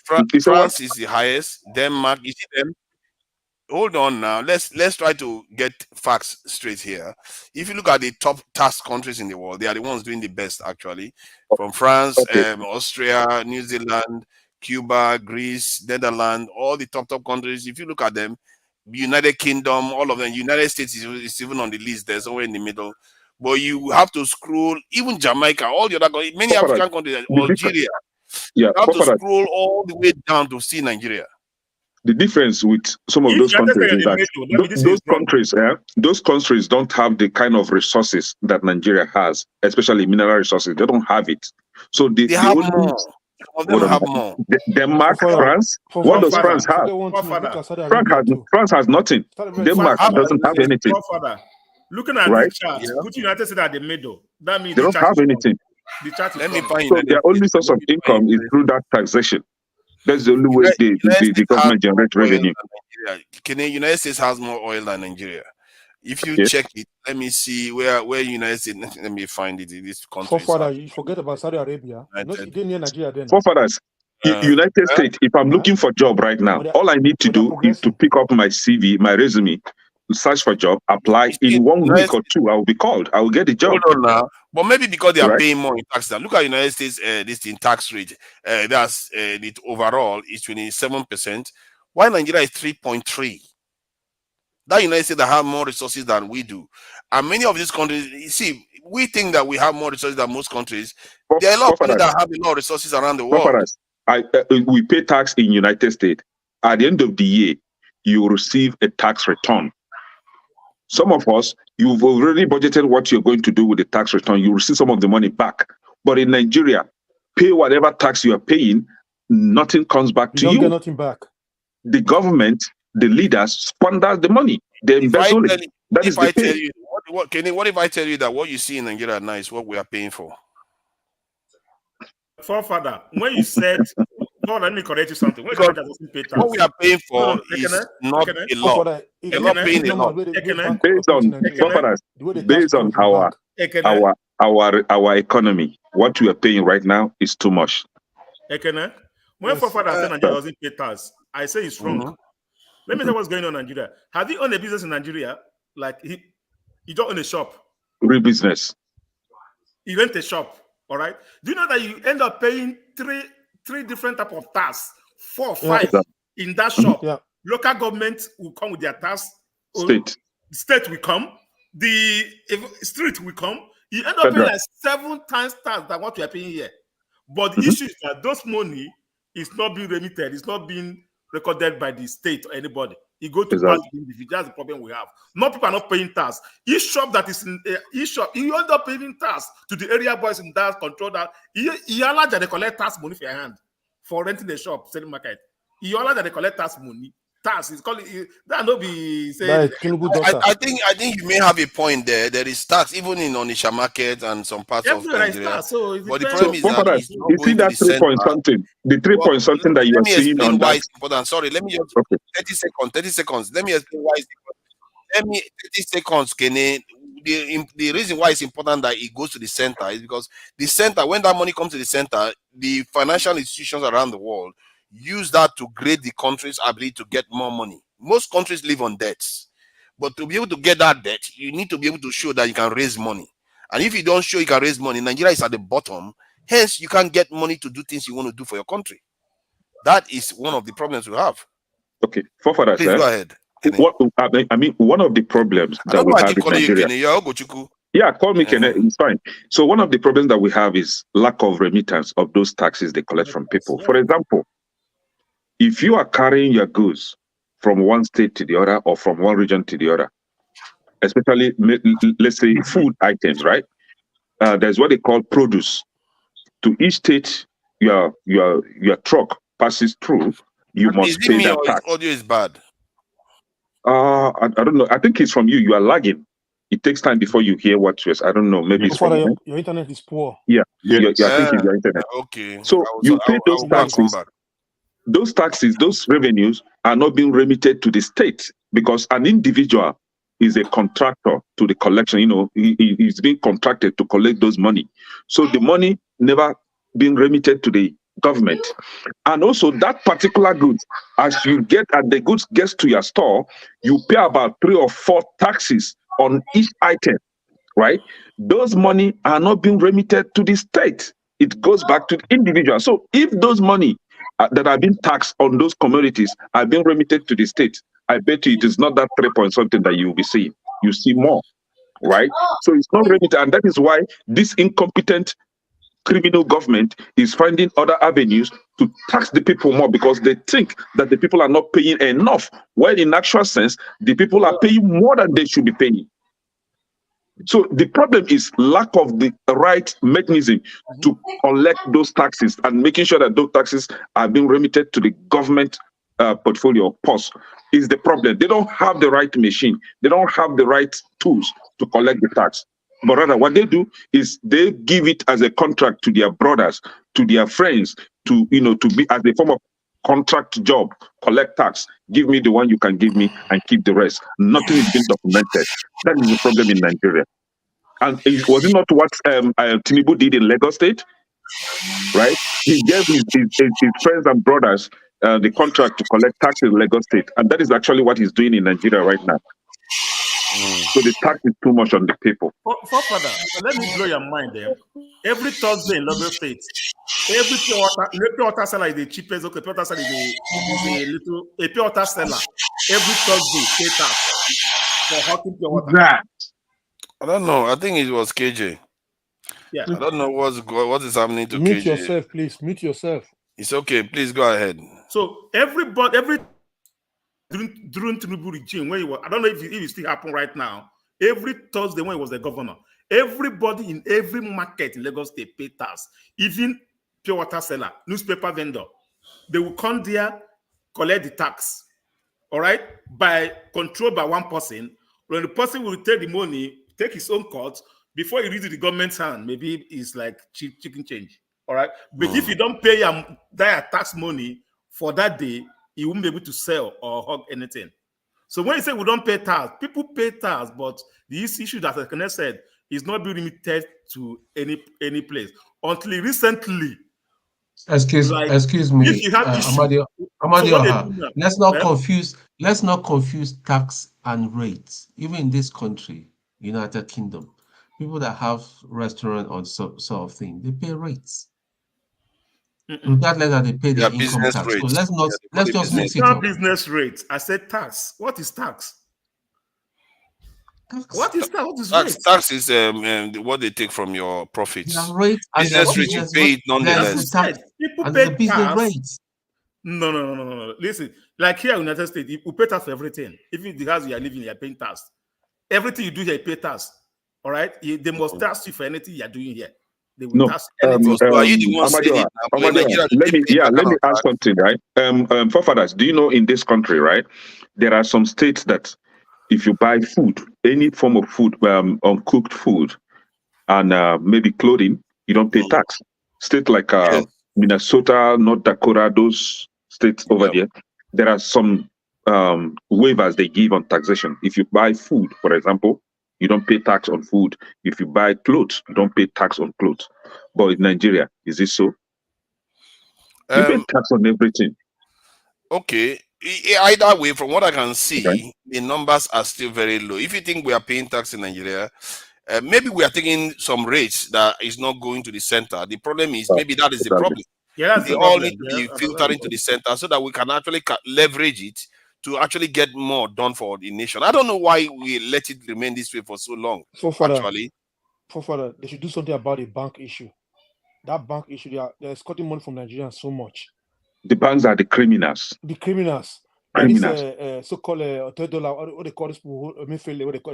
France is the highest. Denmark, you see them. Hold on now. Let's try to get facts straight here. If you look at the top tax countries in the world, they are the ones doing the best actually. From France, Austria, New Zealand, Cuba, Greece, Netherlands, all the top countries. If you look at them, United Kingdom, all of them, United States is even on the list. There's somewhere in the middle. But you have to scroll, even Jamaica, all the other countries, many African countries, Algeria. You have to scroll all the way down to see Nigeria. The difference with some of those countries is that those countries don't have the kind of resources that Nigeria has, especially mineral resources. They don't have it. So they have more. Some of them have more. Denmark, France. What does France have? France has nothing. Denmark doesn't have anything. Looking at right? the chart, put United States at the middle. That means they don't have anything. The chart is so their only source of income is through that taxation. That's the only way the government generates revenue. United States has more oil than Nigeria. If you check it, let me see where United States. Let me find it. This country. Forefathers, you forget about Saudi Arabia. You didn't hear Nigeria then. Forefathers, United States. If I'm looking for a job right now, all I need to do is to pick up my CV, my resume, search for a job, apply. You see, In 1 week United or two, I will be called. I will get the job. Hold on now. But maybe because they are Right? paying more in tax. Now. Look at United States, this in tax rate. That's it overall is 27%. Why Nigeria is 3.3? That United States that have more resources than we do. And many of these countries, you see, we think that we have more resources than most countries. There are a lot of countries that have a lot of resources around the world. We pay tax in United States. At the end of the year, you will receive a tax return. Some of us, you've already budgeted what you're going to do with the tax return. You receive some of the money back. But in Nigeria, pay whatever tax you are paying, nothing comes back to you. You don't get nothing back. The government, the leaders, squander the money. They embezzle it. That is the pay. What if I tell you that what you see in Nigeria now is what we are paying for? Forefather, when you said, Lord, let me correct you something. When what we are paying for is not a lot. You're not paying a lot. Based on our economy, what we are paying right now is too much. When Forefather said Nigeria doesn't pay tax, I say it's wrong. Let me tell you what's going on in Nigeria. Have you owned a business in Nigeria? Like you don't own a shop. Real business. You rent a shop. All right. Do you know that you end up paying three different type of tax, 4 or 5 in that shop? Local government will come with their tax. State will come. The street will come. You end up paying like 7 times tax than what you are paying here. But the issue is that those money is not being remitted. It's not being recorded by the state or anybody. It goes to the individual. That's the problem we have. More people are not paying tax. Each shop that is in each shop, you end up paying tax to the area boys in that control that. You allow that they collect tax money for your hand for renting a shop, selling market. You allow that they collect tax money. Tax is called that not be saying. I think you may have a point there. There is tax even in Onisha market and some parts of Nigeria. But the problem is that it's not going to the center. The 3 point something that you are seeing on that. Important. Sorry, let me just 30 seconds. Let me explain why it's important. 30 seconds, Kenny. The reason why it's important that it goes to the center is because the center, when that money comes to the center, the financial institutions around the world use that to grade the country's ability to get more money. Most countries live on debts, but to be able to get that debt, you need to be able to show that you can raise money. And if you don't show you can raise money, Nigeria is at the bottom. Hence, you can't get money to do things you want to do for your country. That is one of the problems we have. Okay, Forefather, please go ahead. One of the problems that we have in Nigeria. Yeah, call me Kenneth. It's fine. So one of the problems that we have is lack of remittance of those taxes they collect from people. For example, if you are carrying your goods from one state to the other or from one region to the other, especially, let's say, food items, right? There's what they call produce. To each state, your truck passes through, you must pay that tax. Audio is bad. I don't know. I think it's from you. You are lagging. It takes time before you hear what you're. I don't know. Maybe it's from your internet is poor. Yeah, I think it's your internet. Okay. So you pay those taxes. Those taxes, those revenues are not being remitted to the state because an individual is a contractor to the collection. You know, he's being contracted to collect those money. So the money never being remitted to the government. And also that particular goods, as the goods gets to your store, you pay about 3 or 4 taxes on each item, right? Those money are not being remitted to the state. It goes back to the individual. So if those money that are being taxed on those commodities are being remitted to the state, I bet you it is not that 3 point something that you will be seeing. You see more, right? So it's not remitted. And that is why this incompetent criminal government is finding other avenues to tax the people more because they think that the people are not paying enough, when in actual sense, the people are paying more than they should be paying. So the problem is lack of the right mechanism to collect those taxes and making sure that those taxes are being remitted to the government portfolio purse is the problem. They don't have the right machine. They don't have the right tools to collect the tax. But rather what they do is they give it as a contract to their brothers, to their friends, to be as a form of contract job, collect tax, give me the one you can give me and keep the rest. Nothing is being documented. That is the problem in Nigeria. And was it not what Tinubu did in Lagos State? Right? He gave his friends and brothers the contract to collect tax in Lagos State. And that is actually what he's doing in Nigeria right now. So the tax is too much on the people. Forefather, let me blow your mind there. Every Thursday in Lagos State, every pure water seller is the cheapest. Okay, pure water seller is a pure water seller. Every Thursday, pay tax for hawking pure water. I don't know. I think it was KJ. Yeah. I don't know what is happening to Mute KJ. yourself, please. Mute yourself. It's okay. Please go ahead. So during Tinubu regime, when he was, I don't know if it still happen right now. Every Thursday when he was the governor, everybody in every market in Lagos State pay tax. Even pure water seller, newspaper vendor, they will come there, collect the tax. All right, controlled by one person. When the person will take the money, take his own cut before he reaches the government's hand. Maybe it's like chicken change. All right, but if you don't pay that tax money for that day, you won't be able to sell or hug anything. So when you say we don't pay tax, people pay tax, but this issue that I Kenneth said is not being limited to any place. Until recently, Excuse me, if you have Amadioha, let's not confuse tax and rates. Even in this country, United Kingdom, people that have restaurant or sort of thing, they pay rates. Regardless that they pay their income tax. Rates. So let's just mix it not up. Business rates. I said tax. What is tax? What is tax? What is rates? Tax is what they take from your profits. Business rate, you pay it nonetheless. People pay tax. No. Listen, like here in the United States, you pay tax for everything. Even the house you are living, you are paying tax. Everything you do here, you pay tax. All right? They must tax you for anything you are doing here. They will tax anything. So are you the one saying let me ask something, right? Forefathers, do you know in this country, right, there are some states that if you buy food, any form of food, uncooked food, and maybe clothing, you don't pay tax. States like Minnesota, North Dakota, those states over there are some waivers they give on taxation. If you buy food, for example, you don't pay tax on food. If you buy clothes, you don't pay tax on clothes. But in Nigeria, is this so? You pay tax on everything. Okay. Either way, from what I can see, the numbers are still very low. If you think we are paying tax in Nigeria, maybe we are taking some rates that is not going to the center. The problem is maybe that is the problem. Yeah, they all need to be filtered into the center so that we can actually leverage it to actually get more done for the nation. I don't know why we let it remain this way for so long. Forefather, they should do something about the bank issue. That bank issue, they're escorting money from Nigerians so much. The banks are the criminals. The criminals. This so-called $30, what they call this people, what they call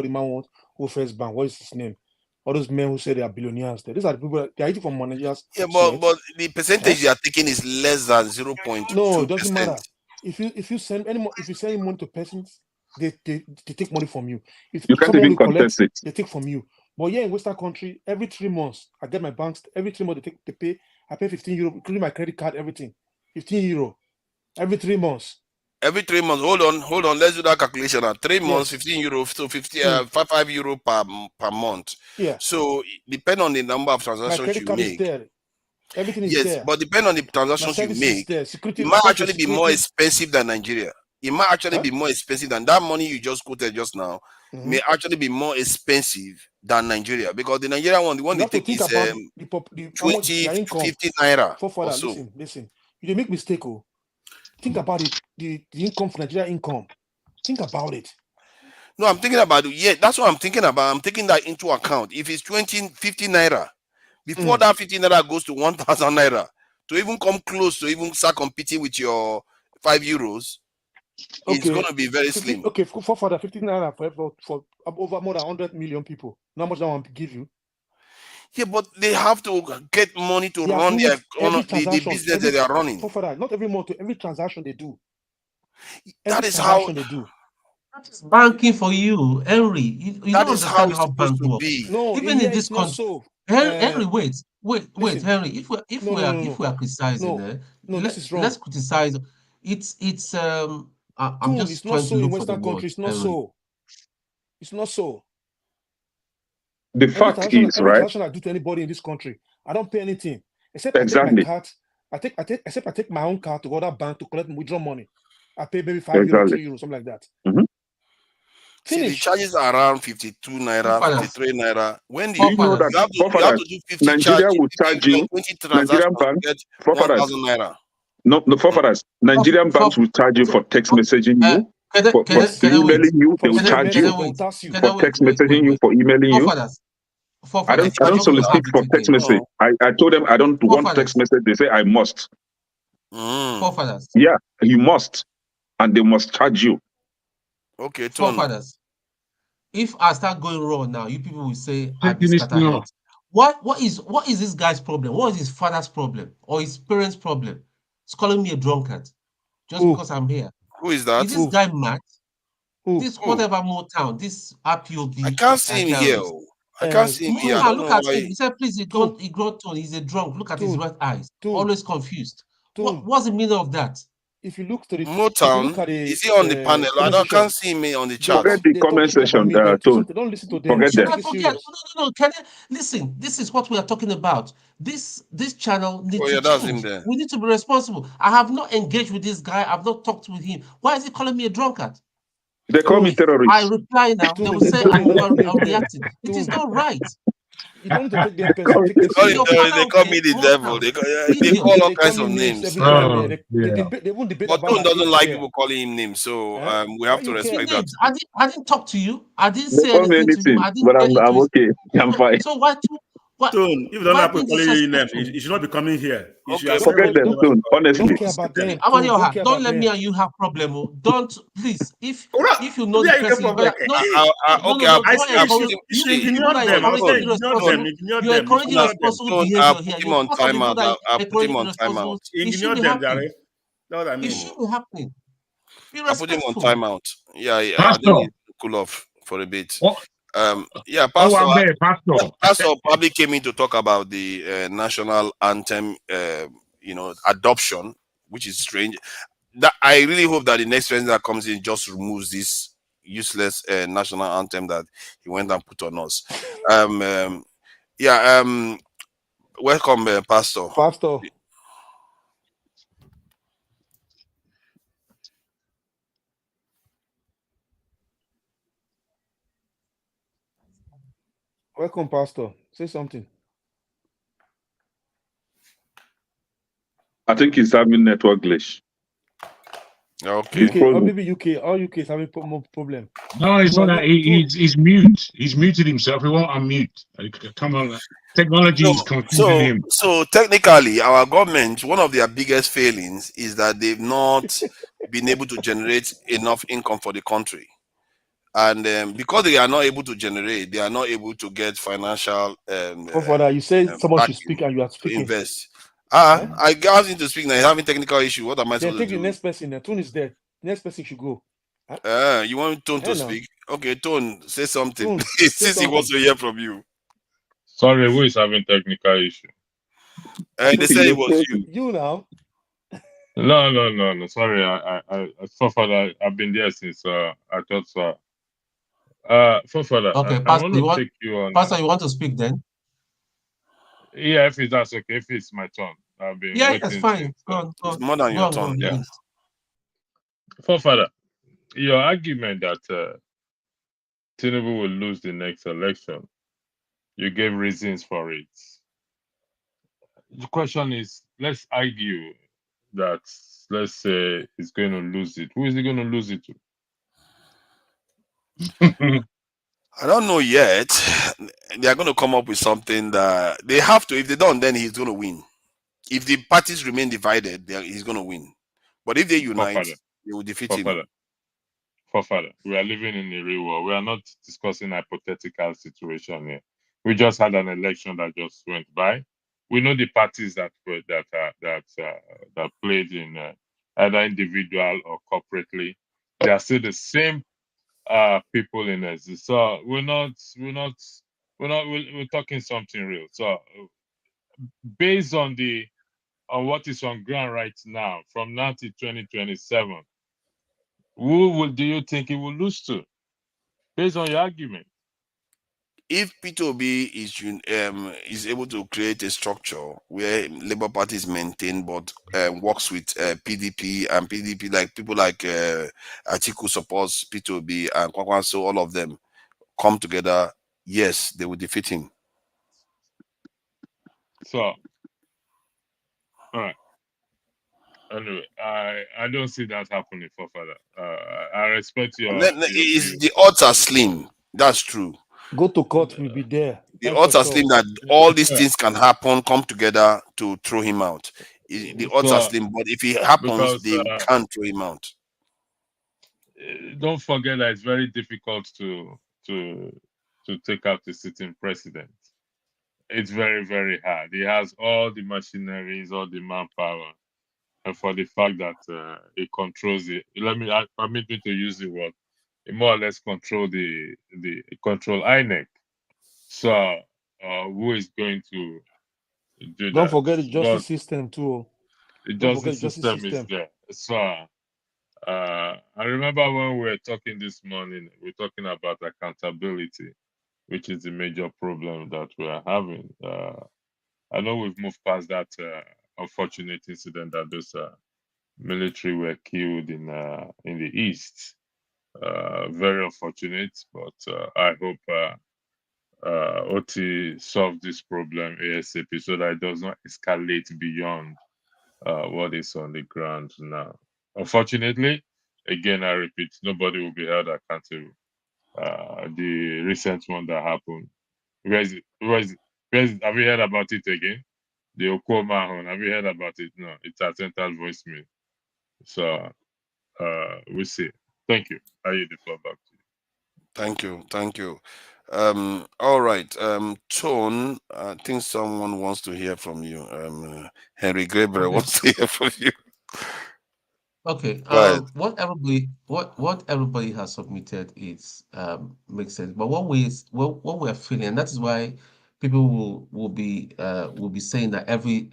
the man who first bank. What is his name? All those men who say they are billionaires. These are the people they are eating from managers. Yeah, but the percentage you are taking is less than 0.2%. No, it doesn't matter. If you send money to persons, they take money from you. If you can't even contest it. They take from you. But here in Western country, every 3 months, I get my banks. Every 3 months they pay. I pay 15 euro, including my credit card, everything. 15 euro every 3 months. Every 3 months. Hold on. Let's do that calculation. 3 months, 15 euro, so 5 euro per month. Yeah. So depend on the number of transactions my credit you card make. Is there. Everything is there. Yes, but depend on the transactions you make. It might actually be more expensive than Nigeria. It might actually be more expensive than that money you just quoted just now. May actually be more expensive than Nigeria because the Nigerian one, they take is 20, 50 naira. Listen. You make mistake. Think about it. The income for Nigeria income. Think about it. No, I'm thinking about it. Yeah, that's what I'm thinking about. I'm taking that into account. If it's 50 naira, before that 50 naira goes to 1,000 naira, to even come close to even start competing with your 5 euros, it's going to be very slim. Okay, for the 15 naira for over more than 100 million people. How much I want to give you? Yeah, but they have to get money to run the business that they are running. For that, not every month, every transaction they do. That is how they do. Banking for you, Henry. You don't understand how bank works. No, even in this country. So. Henry, wait, Henry. If we are criticizing, this is wrong. Let's criticize. It's I'm just it's trying not to so look in for Western the word, countries. It's not Henry. so. It's not so. The fact is, right? Every transaction I do to anybody in this country, I don't pay anything except I take my card. I take my own card to go to that bank to collect withdraw money. I pay maybe 5 euro, 3 euro, something like that. See, the charges are around 52 naira, 53 naira. When Do you know that you have to do 50 Nigeria charges, will charge you, 20 Nigerian transactions to bank, get forefathers, 1,000 naira. no, forefathers, Nigerian banks will charge you for text messaging you, for emailing you, they will charge you for text messaging you, for emailing you. I don't solicit for text message. I told them I don't want text message. They say I must. Yeah, you must, and they must charge you. Okay, forefathers. If I start going wrong now, you people will say I be scatterhead. What is this guy's problem? What is his father's problem or his parents' problem? He's calling me a drunkard just because I'm here. Who is that? Is this guy mad? This whatever Motown, this RPOB. I can't see him here. I can't see him here. I don't Look know at why. him. He said, please, he got tone. He's a drunk. Look at his red eyes. Always confused. What's the meaning of that? If you look to the Motown, is he on the panel? I can't see him on the chat. Forget the comment section, Tone. Don't listen to them. Forget them. No. Listen, this is what we are talking about. This channel needs to that's him change. there. We need to be responsible. I have not engaged with this guy. I've not talked with him. Why is he calling me a drunkard? They call me terrorist. I reply now. They will say I'm reacting. It is not right. You don't need to take them personally. They call me the devil. They call all kinds of names. They won't debate But about Tone doesn't like here. people calling him names, so we have to respect that. I didn't talk to you. I didn't They say call me anything to you. anything, I didn't but get I'm into okay. I'm fine. So why? Tone, if you don't why have being people calling you names, disrespectful? you should not be coming here. You should Okay, accept Forget them, Tone. Honestly. Don't care about them. Don't let me and you have problem. Don't please. If you know the person, you better you're encouraging irresponsible behavior here. I'll put him on timeout. I'll put him on timeout. It should be happening. It should be happening. I'll put him on timeout. Yeah, I think he cool off for a bit. Pastor probably came in to talk about the national anthem, adoption, which is strange. That I really hope that the next president that comes in just removes this useless national anthem that he went and put on us. Welcome, Pastor. Welcome, Pastor. Say something. I think he's having network glitch. Okay. UK, or maybe UK. All UK is having more problem. No, it's not that. He's mute. He's muted himself. He won't unmute. Come on. Technology is confusing him. So technically, our government, one of their biggest failings is that they've not been able to generate enough income for the country. And because they are not able to generate, they are not able to get financial. Father, you say someone should speak and you are speaking. Invest. I asked him to speak now. He's having technical issue. What am I supposed to do? Take the next person. The Tone is there. The next person should go. You want Tone to speak? Okay, Tone, say something. Since he wants to hear from you. Sorry, who is having technical issue? They said it was you. You now. No. Sorry, I Forefather, I've been there since I thought so. Forefather, okay, Pastor, you want to speak then? Yeah, if that's okay, if it's my turn. I've been waiting. That's fine. Go on. It's more than your turn. Yeah. Forefather, your argument that Tinubu will lose the next election, you gave reasons for it. The question is, let's argue that, let's say he's going to lose it. Who is he going to lose it to? I don't know yet. They are going to come up with something that they have to. If they don't, then he's going to win. If the parties remain divided, he's going to win. But if they unite, they will defeat him. Forefather, we are living in a real world. We are not discussing a hypothetical situation here. We just had an election that just went by. We know the parties that played in either individual or corporately. They are still the same people in us. So we're talking something real. So based on what is on ground right now, from now to 2027, who do you think he will lose to? Based on your argument. if P2B is able to create a structure where Labour Party is maintained but works with PDP, and PDP, like people like Atiku supports P2B and Kwakwanso, all of them come together, yes, they will defeat him. So, all right. Anyway, I don't see that happening, for father. I respect your The odds are slim. That's true. Go to court, we'll be there. The That's odds for are sure. slim that all these things can happen, come together to throw him out. The odds are So, slim, but if it happens, because they can't throw him out. don't forget that it's very difficult to take out the sitting president. It's very, very hard. He has all the machineries, all the manpower, and for the fact that he controls it. Permit me to use the word. He more or less control control INEC. So who is going to do Don't that? forget the justice But system too. the Don't forget justice the justice system is system. there. So I remember when we were talking this morning, we're talking about accountability, which is the major problem that we are having. I know we've moved past that unfortunate incident that those military were killed in the east. Very unfortunate, but I hope OT solve this problem ASAP so that it does not escalate beyond what is on the ground now. Unfortunately, again, I repeat, nobody will be held accountable. The recent one that happened. Have you heard about it again? The Okoma one, have you heard about it? No, it's at entered voicemail. So we'll see. Thank you. I yield the floor back to you. Thank you. All right. Tone, I think someone wants to hear from you. Henry Gabriel Okay. wants to hear from you. Okay. Go ahead. What everybody has submitted is makes sense. But what we're feeling, and that is why people will be saying that every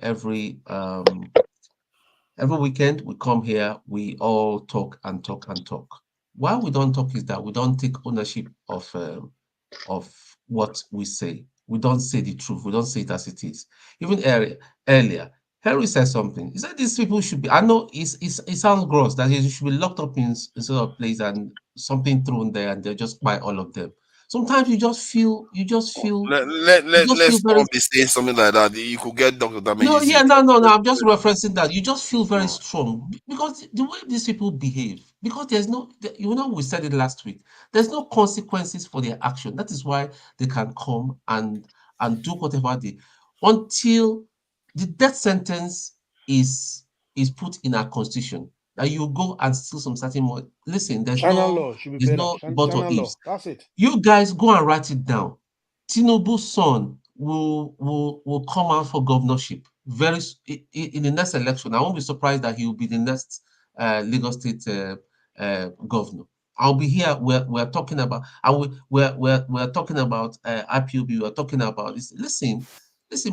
weekend we come here, we all talk and talk and talk. Why we don't talk is that we don't take ownership of what we say. We don't say the truth. We don't say it as it is. Even earlier, Henry said something. He said these people should be. I know it sounds gross that they should be locked up in sort of place and something thrown there, and they just buy all of them. Sometimes you just feel Let's very. not be saying something like that. You could get doctor No, damages. yeah, no. I'm just referencing that. You just feel very strong because the way these people behave, because there's no, we said it last week, there's no consequences for their action. That is why they can come and do whatever until the death sentence is put in our constitution. That you go and steal some certain money. Listen, there's China no law should be better. but or China law. ifs. That's it. You guys go and write it down. Tinubu's son will come out for governorship in the next election. I won't be surprised that he will be the next Lagos State governor. I'll be here. We're talking about, and we're talking about IPOB. We're talking about this. Listen,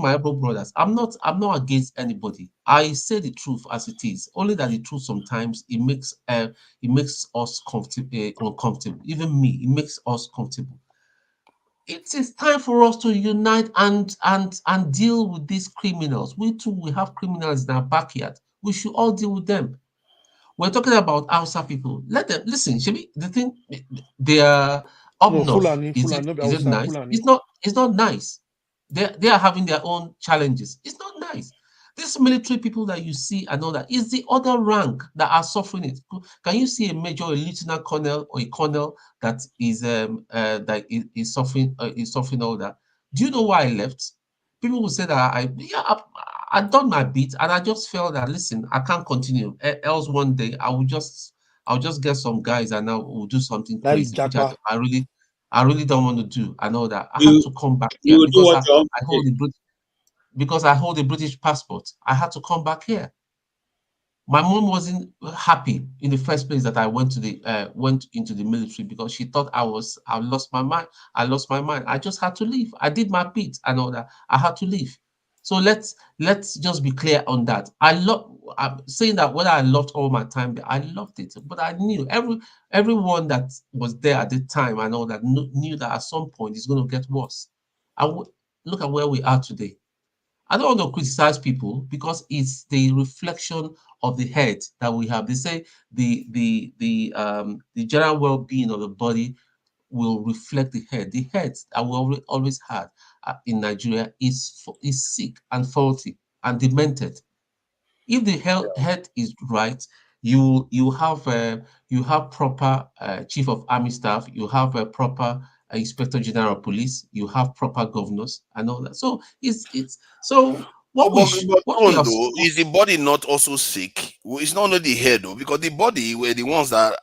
my brothers. I'm not against anybody. I say the truth as it is. Only that the truth sometimes it makes us uncomfortable. Even me, it makes us comfortable. It is time for us to unite and deal with these criminals. We too, we have criminals in our backyard. We should all deal with them. We're talking about Hausa people. Let them listen. Should the thing they are up north? Fulani, Is it nice? Fulani. It's not nice. They are having their own challenges. It's not nice. These military people that you see and all that is the other rank that are suffering it. Can you see a major, a lieutenant colonel, or a colonel that is suffering all that? Do you know why I left? People will say that I've done my bit, and I just felt that listen, I can't continue. Else one day I'll just get some guys and I will do something crazy, which I really don't want to do. I know that I had to come back here because I hold a British passport. I had to come back here. My mom wasn't happy in the first place that I went into the military because she thought I lost my mind. I just had to leave. I did my bit and all that. I had to leave. So let's just be clear on that. I'm saying that whether I loved all my time, I loved it, but I knew everyone that was there at the time and all that knew that at some point it's going to get worse. Look at where we are today. I don't want to criticize people because it's the reflection of the head that we have. They say the general well-being of the body will reflect the head. The head that we always had in Nigeria is sick and faulty and demented. If the head is right, you have proper chief of army staff, you have a proper inspector general of police, you have proper governors and all that. So it's so what we have. Though, is the body not also sick? It's not only the head, though, because the body were the ones that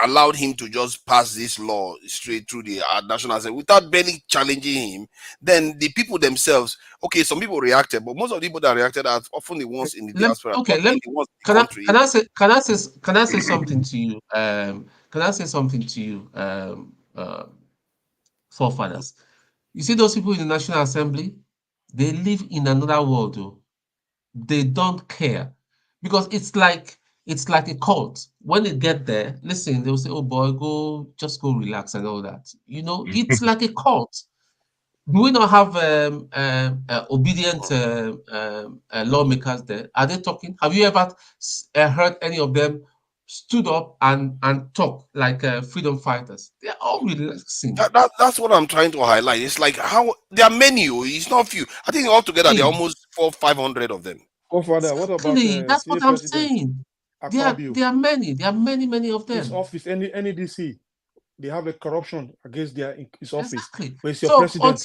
allowed him to just pass this law straight through the National Assembly without barely challenging him. Then the people themselves, okay, some people reacted, but most of the people that reacted are often the ones in the diaspora. Okay, can I say something to you? Can I say something to you, forefathers? You see those people in the National Assembly, they live in another world, though. They don't care because it's like a cult. When they get there, listen, they'll say, "Oh boy, just go relax and all that." You know, it's like a cult. Do we not have obedient lawmakers there? Are they talking? Have you ever heard any of them stood up and talk like freedom fighters? They're all relaxing. That's what I'm trying to highlight. It's like how there are many. It's not few. I think altogether there are almost 400-500 of them. Father, what about That's what I'm saying. There are many. There are many of them. His office, any DC, they have a corruption against his office. Exactly. But it's your So president.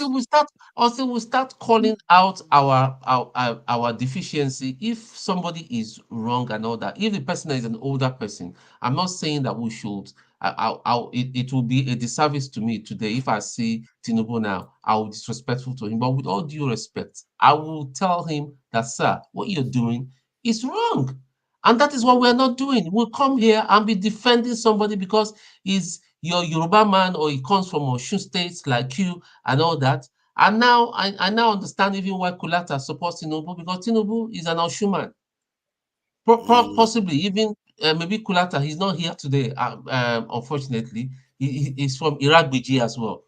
until we start calling out our deficiency, if somebody is wrong and all that, if the person is an older person, I'm not saying that we should. It will be a disservice to me today if I see Tinubu now. I will be disrespectful to him, but with all due respect, I will tell him that, sir, what you're doing is wrong. And that is what we're not doing. We'll come here and be defending somebody because he's your Yoruba man or he comes from Osun State like you and all that. And now I now understand even why Kulata supports Tinubu, because Tinubu is an Osun man. Possibly even maybe Kulata, he's not here today, unfortunately. He's from Iraq-Biji as well.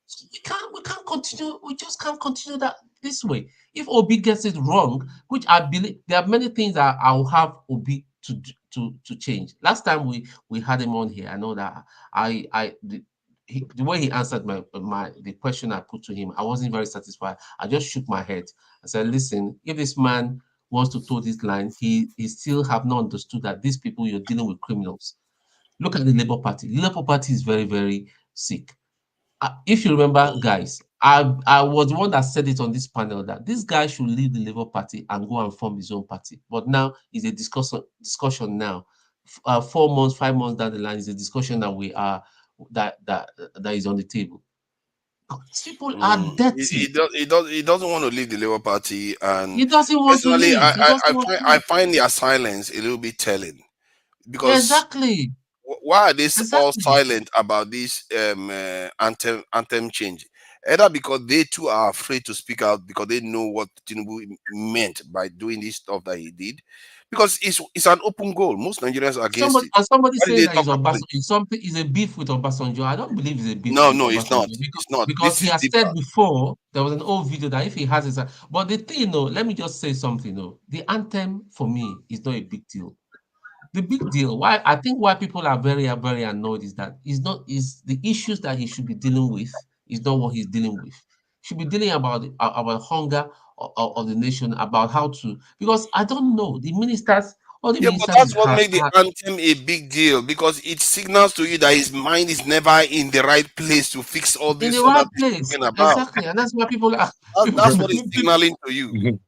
So we can't continue. We just can't continue that this way. If Obi gets it wrong, which I believe there are many things that I'll have Obi to change. Last time we had him on here, I know that the way he answered the question I put to him, I wasn't very satisfied. I just shook my head. I said, listen, if this man wants to toe this line, he still have not understood that these people, you're dealing with criminals. Look at the Labour Party. The Labour Party is very, very sick. If you remember, guys, I was the one that said it on this panel that this guy should leave the Labour Party and go and form his own party. But now it's a discussion now. 4 months, 5 months down the line is a discussion that we are that is on the table. People are dirty. He doesn't want to leave the Labour Party, and he doesn't want to leave. I find their silence a little bit telling, because exactly. Why are they all silent about this anthem change? Either because they too are afraid to speak out because they know what Tinubu meant by doing this stuff that he did, because it's an open goal. Most Nigerians are against it. And somebody saying that is a beef with Obasanjo. I don't believe it's a beef. No, it's not. It's not, because he has said before. There was an old video that if he has it, but the thing, let me just say something. The anthem for me is not a big deal. The big deal, why people are very, very annoyed is that is the issues that he should be dealing with is not what he's dealing with. He should be dealing about hunger of the nation, about how to, because I don't know the ministers. But that's what makes the anthem a big deal, because it signals to you that his mind is never in the right place to fix all this. In the right place, exactly, and that's why people are. That's what it's signaling to you.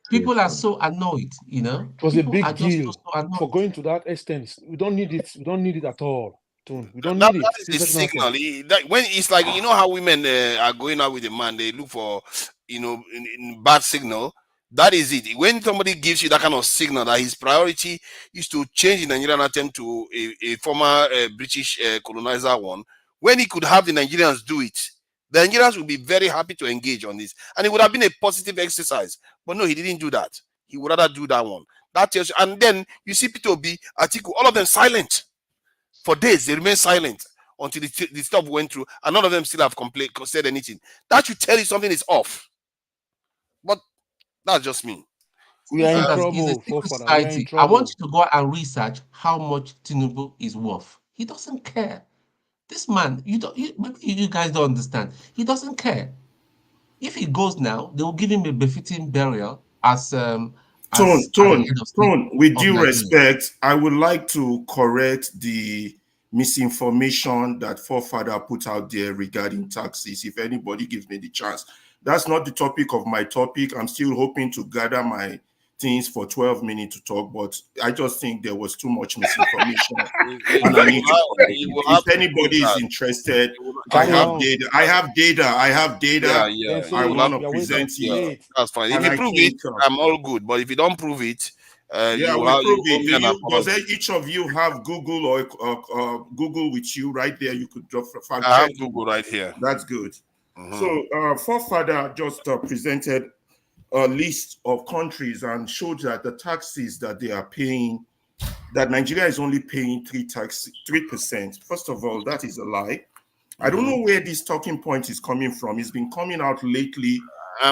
People are so annoyed, It was a big deal for going to that extent. We don't need it. We don't need it at all. We don't need it. That is the signal. When it's like, how women are going out with a man, they look for, in bad signal. That is it. When somebody gives you that kind of signal that his priority is to change the Nigerian anthem to a former British colonizer one, when he could have the Nigerians do it, the Nigerians will be very happy to engage on this. And it would have been a positive exercise. But no, he didn't do that. He would rather do that one. That tells you, and then you see P2B, Atiku, all of them silent. For days, they remain silent until the stuff went through, and none of them still have complained, said anything. That should tell you something is off. But that's just me. We are in It's a trouble, secret forefather. We are in society. I trouble. want you to go and research how much Tinubu is worth. He doesn't care. This man, maybe you guys don't understand. He doesn't care. If he goes now, they will give him a befitting burial as Tone, Tone, with due respect, I would like to correct the misinformation that forefather put out there regarding taxes. If anybody gives me the chance, that's not the topic of my topic. I'm still hoping to gather my things for 12 minutes to talk, but I just think there was too much misinformation. And I need to correct it. If anybody is interested, I have data. I have data. Yeah. I want to present it. That's fine. If you prove it, I'm all good. But if you don't prove it, yeah, we'll prove it. Does each of you have Google or Google with you right there? You could drop fact check. I have Google right here. That's good. So forefather just presented a list of countries and showed that the taxes that they are paying, that Nigeria is only paying 3%. First of all, that is a lie. I don't know where this talking point is coming from. It's been coming out lately.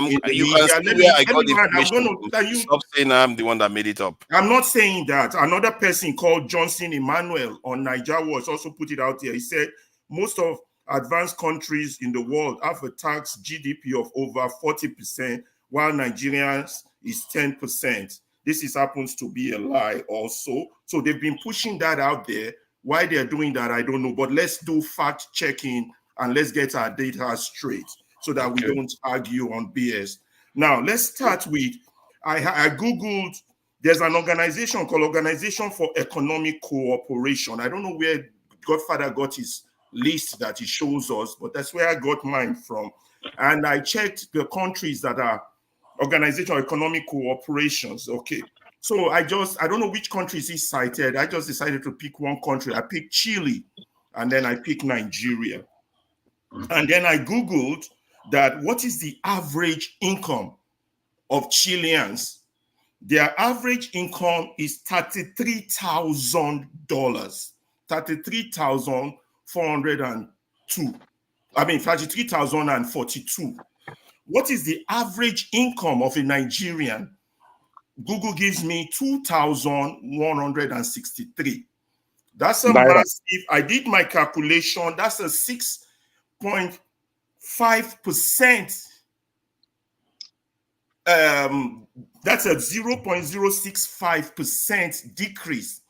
You can see where I got information. Stop saying I'm the one that made it up. I'm not saying that. Another person called Johnson Emmanuel on Niger Watch also put it out there. He said most of advanced countries in the world have a tax GDP of over 40%, while Nigerians is 10%. This happens to be a lie also. So they've been pushing that out there. Why they're doing that, I don't know. But let's do fact checking and let's get our data straight so that we don't argue on BS. Now, let's start with, I Googled, there's an organization called Organization for Economic Cooperation. I don't know where Godfather got his list that he shows us, but that's where I got mine from. And I checked the countries that are Organization of Economic Cooperations. Okay. So I don't know which countries he cited. I just decided to pick one country. I picked Chile, and then I picked Nigeria. And then I Googled that what is the average income of Chileans? Their average income is $33,000. $33,042. What is the average income of a Nigerian? Google gives me 2,163. That's a massive. I did my calculation. That's a 6.5%. That's a 0.065% decrease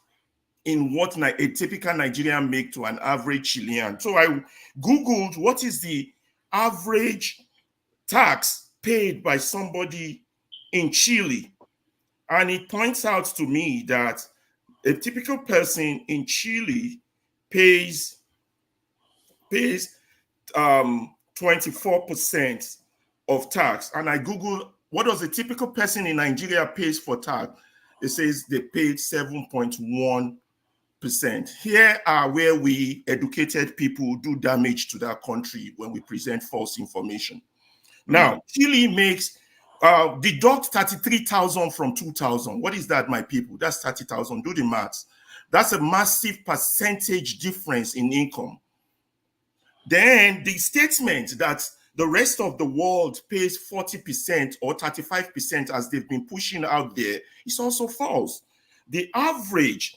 in what a typical Nigerian make to an average Chilean. So I Googled what is the average tax paid by somebody in Chile. And it points out to me that a typical person in Chile pays 24% of tax. And I Googled what does a typical person in Nigeria pays for tax. It says they paid 7.1%. Here are where we educated people do damage to that country when we present false information. Now, Chile makes, deduct 33,000 from 2,000. What is that, my people? That's 30,000. Do the maths. That's a massive percentage difference in income. Then the statement that the rest of the world pays 40% or 35% as they've been pushing out there is also false. The average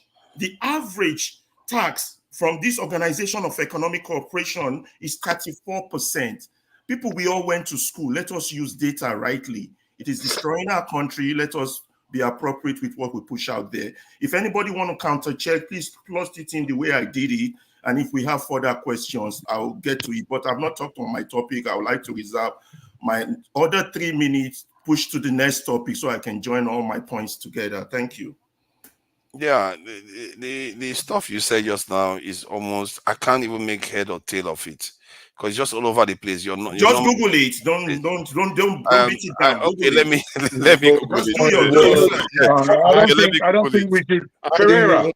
tax from this Organization of Economic Cooperation is 34%. People, we all went to school. Let us use data rightly. It is destroying our country. Let us be appropriate with what we push out there. If anybody want to counter check, please plot it in the way I did it. And if we have further questions, I'll get to it. But I've not talked on my topic. I would like to reserve my other 3 minutes, push to the next topic so I can join all my points together. Thank you. Yeah, the stuff you said just now is almost, I can't even make head or tail of it. Because it's just all over the place. You're not just Google it. Don't beat it down. Okay, let me Google it. I don't think we should. Pereira.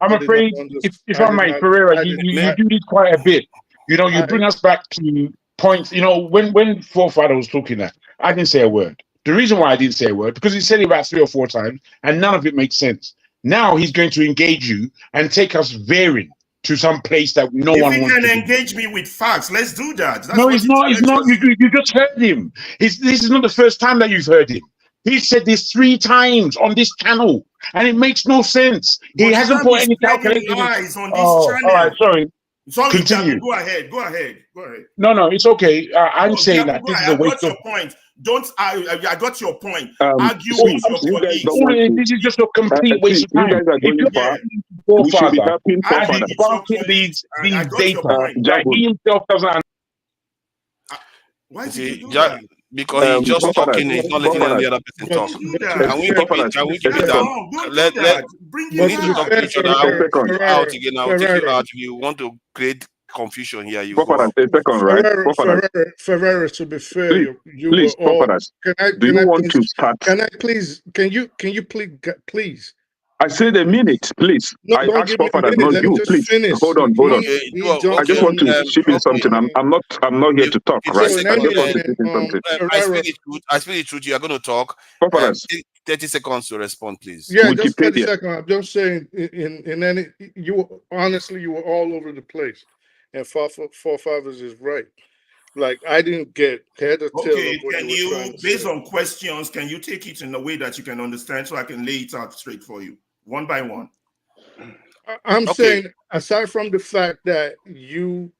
I'm afraid if I might, Pereira, you do this quite a bit. You know, you bring us back to points. You know, when forefather was talking that, I didn't say a word. The reason why I didn't say a word, because he said it about 3 or 4 times, and none of it makes sense. Now he's going to engage you and take us veering to some place that no If one he wants can to be. engage me with facts, let's do that. That's No, what he's he not. He's not. challenges us. You just heard him. This is not the first time that you've heard him. He said this 3 times on this channel, and it makes no sense. But He you hasn't can't put be any spreading calculation. lies on this Oh, channel. all right. Sorry. Sorry, Continue. Jabu, go ahead. Go ahead. Go ahead. No, it's okay. I'm No, saying Jabu, that go this is ahead. a I waste got of. your point. Don't I got your point. Argue See, with your you guys colleagues. don't want to. This is just a complete See, waste of you time. guys are If going you're far. a We should be forefather helping and Argue he's forefathers. with your barking colleagues. I these got your data point. that Jabu, he himself doesn't. Why You did you see, do that? because he's just forefathers, talking, he's not letting any forefathers, other person Don't talk. do that. Can we keep it? forefathers. Can we A keep it That's down? second, wrong. Don't do Let that. Bring we it need to back. talk to each other. I a will second. take you out again. I will take you out. If you want to create confusion here, you go Forefathers, out. a second, right? Forefathers, Ferrera, to be fair, please, you were please, all. forefathers. Do Can you I want please? to start? Can you please? I said a minute, please. No, I don't asked give me a forefathers, minute. not Let me you. just Please, finish. hold on, hold on. Okay, I just want to chip in okay. something. I'm not here to talk, 50 right? So let I me just want to explain. chip in something. I speak the truth. I speak the truth. You are going to talk. Forefathers, Take 30 seconds to respond, please. Yeah, just 30 Wikipedia. seconds. I'm just saying, in any, honestly, you were all over the place, and forefathers is right. Like I didn't get head or tail Okay, of what can you were trying you, to based say. on questions, can you take it in a way that you can understand so I can lay it out straight for you, one by one? I'm Okay. saying, aside from the fact that you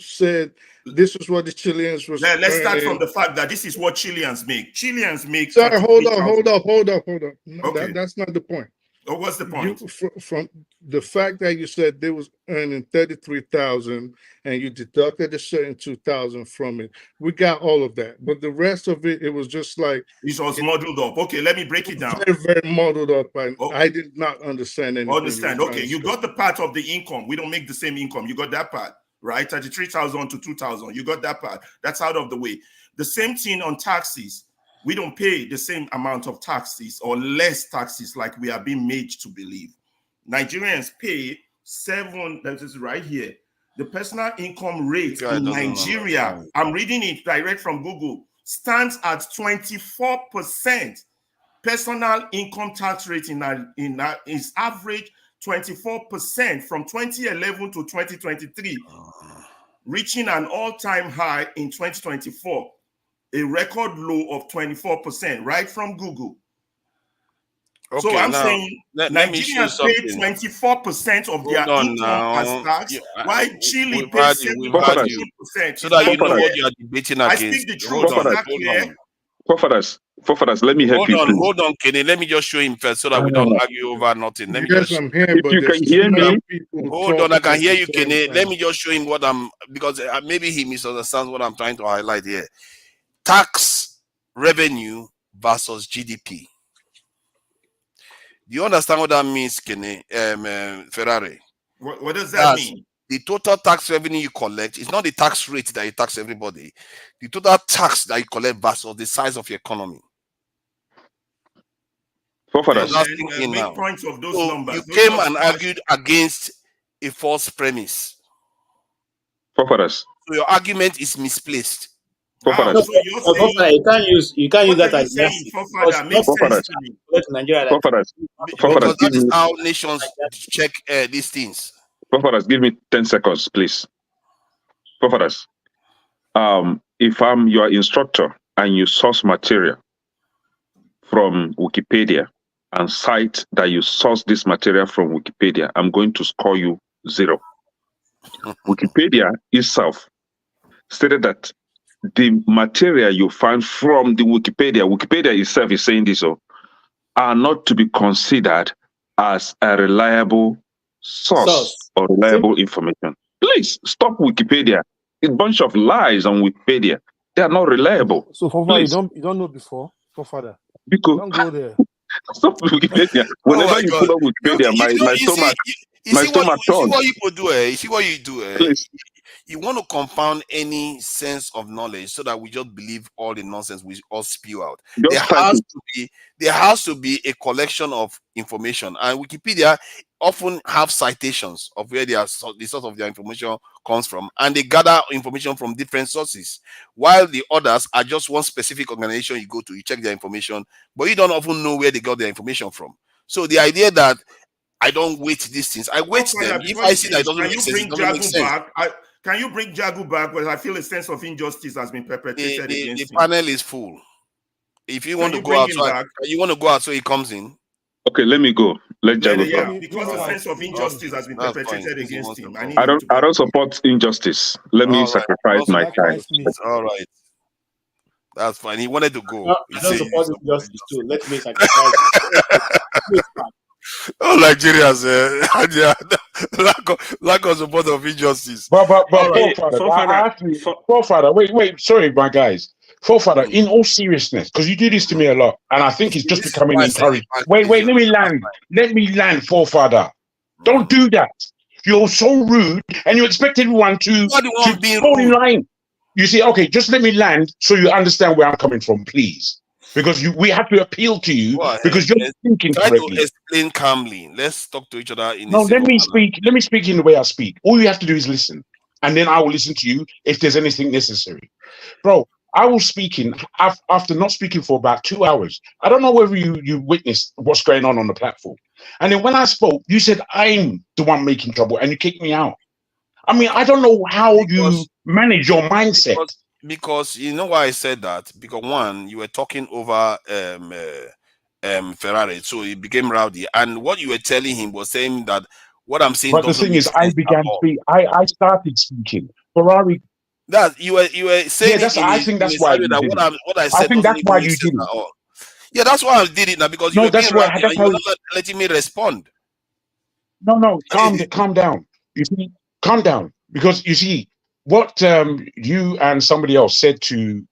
said this is what the Chileans was Let's start from earning. the fact that this is what Chileans make. Chileans make. Sorry, hold 43,000. up. No, Okay. that's not the point. Oh, what's the point? From the fact that you said they was earning 33,000 and you deducted a certain 2,000 from it, we got all of that. But the rest of it, it was just like It was modeled up. Okay, let me break it down. very, very modeled up, and I did not understand anything. Understand? Okay, you got the part of the income. We don't make the same income. You got that part, right? 33,000 to 2,000. You got that part. That's out of the way. The same thing on taxes. We don't pay the same amount of taxes or less taxes like we are being made to believe. Nigerians pay 7, that is right here. The personal income rate in Nigeria, I'm reading it direct from Google, stands at 24%. Personal income tax rate is average 24% from 2011 to 2023, reaching an all-time high in 2024. A record low of 24%, right from Google. Okay, so I'm now, saying Nigerians pay 24% of their income as tax, while Chile pays 17%. So that you know what you are debating against. I speak the truth. Is that clear? Forefathers, let me help you. Hold on, Kenny. Let me just show him first so that we don't argue over nothing. Let me just. I'm here, if you can hear me, hold on. I can hear you, Kenny. Let me just show him what I'm, because maybe he misunderstands what I'm trying to highlight here. Tax revenue versus GDP. Do you understand what that means, Kenny? Ferrari? What does that mean? The total tax revenue you collect is not the tax rate that you tax everybody. The total tax that you collect versus the size of your economy. Make points of those numbers. You came and argued against a false premise. Forefathers. So your argument is misplaced. You can't use that as Nigeria. Because that is how nations check these things. Forefathers, give me 10 seconds, please. Forefathers, if I'm your instructor and you source material from Wikipedia and cite that you source this material from Wikipedia, I'm going to score you 0. Wikipedia itself stated that the material you find from the Wikipedia itself is saying this, are not to be considered as a reliable source or reliable information. Please stop Wikipedia. A bunch of lies on Wikipedia. They are not reliable. So forefather, you don't know before, forefather. Because don't go there. Stop Wikipedia. Whenever you pull up Wikipedia, my stomach You see what you do? You see what you do? Please. you want to confound any sense of knowledge so that we just believe all the nonsense we all spew out. There has to be a collection of information, and Wikipedia often have citations of where the source of their information comes from, and they gather information from different sources, while the others are just one specific organization you go to, you check their information, but you don't often know where they got their information from. So the idea that I don't weight these things, I weight them. If I see that it doesn't make sense, it doesn't make sense. Can you bring Jagu back? Well, I feel a sense of injustice has been perpetrated against the panel is full. If you want to go outside, you want to go out so he comes in. Okay, let me go. Let Jagu go. Because a sense of injustice has been perpetrated against him. I don't support injustice. Let me sacrifice my time. All right. That's fine. He wanted to go. No, I don't support injustice too. Let me sacrifice. Oh, Nigerians, lack of support of injustice. But Forefather, wait, sorry, my guys. Forefather, in all seriousness, because you do this to me a lot, and I think it's just becoming encouraged. Wait, let me land, Forefather. Don't do that. You're so rude, and you expect everyone to fall in line. You see, okay, just let me land so you understand where I'm coming from, please. Because we have to appeal to you because you're thinking correctly. To explain calmly. Let's talk to each other in let me speak in the way I speak. All you have to do is listen, and then I will listen to you if there's anything necessary. Bro, I was speaking after not speaking for about 2 hours. I don't know whether you witnessed what's going on the platform. And then when I spoke, you said I'm the one making trouble, and you kicked me out. I mean, I don't know how you manage your mindset. Because you know why I said that? Because one, you were talking over Ferrari, so he became rowdy. And what you were telling him was saying that what I'm saying. But the thing is, I began speaking. I started speaking. Ferrari. That you were saying. Yeah, I think that's why you did it. What I said. I think that's why you did it. Yeah, that's why I did it now, because you were being rowdy and you were not letting me respond. No, calm down. You see, calm down, because you see. What you and somebody else said to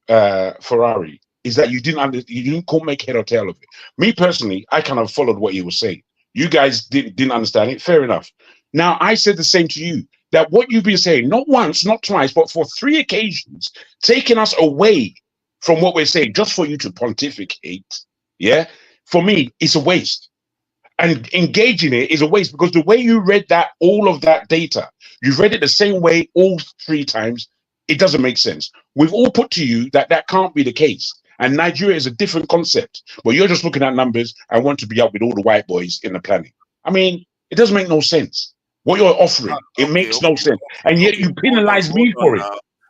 Ferrari is that you didn't make head or tail of it. Me personally, I kind of followed what he was saying. You guys didn't understand it. Fair enough. Now I said the same to you. That what you've been saying, not once, not twice, but for 3 occasions, taking us away from what we're saying, just for you to pontificate. Yeah, for me, it's a waste. And engaging it is a waste, because the way you read all of that data, you've read it the same way all 3 times. It doesn't make sense. We've all put to you that can't be the case. And Nigeria is a different concept. But you're just looking at numbers and want to be up with all the white boys in the planet. I mean, it doesn't make no sense. What you're offering, it makes no sense. And yet you penalize me for it.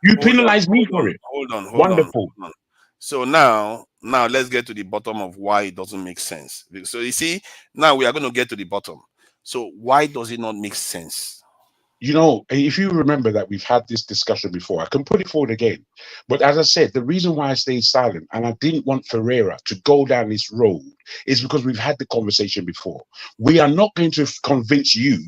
You penalize me for it. Hold on. Wonderful. So now let's get to the bottom of why it doesn't make sense. So you see, now we are going to get to the bottom. So why does it not make sense? You know, if you remember that we've had this discussion before, I can put it forward again. But as I said, the reason why I stayed silent and I didn't want Ferreira to go down this road is because we've had the conversation before. We are not going to convince you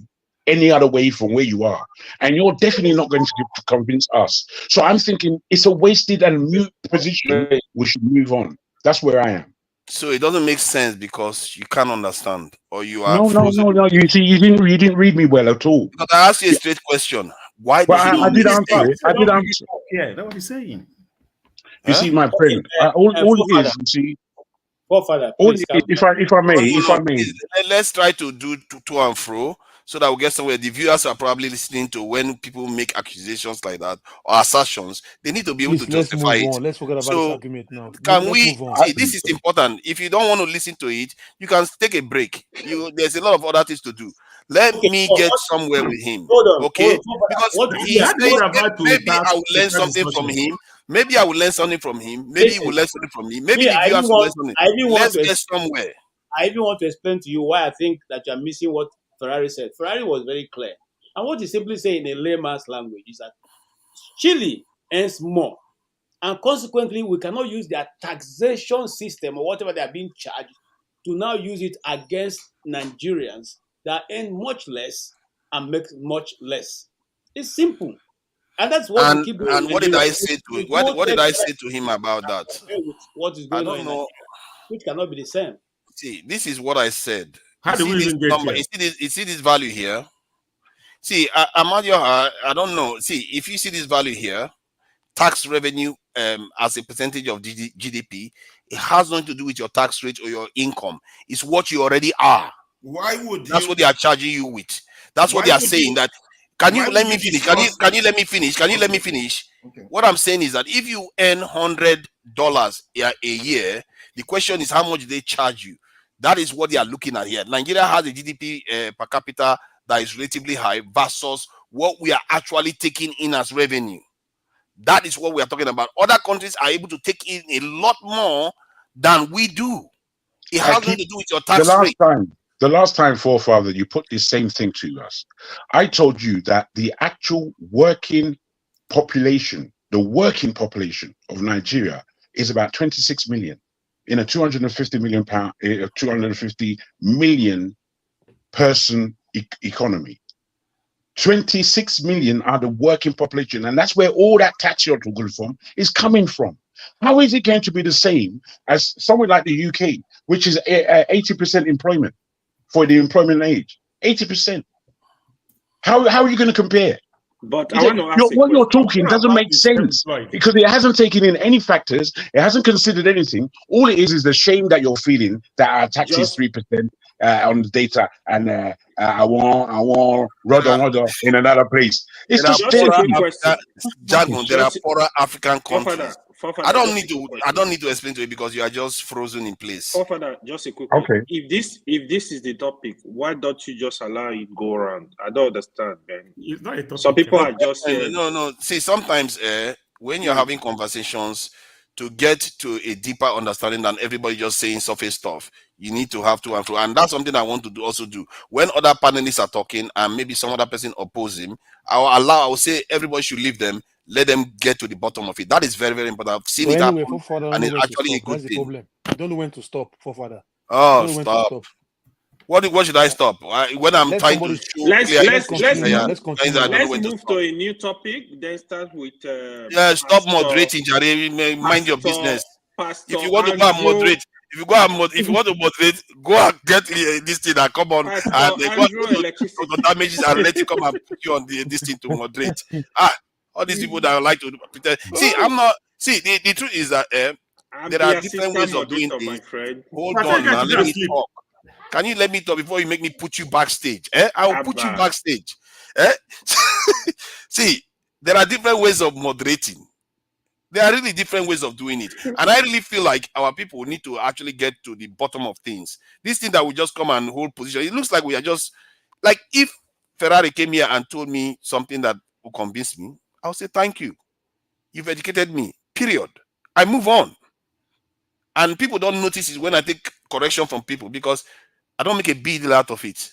any other way from where you are. And you're definitely not going to convince us. So I'm thinking it's a wasted and mute position. We should move on. That's where I am. So it doesn't make sense because you can't understand, or you are no. You see, you didn't read me well at all. Because I asked you a straight question. Why? But I did answer it. I did answer. Yeah, that's what he's saying. You see, my friend, all it is, you see. Forefather, if I may. Let's try to do to and fro, so that we get somewhere. The viewers are probably listening to when people make accusations like that or assertions. They need to be able to justify it. Let's forget about this argument now. Can we see, this is important. If you don't want to listen to it, you can take a break. There's a lot of other things to do. Let me get somewhere with him. Okay? Because he said, maybe I will learn something from him. Maybe I will learn something from him. Maybe he will learn something from me. Maybe the viewers will learn something. Let's get somewhere. I even want to explain to you why I think that you're missing what Ferrari said. Ferrari was very clear. And what he simply said in a layman's language is that Chile earns more. And consequently, we cannot use their taxation system or whatever they are being charged to now use it against Nigerians that earn much less and make much less. It's simple. And that's what we keep doing. And what did I say to him? What did I say to him about that? What is going on in Nigeria, which cannot be the same. See, this is what I said. How do we even get here? You see this value here? See, Amadio, I don't know. See, if you see this value here, tax revenue as a percentage of GDP, it has nothing to do with your tax rate or your income. It's what you already are. Why would That's you? what they are charging you with. That's what Why they are would saying. you? That can Why you would let you me finish? discuss? Can you let me finish? Can you let me finish? Okay. What I'm saying is that if you earn $100 a year, the question is how much they charge you. That is what they are looking at here. Nigeria has a GDP per capita that is relatively high versus what we are actually taking in as revenue. That is what we are talking about. Other countries are able to take in a lot more than we do. It has nothing to do with your tax rate. The last time, forefather, you put this same thing to us. I told you that the actual working population of Nigeria is about 26 million in a 250 million person economy. 26 million are the working population, and that's where all that tax you're talking from is coming from. How is it going to be the same as somewhere like the UK, which is 80% employment for the employment age? 80%. How are you going to compare? But I want to ask What you're talking doesn't make sense because it hasn't taken in any factors. It hasn't considered anything. All it is the shame that you're feeling that our tax is 3% on the data, and I want rather in another place. It's just dirty. There are poorer African countries. I don't need to explain to you because you are just frozen in place. Forefather, just a quick one. Okay. If this is the topic, why don't you just allow it go around? I don't understand, man. It's not a topic. Some people are just no. See, sometimes when you're having conversations, to get to a deeper understanding than everybody just saying surface stuff, you need to have to and fro. And that's something I want to also do. When other panelists are talking and maybe some other person oppose him, I will say everybody should leave them. Let them get to the bottom of it. That is very, very important. I've seen it happen, and it's actually a good thing. Problem. You don't know when to stop, forefather. Oh, stop. What should I stop? When I'm trying to show let's move to a new topic. Then start with stop moderating, Jare. Mind your business. If you want to go and moderate, if you want to moderate, go and get this thing and come on and go to damages and let you come and put you on this thing to moderate. All these people that like to pretend. See, I'm not. See, the truth is that there are different ways of doing things. Hold on, man. Let me talk. Can you let me talk before you make me put you backstage? I will put you backstage. See, there are different ways of moderating. There are really different ways of doing it. And I really feel like our people need to actually get to the bottom of things. This thing that we just come and hold position, it looks like we are just, like if Ferrari came here and told me something that will convince me, I'll say, thank you. You've educated me, period. I move on. And people don't notice it when I take correction from people because I don't make a big deal out of it.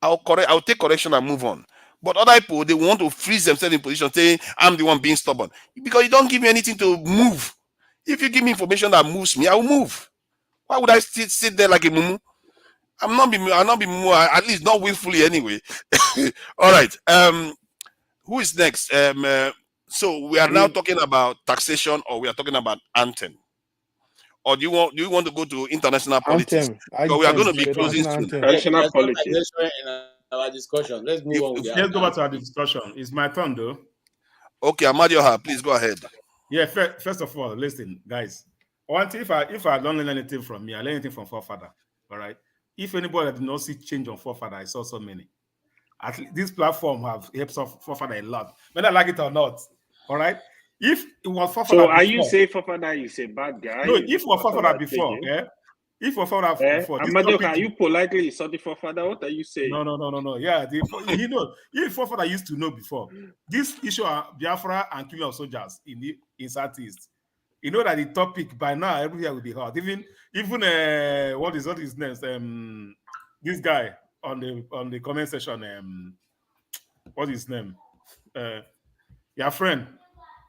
I'll take correction and move on. But other people, they want to freeze themselves in position saying, I'm the one being stubborn. Because you don't give me anything to move. If you give me information that moves me, I will move. Why would I sit there like a mumu? I'll not be mumu, at least not willfully anyway. All right. Who is next? So we are now talking about taxation, or we are talking about anthem? Or do you want to go to international politics? Because we are going to be closing soon. International politics. Our discussion. Let's move on. Let's go back to our discussion. It's my turn, though. Okay, Amadioha, please go ahead. Yeah. First of all, listen, guys. One thing, if I don't learn anything from me, I learn anything from forefather. All right. If anybody did not see change on forefather, I saw so many. At least this platform have helped forefather a lot, whether I like it or not. All right. If it was forefather, so are you saying forefather is a bad guy? No, if it was forefather before, yeah. If forefather before, Amadioha, are you politely insulting forefather? What are you saying? No. Yeah, if forefather used to know before this issue of Biafra and killing of soldiers in Southeast. You know that the topic by now everywhere will be hot. Even what is his name? This guy on the comment section. What's his name? Your friend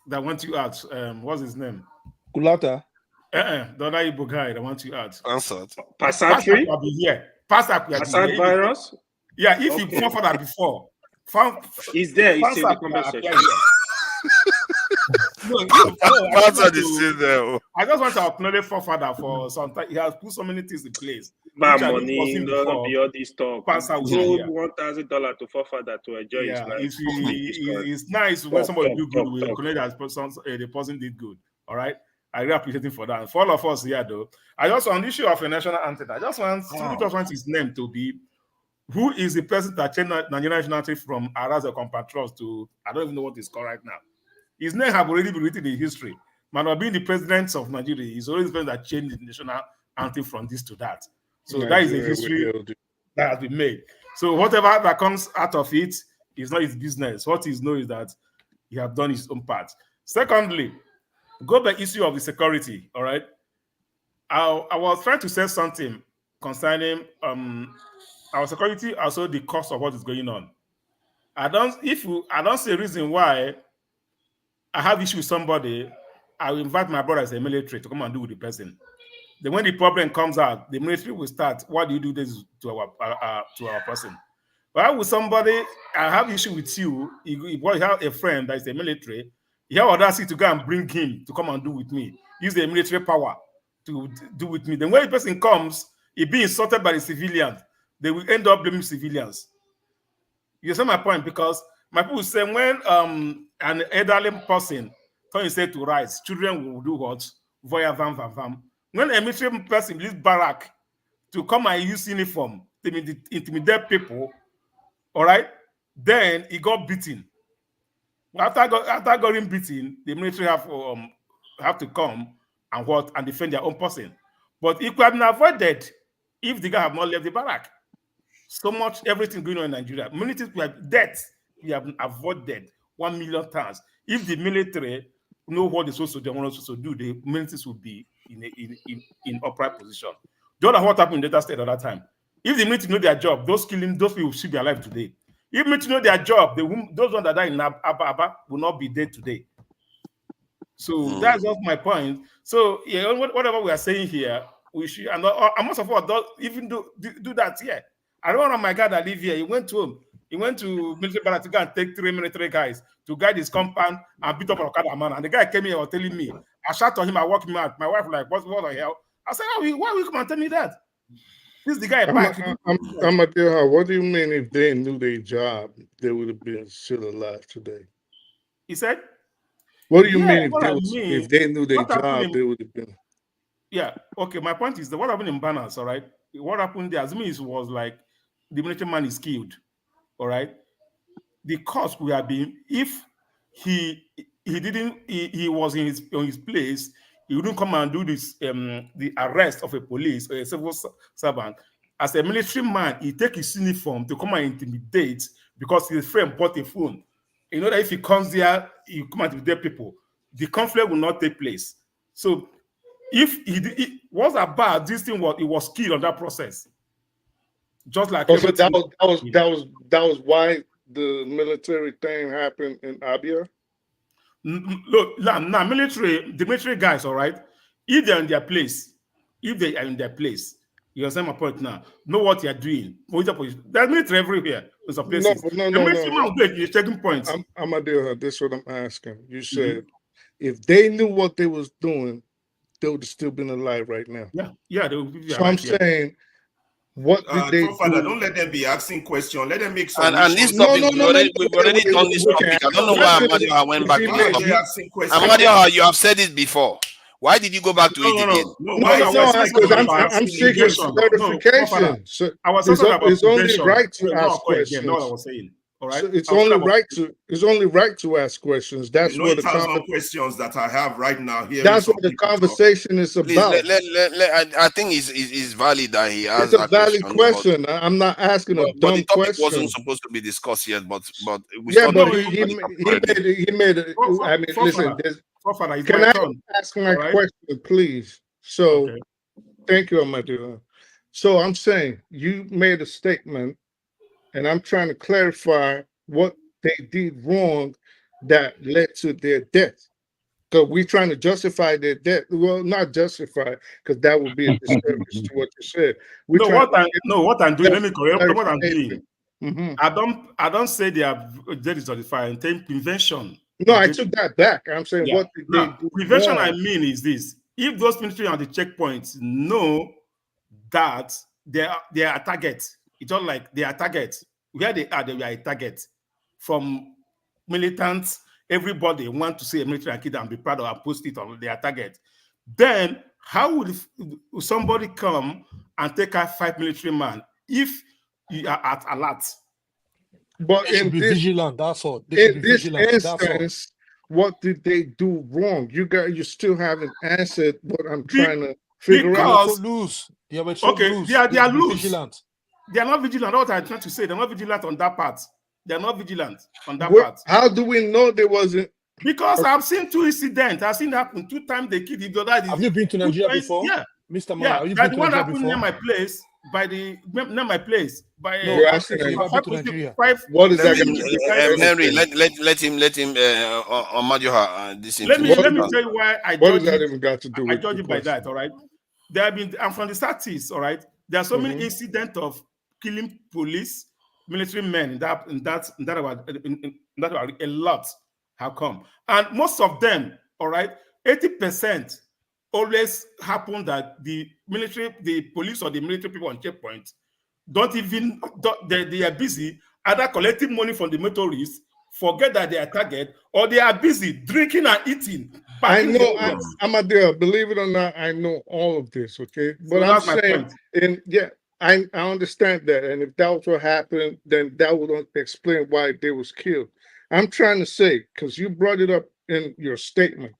that wants you out. What's his name? Kulata. The other Igbo guy that wants you out. Answered. Passatri? Passat virus? Yeah, if you fought for that before. He's there. He's in the comment section. I just want to acknowledge forefather for some time. He has put so many things in place. Bad money, no be all this talk. Sold Yeah. $1,000 to forefather to enjoy his life. It's nice when somebody do good. We acknowledge that the person did good. All right. I really appreciate him for that. And for all of us here, though, I just on the issue of a national anthem, I just want his name to be who is the person that changed Nigerian national anthem from Aras or Compatriots to I don't even know what it's called right now. His name have already been written in history. Man, being the president of Nigeria, he's always been that changed the national anthem from this to that. So that is a history that has been made. So whatever that comes out of it is not his business. What he knows is that he has done his own part. Secondly, go back issue of the security. All right, I was trying to say something concerning our security, also the cost of what is going on. I don't see a reason why I have issue with somebody. I will invite my brother as a military to come and do with the person. Then when the problem comes out, the military will start. Why do you do this to our person? Why would somebody? I have issue with you. You have a friend that is a military. You have audacity to go and bring him to come and do with me. Use the military power to do with me. Then when the person comes, he be insulted by the civilians. They will end up blaming civilians. You see my point? Because my people say when an elderly person can say to rise, children will do what? Voya vam vam vam. When a military person leaves barrack to come and use uniform to intimidate people, all right, then he got beaten. After getting beaten, the military have to come and defend their own person. But it could have been avoided if the guy have not left the barrack. So much everything going on in Nigeria. Military we have avoided 1 million times. If the military know what they're supposed to do, the militaries will be in upright position. Do you know what happened in Delta State at that time? If the military know their job, those people should be alive today. If the military know their job, those ones that died in Aba will not be dead today. So that's just my point. So yeah, whatever we are saying here, we should, and most of all, don't even do that here. I don't want my guy that live here. He went to military barrack to go and take 3 military guys to guide his compound and beat up an Okada man. And the guy came here was telling me, I shout to him, I walk him out. My wife was like, what the hell? I said, why will you come and tell me that? This is the guy back. I'm a deal. What do you mean if they knew their job, they would have been still alive today? He said? What do you mean if they knew their job, they would have been? Yeah, okay. My point is that what happened in Balance, all right? What happened there, assuming it was like the military man is killed, all right? The cost would have been if he was in his place, he wouldn't come and do this the arrest of a police or a civil servant. As a military man, he take his uniform to come and intimidate because his friend bought a phone. You know that if he comes there, he come and intimidate people. The conflict will not take place. So if he was about this thing, he was killed on that process. Just like so that was why the military thing happened in Abia. Look, now the military guys, all right. If they're in their place, you understand my point now. Know what you're doing. There's military everywhere. In some places. No. You're checking points. I'm a deal. This is what I'm asking. You said if they knew what they was doing, they would have still been alive right now. Yeah. They would be so I'm saying, what did they do? Don't let them be asking questions. Let them make some. And this topic, we've already done this topic. I don't know why Amadio went back to this topic. Amadio, you have said it before. Why did you go back to it again? I'm seeking clarification. It's only right to ask questions. I was saying. All right. So it's only right to ask questions. That's what the questions that I have right now here. That's what the conversation is about. I think it's valid that he has. It's a valid question. I'm not asking a dumb question. It wasn't supposed to be discussed yet, but he made it. I mean, listen. Can I ask my question, please? So, thank you, Amadio. So I'm saying you made a statement. And I'm trying to clarify what they did wrong that led to their death. Because we're trying to justify their death. Well, not justify, because that would be a disservice to what you said. What I'm doing, let me correct what I'm doing. I don't say they are dead is justified. I'm saying prevention No, I took that back. I'm saying, what did they do prevention wrong? I mean is this: if those military on the checkpoints know that they are a target, it's not like they are targets. Where they are a target from militants. Everybody want to see a military kid and be proud of and post it on their target. Then how would somebody come and take out 5 military men if you are at alert? But They should be vigilant. That's all. They should In be this vigilant. That's all. instance, what did they do wrong? You still haven't answered what I'm trying to figure out. Because loose. They are loose. They are loose. Vigilant. They are not vigilant. That's what I'm trying to say. They're not vigilant on that part. They're not vigilant on that What, part. how do we know there wasn't? Because I've seen 2 incidents. I've seen happen 2 times. They killed the other. Have you been to Nigeria before? Yeah, Mr. Man, yeah. have you That been to one Nigeria happened before? near my place. Near my place. By No, You're I'm asking saying, him, have you been to Nigeria? what is that? Henry, let him this let me tell you why I what judge does that it. even got to do I with judge the it by question? that. All right. There have been, I'm from the Southeast. All right. There are so many incidents of killing police, military men in that a lot have come, and most of them, all right, 80% always happen that the police or the military people on checkpoint they are busy either collecting money from the motorists, forget that they are target, or they are busy drinking and eating. I know, Amadeo, believe it or not, I know all of this, okay? But I'm that's my saying, point. and yeah, I understand that. And if that was what happened, then that would explain why they was killed. I'm trying to say, because you brought it up in your statement,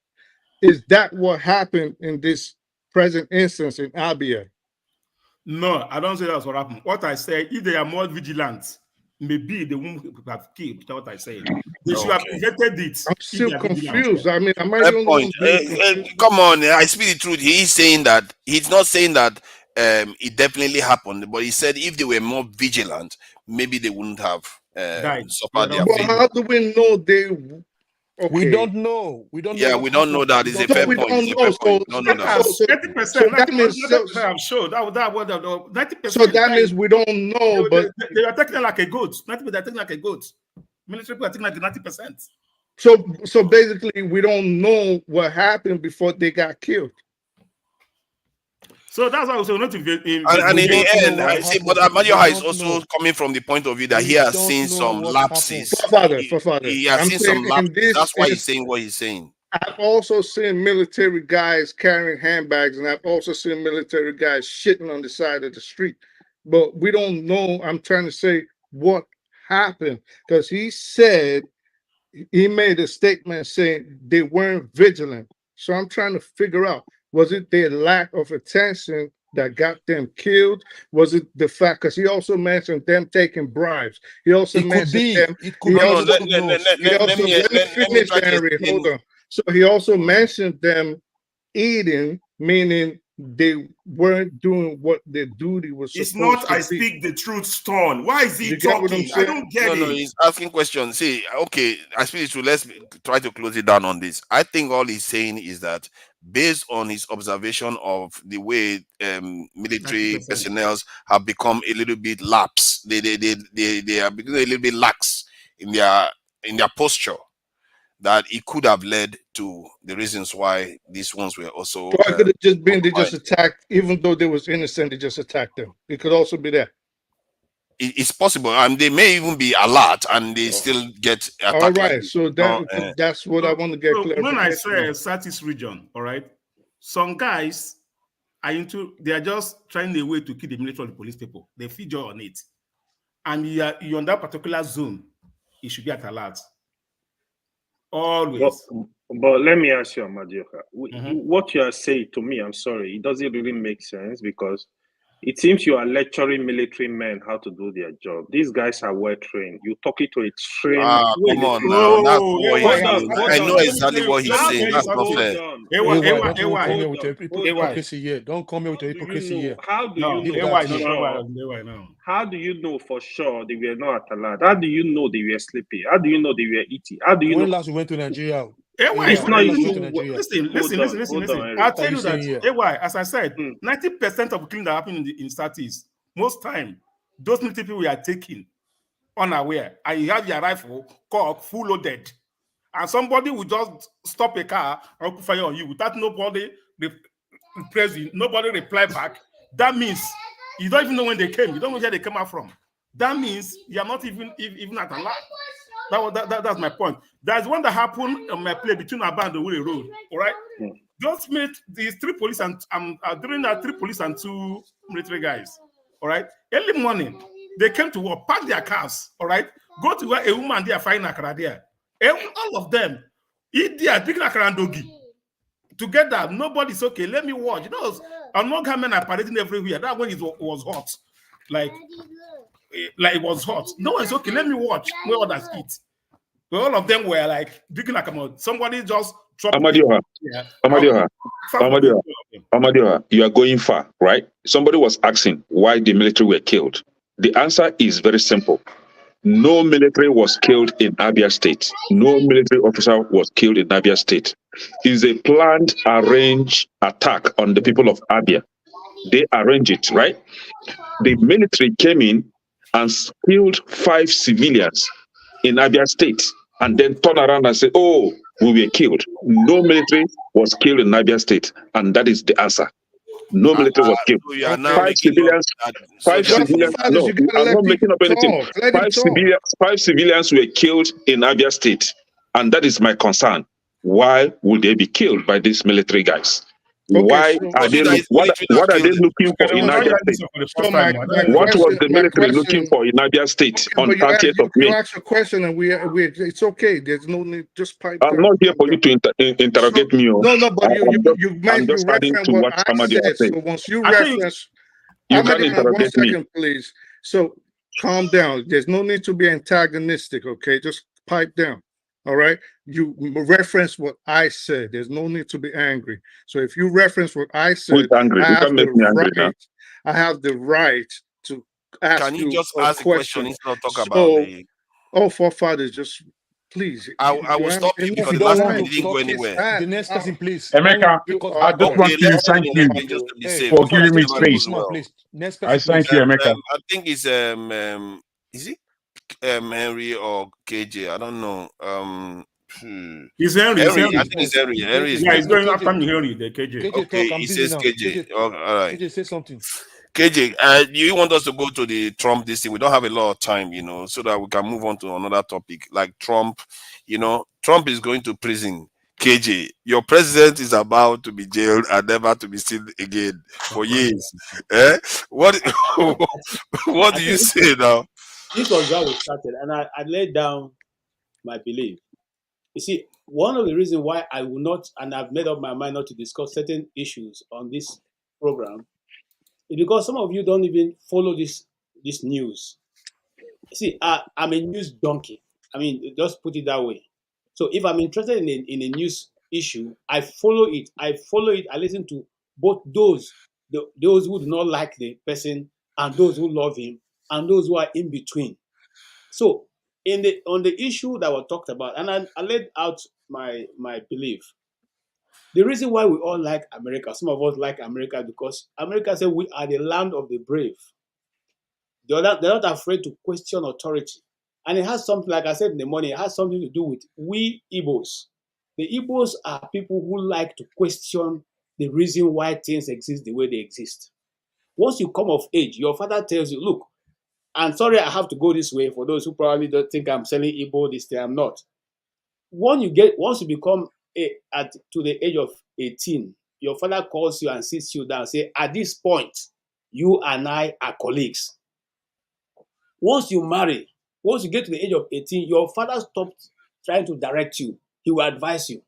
is that what happened in this present instance in Abia? No, I don't say that's what happened. What I say, if they are more vigilant, maybe they won't have killed. That's what I say. They should have prevented it. I'm still confused. I mean, am I Fair the only point. one being confused? Come on, I speak the truth. He's saying that he's not saying that it definitely happened, but he said if they were more vigilant, maybe they wouldn't have suffered their But fate. how do we know they? Okay. We don't know. We don't know. Yeah, what we don't know happened. that. It's a We fair we point. don't It's a know. fair point. We don't know that. So 90%. that means 90% showed that 90%. so that means we don't know, but they are taking like a goat. 90%, they're taking like a goat. Military people are taking like 90%. so basically we don't know what happened before they got killed. So that's why we say not to and in the end, I see, but Amadioha is also coming from the point of view that he has seen some lapses. He has seen some lapses. That's why he's saying what he's saying. I've also seen military guys carrying handbags, and I've also seen military guys shitting on the side of the street. But we don't know. I'm trying to say what happened because he said he made a statement saying they weren't vigilant. So I'm trying to figure out, was it their lack of attention that got them killed? Was it the fact, because he also mentioned them taking bribes. He also mentioned them. Let me finish, Henry. Hold on. So he also mentioned them eating, meaning they weren't doing what their duty was supposed It's not to I be. speak the truth, Stone. Why is he You get what I'm talking? I saying? don't get it. No, he's asking questions. See, okay, I speak the truth. Let's try to close it down on this. I think all he's saying is that based on his observation of the way military 90%. personnel have become a little bit lax, they are becoming a little bit lax in their posture, that it could have led to the reasons why these ones were also. Or it could have just been they just attacked, even though they was innocent, they just attacked them. It could also be that. It's possible, and they may even be alert and they still get attacked. All right, so that's what I want to get clear. When I say Southeast region, all right, some guys they are just trying a way to kill the military or the police people. They feature on it, and you're on that particular zone, it should be at alert. Always. But let me ask you, Amadioha, what you are saying to me, I'm sorry, it doesn't really make sense because it seems you are lecturing military men how to do their job. These guys are well trained. You're talking to a trained. Come on now. That's what he's saying. I know exactly what he's saying. That's not fair. Don't come here with your hypocrisy here. How do you know? How do you know for sure they were not at alert? How do you know they were sleeping? How do you know they were eating? How do you when know? last we went to Nigeria? It's not even. Listen. Henry. I'll tell you that. As I said, 90% of killing that happen in Southeast, most time, those military people we are taking unaware, and you have your rifle, cock, full loaded, and somebody will just stop a car and open fire on you without nobody nobody reply back, that means you don't even know when they came. You don't know where they came out from. That means you are not even at alert. That's my point. There's one that happened on my play between Abba and the Wole Road. All right. Just met these 3 police and during that 3 police and 2 military guys. All right. Early morning, they came to work, park their cars. All right. Go to where a woman there find akara there. All of them eat there, picking akara and doggy. Together, nobody's okay. Let me watch. You know, Among men are parading everywhere. That when it was hot, like it was hot. No one's okay. Let me watch where others eat. But all of them were like drinking like a somebody just dropped. Amadioha, you are going far, right? Somebody was asking why the military were killed. The answer is very simple. No military was killed in Abia State. No military officer was killed in Abia State. It's a planned, arranged attack on the people of Abia. They arranged it, right? The military came in and killed 5 civilians in Abia State and then turned around and said, oh, we were killed. No military was killed in Abia State, and that is the answer. No military was killed. So you are now 5 civilians. 5 soldiers. civilians. No, I'm not making up anything. 5 civilians were killed in Abia State, and that is my concern. Why would they be killed by these military guys? Why are they? What are they looking for in Abia State? What was the military looking for in Abia State on 30th of May? You asked a question, and we it's okay. There's no need. Just pipe. I'm not here for you to interrogate me. No, but I'm just starting to what I said. So once you reference, you can interrogate me. 1 second, please. So calm down. There's no need to be antagonistic. Okay, just pipe down. All right. You reference what I said. There's no need to be angry. So if you reference what I said, angry? You can't make me angry now. I have the right to ask Can you just ask a question instead of talk about the... Oh, forefathers, just please. I will stop you because the last time you didn't go anywhere. The next person, please. Emeka, I just want to thank you for giving me space. I thank you, Emeka. I think it's is it Henry or KJ? I don't know. It's Henry. I think it's Henry. Henry is he's going after me, Henry, the KJ. Okay, he says KJ. All right. KJ, say something. KJ, you want us to go to the Trump this thing? We don't have a lot of time, so that we can move on to another topic. Like Trump, Trump is going to prison. KJ, your president is about to be jailed and never to be seen again for years. What do you say now? This was how we started, and I laid down my belief. You see, one of the reasons why I will not, and I've made up my mind not to discuss certain issues on this program, is because some of you don't even follow this news. See, I'm a news donkey. I mean, just put it that way. So if I'm interested in a news issue, I follow it. I listen to both those who do not like the person and those who love him and those who are in between. So on the issue that was talked about, and I laid out my belief. The reason why we all like America, some of us like America because America said we are the land of the brave. They're not afraid to question authority. And it has something, like I said in the morning, it has something to do with we Igbos. The Igbos are people who like to question the reason why things exist the way they exist. Once you come of age, your father tells you, look, I'm sorry I have to go this way for those who probably don't think I'm selling Igbo this day, I'm not. Once you become to the age of 18, your father calls you and sits you down and says, at this point, you and I are colleagues. Once you marry, once you get to the age of 18, your father stops trying to direct you. He will advise you.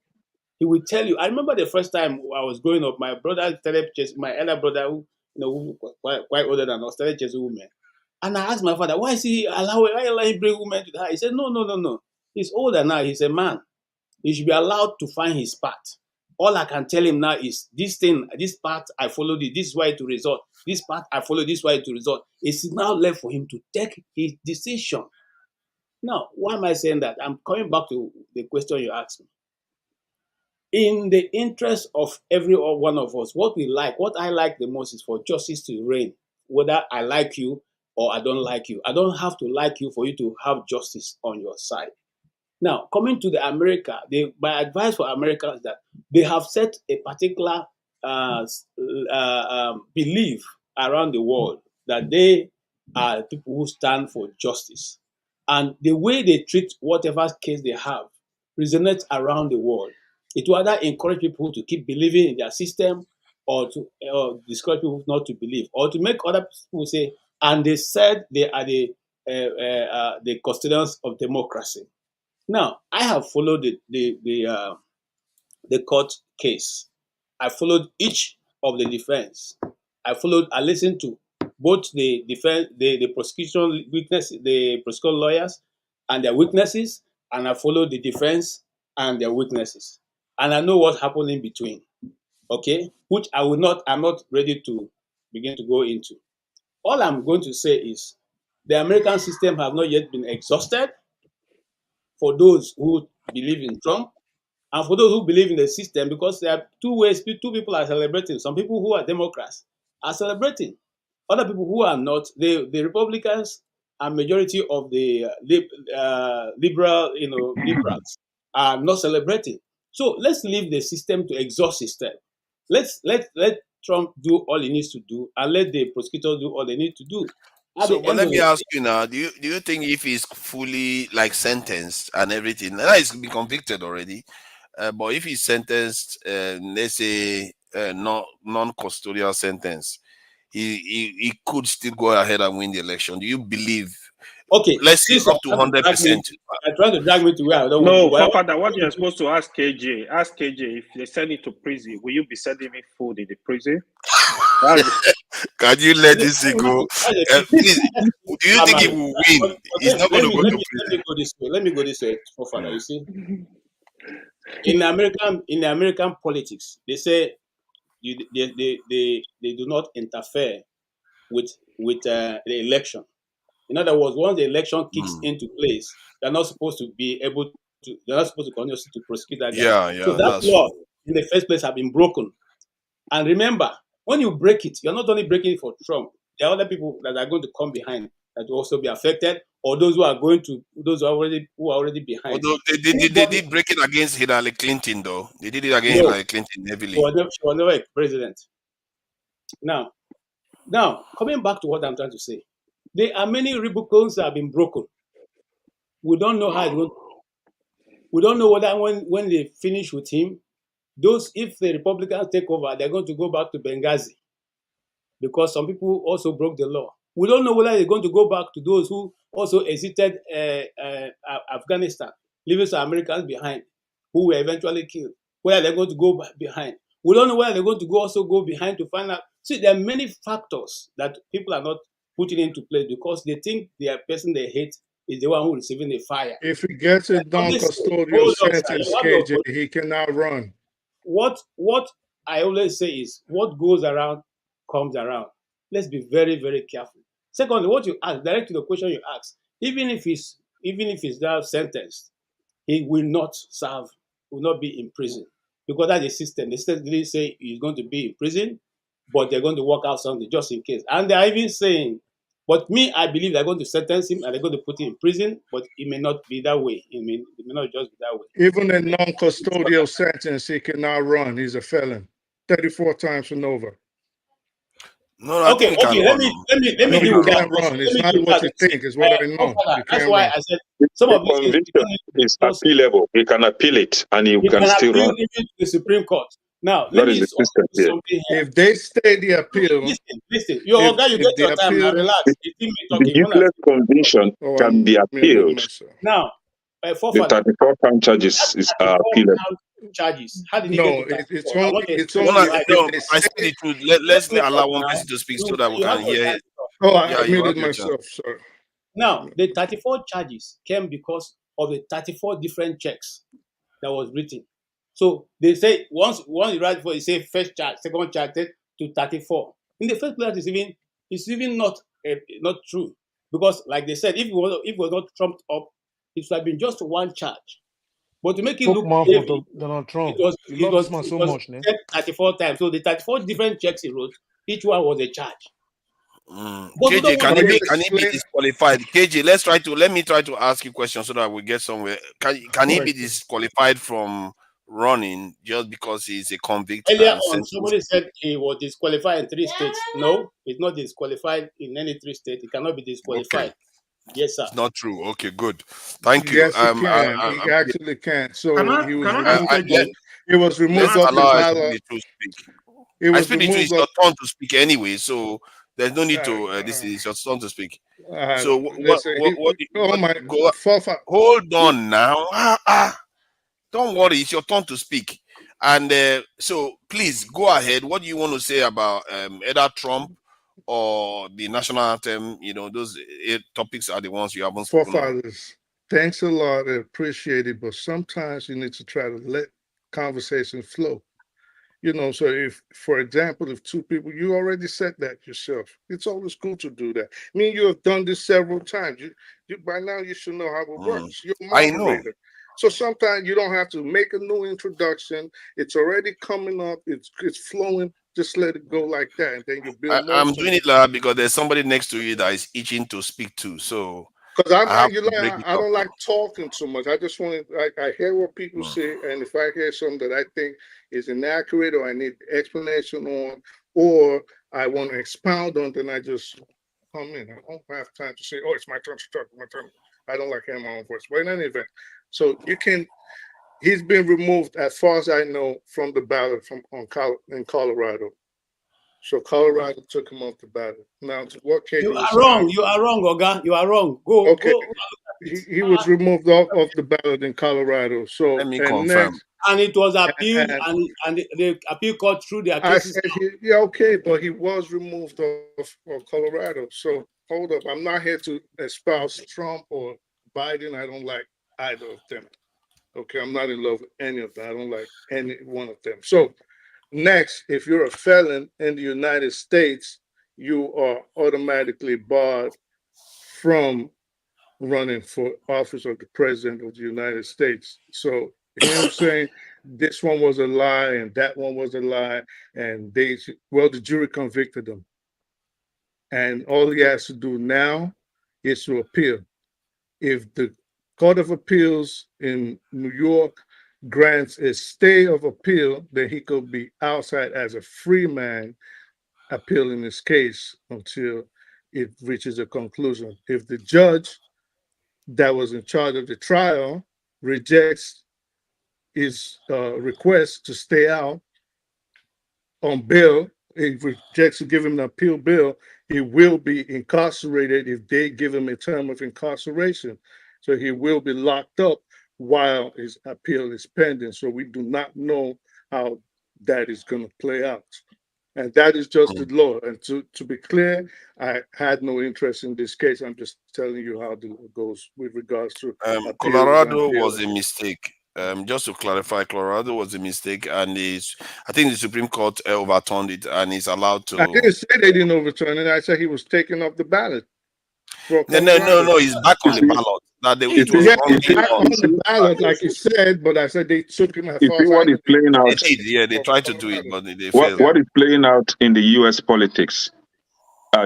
He will tell you. I remember the first time I was growing up, my brother started chasing, my elder brother, who quite older than us, started chasing women. And I asked my father, why you allow him bring women to the house? He said, no. He's older now. He's a man. He should be allowed to find his path. All I can tell him now is this path I followed it. This is why to result. This path I followed. This is why to result. It's now left for him to take his decision. Now, why am I saying that? I'm coming back to the question you asked me. In the interest of every one of us, what I like the most is for justice to reign, whether I like you or I don't like you. I don't have to like you for you to have justice on your side. Now, coming to the America, my advice for America is that they have set a particular belief around the world that they are people who stand for justice. And the way they treat whatever case they have resonates around the world. It will either encourage people to keep believing in their system or to discourage people not to believe, or to make other people say, and they said they are the custodians of democracy. Now, I have followed the court case. I followed each of the defense. I listened to both the defense, the prosecution witness, the prosecution lawyers and their witnesses, and I followed the defense and their witnesses. And I know what happened in between. Okay? Which I'm not ready to begin to go into. All I'm going to say is the American system have not yet been exhausted for those who believe in Trump and for those who believe in the system, because there are two ways, two people are celebrating. Some people who are Democrats are celebrating. Other people who are not, the Republicans and majority of the liberals are not celebrating. So let's leave the system to exhaust system. Let Trump do all he needs to do, and let the prosecutors do all they need to do. So, but let me ask you now: do you think if he's fully like sentenced and everything, now he's been convicted already, but if he's sentenced, let's say non-custodial sentence, he could still go ahead and win the election? Do you believe? Okay, let's say up to 100%. I'm trying to drag me to where I don't No, want to. Father, what you're supposed to ask KJ, if they send it to prison, will you be sending me food in the prison? Can you let this go? Please, do you think he will win? He's not going to go to prison. Let me go this way, Father. You see, in American politics, they say they do not interfere with the election. In other words, once the election kicks into place, they're not supposed to be able to. They're not supposed to continue to prosecute that guy. Yeah. So that law in the first place have been broken. And remember, when you break it, you're not only breaking it for Trump. There are other people that are going to come behind that will also be affected, or those who are already behind. Although they did break it against Hillary Clinton, though. They did it against Hillary Clinton heavily. She was never a president. Now, coming back to what I'm trying to say, there are many Rubicones that have been broken. We don't know how it's going. We don't know whether when they finish with him, if the Republicans take over, they're going to go back to Benghazi, because some people also broke the law. We don't know whether they're going to go back to those who also exited Afghanistan, leaving some Americans behind, who were eventually killed. Whether they're going to go behind. We don't know whether they're going to go behind to find out. See, there are many factors that people are not putting into place because they think the person they hate is the one who is receiving the fire. If he gets a non-custodial sentence, KJ, he cannot run. What I always say is, what goes around comes around. Let's be very, very careful. Secondly, what you ask, direct to the question you ask, even if he's now sentenced, he will not be in prison, because that's the system. The system didn't say he's going to be in prison, but they're going to work out something just in case. And they're even saying, but me, I believe they're going to sentence him and they're going to put him in prison, but it may not be that way. It may not just be that way. Even a non-custodial sentence, he cannot run. He's a felon. 34 times and over. No, okay. Let me you can't run. It's not what you think. It's what I know. That's why I said some of these conviction is appealable. He can appeal it, and he can still run. Even to the Supreme Court. Now, that is the system here. If they stay the appeal, listen. You get your time now. Relax. The useless conviction can be appealed. Now, the 34-count charges is appealable. Charges. How did he get it's only I said the truth. Let's allow one person to speak so that we can hear it. I muted myself. Sorry. Now, the 34 charges came because of the 34 different checks that was written. So they say once you write for, you say first charge, second charge, to 34. In the first place, it's even not true, because like they said, if it was not trumped up, it would have been just one charge. But to make it look heavy, Donald Trump, it was so much, 34 times. So the 34 different checks he wrote, each one was a charge. KJ, can he be disqualified? KJ, let me try to ask you questions so that we get somewhere. Can he be disqualified from running just because he's a convict? Earlier on, somebody said he was disqualified in 3 states. No, he's not disqualified in any 3 states. He cannot be disqualified. Okay. Yes, sir. It's not true. Okay, good. Thank you. Yes, he can. He actually can. So he was removed off the ballot. I speak the truth. It's your turn to speak anyway, so there's no need to. This is your turn to speak. So hold on now. Don't worry, it's your turn to speak. And so please go ahead. What do you want to say about either Trump or the national anthem? You know, those 8 topics are the ones you haven't spoken on. Forefathers, thanks a lot. I appreciate it. But sometimes you need to try to let conversation flow. You know, so if, for example, if 2 people, you already said that yourself. It's always cool to do that. I mean, you have done this several times. You by now you should know how it works. You're a moderator. I know. So sometimes you don't have to make a new introduction. It's already coming up. It's flowing. Just let it go like that, and then you build. I'm doing it like because there's somebody next to you that is itching to speak to. So because I don't like talking too much. I just want to. I hear what people say, and if I hear something that I think is inaccurate or I need explanation on, or I want to expound on, then I just come in. I don't have time to say, "Oh, it's my turn to talk." My turn. I don't like hearing my own voice. But in any event, so you can. He's been removed, as far as I know, from the ballot in Colorado. So Colorado took him off the ballot. Now, to what case? You are wrong. You are wrong, Oga. You are wrong. Go. Okay. Go. He was removed off the ballot in Colorado. So let me confirm. And it was appealed, and the appeal court through their cases. Okay, but he was removed of Colorado. So hold up. I'm not here to espouse Trump or Biden. I don't like either of them. Okay, I'm not in love with any of them. I don't like any one of them. So next, if you're a felon in the United States, you are automatically barred from running for office of the president of the United States. So him saying this one was a lie and that one was a lie, and the jury convicted him. And all he has to do now is to appeal. If the Court of Appeals in New York grants a stay of appeal, then he could be outside as a free man appealing his case until it reaches a conclusion. If the judge that was in charge of the trial rejects his request to stay out on bail, he rejects to give him an appeal bail, he will be incarcerated if they give him a term of incarceration. So he will be locked up while his appeal is pending. So we do not know how that is going to play out. And that is just the law. And to be clear, I had no interest in this case. I'm just telling you how it goes with regards to Colorado was a mistake. Just to clarify, Colorado was a mistake, and I think the Supreme Court overturned it, and is allowed to. I didn't say they didn't overturn it. I said he was taken off the ballot. No, he's back on the ballot. It was back on the ballot, like you said, but I said they took him. You see what is playing out? They tried to do it, but they failed. What is playing out in the U.S. politics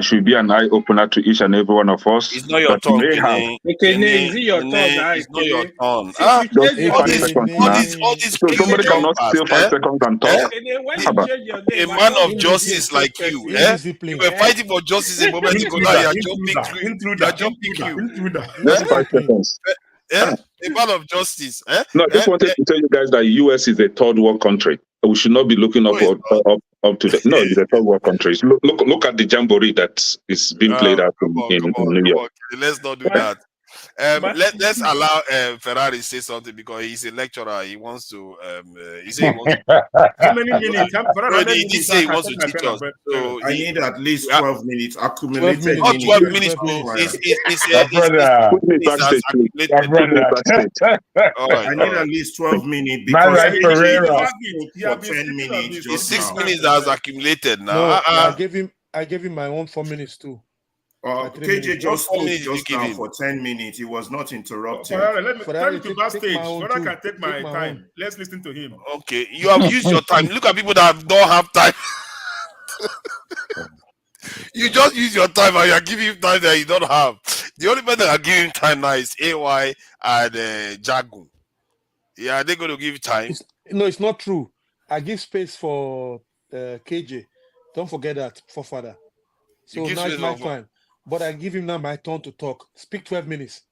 should be an eye opener to each and every one of us. It's not your turn. Is it your turn? It's not your turn. All these so somebody cannot steal 5 seconds and talk. A man of justice like you, you were fighting for justice a moment ago. Now you're jumping queue. Just 5 seconds. A man of justice. No, I just wanted to tell you guys that the U.S. is a third world country. We should not be looking up to the. No, it's a third world country. Look at the jamboree that is being played out in New York. Let's not do that. Let's allow Ferrari say something because he's a lecturer. He wants to. He said he wants to. How many minutes? He did say he wants to teach us. So I need at least 12 minutes accumulated. Not 12 minutes. I need at least 12 minutes because for 10 minutes. It's 6 minutes that has accumulated now. No, I gave him my own 4 minutes too. KJ just spoke just now for 10 minutes. He was not interrupted. Let me tell you to backstage. But I can take my time. Let's listen to him. Okay, you have used your time. Look at people that don't have time. You just use your time and you're giving him time that you don't have. The only person that are giving time now is AY and Jagun. Yeah, are they going to give time? No, it's not true. I give space for KJ. Don't forget that, forefather. So now it's my time. But I give him now my turn to talk. Speak 12 minutes.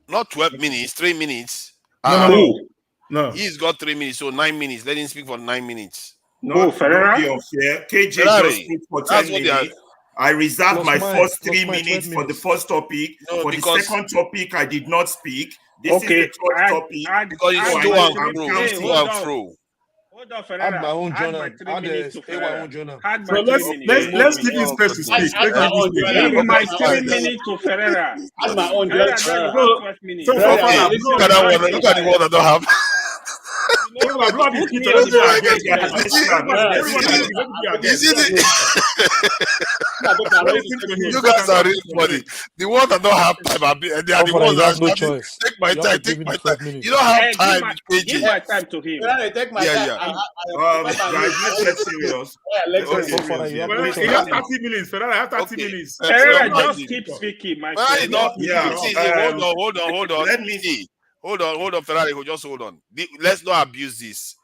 Not 12 minutes, 3 minutes. No. He's got 3 minutes, so 9 minutes. Let him speak for 9 minutes. No, Ferreira? KJ just spoke for 10 minutes. I reserved my first 3 minutes for the first topic. For the second topic, I did not speak. This is the third topic. Because it's too and fro. Hold on, Ferreira. Add my own journal. Add my 3 minutes to Ferreira. So let's give him space to speak. Give my 3 minutes to Ferreira. Add my own journal. Look at the one that don't have. You guys are really funny. The ones that don't have time, they are the ones that no choice. Take my time, take my time. You don't have time. Give my time to him. Take my time. Guys, let's get serious. You have 30 minutes. Ferreira, I have 30 minutes. Ferreira, just keep speaking, my friend. Hold on. Let me see. Hold on, Ferrari. Just hold on. Let's not abuse this.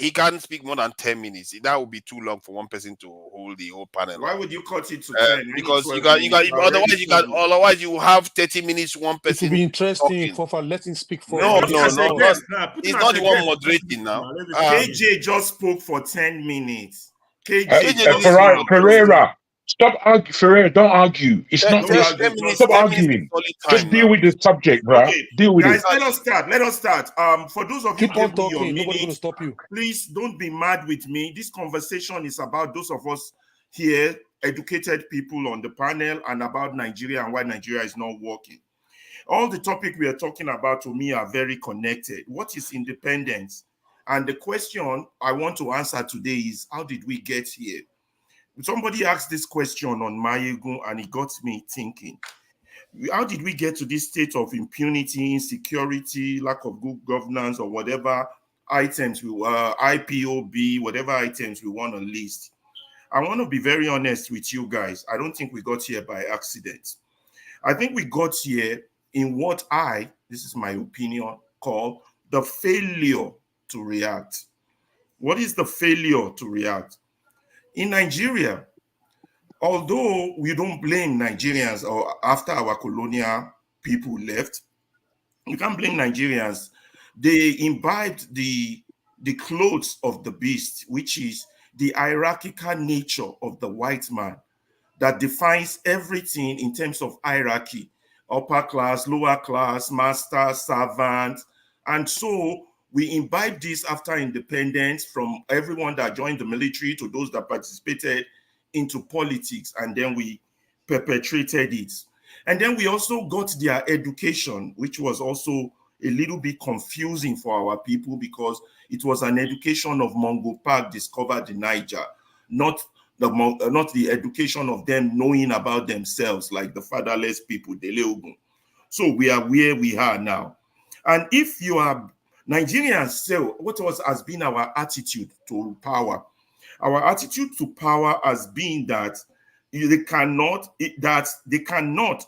He can't speak more than 10 minutes. That would be too long for one person to hold the whole panel. Why would you cut it to 10? Because otherwise you have 30 minutes. One person. It will be interesting. For let him speak for. No. He's not the one moderating now. KJ just spoke for 10 minutes. Ferreira. Stop arguing, Ferreira. Don't argue. It's not this. Stop arguing. Just deal with the subject, bro. Okay. Deal with Guys, it. let us start. For those of you keep on talking, nobody's going to stop you. Please don't be mad with me. This conversation is about those of us here, educated people on the panel, and about Nigeria and why Nigeria is not working. All the topic we are talking about to me are very connected. What is independence? And the question I want to answer today is, how did we get here? Somebody asked this question on Mayegun and it got me thinking. How did we get to this state of impunity, insecurity, lack of good governance, or whatever items we IPOB, whatever items we want to list? I want to be very honest with you guys. I don't think we got here by accident. I think we got here in what this is my opinion, call the failure to react. What is the failure to react? In Nigeria, although we don't blame Nigerians or after our colonial people left, you can't blame Nigerians. They imbibed the clothes of the beast, which is the hierarchical nature of the white man that defines everything in terms of hierarchy, upper class, lower class, master, servant. And so we imbibed this after independence from everyone that joined the military to those that participated into politics, and then we perpetrated it. And then we also got their education, which was also a little bit confusing for our people because it was an education of Mongo Park discovered in Niger, not the education of them knowing about themselves like the fatherless people, the Leogun. So we are where we are now. And if you are Nigerians, so what has been our attitude to power? Our attitude to power has been that they cannot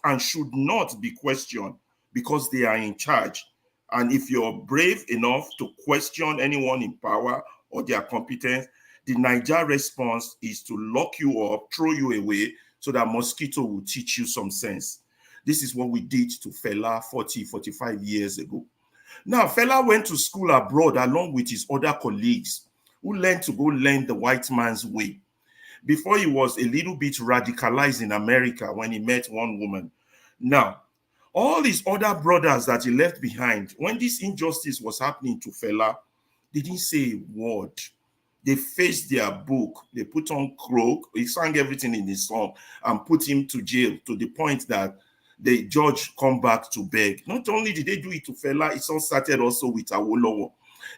and should not be questioned because they are in charge. And if you're brave enough to question anyone in power or their competence, the Niger response is to lock you up, throw you away, so that mosquito will teach you some sense. This is what we did to Fela 45 years ago. Now, Fela went to school abroad along with his other colleagues who learned to go learn the white man's way. Before he was a little bit radicalized in America when he met one woman. Now, all his other brothers that he left behind, when this injustice was happening to Fela, they didn't say a word. They faced their book. They put on croak. He sang everything in his song and put him to jail to the point that the judge come back to beg. Not only did they do it to Fela, it all started also with Awolowo.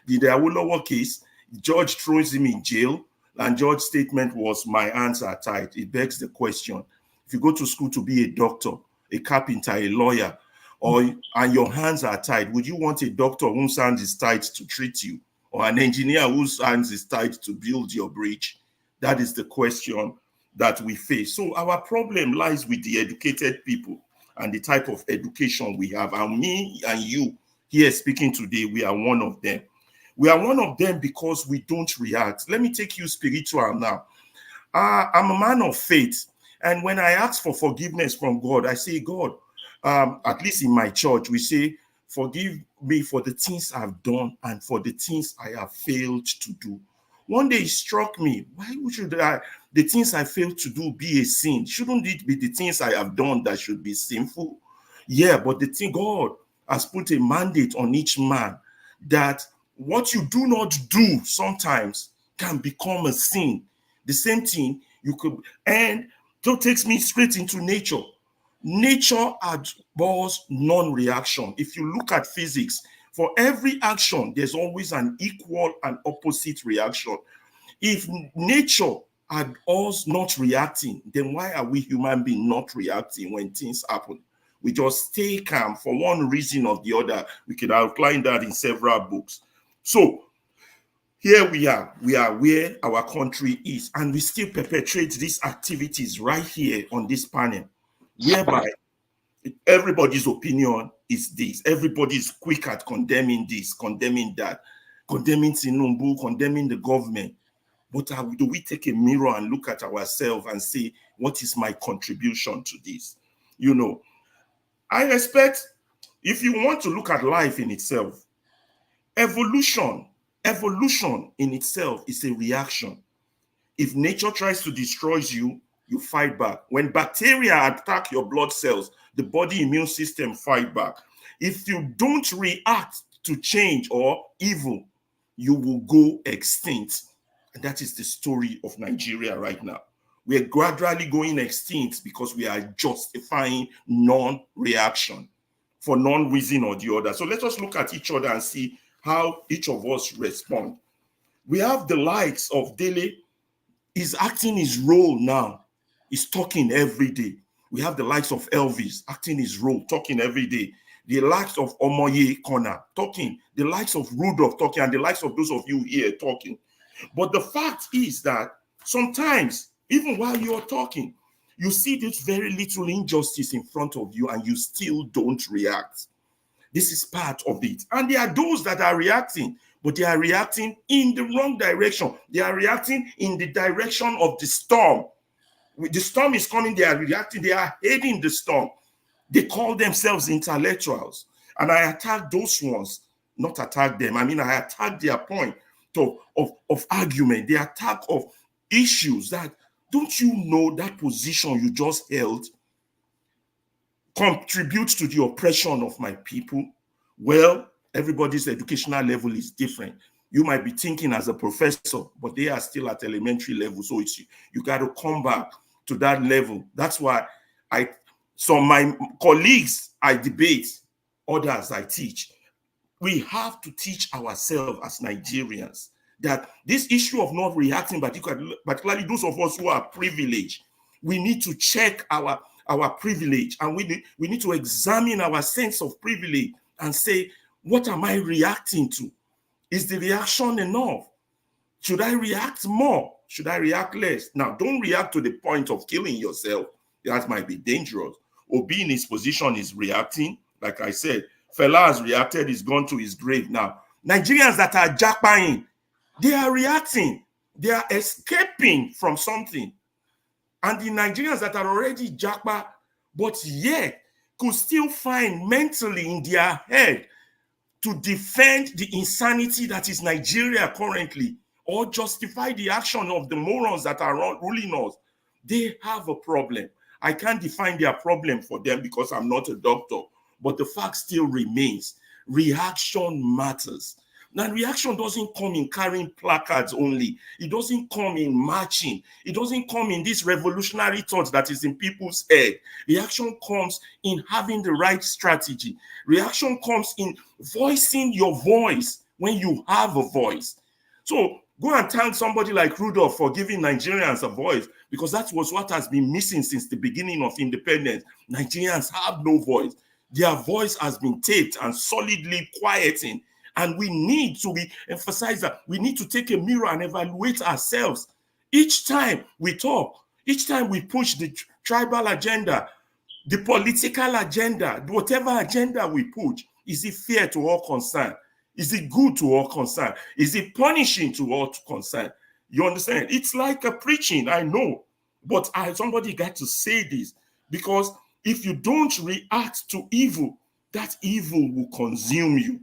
The Awolowo case, the judge throws him in jail, and judge's statement was, my hands are tied. It begs the question, if you go to school to be a doctor, a carpenter, a lawyer, and your hands are tied, would you want a doctor whose hands is tied to treat you, or an engineer whose hands is tied to build your bridge? That is the question that we face. So our problem lies with the educated people and the type of education we have. And me and you here speaking today, we are one of them. We are one of them because we don't react. Let me take you spiritual now. I'm a man of faith. And when I ask for forgiveness from God, I say, God, at least in my church, we say, forgive me for the things I've done and for the things I have failed to do. One day it struck me, why should the things I failed to do be a sin? Shouldn't it be the things I have done that should be sinful? Yeah, but the thing, God has put a mandate on each man that what you do not do sometimes can become a sin. The same thing you could, and that takes me straight into nature. Nature abhors non-reaction. If you look at physics, for every action, there's always an equal and opposite reaction. If nature abhors not reacting, then why are we human beings not reacting when things happen? We just stay calm for one reason or the other. We could outline that in several books. So here we are where our country is, and we still perpetrate these activities right here on this panel, whereby everybody's opinion is this. Everybody is quick at condemning this, condemning that, condemning Tinubu, condemning the government. But do we take a mirror and look at ourselves and say, what is my contribution to this? You know, I respect, if you want to look at life in itself, evolution in itself is a reaction. If nature tries to destroy you, you fight back. When bacteria attack your blood cells, the body immune system fight back. If you don't react to change or evil, you will go extinct. And that is the story of Nigeria right now. We are gradually going extinct because we are justifying non-reaction for non reason or the other. So let us look at each other and see how each of us respond. We have the likes of Dele. He's acting his role now. He's talking every day. We have the likes of Elvis acting his role, talking every day. The likes of Omoye Kona talking. The likes of Rudolph talking, and the likes of those of you here talking. But the fact is that sometimes, even while you're talking, you see this very little injustice in front of you and you still don't react. This is part of it. And there are those that are reacting, but they are reacting in the wrong direction. They are reacting in the direction of the storm. The storm is coming, they are reacting, they are heading the storm. They call themselves intellectuals. And I attack those ones, not attack them. I mean, I attack their point of argument, the attack of issues that, don't you know that position you just held contributes to the oppression of my people? Well, everybody's educational level is different. You might be thinking as a professor, but they are still at elementary level. So you got to come back to that level. That's why my colleagues, I debate, others I teach. We have to teach ourselves as Nigerians that this issue of not reacting, particularly those of us who are privileged, we need to check our privilege, and we need to examine our sense of privilege and say, what am I reacting to? Is the reaction enough? Should I react more? Should I react less? Now, don't react to the point of killing yourself. That might be dangerous. Obi in his position is reacting. Like I said, Fela has reacted, he's gone to his grave now. Nigerians that are jackpying, they are reacting. They are escaping from something. And the Nigerians that are already jackpot, but yet could still find mentally in their head to defend the insanity that is Nigeria currently, or justify the action of the morons that are ruling us, they have a problem. I can't define their problem for them because I'm not a doctor, but the fact still remains. Reaction matters. Now, reaction doesn't come in carrying placards only. It doesn't come in marching. It doesn't come in this revolutionary thought that is in people's head. Reaction comes in having the right strategy. Reaction comes in voicing your voice when you have a voice. So go and thank somebody like Rudolph for giving Nigerians a voice, because that was what has been missing since the beginning of independence. Nigerians have no voice. Their voice has been taped and solidly quieting. And we need to emphasize that we need to take a mirror and evaluate ourselves. Each time we talk, Each time we push the tribal agenda, the political agenda, whatever agenda we push, is it fair to all concerned? Is it good to all concerned? Is it punishing to all concerned? You understand? It's like a preaching, I know. But somebody got to say this, because if you don't react to evil, that evil will consume you.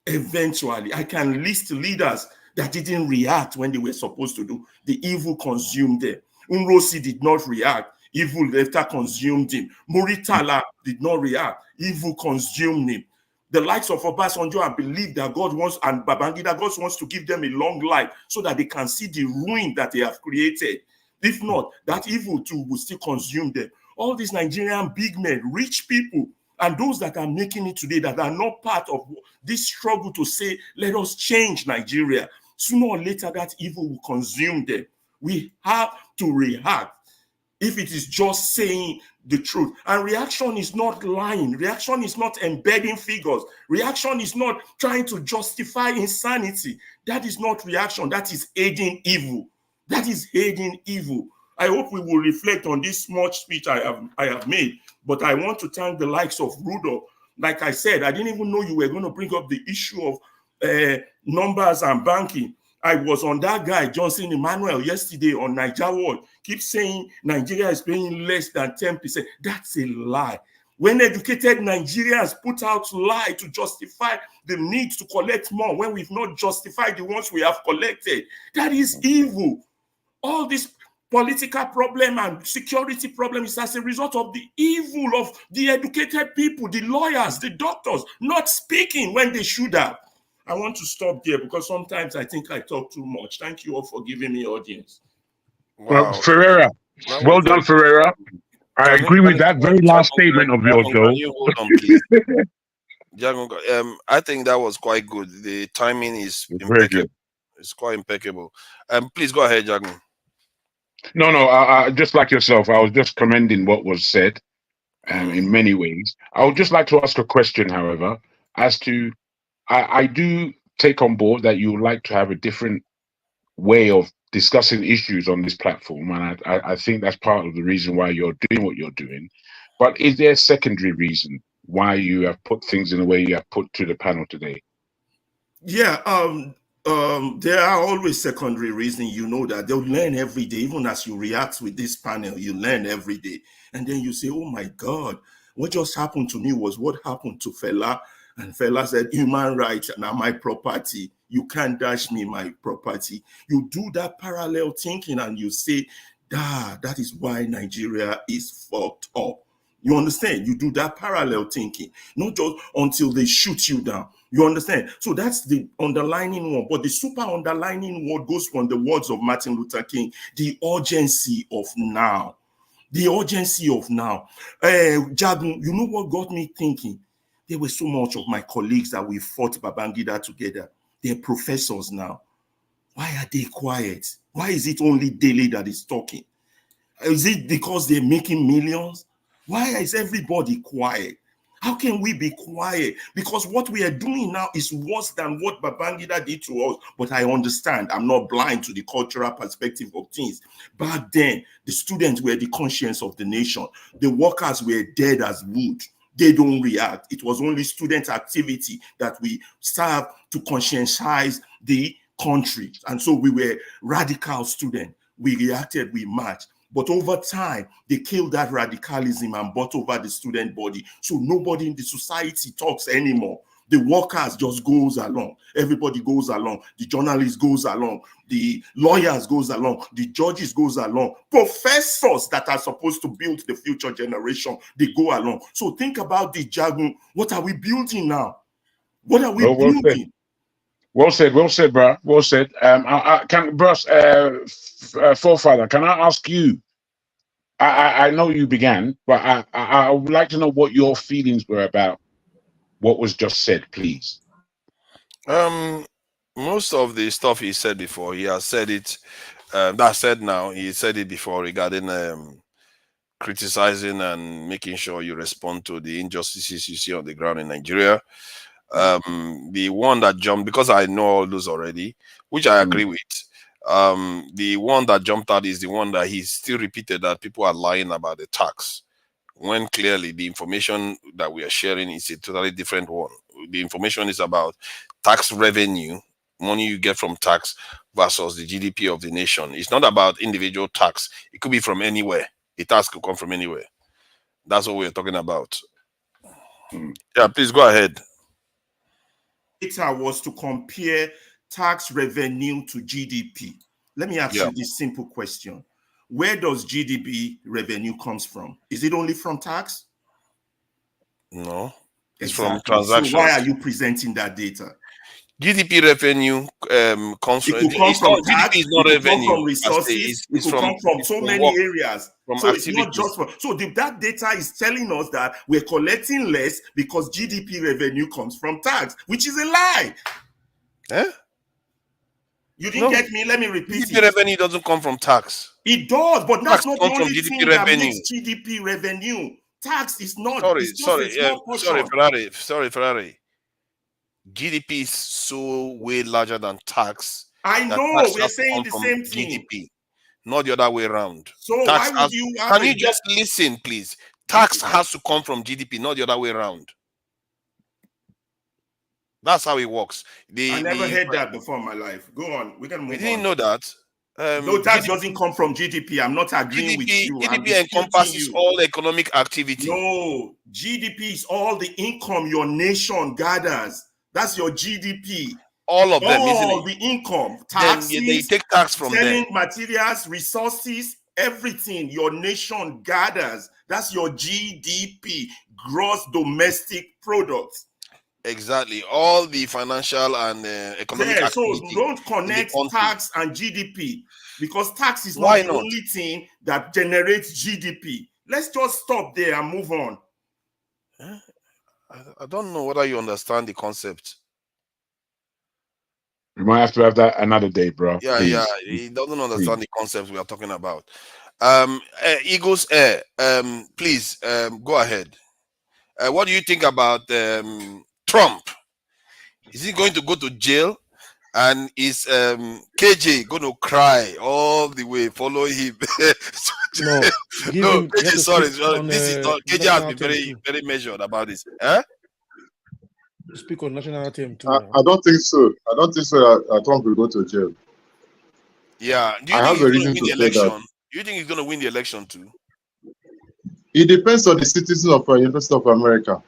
Eventually, I can list leaders that didn't react when they were supposed to do. The evil consumed them. Unrosi did not react. Evil later consumed him. Muritala did not react. Evil consumed him. The likes of Obasanjo, I believe that God wants, and Babangida, God wants to give them a long life so that they can see the ruin that they have created. If not, that evil too will still consume them. All these Nigerian big men, rich people, and those that are making it today that are not part of this struggle to say, let us change Nigeria, sooner or later that evil will consume them. We have to react. If it is just saying the truth. And reaction is not lying. Reaction is not embedding figures. Reaction is not trying to justify insanity. That is not reaction. That is aiding evil. That is aiding evil. I hope we will reflect on this small speech I have made. But I want to thank the likes of Rudolph. Like I said, I didn't even know you were going to bring up the issue of numbers and banking. I was on that guy, Johnson Emmanuel, yesterday on Niger World. Keep saying Nigeria is paying less than 10%. That's a lie. When educated Nigerians put out lie to justify the need to collect more when we've not justified the ones we have collected, that is evil. All this political problem and security problem is as a result of the evil of the educated people, the lawyers, the doctors, not speaking when they should have. I want to stop there because sometimes I think I talk too much. Thank you all for giving me audience. Wow. Well, Ferreira, well done, Ferreira. I agree with that very last statement of yours, though. Can you hold on, please? I think that was quite good. The timing is impeccable. It's quite impeccable. Please go ahead, Jagun. No, just like yourself, I was just commending what was said in many ways. I would just like to ask a question, however, as to I do take on board that you would like to have a different way of discussing issues on this platform, and I think that's part of the reason why you're doing what you're doing. But is there a secondary reason why you have put things in the way you have put to the panel today? Yeah, there are always secondary reasons. You know that they'll learn every day. Even as you react with this panel, you learn every day, and then you say, "Oh my God, what just happened to me was what happened to Fela." And Fela said, human rights are my property. You can't dash me my property. You do that parallel thinking and you say, that is why Nigeria is fucked up. You understand? You do that parallel thinking, not just until they shoot you down. You understand? So that's the underlining one. But the super underlining word goes from the words of Martin Luther King, the urgency of now. The urgency of now. Jagun, you know what got me thinking? There were so much of my colleagues that we fought Babangida together. They're professors now. Why are they quiet? Why is it only Dele that is talking? Is it because they're making millions? Why is everybody quiet? How can we be quiet? Because what we are doing now is worse than what Babangida did to us. But I understand. I'm not blind to the cultural perspective of things. Back then, the students were the conscience of the nation. The workers were dead as wood. They don't react. It was only student activity that we served to conscientize the country. And so we were radical students. We reacted, we marched. But over time, they killed that radicalism and brought over the student body. So nobody in the society talks anymore. The workers just goes along. Everybody goes along. The journalist goes along. The lawyers goes along. The judges goes along. Professors that are supposed to build the future generation, they go along. So think about the Jagun. What are we building now? What are we building? Well said, bro. Well said. Forefather, can I ask you? I know you began, but I would like to know what your feelings were about what was just said, please. Most of the stuff he said before, he has said it. That said now, he said it before regarding criticizing and making sure you respond to the injustices you see on the ground in Nigeria. The one that jumped, because I know all those already, which I agree with. The one that jumped out is the one that he still repeated that people are lying about the tax, when clearly the information that we are sharing is a totally different one. The information is about tax revenue, money you get from tax versus the GDP of the nation. It's not about individual tax. It could be from anywhere. The tax could come from anywhere. That's what we're talking about. Yeah, please go ahead. Data was to compare tax revenue to GDP. Let me ask you this simple question. Where does GDP revenue comes from? Is it only from tax? No, it's Exactly. from transactions. So why are you presenting that data? GDP revenue comes from, GDP is not revenue. It could come from resources. It could come from so many areas. So it's not just for. So that data is telling us that we're collecting less because GDP revenue comes from tax, which is a lie. Eh? You didn't get me. Let me repeat GDP revenue doesn't come from tax. It does, but that's not the only GDP thing revenue. that makes GDP revenue. Tax is not. Sorry, Ferrari. GDP is so way larger than tax. I know, we're saying the same thing. GDP, not the other way around. So tax why would you? Can you just listen, please? Tax has to come from GDP, not the other way around. That's how it works. I never heard that before in my life. Go on, we can move on. You didn't know that? No, tax doesn't come from GDP. I'm not agreeing with you. GDP encompasses all economic activity. No, GDP is all the income your nation gathers. That's your GDP. All of them, isn't it? All the income, taxes, then they take tax from selling them. Materials, resources, everything your nation gathers. That's your GDP, gross domestic product. Exactly, all the financial and economic activity. So don't connect tax and GDP because tax is Why not the only thing that generates GDP. Let's just stop there and move on. I don't know whether you understand the concept. We might have to have that another day, bro. Yeah, please. yeah. He doesn't understand the concepts we are talking about. Eagles Air, please go ahead. What do you think about Trump? Is he going to go to jail? And is KJ going to cry all the way? Follow him. No, KJ, sorry. This is not, KJ has been very, very measured about this. Huh? Speak on national anthem too. I don't think so. I don't think so that Trump will go to jail. Yeah. Do you think he's going to win the election? Do you think he's going to win the election too? It depends on the citizens of the University of America.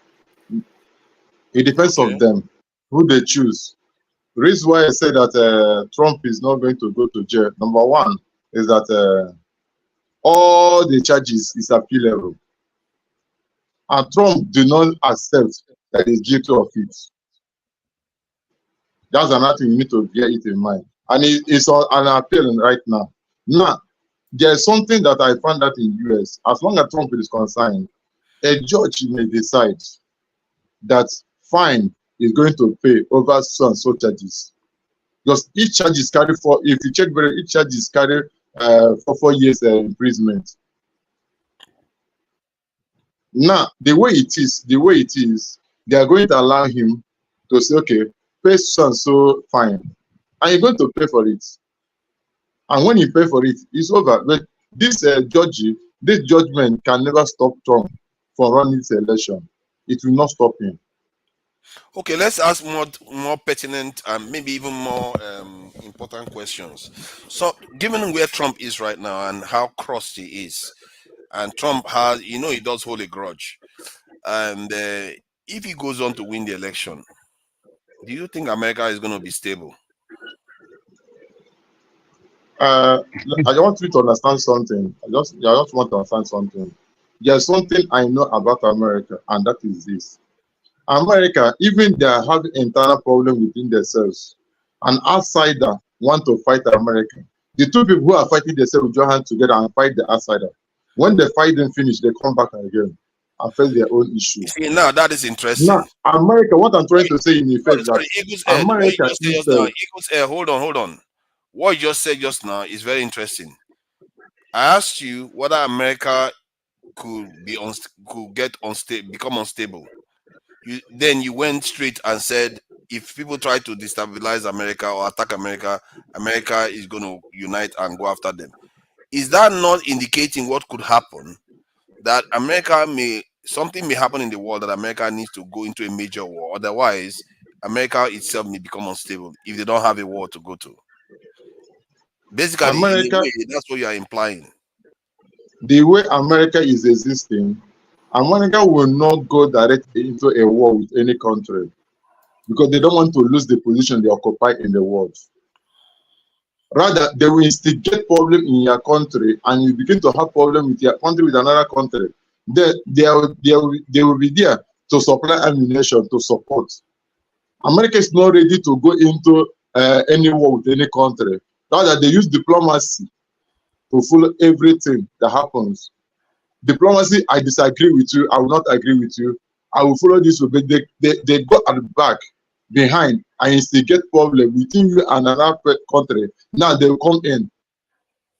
It depends on them, who they choose. The reason why I say that Trump is not going to go to jail, number one, is that all the charges is appealable. And Trump do not accept that he's guilty of it. That's another thing you need to bear it in mind. And it's on an appeal right now. Now, there's something that I found out in the US. As long as Trump is concerned, a judge may decide that fine is going to pay over so and so charges. Because each charge is carried for, if you check very, each charge is carried for 4 years imprisonment. Now, the way it is, they are going to allow him to say, okay, pay so and so fine. And you're going to pay for it. And when you pay for it, it's over. But this judgment can never stop Trump from running this election. It will not stop him. Okay, let's ask more pertinent and maybe even more important questions. So, given where Trump is right now and how crossed he is, and Trump has, he does hold a grudge, and if he goes on to win the election, do you think America is going to be stable? I want you to understand something. I just want to understand something. There's something I know about America, and that is this. America, even they have internal problem within themselves. An outsider want to fight America. The two people who are fighting themselves will join hands together and fight the outsider. When the fight them finish, they come back again and face their own issue. See, now that is interesting. Now, America, what I'm trying to say in effect is that America Eagles Air, hold on. What you just said just now is very interesting. I asked you whether America could become unstable. Then you went straight and said if people try to destabilize America or attack America, America is going to unite and go after them. Is that not indicating what could happen? That something may happen in the world that America needs to go into a major war. Otherwise, America itself may become unstable if they don't have a war to go to. Basically, America, in a way, that's what you are implying. The way America is existing, America will not go directly into a war with any country because they don't want to lose the position they occupy in the world. Rather, they will instigate problem in your country, and you begin to have problem with your country with another country. They will be there to supply ammunition to support. America is not ready to go into any war with any country. Rather, they use diplomacy to follow everything that happens. Diplomacy, I disagree with you. I will not agree with you. I will follow this. But they go at the back, behind, and instigate problem between you and another country. Now they will come in.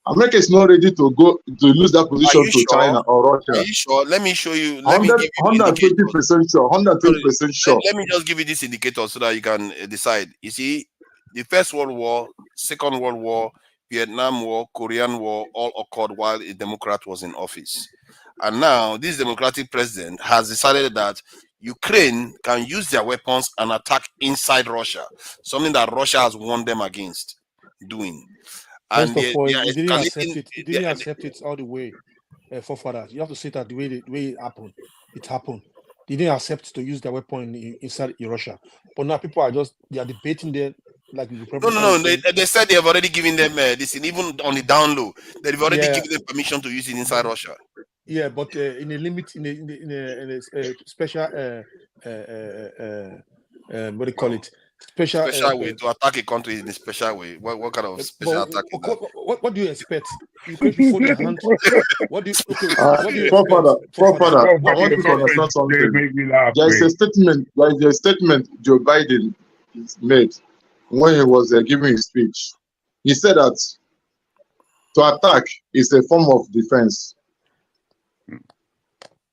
America is not ready to go to lose that position to sure? China or Russia. Are you sure? Let me show you. 120% sure. 120% sure. Let me just give you this indicator so that you can decide. You see, the First World War, Second World War, Vietnam War, Korean War all occurred while a Democrat was in office. And now this Democratic president has decided that Ukraine can use their weapons and attack inside Russia, something that Russia has warned them against doing. And First of all, you didn't accept it. You didn't accept it all the way, forefathers. You have to say that the way it happened. It happened. They didn't accept to use their weapon inside Russia. But now people are they are debating there. Like no. They said they have already given them this, even on the down low. They've already given them permission to use it inside Russia. Yeah, but in a limit, in a special, what do you call it? Special way to attack a country in a special way. What kind of special attack is that? What do you expect? You can't fold your hand. What do you expect? Forefather, I want you to understand something. There is a statement Joe Biden made when he was giving his speech. He said that to attack is a form of defense.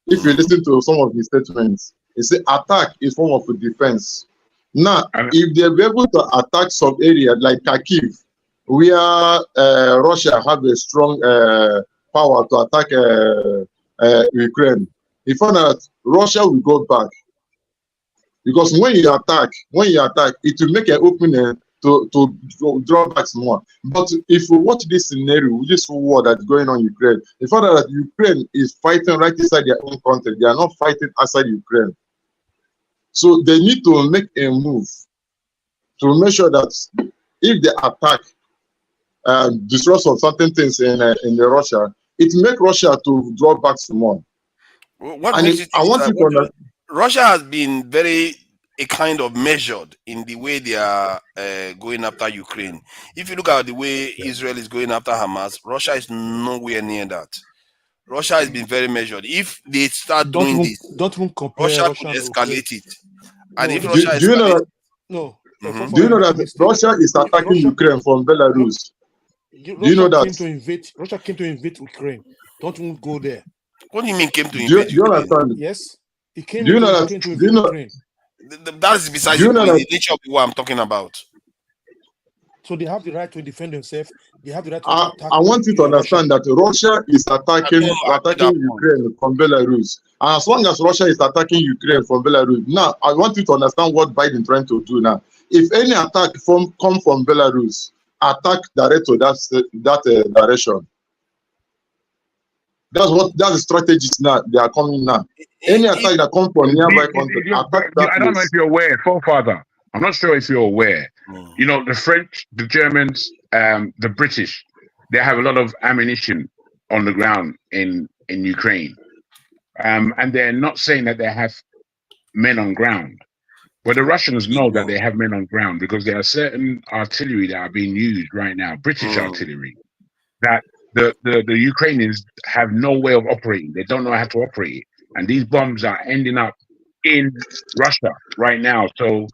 If you listen to some of his statements, he said attack is form of defense. Now, if they be able to attack some area like Kharkiv, where Russia have a strong power to attack Ukraine, he found out Russia will go back. Because when you attack, it will make an opening to draw back more. But if we watch this scenario, this war that's going on in Ukraine, the fact that Ukraine is fighting right inside their own country, they are not fighting outside Ukraine. So they need to make a move to make sure that if they attack and destroy some certain things in Russia, it makes Russia to draw back some more. Russia has been very a kind of measured in the way they are going after Ukraine. If you look at the way Israel is going after Hamas, Russia is nowhere near that. Russia has been very measured. If they start doing this, Russia could escalate it. And if Russia do you know that Russia is attacking Ukraine from Belarus? Do you know that? Russia came to invade Ukraine. Don't go there. What do you mean came to invade? Do you understand? Yes. It came do you know to invade Ukraine. That is besides the nature of the war I'm talking about. So they have the right to defend themselves. They have the right to attack. I want you to understand that Russia is attacking Ukraine from Belarus. And as long as Russia is attacking Ukraine from Belarus, now I want you to understand what Biden is trying to do now. If any attack come from Belarus, attack direct to that direction. That's the strategies now. They are coming now. Any attack that comes from nearby country, attack that I don't know if you're aware, forefather. I'm not sure if you're aware. You know, the French, the Germans, the British, they have a lot of ammunition on the ground in Ukraine. And they're not saying that they have men on ground. But the Russians know that they have men on ground because there are certain artillery that are being used right now, British artillery, that the Ukrainians have no way of operating. They don't know how to operate it. And these bombs are ending up in Russia right now. So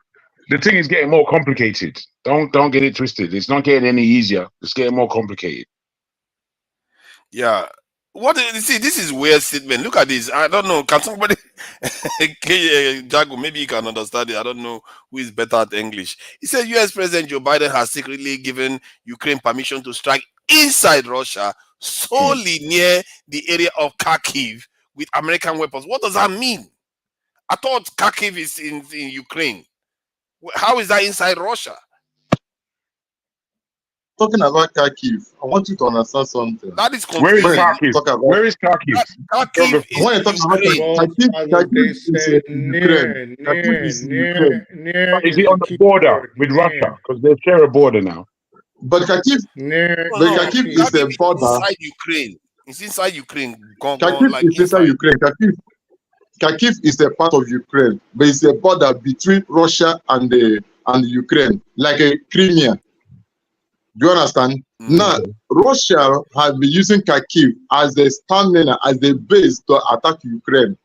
the thing is getting more complicated. Don't get it twisted. It's not getting any easier. It's getting more complicated. Yeah. What you see? This is weird statement. Look at this. I don't know. Can somebody, Jago? Maybe you can understand it. I don't know who is better at English. He said U.S. President Joe Biden has secretly given Ukraine permission to strike inside Russia, solely near the area of Kharkiv, with American weapons. What does that mean? I thought Kharkiv is in Ukraine. How is that inside Russia? Talking about Kharkiv, I want you to understand something. That is Where is confusing. Kharkiv? Where is Kharkiv? Kharkiv is When you talk about Kharkiv is Ukraine. Kharkiv is Ukraine. Is it on the border with Russia? Because they share a border now. But Kharkiv is a border. Inside Ukraine. It's inside Ukraine. Kharkiv is inside Ukraine. Kharkiv is a part of Ukraine, but it's a border between Russia and Ukraine, like a Crimea. Do you understand? Now, Russia has been using Kharkiv as a stamina, as a base to attack Ukraine.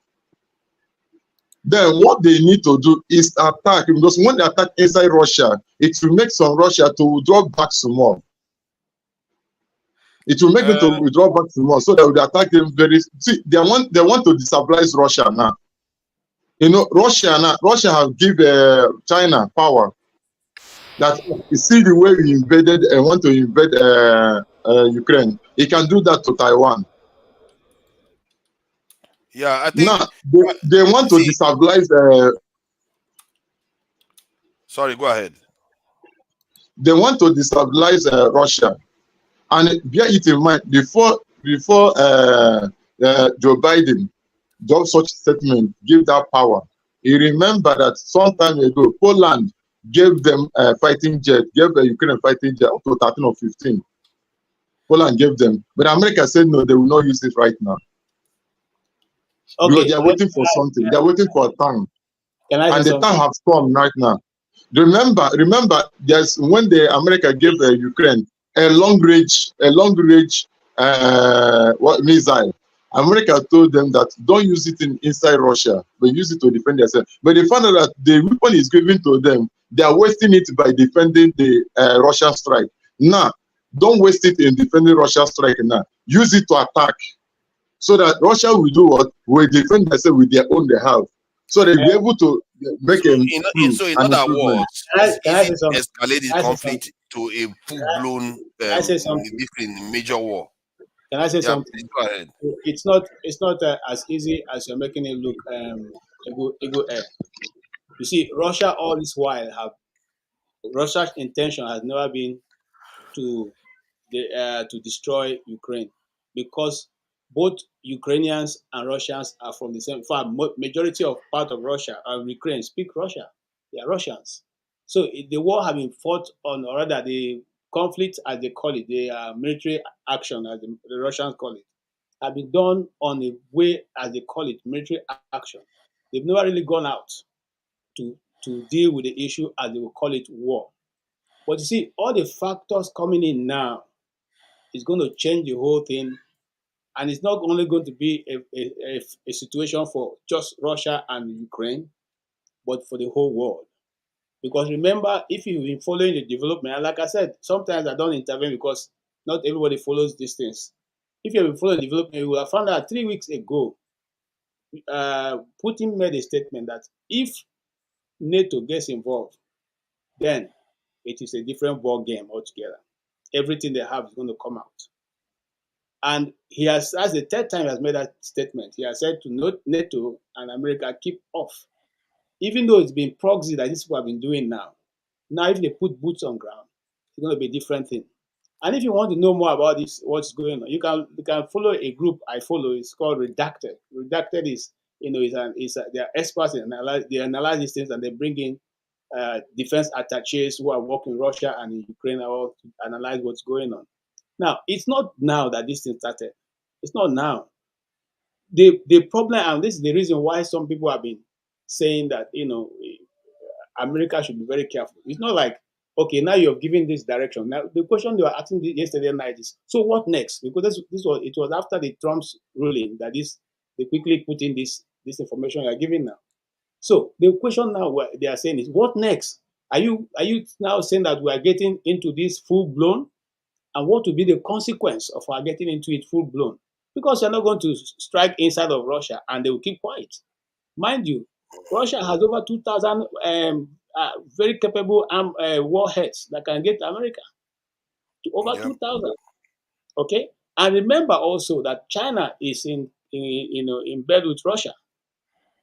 Then what they need to do is attack, because when they attack inside Russia, it will make some Russia to withdraw back some more. It will make them to withdraw back some more, so they will attack them very. See, they want to destabilize Russia now. You know, Russia has given China power. That you see the way we invaded and want to invade Ukraine. He can do that to Taiwan. Yeah, I think now they want to destabilize. Sorry, go ahead. They want to destabilize Russia, and bear it in mind before Joe Biden dropped such statement, give that power. You remember that some time ago, Poland gave them fighting jet, gave the Ukraine fighting jet up to 13 or 15. Poland gave them, but America said no, they will not use it right now. Okay. Because they are waiting for something. They are waiting for a time, and the time has come right now. Remember, there's when the America gave Ukraine a long range missile. America told them that don't use it inside Russia, but use it to defend themselves. But they found out that the weapon is given to them. They are wasting it by defending the Russian strike. Now, don't waste it in defending Russian strike now. Use it to attack. So that Russia will do what? Will defend themselves with their own they have. So they'll be able to make in other words, escalate this conflict to a full-blown major war. Can I say something? Go ahead. It's not as easy as you're making it look. Ego air. You see, Russia all this while Russia's intention has never been to destroy Ukraine, because both Ukrainians and Russians are from the same. In fact, majority of part of Russia and Ukraine speak Russia. They are Russians. So the war has been fought on, or rather the conflict, as they call it, the military action, as the Russians call it, have been done on a way, as they call it, military action. They've never really gone out to deal with the issue, as they will call it, war. But you see, all the factors coming in now is going to change the whole thing. And it's not only going to be a situation for just Russia and Ukraine, but for the whole world. Because remember, if you've been following the development, and like I said, sometimes I don't intervene because not everybody follows these things. If you've been following the development, you will have found out 3 weeks ago, Putin made a statement that if NATO gets involved, then it is a different ball game altogether. Everything they have is going to come out. And he has, that's the third time he has made that statement. He has said to NATO and America, keep off. Even though it's been proxy that these people have been doing now. Now, if they put boots on ground, it's going to be a different thing. And if you want to know more about this, what's going on, you can follow a group I follow. It's called Redacted. Redacted is, they are experts in they analyze these things, and they bring in defense attachés who are working in Russia and in Ukraine to analyze what's going on. Now, it's not now that this thing started. It's not now. The problem, and this is the reason why some people have been saying that, America should be very careful. It's not like, okay, now you're giving this direction. Now, the question they were asking yesterday night is, so what next? Because it was after the Trump's ruling that they quickly put in this information you're giving now. So the question now they are saying is, what next? Are you now saying that we are getting into this full blown? And what will be the consequence of our getting into it full blown? because you're not going to strike inside of Russia and they will keep quiet. Mind you, Russia has over 2,000 very capable warheads that can get America to over 2,000. Okay, and remember also that China is in bed with Russia,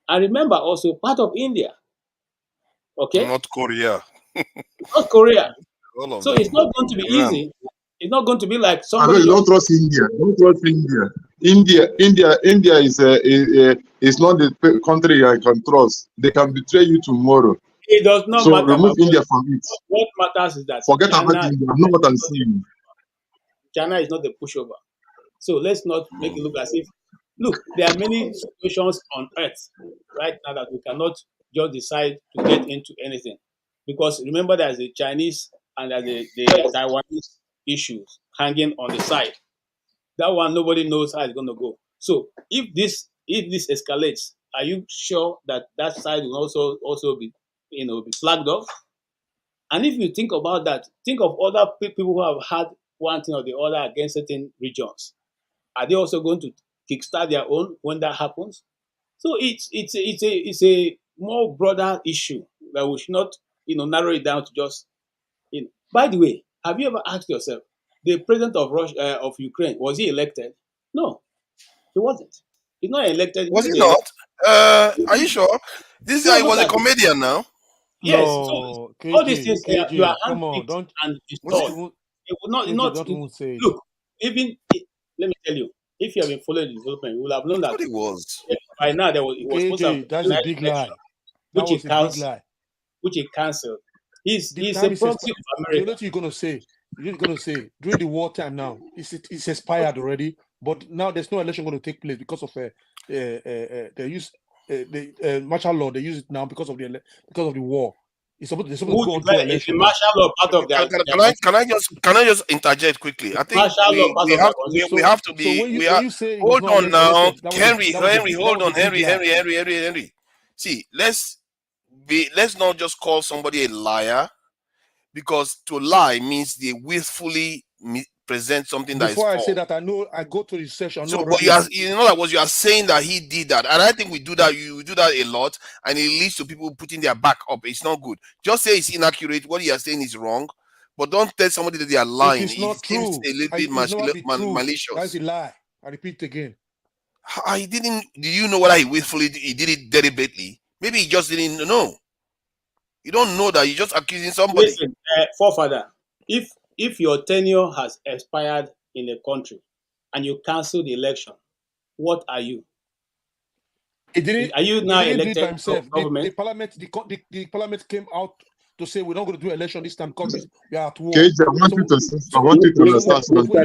and remember also part of India. Okay, North Korea. North Korea. All of So them. it's not going to be Iran. easy. It's not going to be like I somebody. mean, don't trust India. Don't trust India. India is not the country I can trust. They can betray you tomorrow. It does not So matter. remove India from it. What matters is that Forget about China, India. I know what I'm saying. China is not the pushover. So let's not make it look as if, look, there are many situations on earth right now that we cannot just decide to get into anything. Because remember, there's the Chinese and there's the Taiwanese issues hanging on the side. That one, nobody knows how it's going to go. So if this escalates, are you sure that that side will also be be flagged off? And if you think about that, think of other people who have had one thing or the other against certain regions. Are they also going to kickstart their own when that happens? So it's a more broader issue that we should not narrow it down to just. By the way, have you ever asked yourself, the president of Russia of Ukraine, was he elected? No, he wasn't. He's not elected. Was he not? Are you sure? This guy was a comedian now. Yes. No, So KJ, all these things you are come on, handpicked don't and installed. It would not. KJ, Not don't even say it. look. Even let me tell you, if you have been following the development, you will have known that It was. by now it was supposed to have KJ, that's a big lie. That was a big lie. Which he cancelled. He's The a time is proxy of the America. only thing you're gonna say during the wartime now, it's expired already. But now there's no election going to take place because of they use the martial law. They use it now because of the war. They're supposed to go on to Is election. the martial law part of their? Can I just interject quickly? I think Martial law part we of have their we have to be. So when you say it was Hold not on now, elected, Henry. Hold on, that was a big lie. Henry. See, let's not just call somebody a liar, because to lie means they willfully present something that is Before I false. say that, I know I go to the session. So, but you are saying that he did that, and I think we do that. You do that a lot, and it leads to people putting their back up. It's not good. Just say it's inaccurate. What you are saying is wrong, but don't tell somebody that they are lying. It is not true. Seems a little bit malicious. That's a lie. I repeat again. I didn't. Do you know whether he did it deliberately? Maybe he just didn't know. You don't know that. You're just accusing somebody. Listen, forefather, if your tenure has expired in a country and you cancel the election, what are you? Are you now elected by himself? government? The parliament came out to say we're not going to do election this time because we are at war. KJ, I want you to understand something.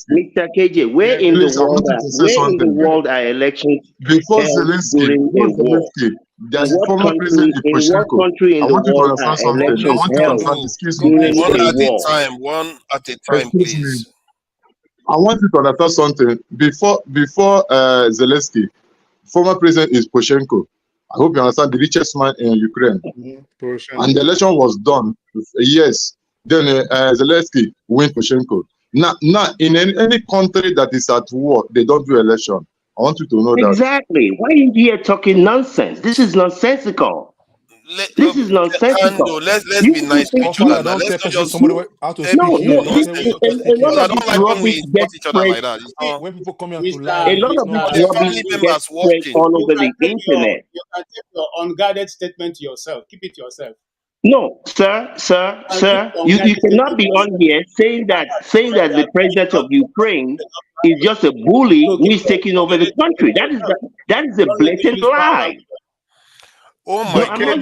Mr. KJ, where in the world are elections before held Zelensky? during a war? There's a former president In what country in the world are elections held during a war? One at a time, please. I want you to understand something. Before Zelensky, former president is Poroshenko. I hope you understand, the richest man in Ukraine. And the election was done. Yes. Then Zelensky win Poroshenko. Now in any country that is at war, they don't do election. I want you to know that. Exactly. Why are you here talking nonsense? This is nonsensical. This is nonsensical. Let's be nice to each other. Let's not just no. A lot of this rubbish gets spread. When people come here to lie, a lot of this rubbish gets spread all over the internet. You can take your unguarded statement to yourself. Keep it to yourself. No, sir. You cannot be on here saying that the president of Ukraine is just a bully who is taking over the country. That is a blatant lie. Oh my God!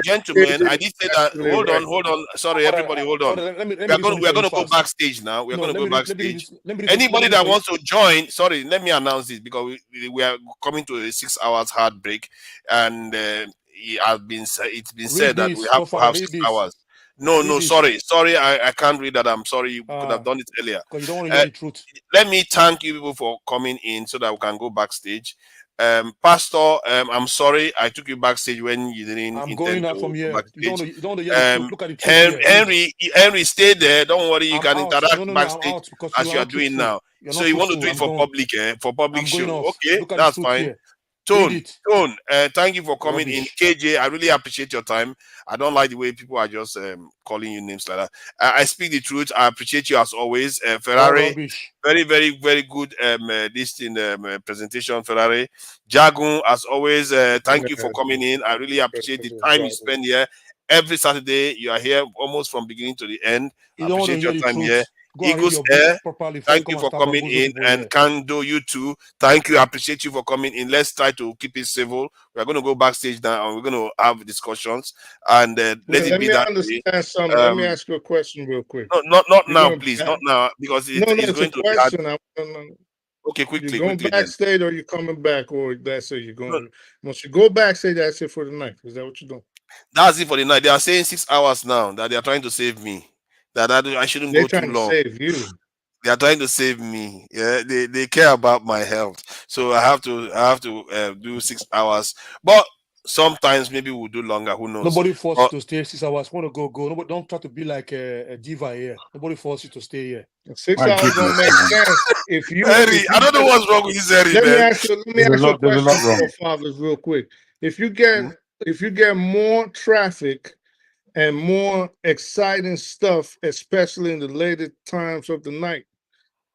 Gentlemen, I did say that. Hold on. Sorry, everybody, hold on. We're going to go backstage now. We're going to go backstage. Anybody that wants to join, sorry, let me announce this, because we are coming to a 6 hours hard break, and it's been said that we have to have 6 hours. No, sorry, I can't read that. I'm sorry, you could have done it earlier. Because you don't want to hear the truth. Let me thank you people for coming in so that we can go backstage. Pastor, I'm sorry I took you backstage when you didn't I'm intend going out to from go here. You don't backstage. want to hear the truth. Look at the truth here. Henry, stay there. Don't worry, you I'm can out. interact No, I'm backstage out because as you you are are not doing truthful. now. You're So not you want to truthful. do it I'm for going. public I'm going show. off. Okay, Look at the that's truth fine. here. Tone, thank you for coming in. Rubbish. KJ, I really appreciate your time. I don't like the way people are just calling you names like that. I speak the truth. I appreciate you as always. Ferrari, very, very, very good this in presentation, Ferrari. Jagun, as always, thank you for coming in. I really appreciate the time you spend here. Every Saturday, you are here almost from beginning to the end. I You don't want to appreciate hear your the time here. truth. Go and read Eagles your book Air, properly before you thank come you and for start coming bamboozling in. people And here. Kando, you too. Thank you. I appreciate you for coming in. Let's try to keep it civil. We're going to go backstage now and we're going to have discussions. And let it be that way. Understand something. Let me ask you a question real quick. No, not now, please. Not now, because it's it's going a to be hard. question. Okay, You're going quickly backstage or you coming back, or that's it? You're going. Once you go backstage, that's it for the night. Is that what you're doing? That's it for the night. They are saying 6 hours now that they are trying to save me. That I shouldn't go too long. They're trying to save you. They are trying to save me. Yeah, they care about my health, so I have to do 6 hours. But sometimes maybe we'll do longer. Who knows? Nobody forced you to stay 6 hours. Want to go? Nobody, don't try to be like a diva here. Nobody forced you to stay here. 6 hours don't make sense. If you, Harry, I don't know what's wrong with this, Harry. Let me man. ask you a question, fathers, real quick. If you get more traffic and more exciting stuff, especially in the later times of the night,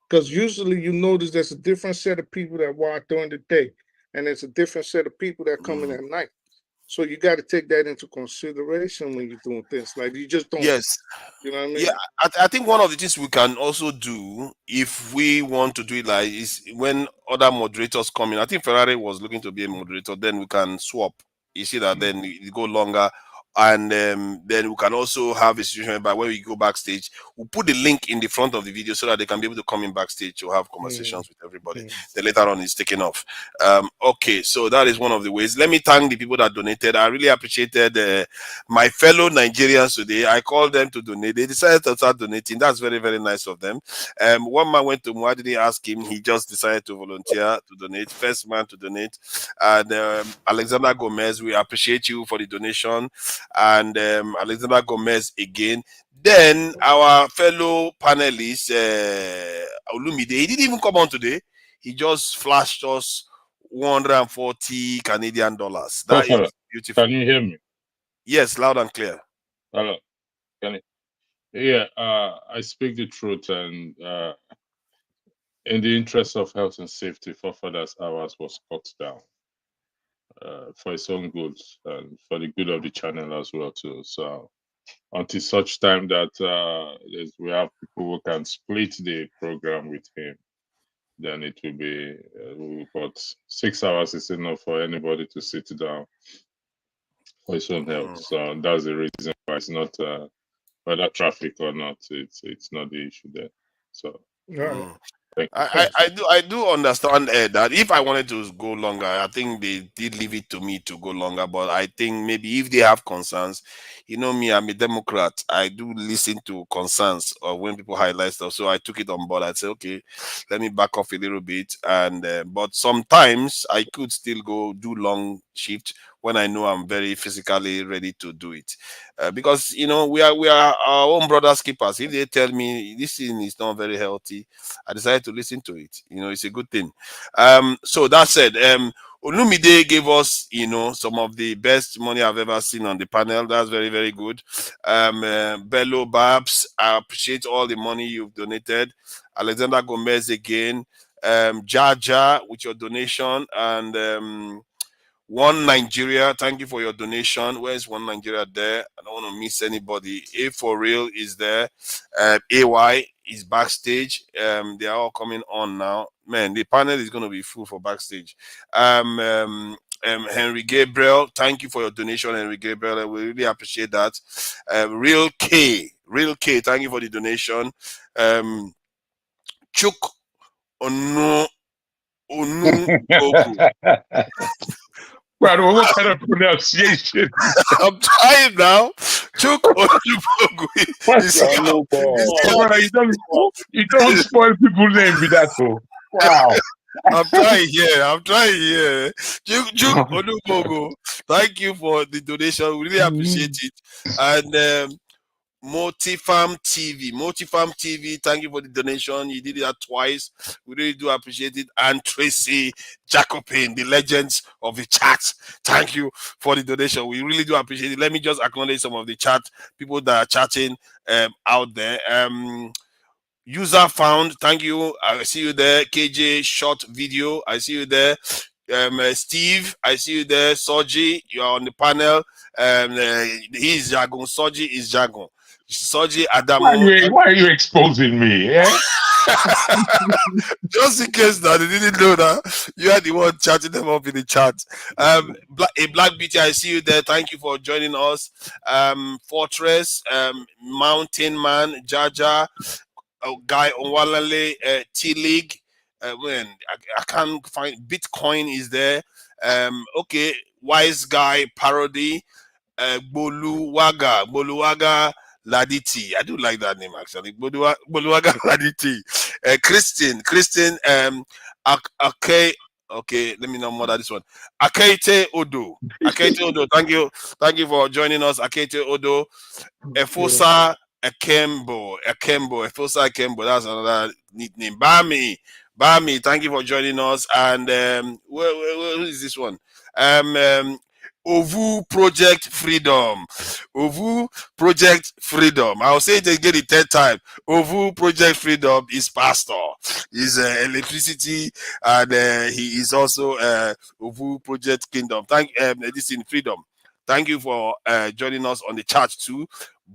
because usually you notice there's a different set of people that walk during the day, and there's a different set of people that come in at night. So you got to take that into consideration when you're doing things. Like you just don't. Yes. You know what I mean? Yeah, I think one of the things we can also do if we want to do it like is when other moderators come in. I think Ferrari was looking to be a moderator. Then we can swap. You see that then you go longer. And then we can also have a situation by when we go backstage, we'll put the link in the front of the video so that they can be able to come in backstage to have conversations with everybody. Then later on, it's taken off. Okay, so that is one of the ways. Let me thank the people that donated. I really appreciated my fellow Nigerians today. I called them to donate. They decided to start donating. That's very, very nice of them. One man went to Mwadi, didn't ask him. He just decided to volunteer to donate. First man to donate. And Alexander Gomez, we appreciate you for the donation. And Alexander Gomez again. Then our fellow panelist, Olumide, he didn't even come on today. He just flashed us 140 Canadian dollars. That is beautiful. Can you hear me? Yes, loud and clear. Hello. Can you? Yeah, I speak the truth, and in the interest of health and safety, Forefathers' hours was cut down. For its own good and for the good of the channel as well too. So until such time that we have people who can split the program with him, then it will be. But 6 hours is enough for anybody to sit down for his own health. So that's the reason why it's not whether traffic or not. It's not the issue there. So. I do understand that if I wanted to go longer, I think they did leave it to me to go longer. But I think maybe if they have concerns, you know me, I'm a Democrat. I do listen to concerns or when people highlight stuff. So I took it on board. I'd say, okay, let me back off a little bit. And but sometimes I could still go do long shift when I know I'm very physically ready to do it, because you know we are our own brothers keepers. If they tell me this thing is not very healthy, I decided to listen to it. You know, it's a good thing. So that said, Olumide gave us, you know, some of the best money I've ever seen on the panel. That's very, very good. Bello Babs, I appreciate all the money you've donated. Alexander Gomez again. Jaja with your donation, and One Nigeria, thank you for your donation. Where's One Nigeria there? I don't want to miss anybody. A for Real is there. AY is backstage. They are all coming on now. Man, the panel is going to be full for backstage. Henry Gabriel, thank you for your donation, Henry Gabriel. We really appreciate that. Real K, thank you for the donation. Chuk Onu Ogu. What kind of pronunciation? I'm trying now. Chuk Onubogu. You don't spoil people's name with that, though. Wow. I'm trying here. Juk Onubogo, thank you for the donation. We really appreciate it. And Multifarm TV, thank you for the donation. You did that twice. We really do appreciate it. And Tracy Jacobin, the legends of the chat, thank you for the donation. We really do appreciate it. Let me just acknowledge some of the chat people that are chatting out there. User found, thank you. I see you there. KJ short video, I see you there. Steve, I see you there. Soji, you're on the panel. He is Jagon. Soji is Jagon. Soji Adamo. Why are you exposing me? Yeah? Just in case that they didn't know that you are the one chatting them up in the chat. A Black Beauty, I see you there. Thank you for joining us. Fortress, Mountain Man, Jaja, Guy Onwalale, T-League. I can't find Bitcoin is there. Okay, Wise Guy Parody, Boluwaga Laditi. I do like that name actually. Boluwaga Laditi. Christine, okay, let me know more than this one. Akete Odo, thank you for joining us. Akete Odo, Efosa Akembo, Efosa Akembo, that's another neat name. Bami, thank you for joining us. And where is this one? Ovu Project Freedom. I'll say it again the third time. Ovu Project Freedom is pastor. He's electricity, and he is also Ovu Project Kingdom. This in Freedom. Thank you for joining us on the chat too.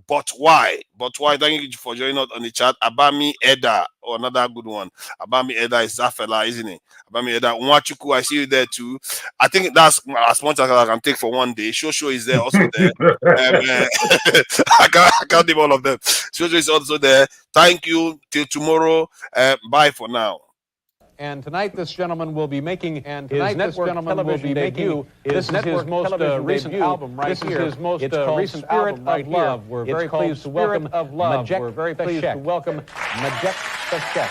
But why? Thank you for joining us on the chat. Abami Eda, another good one. Abami Eda is that fella, isn't it? Abami Eda, Nwachuku, I see you there too. I think that's as much as I can take for one day. Shosho is there, also there. I can't name all of them. Shosho is also there. Thank you. Till tomorrow. Bye for now. And tonight, this gentleman will be making his network television debut. This is his most recent album right here. It's called Spirit of Love. We're very pleased to welcome Majek Majek Tashek.